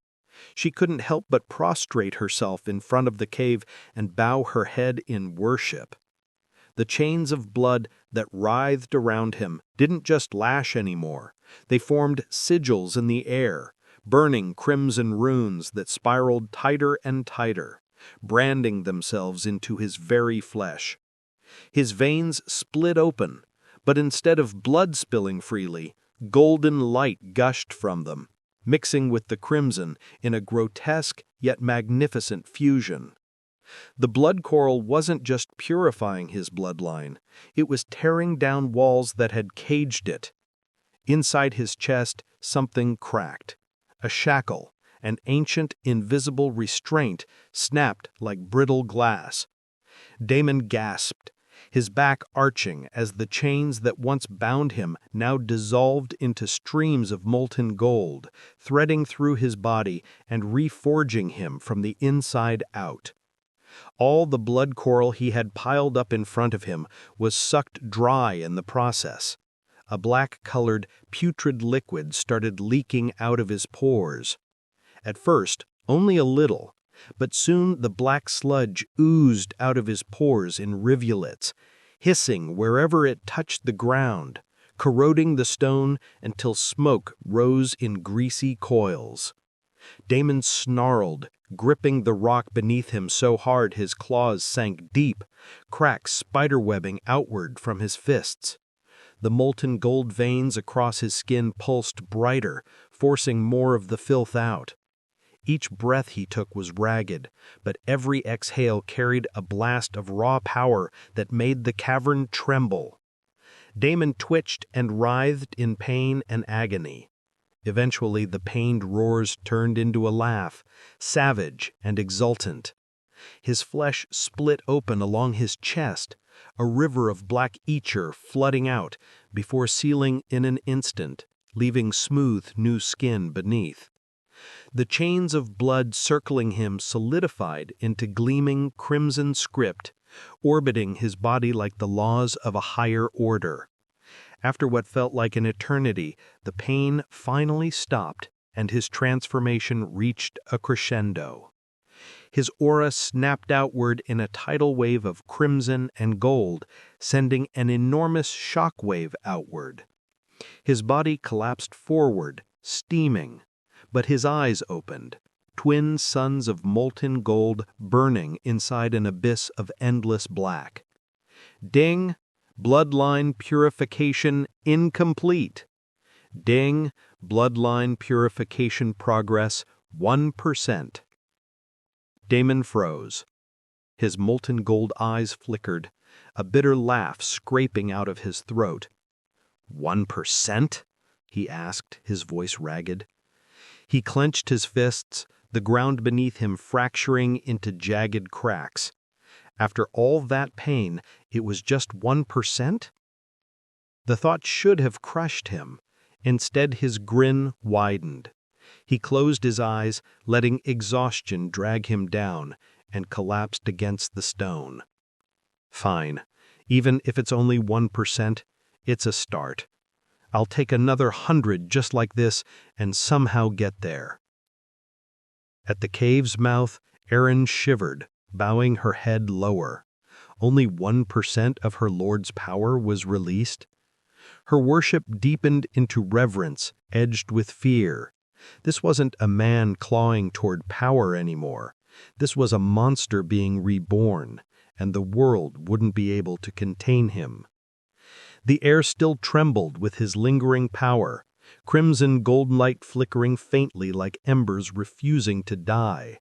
She couldn't help but prostrate herself in front of the cave and bow her head in worship. The chains of blood that writhed around him didn't just lash anymore. They formed sigils in the air, burning crimson runes that spiraled tighter and tighter, branding themselves into his very flesh. His veins split open, but instead of blood spilling freely, golden light gushed from them, mixing with the crimson in a grotesque yet magnificent fusion. The blood coral wasn't just purifying his bloodline, it was tearing down walls that had caged it. Inside his chest, something cracked. A shackle, an ancient invisible restraint, snapped like brittle glass. Damon gasped, his back arching as the chains that once bound him now dissolved into streams of molten gold, threading through his body and reforging him from the inside out. All the blood coral he had piled up in front of him was sucked dry in the process. A black-colored, putrid liquid started leaking out of his pores. At first, only a little, but soon the black sludge oozed out of his pores in rivulets, hissing wherever it touched the ground, corroding the stone until smoke rose in greasy coils. Damon snarled, gripping the rock beneath him so hard his claws sank deep, cracks spiderwebbing outward from his fists. The molten gold veins across his skin pulsed brighter, forcing more of the filth out. Each breath he took was ragged, but every exhale carried a blast of raw power that made the cavern tremble. Damon twitched and writhed in pain and agony. Eventually, the pained roars turned into a laugh, savage and exultant. His flesh split open along his chest, a river of black ichor flooding out before sealing in an instant, leaving smooth new skin beneath. The chains of blood circling him solidified into gleaming crimson script, orbiting his body like the laws of a higher order. After what felt like an eternity, the pain finally stopped and his transformation reached a crescendo. His aura snapped outward in a tidal wave of crimson and gold, sending an enormous shock wave outward. His body collapsed forward, steaming, but his eyes opened, twin suns of molten gold burning inside an abyss of endless black. Ding! Bloodline purification incomplete. Ding! Bloodline purification progress 1%. Damon froze. His molten gold eyes flickered, a bitter laugh scraping out of his throat. 1%? He asked, his voice ragged. He clenched his fists, the ground beneath him fracturing into jagged cracks. After all that pain, it was just 1%? The thought should have crushed him. Instead, his grin widened. He closed his eyes, letting exhaustion drag him down, and collapsed against the stone. Fine. Even if it's only 1%, it's a start. I'll take another 100 just like this and somehow get there. At the cave's mouth, Erin shivered, bowing her head lower. Only 1% of her lord's power was released. Her worship deepened into reverence, edged with fear. This wasn't a man clawing toward power anymore. This was a monster being reborn, and the world wouldn't be able to contain him. The air still trembled with his lingering power, crimson golden light flickering faintly like embers refusing to die.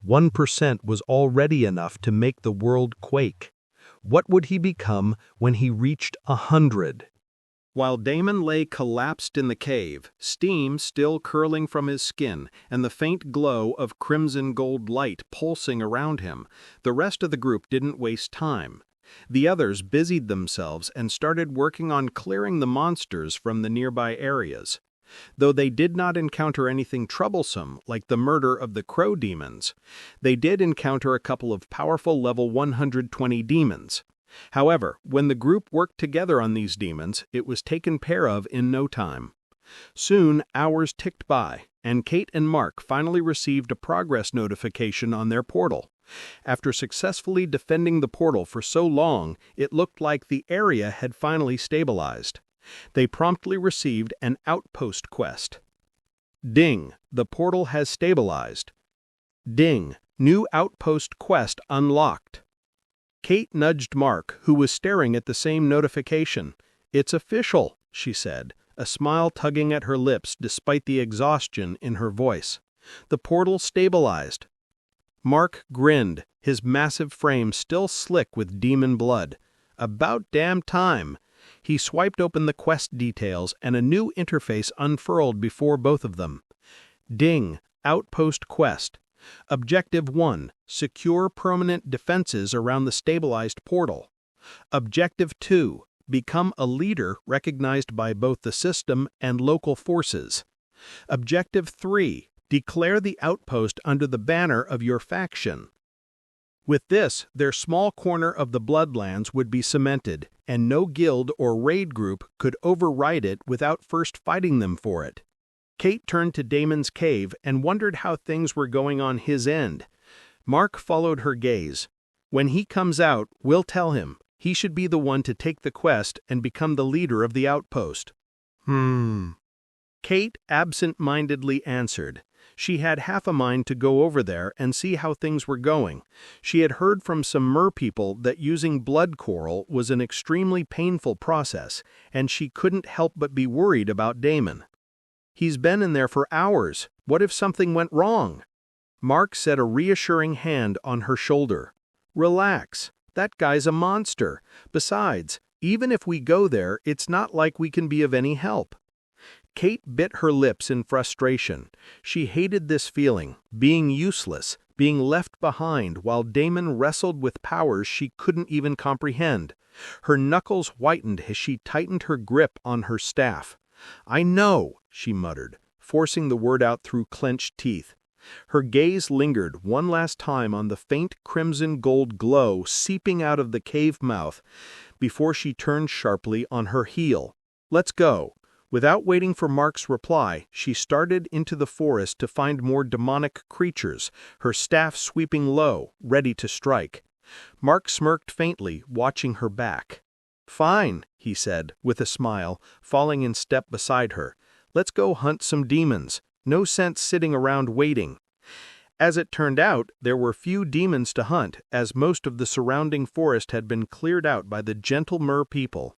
1% was already enough to make the world quake. What would he become when he reached 100? While Damon lay collapsed in the cave, steam still curling from his skin and the faint glow of crimson gold light pulsing around him, the rest of the group didn't waste time. The others busied themselves and started working on clearing the monsters from the nearby areas. Though they did not encounter anything troublesome like the murder of the crow demons, they did encounter a couple of powerful level 120 demons. However, when the group worked together on these demons, it was taken care of in no time. Soon, hours ticked by, and Kate and Mark finally received a progress notification on their portal. After successfully defending the portal for so long, it looked like the area had finally stabilized. They promptly received an outpost quest. Ding! The portal has stabilized. Ding! New outpost quest unlocked. Kate nudged Mark, who was staring at the same notification. "It's official," she said, a smile tugging at her lips despite the exhaustion in her voice. "The portal stabilized." Mark grinned, his massive frame still slick with demon blood. About damn time. He swiped open the quest details and a new interface unfurled before both of them. Ding! Outpost quest. Objective 1. Secure permanent defenses around the stabilized portal. Objective 2. Become a leader recognized by both the system and local forces. Objective 3. Declare the outpost under the banner of your faction. With this, their small corner of the Bloodlands would be cemented, and no guild or raid group could override it without first fighting them for it. Kate turned to Damon's cave and wondered how things were going on his end. Mark followed her gaze. "When he comes out, we'll tell him. He should be the one to take the quest and become the leader of the outpost." Kate absent-mindedly answered. She had half a mind to go over there and see how things were going. She had heard from some mer people that using blood coral was an extremely painful process, and she couldn't help but be worried about Damon. "He's been in there for hours. What if something went wrong?" Mark set a reassuring hand on her shoulder. Relax, that guy's a monster. Besides, even if we go there, it's not like we can be of any help. Kate bit her lips in frustration. She hated this feeling, being useless, being left behind while Damon wrestled with powers she couldn't even comprehend. Her knuckles whitened as she tightened her grip on her staff. "I know," she muttered, forcing the word out through clenched teeth. Her gaze lingered one last time on the faint crimson-gold glow seeping out of the cave mouth before she turned sharply on her heel. "Let's go." Without waiting for Mark's reply, she started into the forest to find more demonic creatures, her staff sweeping low, ready to strike. Mark smirked faintly, watching her back. "Fine," he said, with a smile, falling in step beside her. "Let's go hunt some demons. No sense sitting around waiting." As it turned out, there were few demons to hunt, as most of the surrounding forest had been cleared out by the gentle mer people.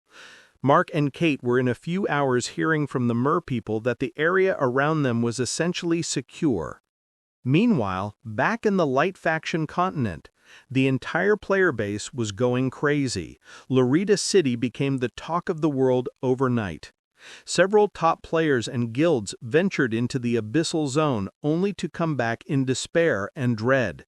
Mark and Kate were in a few hours hearing from the mer people that the area around them was essentially secure. Meanwhile, back in the Light Faction continent, the entire player base was going crazy. Lorita City became the talk of the world overnight. Several top players and guilds ventured into the Abyssal Zone only to come back in despair and dread.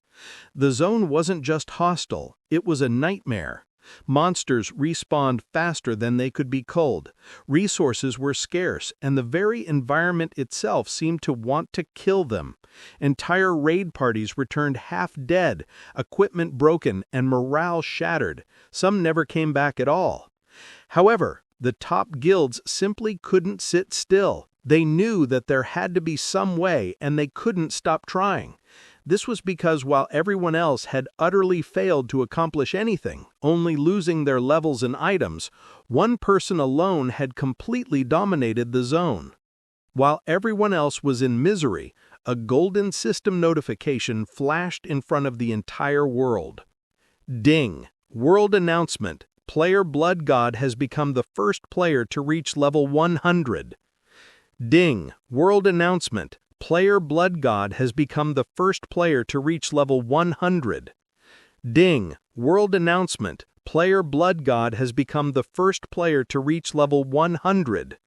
The zone wasn't just hostile, it was a nightmare. Monsters respawned faster than they could be culled. Resources were scarce, and the very environment itself seemed to want to kill them. Entire raid parties returned half dead, equipment broken, and morale shattered. Some never came back at all. However, the top guilds simply couldn't sit still. They knew that there had to be some way, and they couldn't stop trying. This was because while everyone else had utterly failed to accomplish anything, only losing their levels and items, one person alone had completely dominated the zone. While everyone else was in misery, a golden system notification flashed in front of the entire world. Ding! World announcement. Player Blood God has become the first player to reach level 100. Ding! World announcement. Player Blood God has become the first player to reach level 100. Ding! World announcement. Player Blood God has become the first player to reach level 100.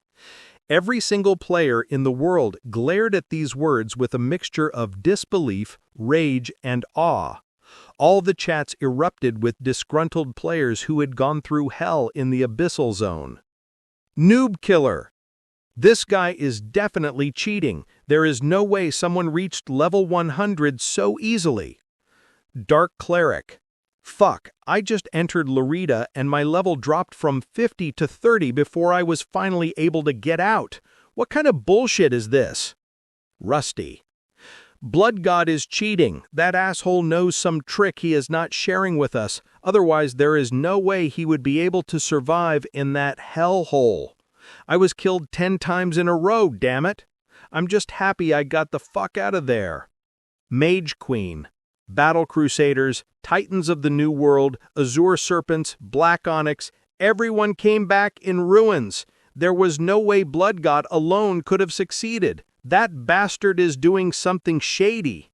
Every single player in the world glared at these words with a mixture of disbelief, rage, and awe. All the chats erupted with disgruntled players who had gone through hell in the Abyssal Zone. Noob killer! This guy is definitely cheating. There is no way someone reached level 100 so easily. Dark Cleric. Fuck, I just entered Lorita and my level dropped from 50 to 30 before I was finally able to get out. What kind of bullshit is this? Rusty. Blood God is cheating. That asshole knows some trick he is not sharing with us. Otherwise, there is no way he would be able to survive in that hellhole. I was killed 10 times in a row, damn it. I'm just happy I got the fuck out of there. Mage Queen. Battle Crusaders, Titans of the New World, Azure Serpents, Black Onyx, everyone came back in ruins. There was no way Blood God alone could have succeeded. That bastard is doing something shady.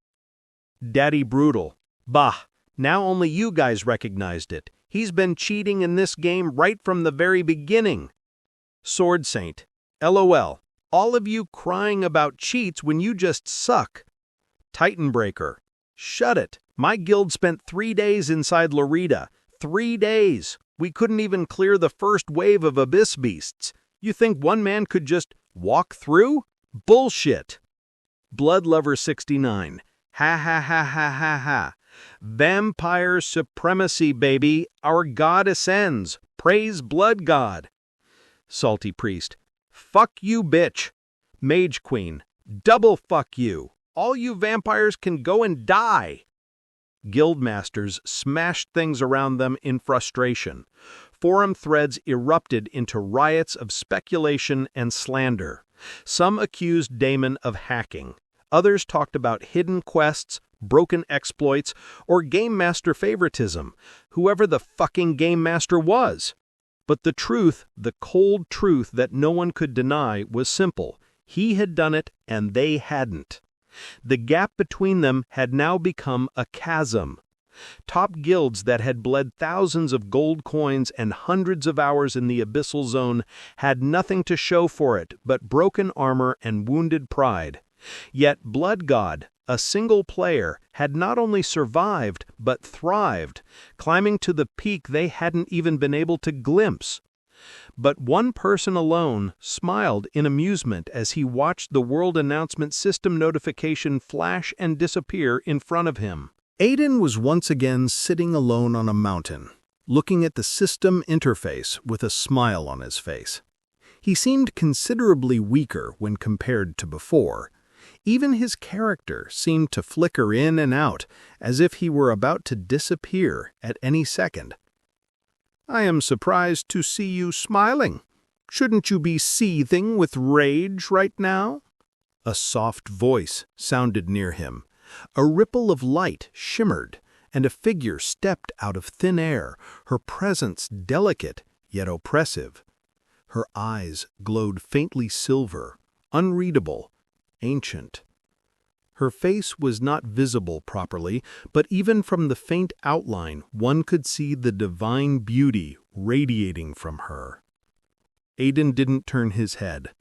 Daddy Brutal. Bah, now only you guys recognized it. He's been cheating in this game right from the very beginning. Sword Saint. LOL. All of you crying about cheats when you just suck. Titanbreaker. Shut it. My guild spent 3 days inside Lorita. 3 days. We couldn't even clear the first wave of Abyss Beasts. You think one man could just walk through? Bullshit. Bloodlover 69. Ha ha ha ha ha ha. Vampire supremacy, baby. Our god ascends. Praise Blood God. Salty Priest. Fuck you, bitch. Mage Queen. Double fuck you. All you vampires can go and die. Guildmasters smashed things around them in frustration. Forum threads erupted into riots of speculation and slander. Some accused Damon of hacking. Others talked about hidden quests, broken exploits, or Game Master favoritism, whoever the fucking Game Master was. But the truth, the cold truth that no one could deny, was simple. He had done it, and they hadn't. The gap between them had now become a chasm. Top guilds that had bled thousands of gold coins and hundreds of hours in the abyssal zone had nothing to show for it but broken armor and wounded pride. Yet Blood God, a single player, had not only survived but thrived, climbing to the peak they hadn't even been able to glimpse. But one person alone smiled in amusement as he watched the World Announcement System notification flash and disappear in front of him. Aiden was once again sitting alone on a mountain, looking at the system interface with a smile on his face. He seemed considerably weaker when compared to before. Even his character seemed to flicker in and out, as if he were about to disappear at any second. "I am surprised to see you smiling. Shouldn't you be seething with rage right now?" A soft voice sounded near him. A ripple of light shimmered, and a figure stepped out of thin air, her presence delicate yet oppressive. Her eyes glowed faintly silver, unreadable, ancient. Her face was not visible properly, but even from the faint outline one could see the divine beauty radiating from her. Aiden didn't turn his head.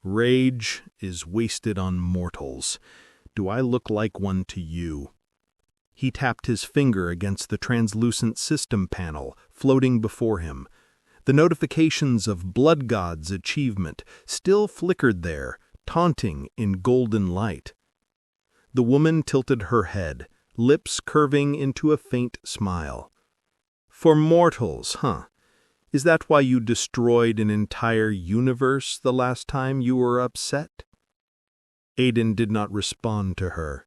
"Rage is wasted on mortals. Do I look like one to you?" He tapped his finger against the translucent system panel floating before him. The notifications of Blood God's achievement still flickered there, taunting in golden light. The woman tilted her head, lips curving into a faint smile. "For mortals, huh? Is that why you destroyed an entire universe the last time you were upset?" Aiden did not respond to her.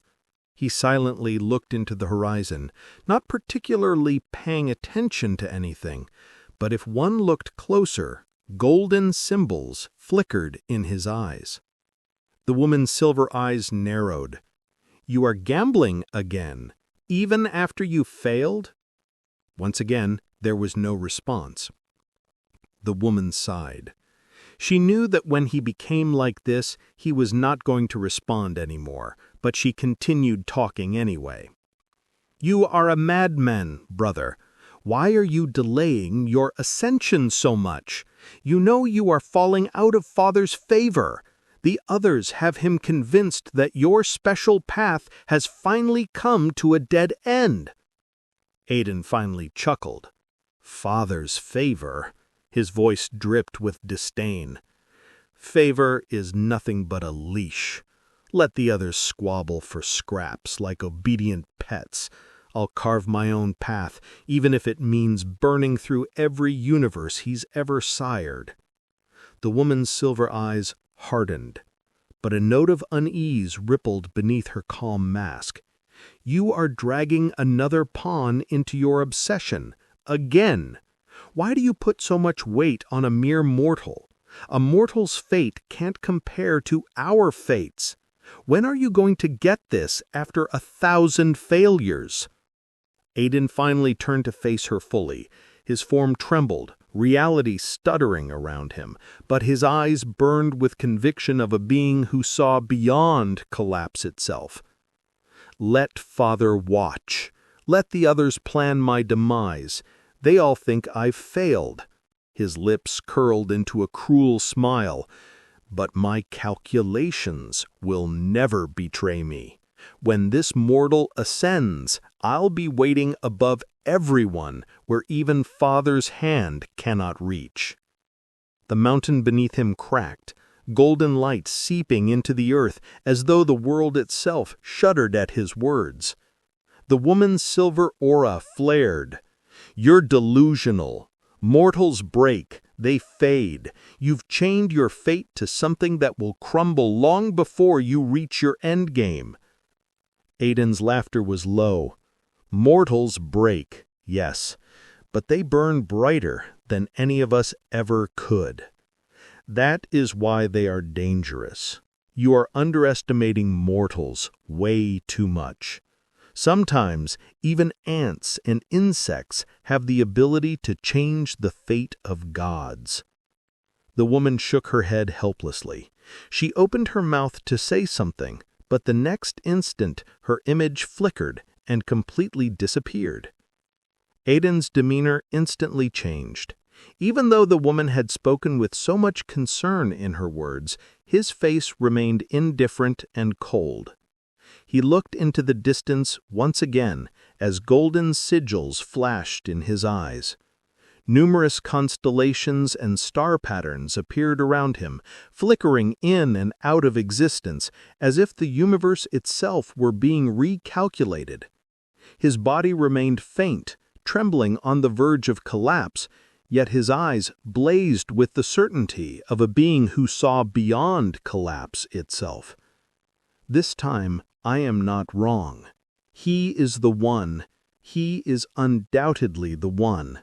He silently looked into the horizon, not particularly paying attention to anything, but if one looked closer, golden symbols flickered in his eyes. The woman's silver eyes narrowed. "You are gambling again, even after you failed?" Once again, there was no response. The woman sighed. She knew that when he became like this, he was not going to respond anymore, but she continued talking anyway. "You are a madman, brother. Why are you delaying your ascension so much? You know you are falling out of Father's favor. The others have him convinced that your special path has finally come to a dead end." Aiden finally chuckled. "Father's favor?" His voice dripped with disdain. "Favor is nothing but a leash. Let the others squabble for scraps like obedient pets. I'll carve my own path, even if it means burning through every universe he's ever sired." The woman's silver eyes hardened, but a note of unease rippled beneath her calm mask. "You are dragging another pawn into your obsession, again. Why do you put so much weight on a mere mortal? A mortal's fate can't compare to our fates. When are you going to get this after 1,000 failures?" Aiden finally turned to face her fully. His form trembled, reality stuttering around him, but his eyes burned with conviction of a being who saw beyond collapse itself. "Let Father watch. Let the others plan my demise. They all think I've failed." His lips curled into a cruel smile. "But my calculations will never betray me. When this mortal ascends, I'll be waiting above everyone where even Father's hand cannot reach." The mountain beneath him cracked, golden light seeping into the earth as though the world itself shuddered at his words. The woman's silver aura flared. "You're delusional. Mortals break, they fade. You've chained your fate to something that will crumble long before you reach your endgame." Aiden's laughter was low. "Mortals break, yes, but they burn brighter than any of us ever could. That is why they are dangerous. You are underestimating mortals way too much. Sometimes even ants and insects have the ability to change the fate of gods." The woman shook her head helplessly. She opened her mouth to say something, but the next instant her image flickered and completely disappeared. Aiden's demeanor instantly changed. Even though the woman had spoken with so much concern in her words, his face remained indifferent and cold. He looked into the distance once again as golden sigils flashed in his eyes. Numerous constellations and star patterns appeared around him, flickering in and out of existence as if the universe itself were being recalculated. His body remained faint, trembling on the verge of collapse, yet his eyes blazed with the certainty of a being who saw beyond collapse itself. This time, I am not wrong. He is the one. He is undoubtedly the one.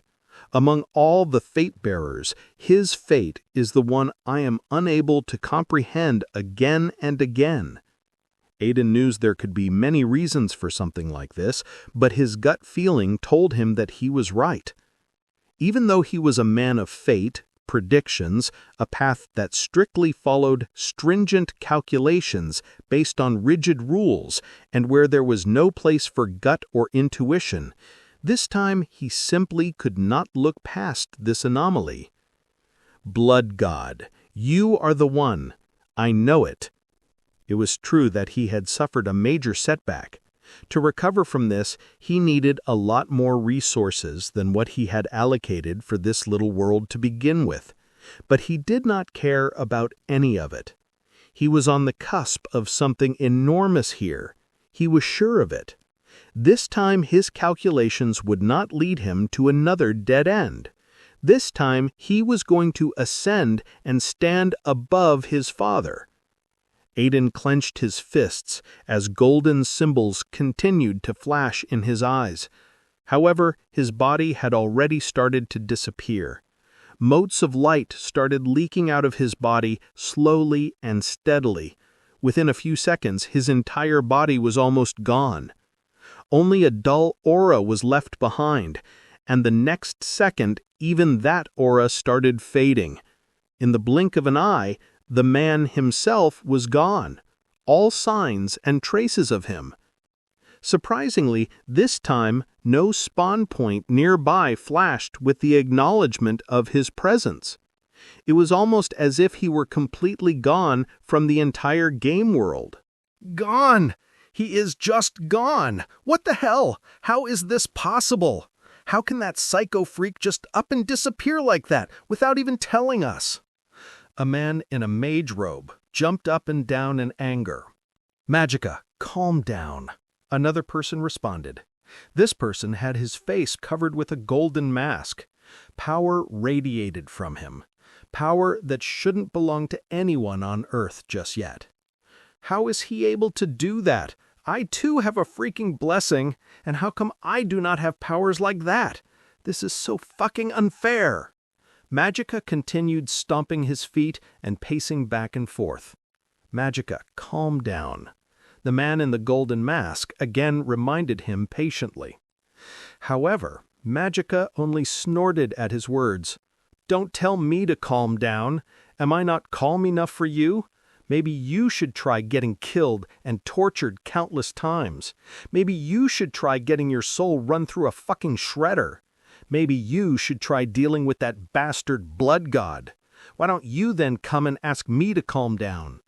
Among all the fate-bearers, his fate is the one I am unable to comprehend again and again. Aiden knew there could be many reasons for something like this, but his gut feeling told him that he was right. Even though he was a man of fate, predictions, a path that strictly followed stringent calculations based on rigid rules, and where there was no place for gut or intuition, this time he simply could not look past this anomaly. Blood God, you are the one. I know it. It was true that he had suffered a major setback. To recover from this, he needed a lot more resources than what he had allocated for this little world to begin with. But he did not care about any of it. He was on the cusp of something enormous here. He was sure of it. This time his calculations would not lead him to another dead end. This time he was going to ascend and stand above his father. Aiden clenched his fists as golden symbols continued to flash in his eyes. However, his body had already started to disappear. Motes of light started leaking out of his body slowly and steadily. Within a few seconds, his entire body was almost gone. Only a dull aura was left behind, and the next second, even that aura started fading. In the blink of an eye, the man himself was gone, all signs and traces of him. Surprisingly, this time, no spawn point nearby flashed with the acknowledgement of his presence. It was almost as if he were completely gone from the entire game world. Gone! He is just gone! What the hell? How is this possible? How can that psycho freak just up and disappear like that without even telling us? A man in a mage robe jumped up and down in anger. Magica, calm down. Another person responded. This person had his face covered with a golden mask. Power radiated from him. Power that shouldn't belong to anyone on Earth just yet. How is he able to do that? I too have a freaking blessing, and how come I do not have powers like that? This is so fucking unfair. Magica continued stomping his feet and pacing back and forth. Magica, calm down. The man in the golden mask again reminded him patiently. However, Magica only snorted at his words. Don't tell me to calm down. Am I not calm enough for you? Maybe you should try getting killed and tortured countless times. Maybe you should try getting your soul run through a fucking shredder. Maybe you should try dealing with that bastard blood god. Why don't you then come and ask me to calm down?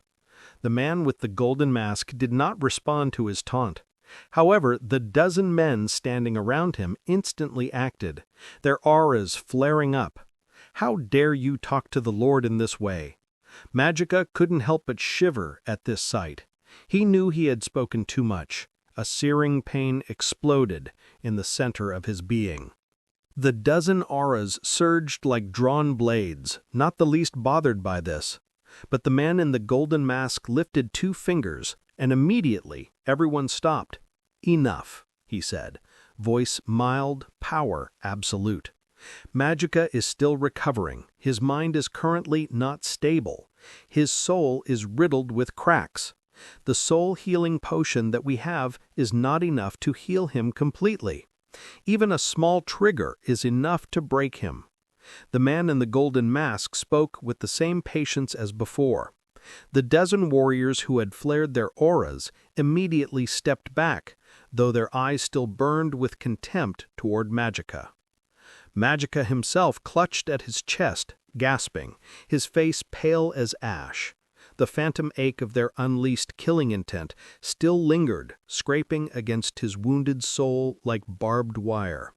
The man with the golden mask did not respond to his taunt. However, the dozen men standing around him instantly acted, their auras flaring up. How dare you talk to the Lord in this way? Magica couldn't help but shiver at this sight. He knew he had spoken too much. A searing pain exploded in the center of his being. The dozen auras surged like drawn blades, not the least bothered by this. But the man in the golden mask lifted 2 fingers, and immediately everyone stopped. Enough, he said, voice mild, power absolute. Magica is still recovering. His mind is currently not stable. His soul is riddled with cracks. The soul healing potion that we have is not enough to heal him completely. Even a small trigger is enough to break him. The man in the golden mask spoke with the same patience as before. The dozen warriors who had flared their auras immediately stepped back, though their eyes still burned with contempt toward Magica. Magica himself clutched at his chest, gasping, his face pale as ash. The phantom ache of their unleashed killing intent still lingered, scraping against his wounded soul like barbed wire.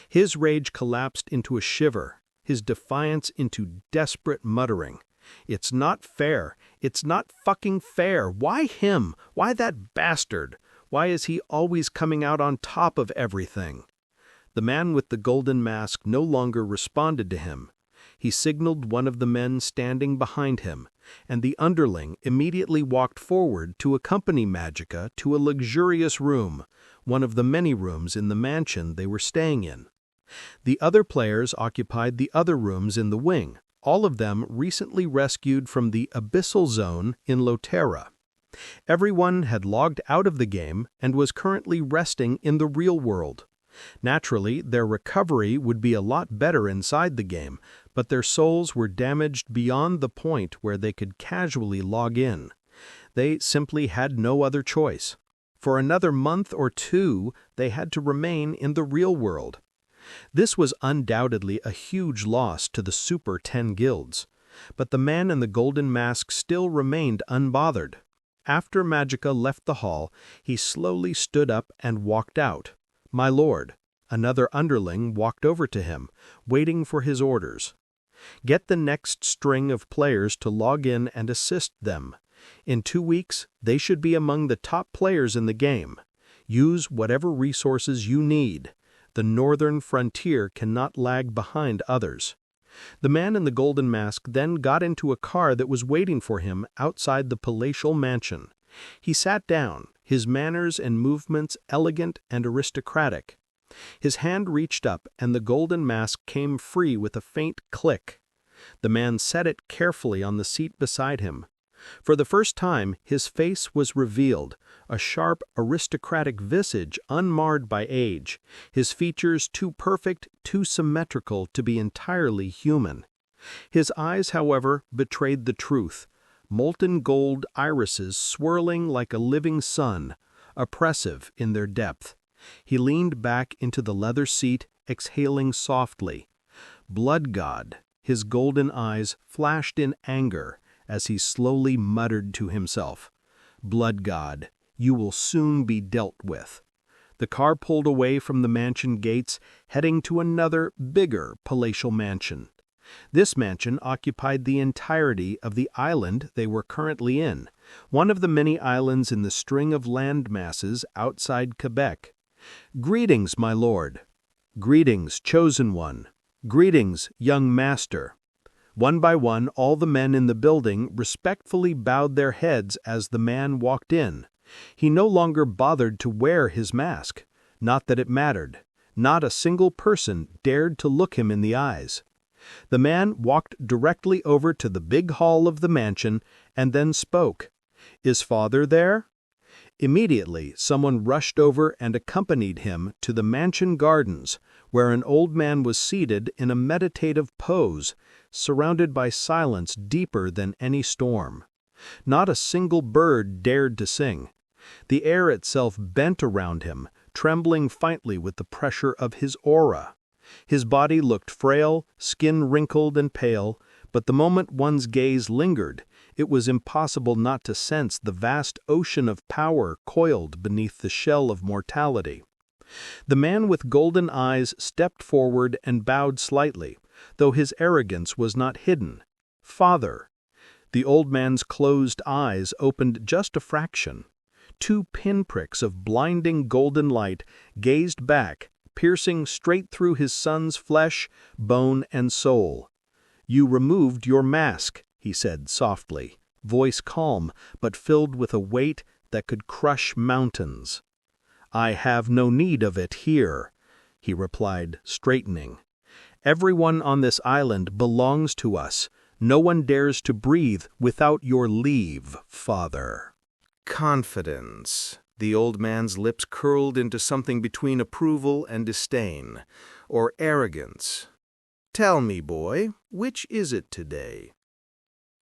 His rage collapsed into a shiver, his defiance into desperate muttering. "It's not fair. It's not fucking fair. Why him? Why that bastard? Why is he always coming out on top of everything?" The man with the golden mask no longer responded to him. He signaled one of the men standing behind him, and the underling immediately walked forward to accompany Magica to a luxurious room, one of the many rooms in the mansion they were staying in. The other players occupied the other rooms in the wing, all of them recently rescued from the abyssal zone in Lotera. Everyone had logged out of the game and was currently resting in the real world. Naturally, their recovery would be a lot better inside the game, but their souls were damaged beyond the point where they could casually log in. They simply had no other choice. For another month or two, they had to remain in the real world. This was undoubtedly a huge loss to the Super 10 guilds, but the man in the golden mask still remained unbothered. After Magica left the hall, he slowly stood up and walked out. "My lord," another underling walked over to him, waiting for his orders. "Get the next string of players to log in and assist them. In 2 weeks, they should be among the top players in the game. Use whatever resources you need. The northern frontier cannot lag behind others." The man in the golden mask then got into a car that was waiting for him outside the palatial mansion. He sat down, his manners and movements elegant and aristocratic. His hand reached up, and the golden mask came free with a faint click. The man set it carefully on the seat beside him. For the first time, his face was revealed, a sharp, aristocratic visage unmarred by age, his features too perfect, too symmetrical to be entirely human. His eyes, however, betrayed the truth. Molten gold irises swirling like a living sun, oppressive in their depth. He leaned back into the leather seat, exhaling softly. Blood God, his golden eyes flashed in anger as he slowly muttered to himself, "Blood God, you will soon be dealt with." The car pulled away from the mansion gates, heading to another, bigger palatial mansion. This mansion occupied the entirety of the island they were currently in, one of the many islands in the string of land masses outside Quebec. "Greetings, my lord." "Greetings, chosen one." "Greetings, young master." One by one, all the men in the building respectfully bowed their heads as the man walked in. He no longer bothered to wear his mask. Not that it mattered. Not a single person dared to look him in the eyes. The man walked directly over to the big hall of the mansion and then spoke. "Is father there?" Immediately, someone rushed over and accompanied him to the mansion gardens, where an old man was seated in a meditative pose, surrounded by silence deeper than any storm. Not a single bird dared to sing. The air itself bent around him, trembling faintly with the pressure of his aura. His body looked frail, skin wrinkled and pale, but the moment one's gaze lingered, it was impossible not to sense the vast ocean of power coiled beneath the shell of mortality. The man with golden eyes stepped forward and bowed slightly, though his arrogance was not hidden. "Father." The old man's closed eyes opened just a fraction. 2 pinpricks of blinding golden light gazed back, piercing straight through his son's flesh, bone, and soul. "You removed your mask," he said softly, voice calm but filled with a weight that could crush mountains. "I have no need of it here," he replied, straightening. "Everyone on this island belongs to us. No one dares to breathe without your leave, father." Confidence. The old man's lips curled into something between approval and disdain, or arrogance. "Tell me, boy, which is it today?"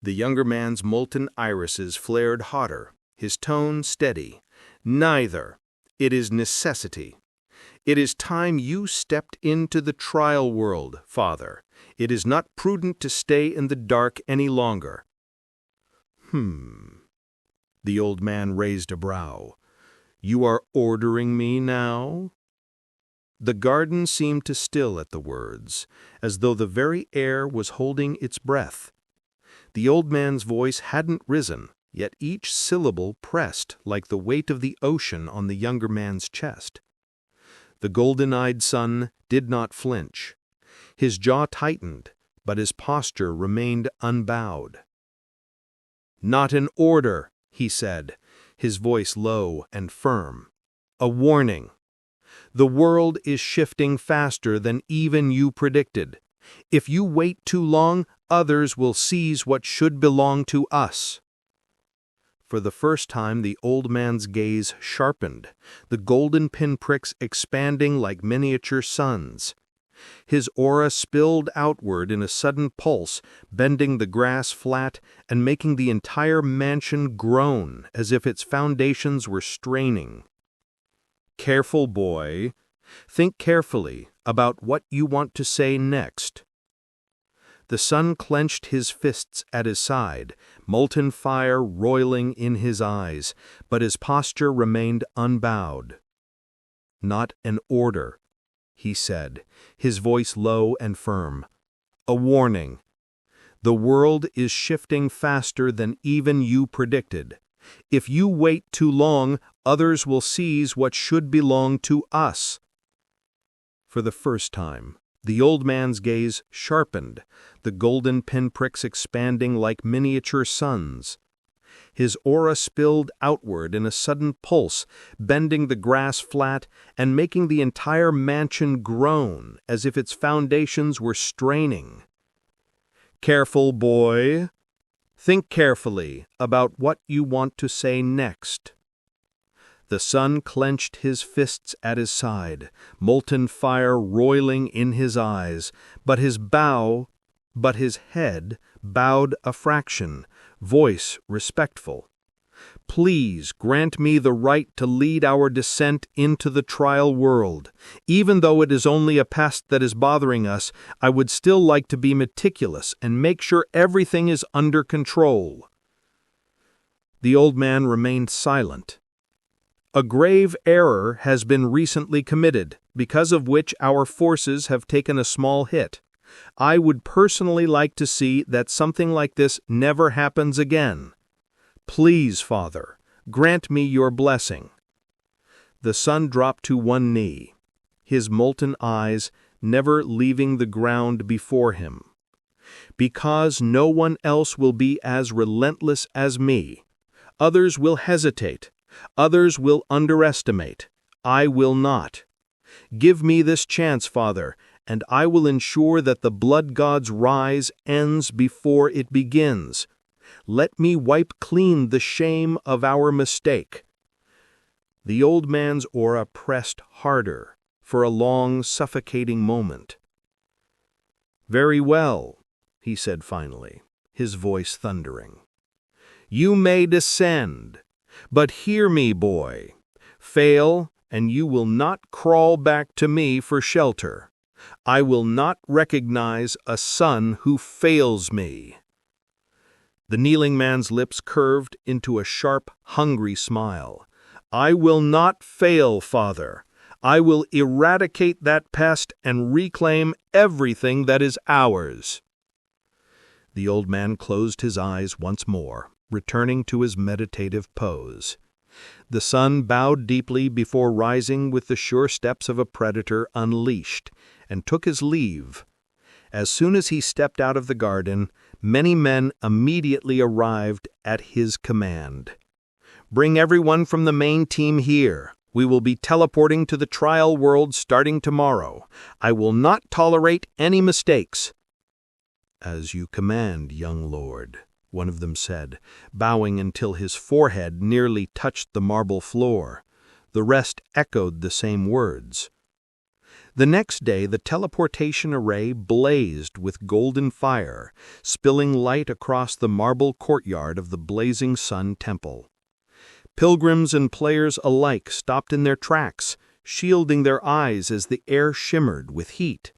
The younger man's molten irises flared hotter, his tone steady. Neither. It is necessity. It is time you stepped into the trial world, Father. It is not prudent to stay in the dark any longer. The old man raised a brow. You are ordering me now? The garden seemed to still at the words, as though the very air was holding its breath. The old man's voice hadn't risen, yet each syllable pressed like the weight of the ocean on the younger man's chest. The golden-eyed son did not flinch. His jaw tightened, but his posture remained unbowed. Not an order, he said, his voice low and firm. A warning. The world is shifting faster than even you predicted. If you wait too long, others will seize what should belong to us. For the first time, the old man's gaze sharpened, the golden pinpricks expanding like miniature suns. His aura spilled outward in a sudden pulse, bending the grass flat and making the entire mansion groan as if its foundations were straining. Careful, boy. Think carefully about what you want to say next. The son clenched his fists at his side, molten fire roiling in his eyes, but his posture remained unbowed. Not an order, he said, his voice low and firm. A warning. The world is shifting faster than even you predicted. If you wait too long, others will seize what should belong to us. For the first time, the old man's gaze sharpened, the golden pinpricks expanding like miniature suns. His aura spilled outward in a sudden pulse, bending the grass flat and making the entire mansion groan as if its foundations were straining. Careful, boy. Think carefully about what you want to say next. The son clenched his fists at his side, molten fire roiling in his eyes, but his head bowed a fraction, voice respectful. Please grant me the right to lead our descent into the trial world. Even though it is only a pest that is bothering us, I would still like to be meticulous and make sure everything is under control. The old man remained silent. A grave error has been recently committed, because of which our forces have taken a small hit. I would personally like to see that something like this never happens again. Please, Father, grant me your blessing. The son dropped to one knee, his molten eyes never leaving the ground before him. Because no one else will be as relentless as me. Others will hesitate. Others will underestimate. I will not. Give me this chance, Father, and I will ensure that the blood god's rise ends before it begins. Let me wipe clean the shame of our mistake. The old man's aura pressed harder for a long, suffocating moment. Very well, he said finally, his voice thundering. You may descend. But hear me, boy. Fail, and you will not crawl back to me for shelter. I will not recognize a son who fails me. The kneeling man's lips curved into a sharp, hungry smile. I will not fail, Father. I will eradicate that pest and reclaim everything that is ours. The old man closed his eyes once more, returning to his meditative pose. The son bowed deeply before rising with the sure steps of a predator unleashed, and took his leave. As soon as he stepped out of the garden, many men immediately arrived at his command. Bring everyone from the main team here. We will be teleporting to the trial world starting tomorrow. I will not tolerate any mistakes. As you command, young lord, one of them said, bowing until his forehead nearly touched the marble floor. The rest echoed the same words. The next day, the teleportation array blazed with golden fire, spilling light across the marble courtyard of the Blazing Sun Temple. Pilgrims and players alike stopped in their tracks, shielding their eyes as the air shimmered with heat.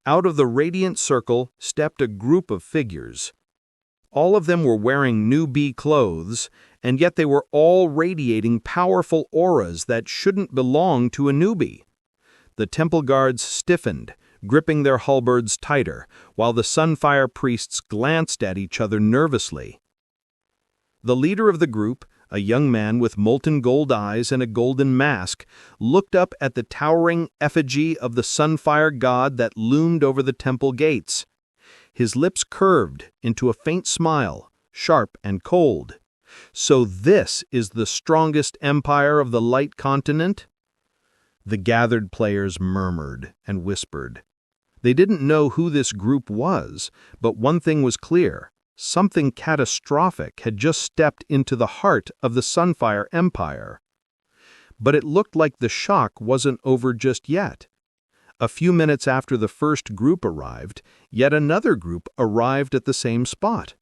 Out of the radiant circle stepped a group of figures. All of them were wearing newbie clothes, and yet they were all radiating powerful auras that shouldn't belong to a newbie. The temple guards stiffened, gripping their halberds tighter, while the Sunfire priests glanced at each other nervously. The leader of the group, a young man with molten gold eyes and a golden mask, looked up at the towering effigy of the Sunfire god that loomed over the temple gates. His lips curved into a faint smile, sharp and cold. "So this is the strongest empire of the Light Continent?" The gathered players murmured and whispered. They didn't know who this group was, but one thing was clear. Something catastrophic had just stepped into the heart of the Sunfire Empire. But it looked like the shock wasn't over just yet. A few minutes after the first group arrived, yet another group arrived at the same spot.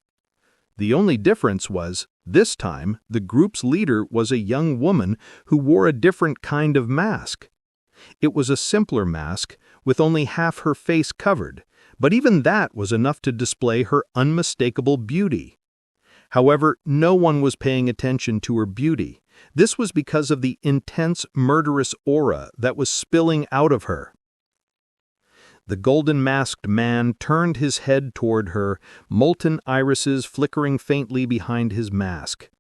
The only difference was, this time, the group's leader was a young woman who wore a different kind of mask. It was a simpler mask, with only half her face covered, but even that was enough to display her unmistakable beauty. However, no one was paying attention to her beauty. This was because of the intense, murderous aura that was spilling out of her. The golden-masked man turned his head toward her, molten irises flickering faintly behind his mask.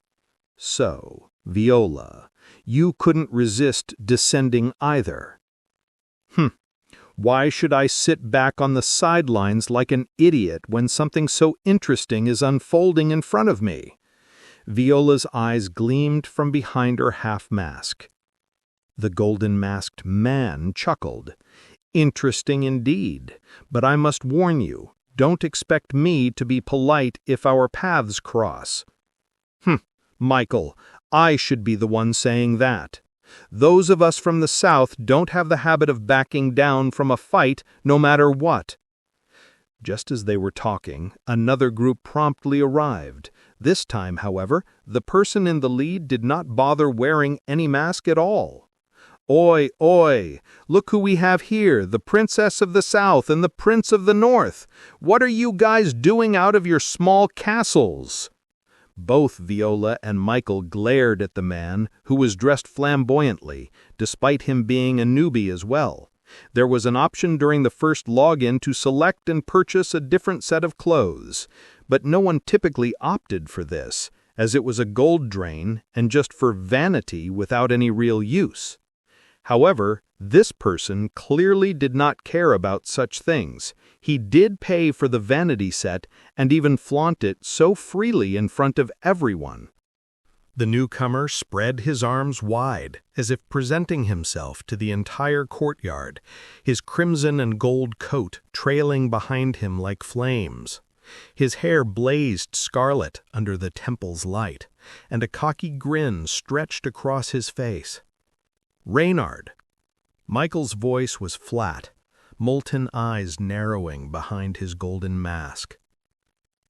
"So, Viola, you couldn't resist descending either." Why should I sit back on the sidelines like an idiot when something so interesting is unfolding in front of me?" Viola's eyes gleamed from behind her half-mask. The golden-masked man chuckled. "Interesting indeed, but I must warn you, don't expect me to be polite if our paths cross." Michael, I should be the one saying that. Those of us from the South don't have the habit of backing down from a fight no matter what. Just as they were talking, another group promptly arrived. This time, however, the person in the lead did not bother wearing any mask at all. "Oi, oi! Look who we have here, the Princess of the South and the Prince of the North! What are you guys doing out of your small castles?" Both Viola and Michael glared at the man, who was dressed flamboyantly, despite him being a newbie as well. There was an option during the first login to select and purchase a different set of clothes, but no one typically opted for this, as it was a gold drain and just for vanity without any real use. However, this person clearly did not care about such things. He did pay for the vanity set and even flaunt it so freely in front of everyone. The newcomer spread his arms wide, as if presenting himself to the entire courtyard, his crimson and gold coat trailing behind him like flames. His hair blazed scarlet under the temple's light, and a cocky grin stretched across his face. "Reynard." Michael's voice was flat, molten eyes narrowing behind his golden mask.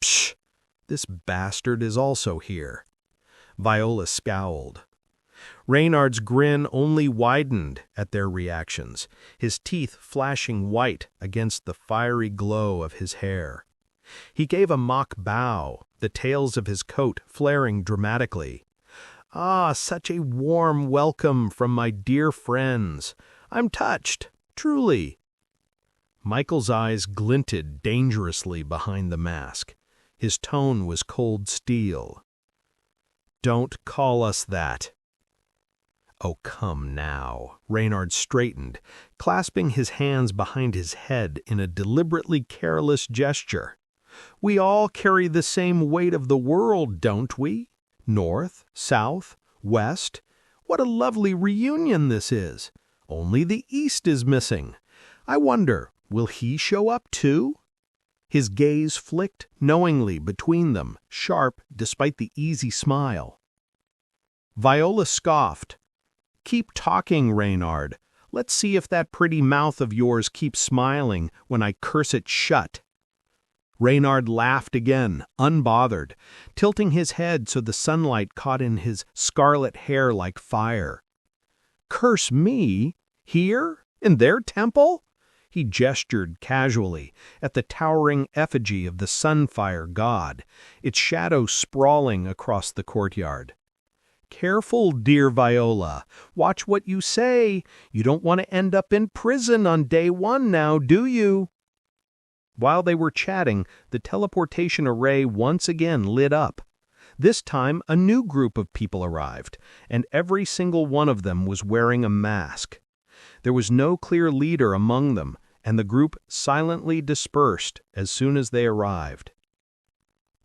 "Psh! This bastard is also here." Viola scowled. Reynard's grin only widened at their reactions, his teeth flashing white against the fiery glow of his hair. He gave a mock bow, the tails of his coat flaring dramatically. "Ah, such a warm welcome from my dear friends. I'm touched, truly." Michael's eyes glinted dangerously behind the mask. His tone was cold steel. "Don't call us that." "Oh, come now." Reynard straightened, clasping his hands behind his head in a deliberately careless gesture. "We all carry the same weight of the world, don't we? North, South, West. What a lovely reunion this is. Only the East is missing. I wonder, will he show up too?" His gaze flicked knowingly between them, sharp despite the easy smile. Viola scoffed. "Keep talking, Reynard. Let's see if that pretty mouth of yours keeps smiling when I curse it shut." Reynard laughed again, unbothered, tilting his head so the sunlight caught in his scarlet hair like fire. "Curse me? Here? In their temple?" He gestured casually at the towering effigy of the Sunfire god, its shadow sprawling across the courtyard. "Careful, dear Viola. Watch what you say. You don't want to end up in prison on day one now, do you?" While they were chatting, the teleportation array once again lit up. This time, a new group of people arrived, and every single one of them was wearing a mask. There was no clear leader among them, and the group silently dispersed as soon as they arrived.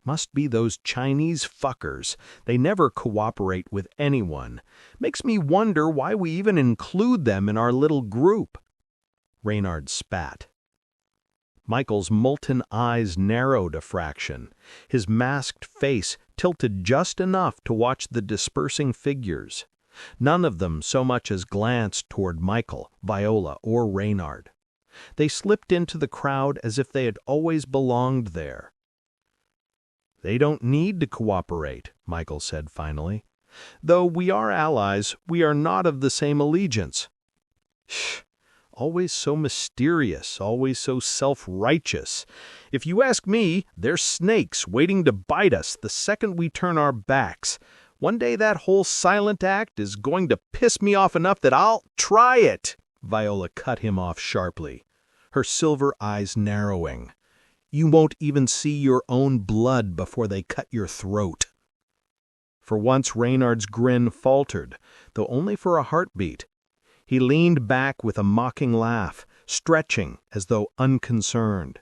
"Must be those Chinese fuckers. They never cooperate with anyone. Makes me wonder why we even include them in our little group." Reynard spat. Michael's molten eyes narrowed a fraction. His masked face tilted just enough to watch the dispersing figures. None of them so much as glanced toward Michael, Viola, or Reynard. They slipped into the crowd as if they had always belonged there. "They don't need to cooperate," Michael said finally. "Though we are allies, we are not of the same allegiance." "Shh. Always so mysterious, always so self-righteous. If you ask me, they're snakes waiting to bite us the second we turn our backs. One day that whole silent act is going to piss me off enough that I'll try it." Viola cut him off sharply, her silver eyes narrowing. "You won't even see your own blood before they cut your throat." For once Reynard's grin faltered, though only for a heartbeat. He leaned back with a mocking laugh, stretching as though unconcerned.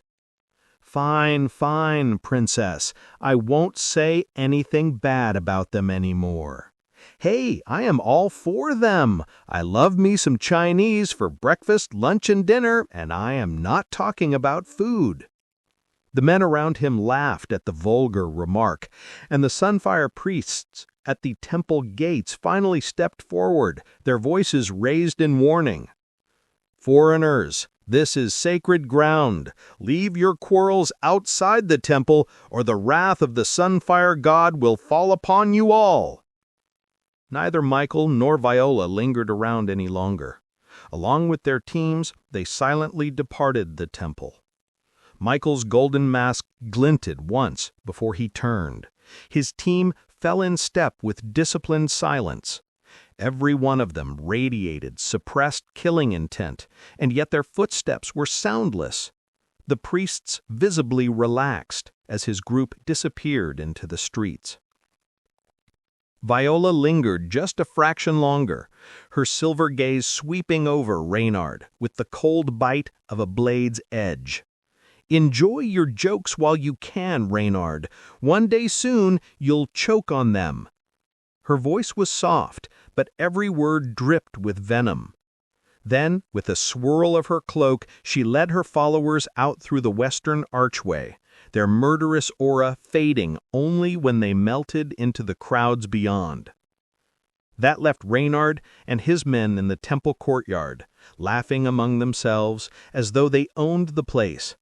"Fine, fine, princess. I won't say anything bad about them anymore. Hey, I am all for them. I love me some Chinese for breakfast, lunch, and dinner, and I am not talking about food." The men around him laughed at the vulgar remark, and the Sunfire priests at the temple gates finally stepped forward, their voices raised in warning. "Foreigners, this is sacred ground. Leave your quarrels outside the temple, or the wrath of the Sunfire god will fall upon you all." Neither Michael nor Viola lingered around any longer. Along with their teams, they silently departed the temple. Michael's golden mask glinted once before he turned. His team fell in step with disciplined silence. Every one of them radiated suppressed killing intent, and yet their footsteps were soundless. The priests visibly relaxed as his group disappeared into the streets. Viola lingered just a fraction longer, her silver gaze sweeping over Reynard with the cold bite of a blade's edge. "Enjoy your jokes while you can, Reynard. One day soon you'll choke on them." Her voice was soft, but every word dripped with venom. Then, with a swirl of her cloak, she led her followers out through the western archway, their murderous aura fading only when they melted into the crowds beyond. That left Reynard and his men in the temple courtyard, laughing among themselves as though they owned the place.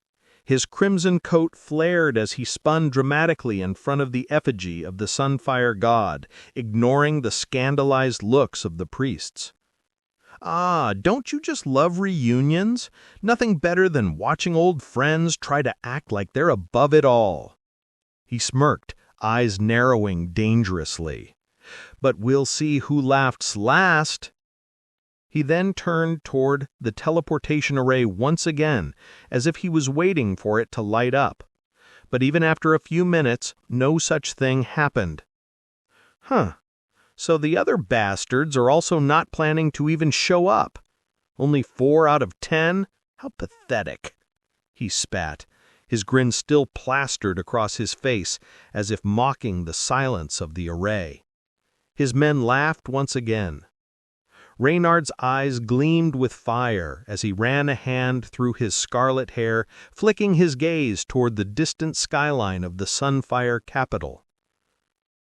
His crimson coat flared as he spun dramatically in front of the effigy of the Sunfire god, ignoring the scandalized looks of the priests. "Ah, don't you just love reunions? Nothing better than watching old friends try to act like they're above it all." He smirked, eyes narrowing dangerously. "But we'll see who laughs last." He then turned toward the teleportation array once again, as if he was waiting for it to light up. But even after a few minutes, no such thing happened. So the other bastards are also not planning to even show up. Only 4 out of 10? How pathetic. He spat, his grin still plastered across his face, as if mocking the silence of the array. His men laughed once again. Reynard's eyes gleamed with fire as he ran a hand through his scarlet hair, flicking his gaze toward the distant skyline of the Sunfire capital.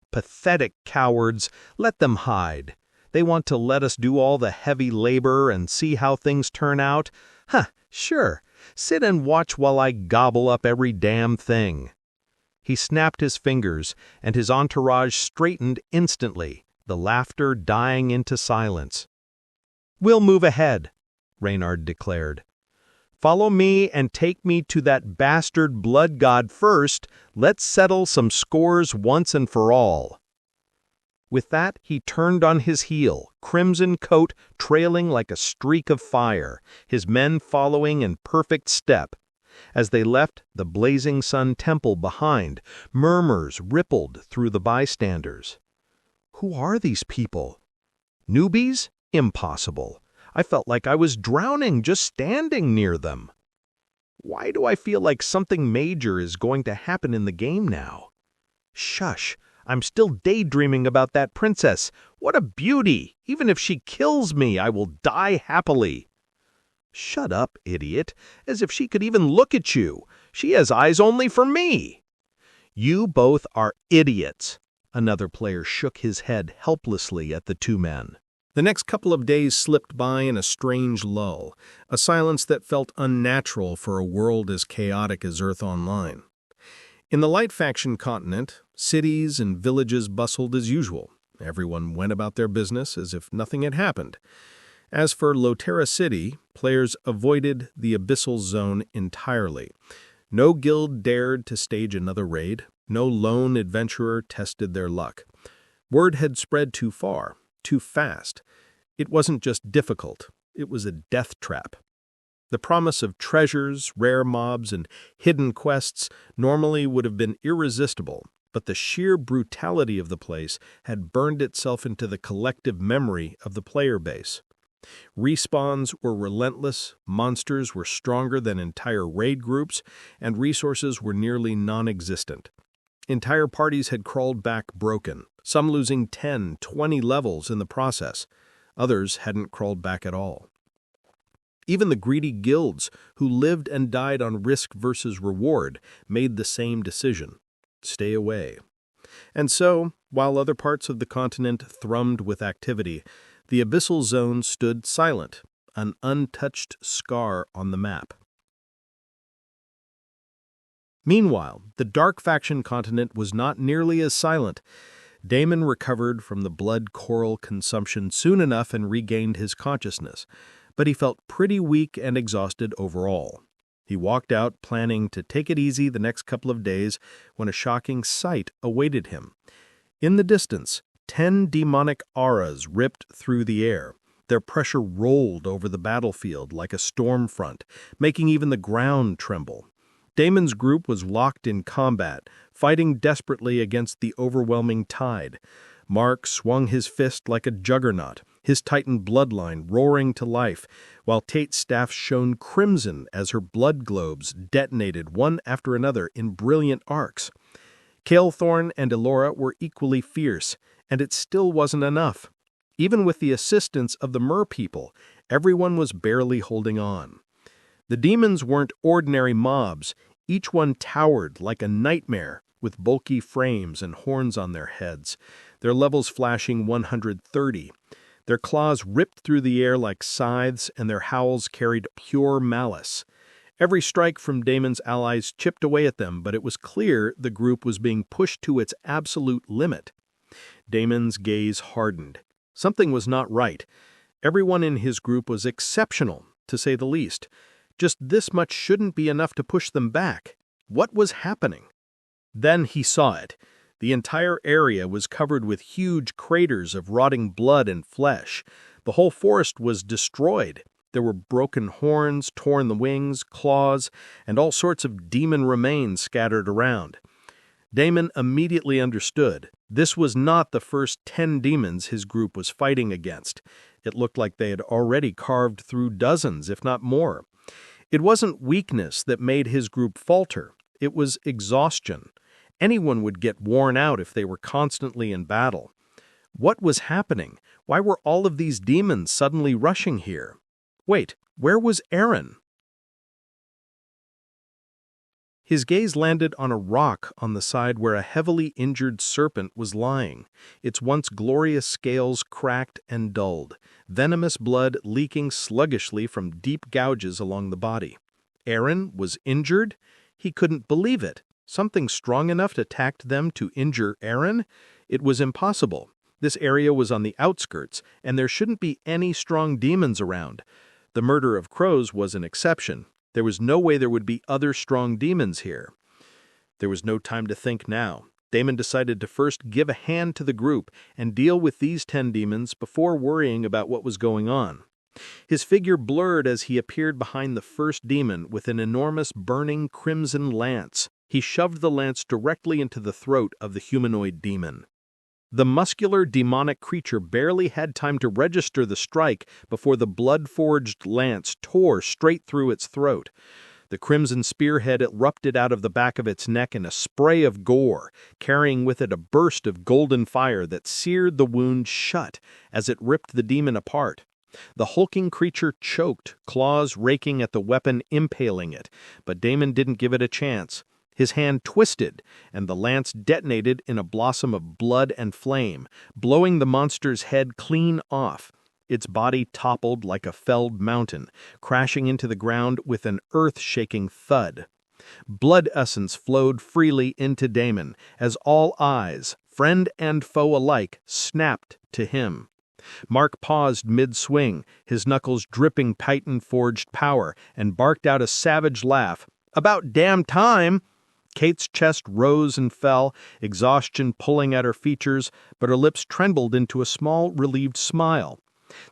"Pathetic cowards, let them hide. They want to let us do all the heavy labor and see how things turn out? Huh, sure. Sit and watch while I gobble up every damn thing." He snapped his fingers, and his entourage straightened instantly, the laughter dying into silence. "We'll move ahead," Reynard declared. "Follow me and take me to that bastard blood god first. Let's settle some scores once and for all." With that, he turned on his heel, crimson coat trailing like a streak of fire, his men following in perfect step. As they left the blazing sun temple behind, murmurs rippled through the bystanders. Who are these people? Newbies? Impossible. I felt like I was drowning just standing near them. Why do I feel like something major is going to happen in the game now? Shush, I'm still daydreaming about that princess. What a beauty! Even if she kills me, I will die happily. Shut up, idiot, as if she could even look at you. She has eyes only for me. You both are idiots. Another player shook his head helplessly at the two men. The next couple of days slipped by in a strange lull, a silence that felt unnatural for a world as chaotic as Earth Online. In the Light Faction continent, cities and villages bustled as usual. Everyone went about their business as if nothing had happened. As for Lotera City, players avoided the Abyssal Zone entirely. No guild dared to stage another raid. No lone adventurer tested their luck. Word had spread too far, too fast. It wasn't just difficult, it was a death trap. The promise of treasures, rare mobs, and hidden quests normally would have been irresistible, but the sheer brutality of the place had burned itself into the collective memory of the player base. Respawns were relentless, monsters were stronger than entire raid groups, and resources were nearly non-existent. Entire parties had crawled back broken, some losing 10, 20 levels in the process. Others hadn't crawled back at all. Even the greedy guilds, who lived and died on risk versus reward, made the same decision: stay away. And so, while other parts of the continent thrummed with activity, the Abyssal Zone stood silent, an untouched scar on the map. Meanwhile, the Dark Faction continent was not nearly as silent. Damon recovered from the blood coral consumption soon enough and regained his consciousness, but he felt pretty weak and exhausted overall. He walked out planning to take it easy the next couple of days when a shocking sight awaited him. In the distance, 10 demonic auras ripped through the air. Their pressure rolled over the battlefield like a storm front, making even the ground tremble. Damon's group was locked in combat, fighting desperately against the overwhelming tide. Mark swung his fist like a juggernaut, his Titan bloodline roaring to life, while Tate's staff shone crimson as her blood globes detonated one after another in brilliant arcs. Kalethorn and Elora were equally fierce, and it still wasn't enough. Even with the assistance of the Mer people, everyone was barely holding on. The demons weren't ordinary mobs. Each one towered like a nightmare, with bulky frames and horns on their heads, their levels flashing 130. Their claws ripped through the air like scythes, and their howls carried pure malice. Every strike from Damon's allies chipped away at them, but it was clear the group was being pushed to its absolute limit. Damon's gaze hardened. Something was not right. Everyone in his group was exceptional, to say the least. Just this much shouldn't be enough to push them back. What was happening? Then he saw it. The entire area was covered with huge craters of rotting blood and flesh. The whole forest was destroyed. There were broken horns, torn wings, claws, and all sorts of demon remains scattered around. Damon immediately understood. This was not the first 10 demons his group was fighting against. It looked like they had already carved through dozens, if not more. It wasn't weakness that made his group falter. It was exhaustion. Anyone would get worn out if they were constantly in battle. What was happening? Why were all of these demons suddenly rushing here? Wait, where was Aaron? His gaze landed on a rock on the side where a heavily injured serpent was lying, its once glorious scales cracked and dulled, venomous blood leaking sluggishly from deep gouges along the body. Eren was injured? He couldn't believe it. Something strong enough to tact them to injure Eren? It was impossible. This area was on the outskirts, and there shouldn't be any strong demons around. The murder of crows was an exception. There was no way there would be other strong demons here. There was no time to think now. Damon decided to first give a hand to the group and deal with these 10 demons before worrying about what was going on. His figure blurred as he appeared behind the first demon with an enormous burning crimson lance. He shoved the lance directly into the throat of the humanoid demon. The muscular, demonic creature barely had time to register the strike before the blood-forged lance tore straight through its throat. The crimson spearhead erupted out of the back of its neck in a spray of gore, carrying with it a burst of golden fire that seared the wound shut as it ripped the demon apart. The hulking creature choked, claws raking at the weapon, impaling it, but Damon didn't give it a chance. His hand twisted, and the lance detonated in a blossom of blood and flame, blowing the monster's head clean off. Its body toppled like a felled mountain, crashing into the ground with an earth-shaking thud. Blood essence flowed freely into Damon as all eyes, friend and foe alike, snapped to him. Mark paused mid-swing, his knuckles dripping Titan-forged power, and barked out a savage laugh. "About damn time!" Kate's chest rose and fell, exhaustion pulling at her features, but her lips trembled into a small, relieved smile.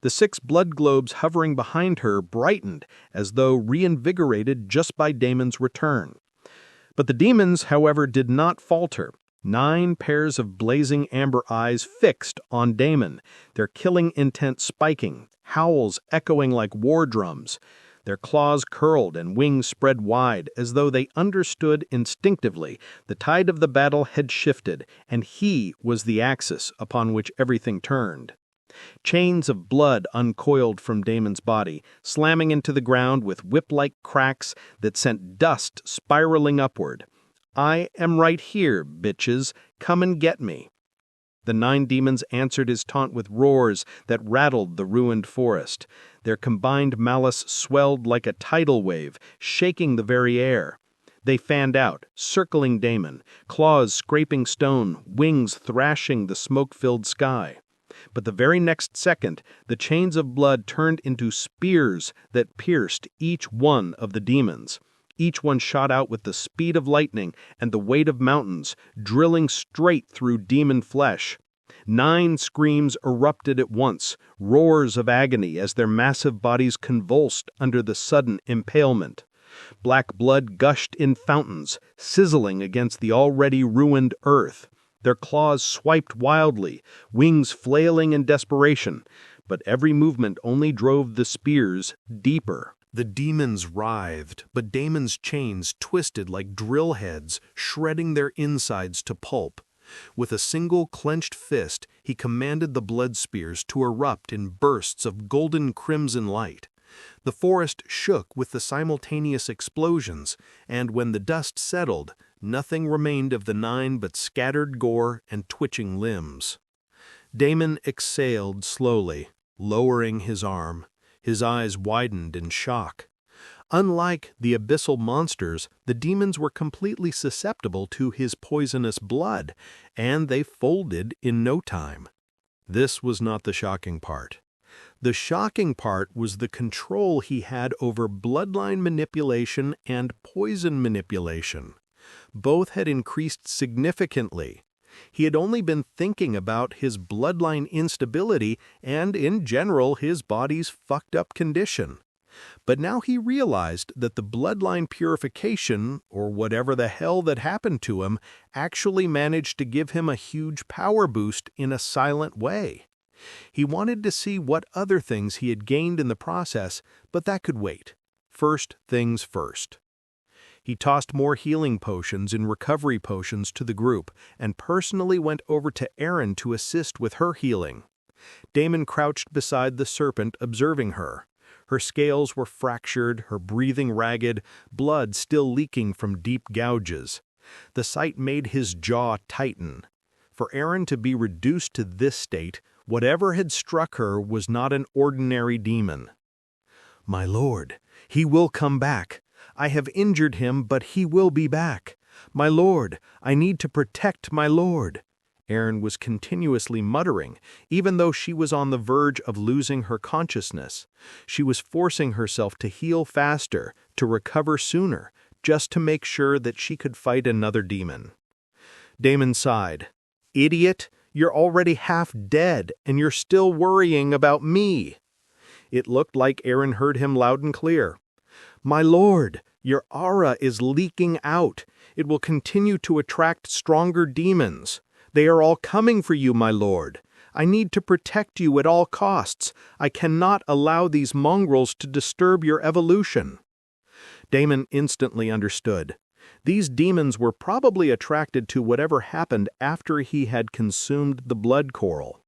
The 6 blood globes hovering behind her brightened, as though reinvigorated just by Damon's return. But the demons, however, did not falter. 9 pairs of blazing amber eyes fixed on Damon, their killing intent spiking, howls echoing like war drums. Their claws curled and wings spread wide, as though they understood instinctively the tide of the battle had shifted, and he was the axis upon which everything turned. Chains of blood uncoiled from Damon's body, slamming into the ground with whip-like cracks that sent dust spiraling upward. "I am right here, bitches. Come and get me." The 9 demons answered his taunt with roars that rattled the ruined forest. Their combined malice swelled like a tidal wave, shaking the very air. They fanned out, circling Damon, claws scraping stone, wings thrashing the smoke-filled sky. But the very next second, the chains of blood turned into spears that pierced each one of the demons. Each one shot out with the speed of lightning and the weight of mountains, drilling straight through demon flesh. 9 screams erupted at once, roars of agony as their massive bodies convulsed under the sudden impalement. Black blood gushed in fountains, sizzling against the already ruined earth. Their claws swiped wildly, wings flailing in desperation, but every movement only drove the spears deeper. The demons writhed, but Damon's chains twisted like drill heads, shredding their insides to pulp. With a single clenched fist, he commanded the blood spears to erupt in bursts of golden crimson light. The forest shook with the simultaneous explosions, and when the dust settled, nothing remained of the 9 but scattered gore and twitching limbs. Damon exhaled slowly, lowering his arm. His eyes widened in shock. Unlike the abyssal monsters, the demons were completely susceptible to his poisonous blood, and they folded in no time. This was not the shocking part. The shocking part was the control he had over bloodline manipulation and poison manipulation. Both had increased significantly. He had only been thinking about his bloodline instability and, in general, his body's fucked-up condition. But now he realized that the bloodline purification, or whatever the hell that happened to him, actually managed to give him a huge power boost in a silent way. He wanted to see what other things he had gained in the process, but that could wait. First things first. He tossed more healing potions and recovery potions to the group and personally went over to Eren to assist with her healing. Damon crouched beside the serpent, observing her. Her scales were fractured, her breathing ragged, blood still leaking from deep gouges. The sight made his jaw tighten. For Aaron to be reduced to this state, whatever had struck her was not an ordinary demon. "My lord, he will come back. I have injured him, but he will be back. My lord, I need to protect my lord." Aaron was continuously muttering, even though she was on the verge of losing her consciousness. She was forcing herself to heal faster, to recover sooner, just to make sure that she could fight another demon. Damon sighed. "Idiot, you're already half dead, and you're still worrying about me." It looked like Aaron heard him loud and clear. "My lord, your aura is leaking out. It will continue to attract stronger demons. They are all coming for you, my lord. I need to protect you at all costs. I cannot allow these mongrels to disturb your evolution." Damon instantly understood. These demons were probably attracted to whatever happened after he had consumed the blood coral.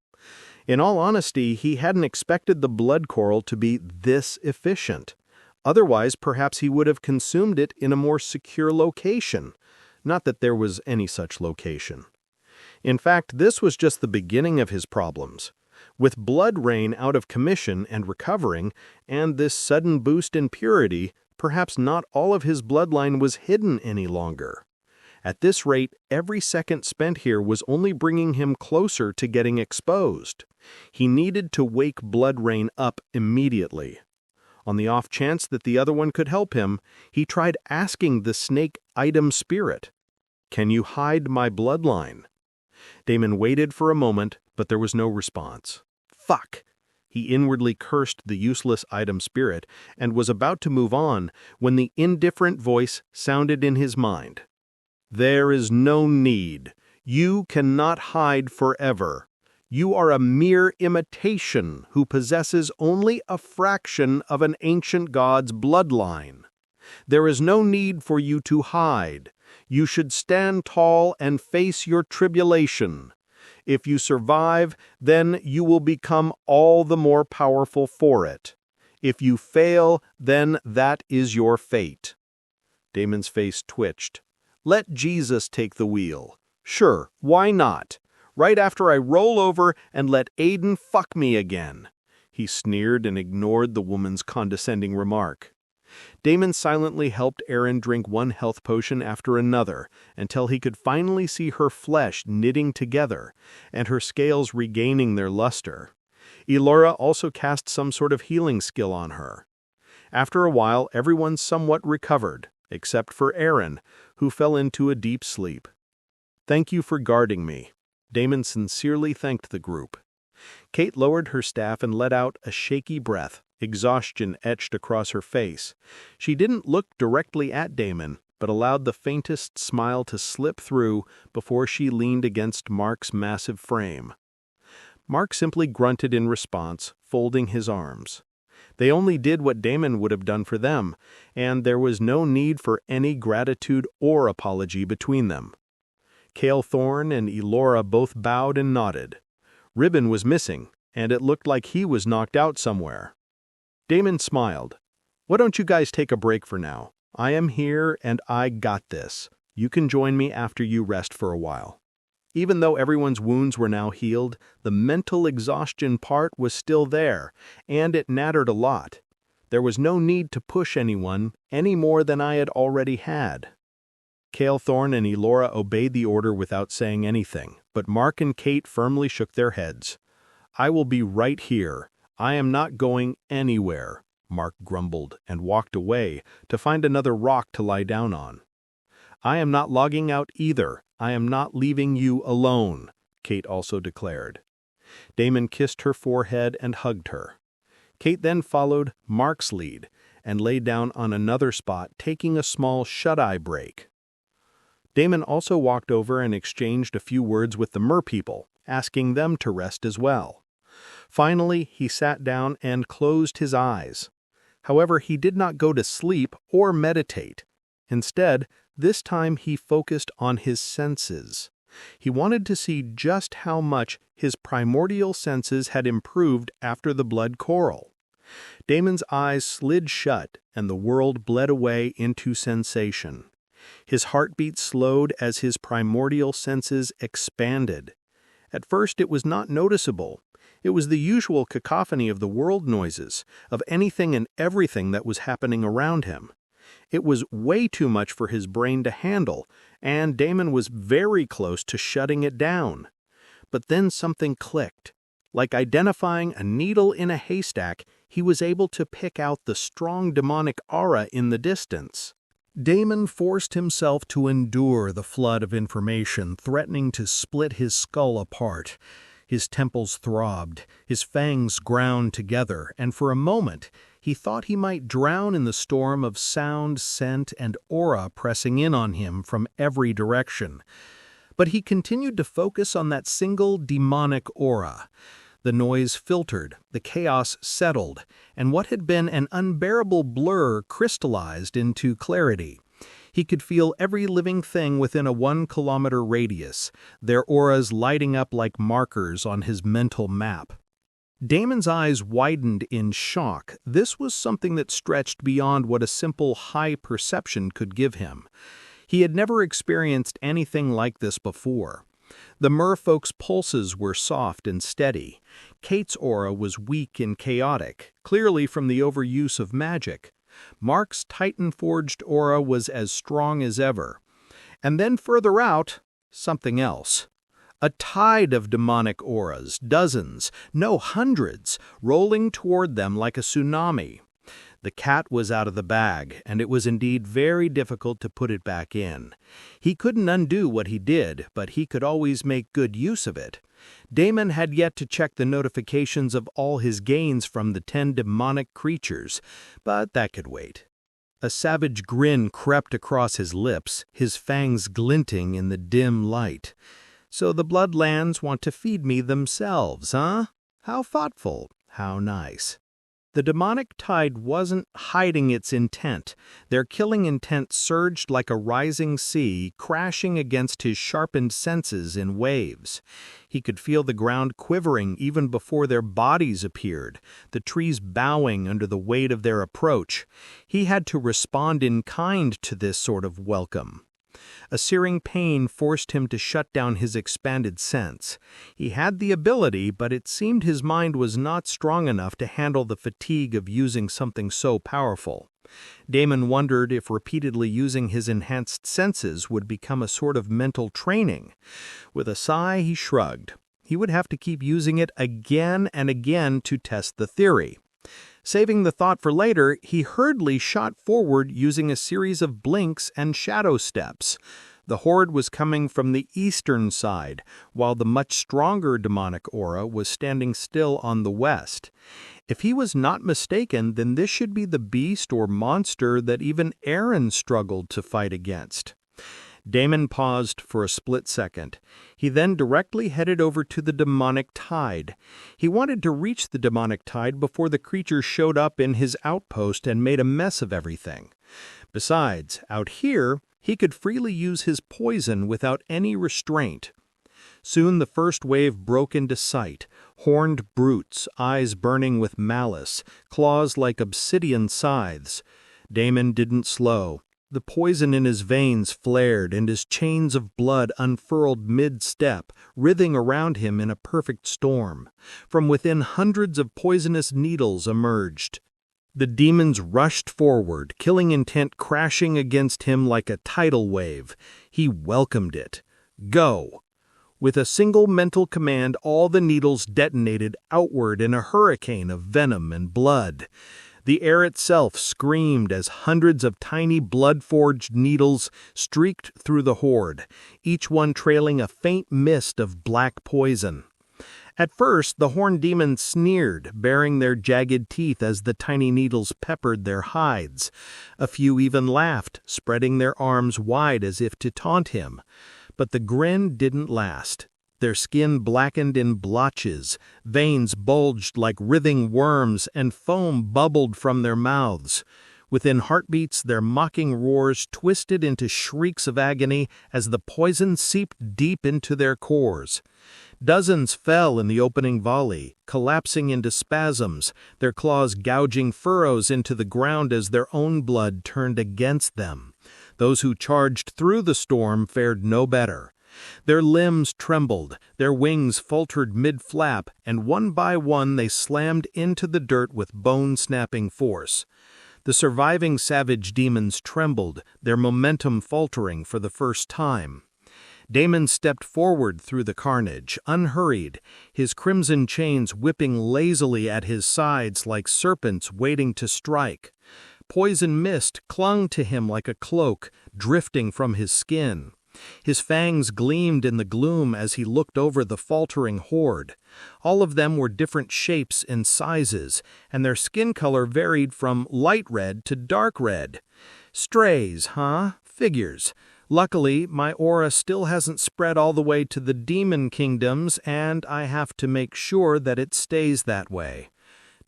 In all honesty, he hadn't expected the blood coral to be this efficient. Otherwise, perhaps he would have consumed it in a more secure location. Not that there was any such location. In fact, this was just the beginning of his problems. With blood rain out of commission and recovering, and this sudden boost in purity, perhaps not all of his bloodline was hidden any longer. At this rate, every second spent here was only bringing him closer to getting exposed. He needed to wake blood rain up immediately. On the off chance that the other one could help him, he tried asking the snake item spirit, "Can you hide my bloodline?" Damon waited for a moment, but there was no response. Fuck! He inwardly cursed the useless item spirit and was about to move on when the indifferent voice sounded in his mind. "There is no need. You cannot hide forever. You are a mere imitation who possesses only a fraction of an ancient god's bloodline. There is no need for you to hide. You should stand tall and face your tribulation. If you survive, then you will become all the more powerful for it. If you fail, then that is your fate." Damon's face twitched. "Let Jesus take the wheel. Sure, why not? Right after I roll over and let Aiden fuck me again." He sneered and ignored the woman's condescending remark. Damon silently helped Aaron drink one health potion after another until he could finally see her flesh knitting together and her scales regaining their luster. Elora also cast some sort of healing skill on her. After a while, everyone somewhat recovered, except for Aaron, who fell into a deep sleep. "Thank you for guarding me." Damon sincerely thanked the group. Kate lowered her staff and let out a shaky breath, exhaustion etched across her face. She didn't look directly at Damon, but allowed the faintest smile to slip through before she leaned against Mark's massive frame. Mark simply grunted in response, folding his arms. They only did what Damon would have done for them, and there was no need for any gratitude or apology between them. Cale Thorne and Elora both bowed and nodded. Ribbon was missing, and it looked like he was knocked out somewhere. Damon smiled. "Why don't you guys take a break for now? I am here and I got this. You can join me after you rest for a while." Even though everyone's wounds were now healed, the mental exhaustion part was still there, and it mattered a lot. There was no need to push anyone any more than I had already had. Cale Thorne and Elora obeyed the order without saying anything, but Mark and Kate firmly shook their heads. "I will be right here. I am not going anywhere," Mark grumbled and walked away to find another rock to lie down on. "I am not logging out either. I am not leaving you alone," Kate also declared. Damon kissed her forehead and hugged her. Kate then followed Mark's lead and lay down on another spot, taking a small shut-eye break. Damon also walked over and exchanged a few words with the merpeople, asking them to rest as well. Finally, he sat down and closed his eyes. However, he did not go to sleep or meditate. Instead, this time he focused on his senses. He wanted to see just how much his primordial senses had improved after the blood coral. Damon's eyes slid shut, and the world bled away into sensation. His heartbeat slowed as his primordial senses expanded. At first it was not noticeable. It was the usual cacophony of the world noises, of anything and everything that was happening around him. It was way too much for his brain to handle, and Damon was very close to shutting it down. But then something clicked. Like identifying a needle in a haystack, he was able to pick out the strong demonic aura in the distance. Damon forced himself to endure the flood of information threatening to split his skull apart. His temples throbbed, his fangs ground together, and for a moment he thought he might drown in the storm of sound, scent, and aura pressing in on him from every direction. But he continued to focus on that single demonic aura. The noise filtered, the chaos settled, and what had been an unbearable blur crystallized into clarity. He could feel every living thing within a 1-kilometer radius, their auras lighting up like markers on his mental map. Damon's eyes widened in shock. This was something that stretched beyond what a simple high perception could give him. He had never experienced anything like this before. The merfolk's pulses were soft and steady. Kate's aura was weak and chaotic, clearly from the overuse of magic. Mark's Titan-forged aura was as strong as ever. And then further out, something else. A tide of demonic auras, dozens, no hundreds, rolling toward them like a tsunami. The cat was out of the bag, and it was indeed very difficult to put it back in. He couldn't undo what he did, but he could always make good use of it. Damon had yet to check the notifications of all his gains from the 10 demonic creatures, but that could wait. A savage grin crept across his lips, his fangs glinting in the dim light. So the Bloodlands want to feed me themselves, huh? How thoughtful, how nice. The demonic tide wasn't hiding its intent. Their killing intent surged like a rising sea, crashing against his sharpened senses in waves. He could feel the ground quivering even before their bodies appeared, the trees bowing under the weight of their approach. He had to respond in kind to this sort of welcome. A searing pain forced him to shut down his expanded sense. He had the ability, but it seemed his mind was not strong enough to handle the fatigue of using something so powerful. Damon wondered if repeatedly using his enhanced senses would become a sort of mental training. With a sigh, he shrugged. He would have to keep using it again and again to test the theory. Saving the thought for later, he hurriedly shot forward using a series of blinks and shadow steps. The horde was coming from the eastern side, while the much stronger demonic aura was standing still on the west. If he was not mistaken, then this should be the beast or monster that even Aaron struggled to fight against. Damon paused for a split second. He then directly headed over to the demonic tide. He wanted to reach the demonic tide before the creature showed up in his outpost and made a mess of everything. Besides, out here, he could freely use his poison without any restraint. Soon the first wave broke into sight, horned brutes, eyes burning with malice, claws like obsidian scythes. Damon didn't slow. The poison in his veins flared, and his chains of blood unfurled mid-step, writhing around him in a perfect storm. From within, hundreds of poisonous needles emerged. The demons rushed forward, killing intent crashing against him like a tidal wave. He welcomed it. Go! With a single mental command, all the needles detonated outward in a hurricane of venom and blood. The air itself screamed as hundreds of tiny blood-forged needles streaked through the horde, each one trailing a faint mist of black poison. At first, the horned demons sneered, baring their jagged teeth as the tiny needles peppered their hides. A few even laughed, spreading their arms wide as if to taunt him. But the grin didn't last. Their skin blackened in blotches, veins bulged like writhing worms, and foam bubbled from their mouths. Within heartbeats, their mocking roars twisted into shrieks of agony as the poison seeped deep into their cores. Dozens fell in the opening volley, collapsing into spasms, their claws gouging furrows into the ground as their own blood turned against them. Those who charged through the storm fared no better. Their limbs trembled, their wings faltered mid-flap, and one by one they slammed into the dirt with bone-snapping force. The surviving savage demons trembled, their momentum faltering for the first time. Damon stepped forward through the carnage, unhurried, his crimson chains whipping lazily at his sides like serpents waiting to strike. Poison mist clung to him like a cloak, drifting from his skin. His fangs gleamed in the gloom as he looked over the faltering horde. All of them were different shapes and sizes, and their skin color varied from light red to dark red. Strays, huh? Figures. Luckily, my aura still hasn't spread all the way to the demon kingdoms, and I have to make sure that it stays that way.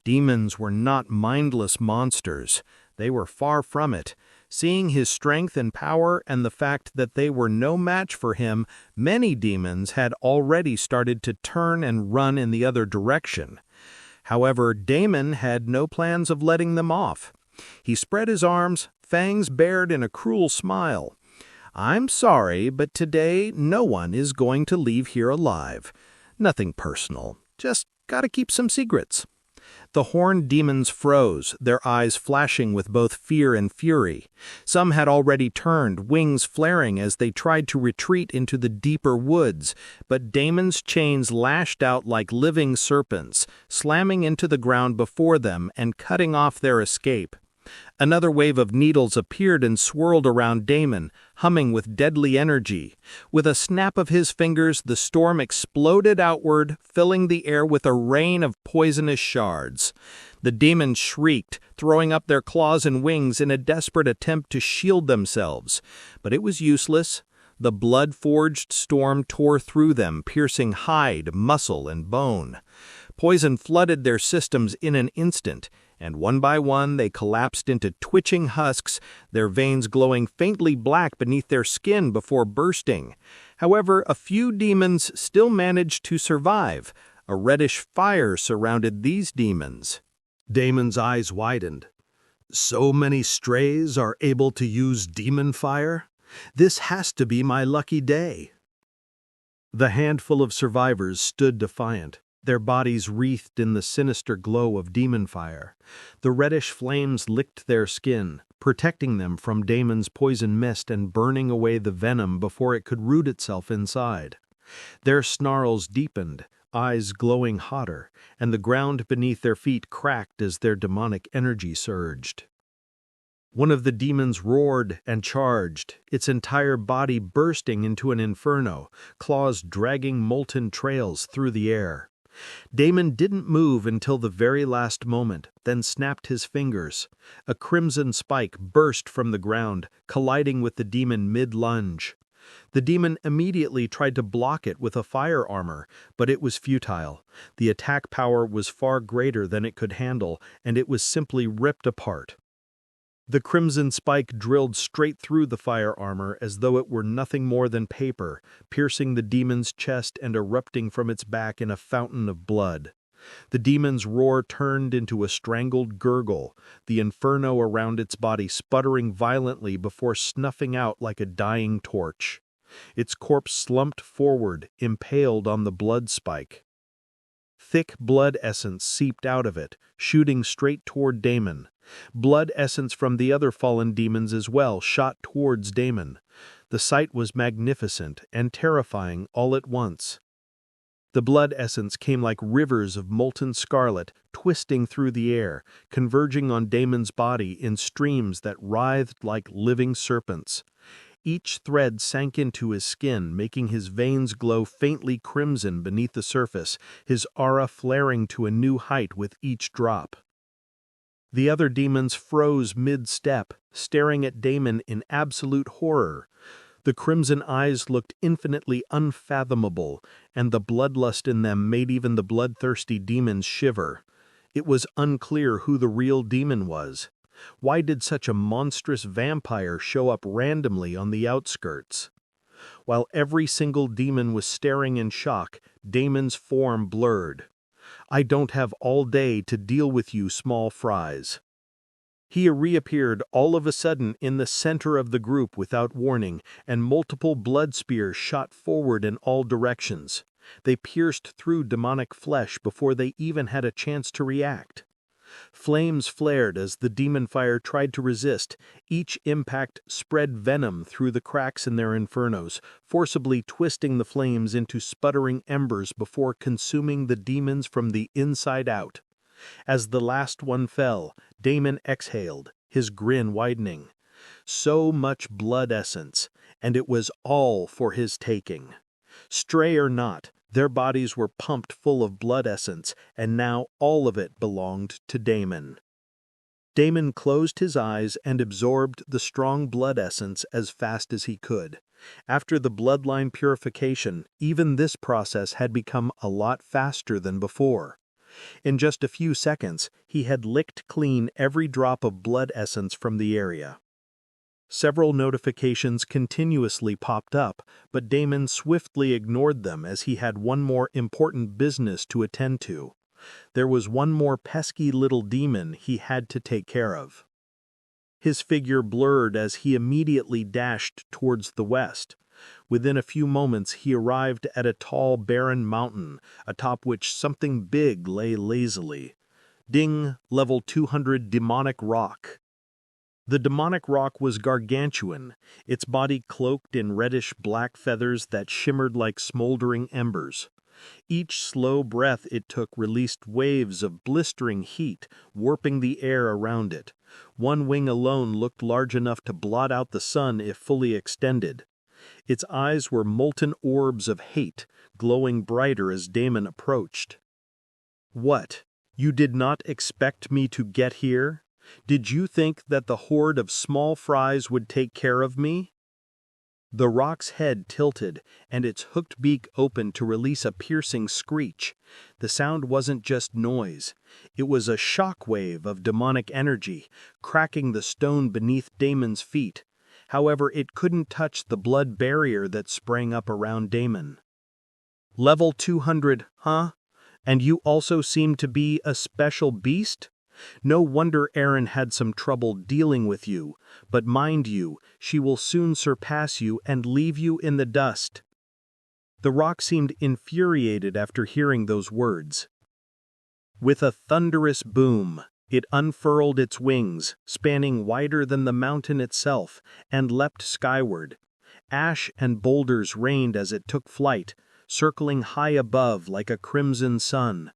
Demons were not mindless monsters. They were far from it. Seeing his strength and power and the fact that they were no match for him, many demons had already started to turn and run in the other direction. However, Damon had no plans of letting them off. He spread his arms, fangs bared in a cruel smile. "I'm sorry, but today no one is going to leave here alive. Nothing personal, just gotta keep some secrets." The horned demons froze, their eyes flashing with both fear and fury. Some had already turned, wings flaring as they tried to retreat into the deeper woods, but Damon's chains lashed out like living serpents, slamming into the ground before them and cutting off their escape. Another wave of needles appeared and swirled around Damon, humming with deadly energy. With a snap of his fingers, the storm exploded outward, filling the air with a rain of poisonous shards. The demons shrieked, throwing up their claws and wings in a desperate attempt to shield themselves. But it was useless. The blood-forged storm tore through them, piercing hide, muscle, and bone. Poison flooded their systems in an instant, and one by one they collapsed into twitching husks, their veins glowing faintly black beneath their skin before bursting. However, a few demons still managed to survive. A reddish fire surrounded these demons. Damon's eyes widened. So many strays are able to use demon fire? This has to be my lucky day. The handful of survivors stood defiant, their bodies wreathed in the sinister glow of demon fire. The reddish flames licked their skin, protecting them from Damon's poison mist and burning away the venom before it could root itself inside. Their snarls deepened, eyes glowing hotter, and the ground beneath their feet cracked as their demonic energy surged. One of the demons roared and charged, its entire body bursting into an inferno, claws dragging molten trails through the air. Damon didn't move until the very last moment, then snapped his fingers. A crimson spike burst from the ground, colliding with the demon mid-lunge. The demon immediately tried to block it with a fire armor, but it was futile. The attack power was far greater than it could handle, and it was simply ripped apart. The crimson spike drilled straight through the fire armor as though it were nothing more than paper, piercing the demon's chest and erupting from its back in a fountain of blood. The demon's roar turned into a strangled gurgle, the inferno around its body sputtering violently before snuffing out like a dying torch. Its corpse slumped forward, impaled on the blood spike. Thick blood essence seeped out of it, shooting straight toward Damon. Blood essence from the other fallen demons as well shot towards Damon. The sight was magnificent and terrifying all at once. The blood essence came like rivers of molten scarlet, twisting through the air, converging on Damon's body in streams that writhed like living serpents. Each thread sank into his skin, making his veins glow faintly crimson beneath the surface, his aura flaring to a new height with each drop. The other demons froze mid-step, staring at Damon in absolute horror. The crimson eyes looked infinitely unfathomable, and the bloodlust in them made even the bloodthirsty demons shiver. It was unclear who the real demon was. Why did such a monstrous vampire show up randomly on the outskirts? While every single demon was staring in shock, Damon's form blurred. "I don't have all day to deal with you small fries." He reappeared all of a sudden in the center of the group without warning, and multiple blood spears shot forward in all directions. They pierced through demonic flesh before they even had a chance to react. Flames flared as the demon fire tried to resist. Each impact spread venom through the cracks in their infernos, forcibly twisting the flames into sputtering embers before consuming the demons from the inside out. As the last one fell, Damon exhaled, his grin widening. So much blood essence, and it was all for his taking. Stray or not, their bodies were pumped full of blood essence, and now all of it belonged to Damon. Damon closed his eyes and absorbed the strong blood essence as fast as he could. After the bloodline purification, even this process had become a lot faster than before. In just a few seconds, he had licked clean every drop of blood essence from the area. Several notifications continuously popped up, but Damon swiftly ignored them as he had one more important business to attend to. There was one more pesky little demon he had to take care of. His figure blurred as he immediately dashed towards the west. Within a few moments he arrived at a tall, barren mountain, atop which something big lay lazily. Ding, level 200 demonic rock. The demonic rock was gargantuan, its body cloaked in reddish-black feathers that shimmered like smoldering embers. Each slow breath it took released waves of blistering heat, warping the air around it. One wing alone looked large enough to blot out the sun if fully extended. Its eyes were molten orbs of hate, glowing brighter as Damon approached. "What? You did not expect me to get here? Did you think that the horde of small fries would take care of me?" The rock's head tilted, and its hooked beak opened to release a piercing screech. The sound wasn't just noise. It was a shock wave of demonic energy, cracking the stone beneath Damon's feet. However, it couldn't touch the blood barrier that sprang up around Damon. "Level 200, huh? And you also seem to be a special beast? No wonder Erin had some trouble dealing with you, but mind you, she will soon surpass you and leave you in the dust." The rock seemed infuriated after hearing those words. With a thunderous boom, it unfurled its wings, spanning wider than the mountain itself, and leapt skyward. Ash and boulders rained as it took flight, circling high above like a crimson sun.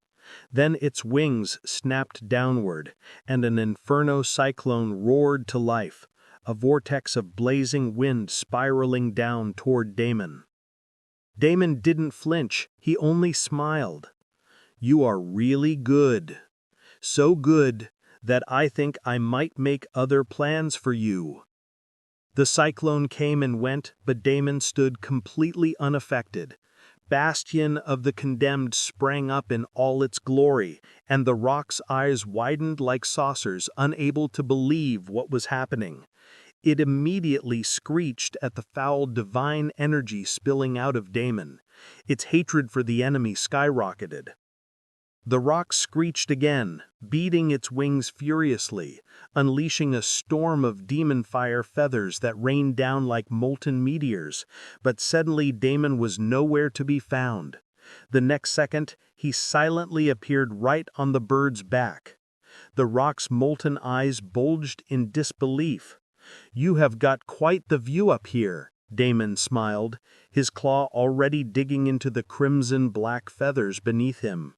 Then its wings snapped downward, and an inferno cyclone roared to life, a vortex of blazing wind spiraling down toward Damon. Damon didn't flinch, he only smiled. "You are really good. So good that I think I might make other plans for you." The cyclone came and went, but Damon stood completely unaffected. Bastion of the Condemned sprang up in all its glory, and the rock's eyes widened like saucers, unable to believe what was happening. It immediately screeched at the foul divine energy spilling out of Damon. Its hatred for the enemy skyrocketed. The rock screeched again, beating its wings furiously, unleashing a storm of demon fire feathers that rained down like molten meteors, but suddenly Damon was nowhere to be found. The next second, he silently appeared right on the bird's back. The rock's molten eyes bulged in disbelief. "You have got quite the view up here," Damon smiled, his claw already digging into the crimson-black feathers beneath him.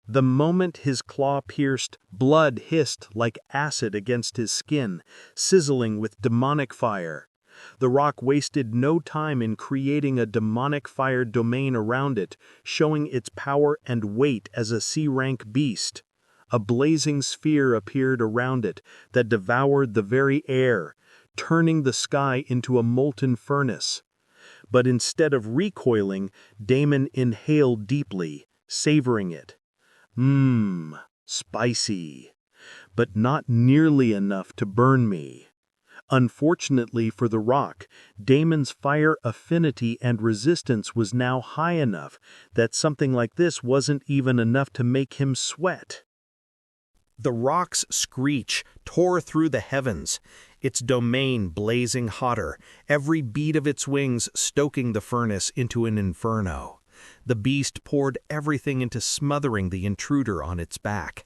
The moment his claw pierced, blood hissed like acid against his skin, sizzling with demonic fire. The rock wasted no time in creating a demonic fire domain around it, showing its power and weight as a C-rank beast. A blazing sphere appeared around it that devoured the very air, turning the sky into a molten furnace. But instead of recoiling, Damon inhaled deeply, savoring it. Spicy, but not nearly enough to burn me. Unfortunately for the rock, Damon's fire affinity and resistance was now high enough that something like this wasn't even enough to make him sweat. The rock's screech tore through the heavens, its domain blazing hotter, every beat of its wings stoking the furnace into an inferno. The beast poured everything into smothering the intruder on its back.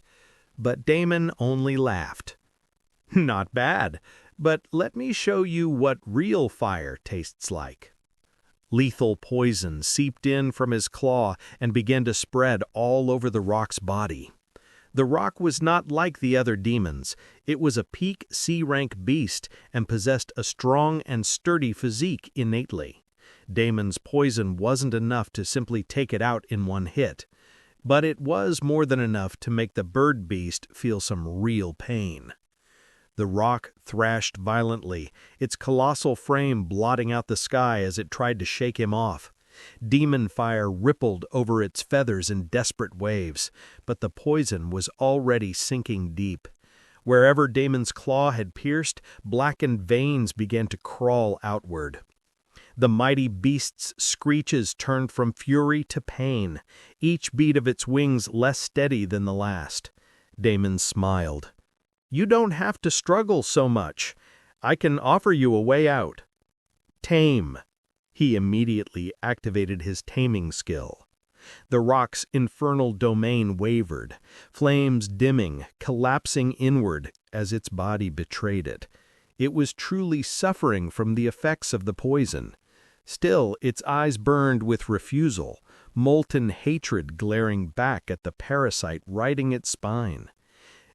But Damon only laughed. "Not bad, but let me show you what real fire tastes like." Lethal poison seeped in from his claw and began to spread all over the rock's body. The rock was not like the other demons. It was a peak C-rank beast and possessed a strong and sturdy physique innately. Damon's poison wasn't enough to simply take it out in one hit, but it was more than enough to make the bird beast feel some real pain. The rock thrashed violently, its colossal frame blotting out the sky as it tried to shake him off. Demon fire rippled over its feathers in desperate waves, but the poison was already sinking deep. Wherever Damon's claw had pierced, blackened veins began to crawl outward. The mighty beast's screeches turned from fury to pain, each beat of its wings less steady than the last. Damon smiled. "You don't have to struggle so much. I can offer you a way out." "Tame." He immediately activated his taming skill. The rock's infernal domain wavered, flames dimming, collapsing inward as its body betrayed it. It was truly suffering from the effects of the poison. Still, its eyes burned with refusal, molten hatred glaring back at the parasite riding its spine.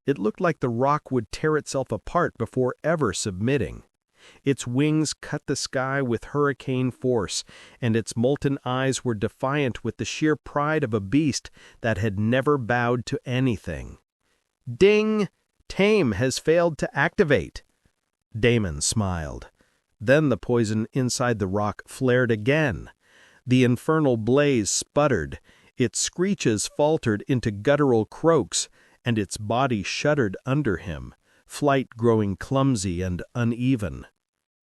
It looked like the rock would tear itself apart before ever submitting. Its wings cut the sky with hurricane force, and its molten eyes were defiant with the sheer pride of a beast that had never bowed to anything. "Ding! Tame has failed to activate." Damon smiled. Then the poison inside the rock flared again. The infernal blaze sputtered, its screeches faltered into guttural croaks, and its body shuddered under him, flight growing clumsy and uneven.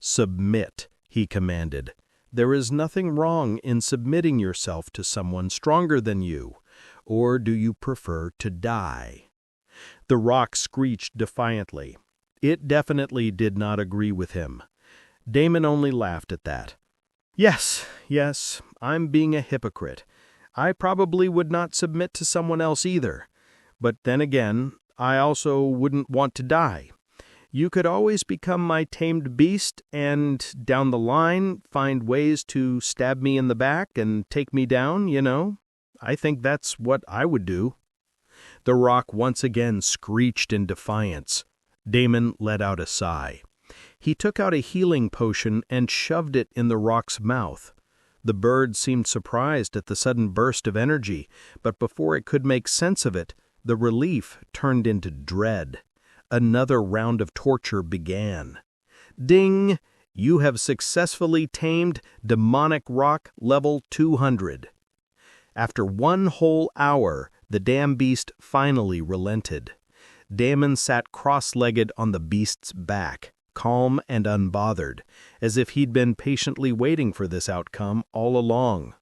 "Submit," he commanded. "There is nothing wrong in submitting yourself to someone stronger than you, or do you prefer to die?" The rock screeched defiantly. It definitely did not agree with him. Damon only laughed at that. Yes, I'm being a hypocrite. I probably would not submit to someone else either. But then again, I also wouldn't want to die. You could always become my tamed beast and, down the line, find ways to stab me in the back and take me down, you know. I think that's what I would do. The rock once again screeched in defiance. Damon let out a sigh. He took out a healing potion and shoved it in the rock's mouth. The bird seemed surprised at the sudden burst of energy, but before it could make sense of it, the relief turned into dread. Another round of torture began. "Ding! You have successfully tamed demonic rock level 200. After 1 whole hour, the damn beast finally relented. Damon sat cross-legged on the beast's back, calm and unbothered, as if he'd been patiently waiting for this outcome all along.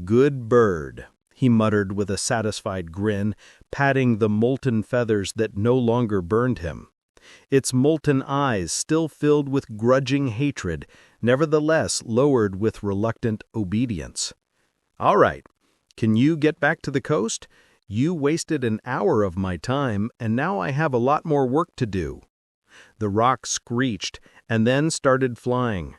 "Good bird," he muttered with a satisfied grin, patting the molten feathers that no longer burned him. Its molten eyes, still filled with grudging hatred, nevertheless lowered with reluctant obedience. "All right, can you get back to the coast? You wasted an hour of my time, and now I have a lot more work to do." The rock screeched and then started flying.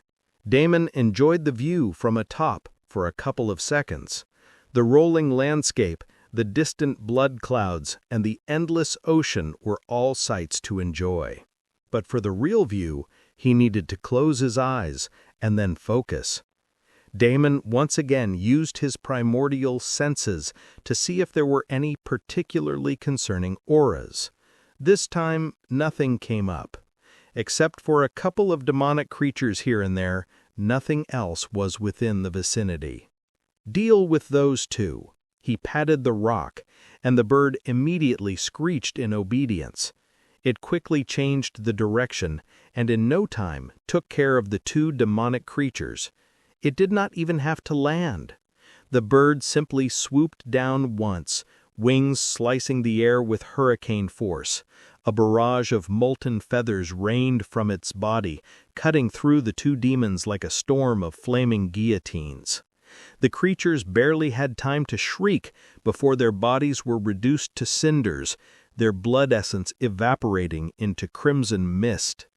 Damon enjoyed the view from atop for a couple of seconds. The rolling landscape, the distant blood clouds, and the endless ocean were all sights to enjoy. But for the real view, he needed to close his eyes and then focus. Damon once again used his primordial senses to see if there were any particularly concerning auras. This time, nothing came up. Except for a couple of demonic creatures here and there, nothing else was within the vicinity. Deal with those two. He patted the rock, and the bird immediately screeched in obedience. It quickly changed the direction, and in no time took care of the two demonic creatures. It did not even have to land. The bird simply swooped down once, wings slicing the air with hurricane force. A barrage of molten feathers rained from its body, cutting through the two demons like a storm of flaming guillotines. The creatures barely had time to shriek before their bodies were reduced to cinders, their blood essence evaporating into crimson mist.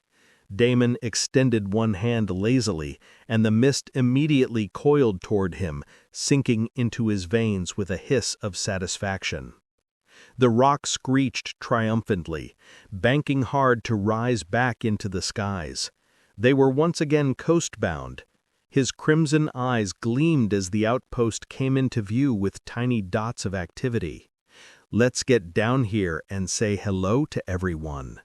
Damon extended one hand lazily, and the mist immediately coiled toward him, sinking into his veins with a hiss of satisfaction. The rock screeched triumphantly, banking hard to rise back into the skies. They were once again coastbound. His crimson eyes gleamed as the outpost came into view with tiny dots of activity. "Let's get down here and say hello to everyone."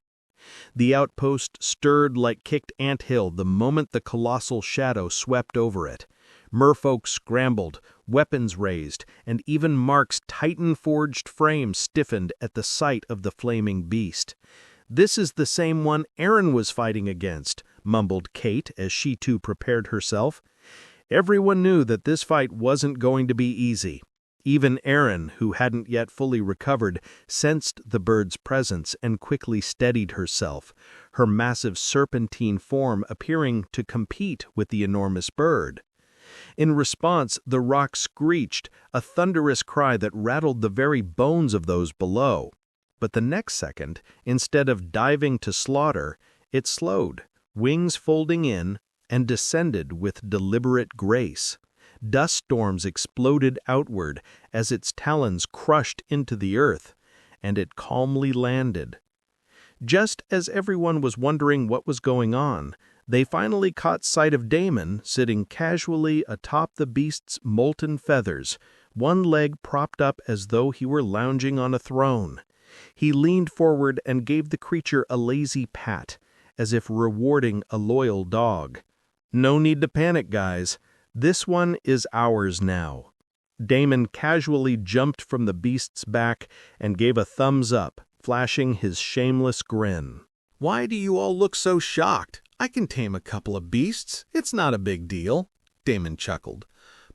The outpost stirred like kicked anthill the moment the colossal shadow swept over it. Merfolk scrambled, weapons raised, and even Mark's Titan-forged frame stiffened at the sight of the flaming beast. "This is the same one Aaron was fighting against," mumbled Kate as she too prepared herself. Everyone knew that this fight wasn't going to be easy. Even Aaron, who hadn't yet fully recovered, sensed the bird's presence and quickly steadied herself, her massive serpentine form appearing to compete with the enormous bird. In response, the rock screeched, a thunderous cry that rattled the very bones of those below. But the next second, instead of diving to slaughter, it slowed, wings folding in, and descended with deliberate grace. Dust storms exploded outward as its talons crushed into the earth, and it calmly landed. Just as everyone was wondering what was going on, they finally caught sight of Damon sitting casually atop the beast's molten feathers, one leg propped up as though he were lounging on a throne. He leaned forward and gave the creature a lazy pat, as if rewarding a loyal dog. "No need to panic, guys. This one is ours now." Damon casually jumped from the beast's back and gave a thumbs up, flashing his shameless grin. "Why do you all look so shocked? I can tame a couple of beasts. It's not a big deal," Damon chuckled.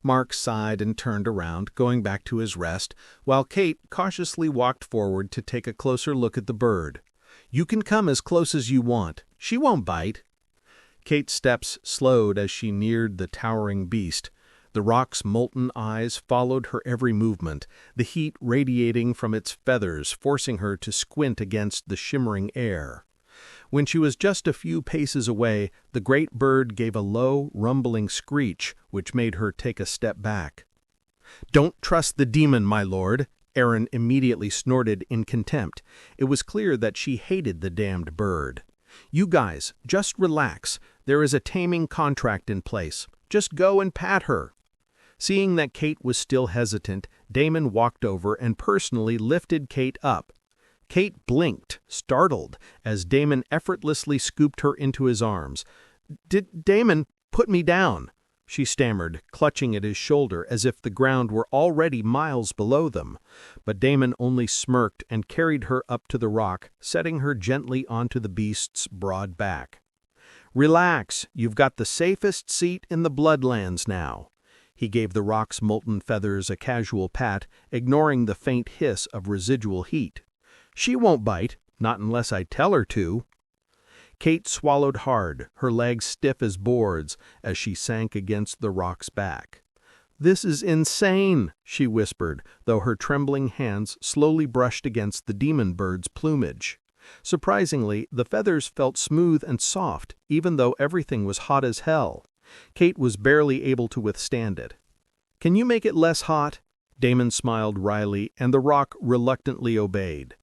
Mark sighed and turned around, going back to his rest, while Kate cautiously walked forward to take a closer look at the bird. "You can come as close as you want. She won't bite." Kate's steps slowed as she neared the towering beast. The rock's molten eyes followed her every movement, the heat radiating from its feathers, forcing her to squint against the shimmering air. When she was just a few paces away, the great bird gave a low, rumbling screech, which made her take a step back. "Don't trust the demon, my lord," Aaron immediately snorted in contempt. It was clear that she hated the damned bird. "You guys, just relax. There is a taming contract in place. Just go and pat her." Seeing that Kate was still hesitant, Damon walked over and personally lifted Kate up. Kate blinked, startled, as Damon effortlessly scooped her into his arms. Damon, put me down," she stammered, clutching at his shoulder as if the ground were already miles below them. But Damon only smirked and carried her up to the rock, setting her gently onto the beast's broad back. "Relax, you've got the safest seat in the Bloodlands now." He gave the rock's molten feathers a casual pat, ignoring the faint hiss of residual heat. "She won't bite, not unless I tell her to." Kate swallowed hard, her legs stiff as boards, as she sank against the rock's back. "This is insane," she whispered, though her trembling hands slowly brushed against the demon bird's plumage. Surprisingly, the feathers felt smooth and soft, even though everything was hot as hell. Kate was barely able to withstand it. "Can you make it less hot?" Damon smiled wryly, and the rock reluctantly obeyed.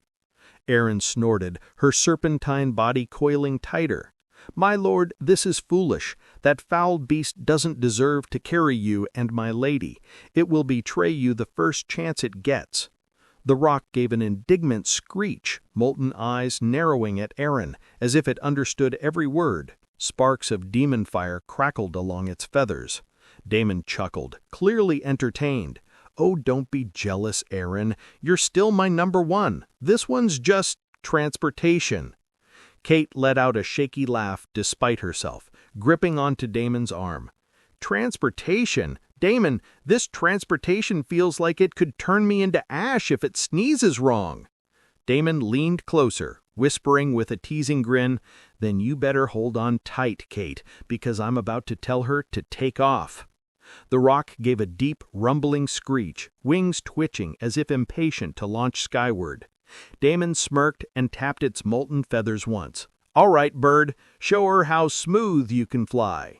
Aaron snorted, her serpentine body coiling tighter. "My lord, this is foolish. That foul beast doesn't deserve to carry you and my lady. It will betray you the first chance it gets." The rock gave an indignant screech, molten eyes narrowing at Aaron, as if it understood every word. Sparks of demon fire crackled along its feathers. Damon chuckled, clearly entertained. "Oh, don't be jealous, Aaron. You're still my number one. This one's just transportation. Kate let out a shaky laugh despite herself, gripping onto Damon's arm. Transportation? Damon, this transportation feels like it could turn me into ash if it sneezes wrong. Damon leaned closer, whispering with a teasing grin, "Then you better hold on tight, Kate, because I'm about to tell her to take off." The rock gave a deep, rumbling screech, wings twitching as if impatient to launch skyward. Damon smirked and tapped its molten feathers once. "All right, bird, show her how smooth you can fly."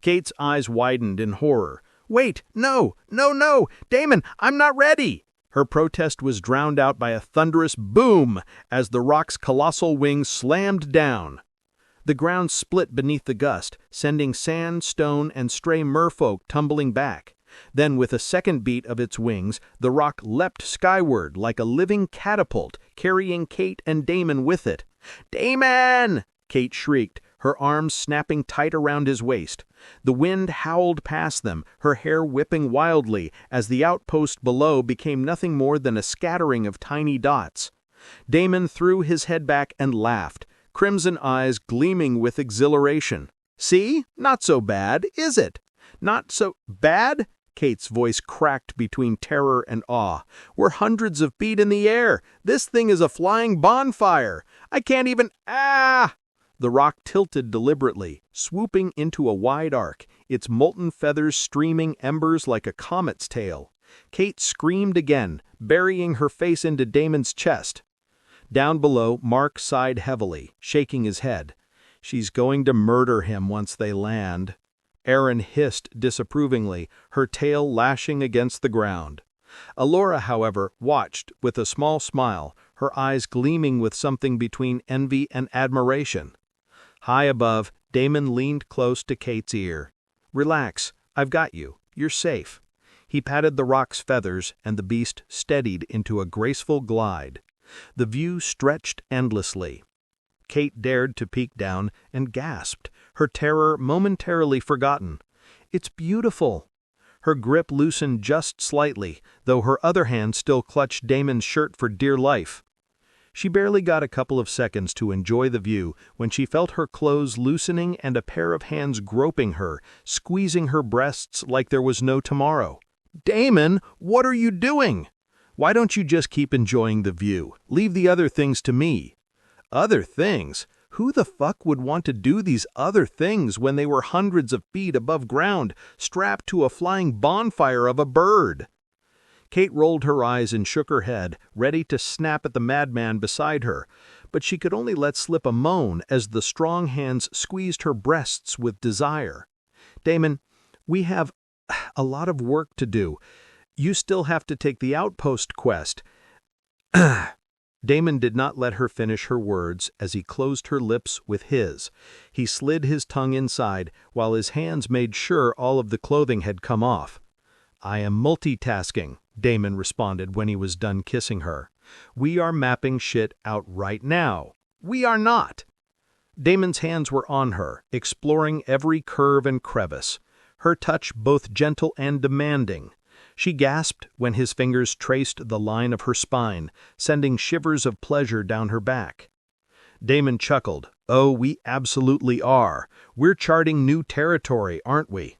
Kate's eyes widened in horror. "Wait, no, no, no! Damon, I'm not ready!" Her protest was drowned out by a thunderous boom as the rock's colossal wings slammed down. The ground split beneath the gust, sending sand, stone, and stray merfolk tumbling back. Then, with a second beat of its wings, the rock leapt skyward like a living catapult, carrying Kate and Damon with it. "Damon!" Kate shrieked, her arms snapping tight around his waist. The wind howled past them, her hair whipping wildly, as the outpost below became nothing more than a scattering of tiny dots. Damon threw his head back and laughed, crimson eyes gleaming with exhilaration. "See? Not so bad, is it? Not so bad?" Kate's voice cracked between terror and awe. "We're hundreds of feet in the air. This thing is a flying bonfire. I can't even— Ah!" The rock tilted deliberately, swooping into a wide arc, its molten feathers streaming embers like a comet's tail. Kate screamed again, burying her face into Damon's chest. Down below, Mark sighed heavily, shaking his head. "She's going to murder him once they land." Erin hissed disapprovingly, her tail lashing against the ground. Alora, however, watched with a small smile, her eyes gleaming with something between envy and admiration. High above, Damon leaned close to Kate's ear. "Relax, I've got you. You're safe." He patted the rock's feathers, and the beast steadied into a graceful glide. The view stretched endlessly. Kate dared to peek down and gasped, her terror momentarily forgotten. "It's beautiful." Her grip loosened just slightly, though her other hand still clutched Damon's shirt for dear life. She barely got a couple of seconds to enjoy the view when she felt her clothes loosening and a pair of hands groping her, squeezing her breasts like there was no tomorrow. "Damon, what are you doing? Why don't you just keep enjoying the view? Leave the other things to me." Other things? Who the fuck would want to do these other things when they were hundreds of feet above ground, strapped to a flying bonfire of a bird? Kate rolled her eyes and shook her head, ready to snap at the madman beside her, but she could only let slip a moan as the strong hands squeezed her breasts with desire. "Damon, we have a lot of work to do. You still have to take the outpost quest." Damon did not let her finish her words as he closed her lips with his. He slid his tongue inside while his hands made sure all of the clothing had come off. "I am multitasking," Damon responded when he was done kissing her. "We are mapping shit out right now." "We are not." Damon's hands were on her, exploring every curve and crevice, her touch both gentle and demanding. She gasped when his fingers traced the line of her spine, sending shivers of pleasure down her back. Damon chuckled. "Oh, we absolutely are. We're charting new territory, aren't we?"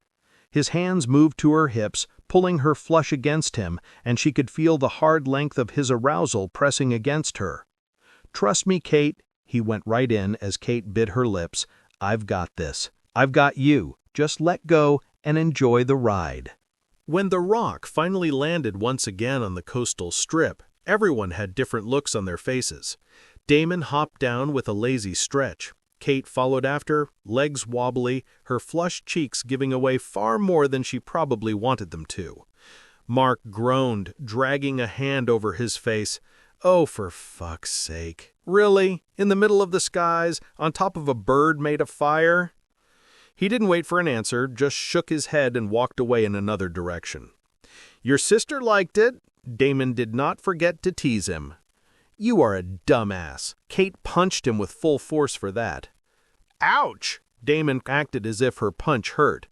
His hands moved to her hips, pulling her flush against him, and she could feel the hard length of his arousal pressing against her. "Trust me, Kate," he went right in as Kate bit her lips. "I've got this. I've got you. Just let go and enjoy the ride." When the rock finally landed once again on the coastal strip, everyone had different looks on their faces. Damon hopped down with a lazy stretch. Kate followed after, legs wobbly, her flushed cheeks giving away far more than she probably wanted them to. Mark groaned, dragging a hand over his face. "Oh, for fuck's sake. Really? In the middle of the skies, on top of a bird made of fire?" He didn't wait for an answer, just shook his head and walked away in another direction. "Your sister liked it." Damon did not forget to tease him. "You are a dumbass." Kate punched him with full force for that. "Ouch!" Damon acted as if her punch hurt.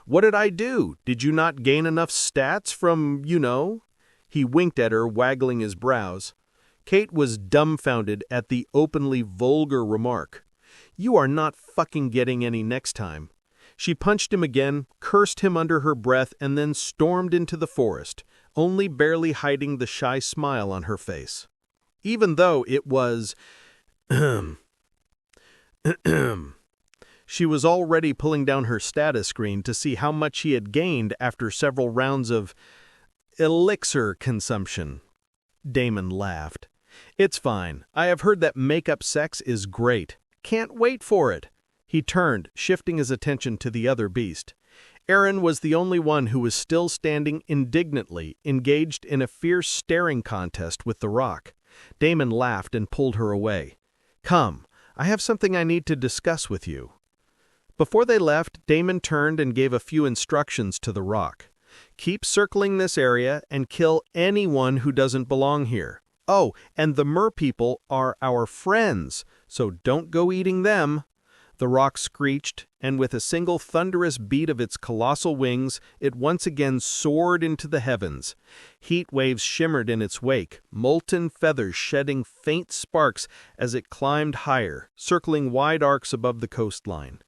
"What did I do? Did you not gain enough stats from, you know?" He winked at her, waggling his brows. Kate was dumbfounded at the openly vulgar remark. "You are not fucking getting any next time." She punched him again, cursed him under her breath, and then stormed into the forest, only barely hiding the shy smile on her face. Even though it was... She was already pulling down her status screen to see how much she had gained after several rounds of elixir consumption. Damon laughed. "It's fine. I have heard that make-up sex is great. Can't wait for it." He turned, shifting his attention to the other beast. Aaron was the only one who was still standing indignantly, engaged in a fierce staring contest with the rock. Damon laughed and pulled her away. "Come, I have something I need to discuss with you." Before they left, Damon turned and gave a few instructions to the rock. "Keep circling this area and kill anyone who doesn't belong here. Oh, and the mer people are our friends, so don't go eating them." The rock screeched, and with a single thunderous beat of its colossal wings, it once again soared into the heavens. Heat waves shimmered in its wake, molten feathers shedding faint sparks as it climbed higher, circling wide arcs above the coastline.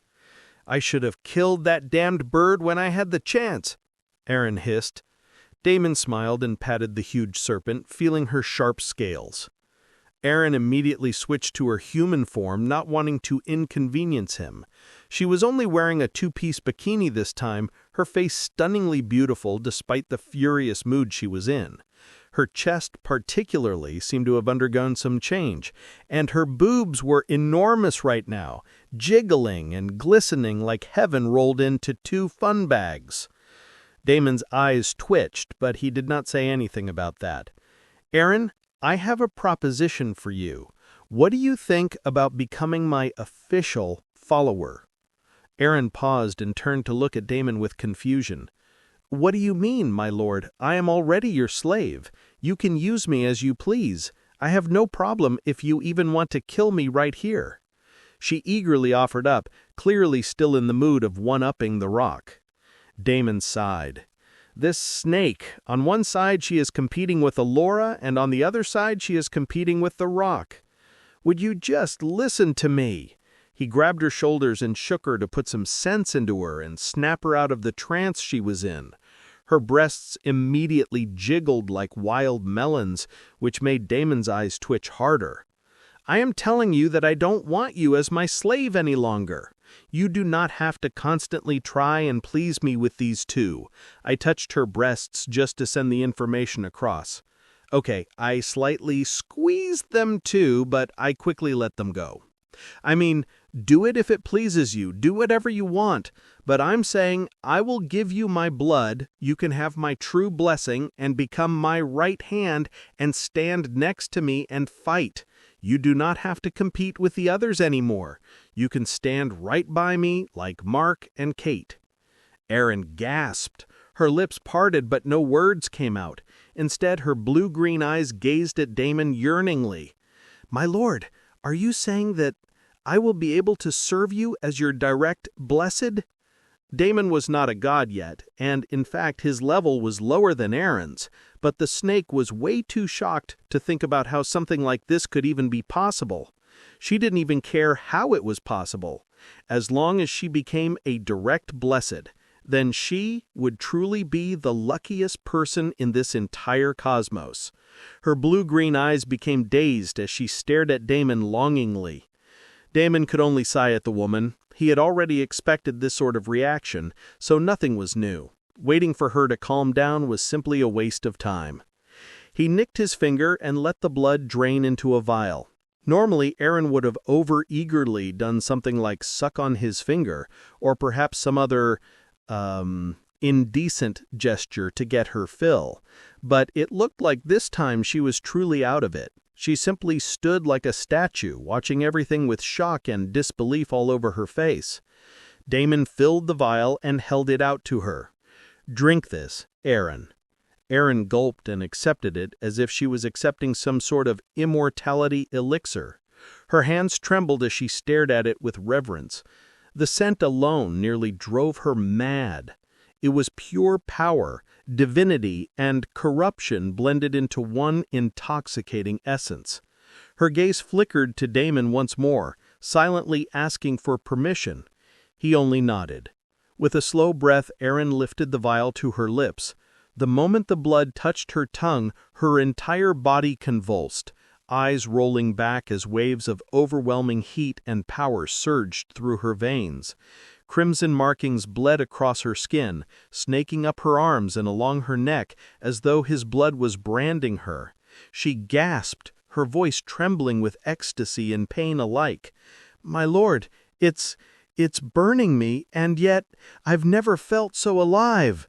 "I should have killed that damned bird when I had the chance," Aaron hissed. Damon smiled and patted the huge serpent, feeling her sharp scales. Aaron immediately switched to her human form, not wanting to inconvenience him. She was only wearing a two-piece bikini this time, her face stunningly beautiful despite the furious mood she was in. Her chest particularly seemed to have undergone some change, and her boobs were enormous right now, jiggling and glistening like heaven rolled into two fun bags. Damon's eyes twitched, but he did not say anything about that. "Aaron, I have a proposition for you. What do you think about becoming my official follower?" Aaron paused and turned to look at Damon with confusion. "What do you mean, my lord? I am already your slave. You can use me as you please. I have no problem if you even want to kill me right here." She eagerly offered up, clearly still in the mood of one-upping the rock. Damon sighed. This snake, on one side she is competing with Allura, and on the other side she is competing with the rock. "Would you just listen to me?" He grabbed her shoulders and shook her to put some sense into her and snap her out of the trance she was in. Her breasts immediately jiggled like wild melons, which made Damon's eyes twitch harder. "I am telling you that I don't want you as my slave any longer. You do not have to constantly try and please me with these two." I touched her breasts just to send the information across. Okay, I slightly squeezed them too, but I quickly let them go. "I mean, do it if it pleases you, do whatever you want, but I'm saying I will give you my blood, you can have my true blessing and become my right hand and stand next to me and fight. You do not have to compete with the others anymore. You can stand right by me like Mark and Kate." Aaron gasped. Her lips parted, but no words came out. Instead, her blue-green eyes gazed at Damon yearningly. "My lord, are you saying that I will be able to serve you as your direct blessed?" Damon was not a god yet, and in fact his level was lower than Aaron's, but the snake was way too shocked to think about how something like this could even be possible. She didn't even care how it was possible. As long as she became a direct blessed, then she would truly be the luckiest person in this entire cosmos. Her blue-green eyes became dazed as she stared at Damon longingly. Damon could only sigh at the woman. He had already expected this sort of reaction, so nothing was new. Waiting for her to calm down was simply a waste of time. He nicked his finger and let the blood drain into a vial. Normally, Aaron would have over-eagerly done something like suck on his finger, or perhaps some other, indecent gesture to get her fill. But it looked like this time she was truly out of it. She simply stood like a statue, watching everything with shock and disbelief all over her face. Damon filled the vial and held it out to her. "Drink this, Aaron." Aaron gulped and accepted it as if she was accepting some sort of immortality elixir. Her hands trembled as she stared at it with reverence. The scent alone nearly drove her mad. It was pure power, divinity, and corruption blended into one intoxicating essence. Her gaze flickered to Damon once more, silently asking for permission. He only nodded. With a slow breath, Erin lifted the vial to her lips. The moment the blood touched her tongue, her entire body convulsed, eyes rolling back as waves of overwhelming heat and power surged through her veins. Crimson markings bled across her skin, snaking up her arms and along her neck as though his blood was branding her. She gasped, her voice trembling with ecstasy and pain alike. "My lord, it's burning me, and yet I've never felt so alive."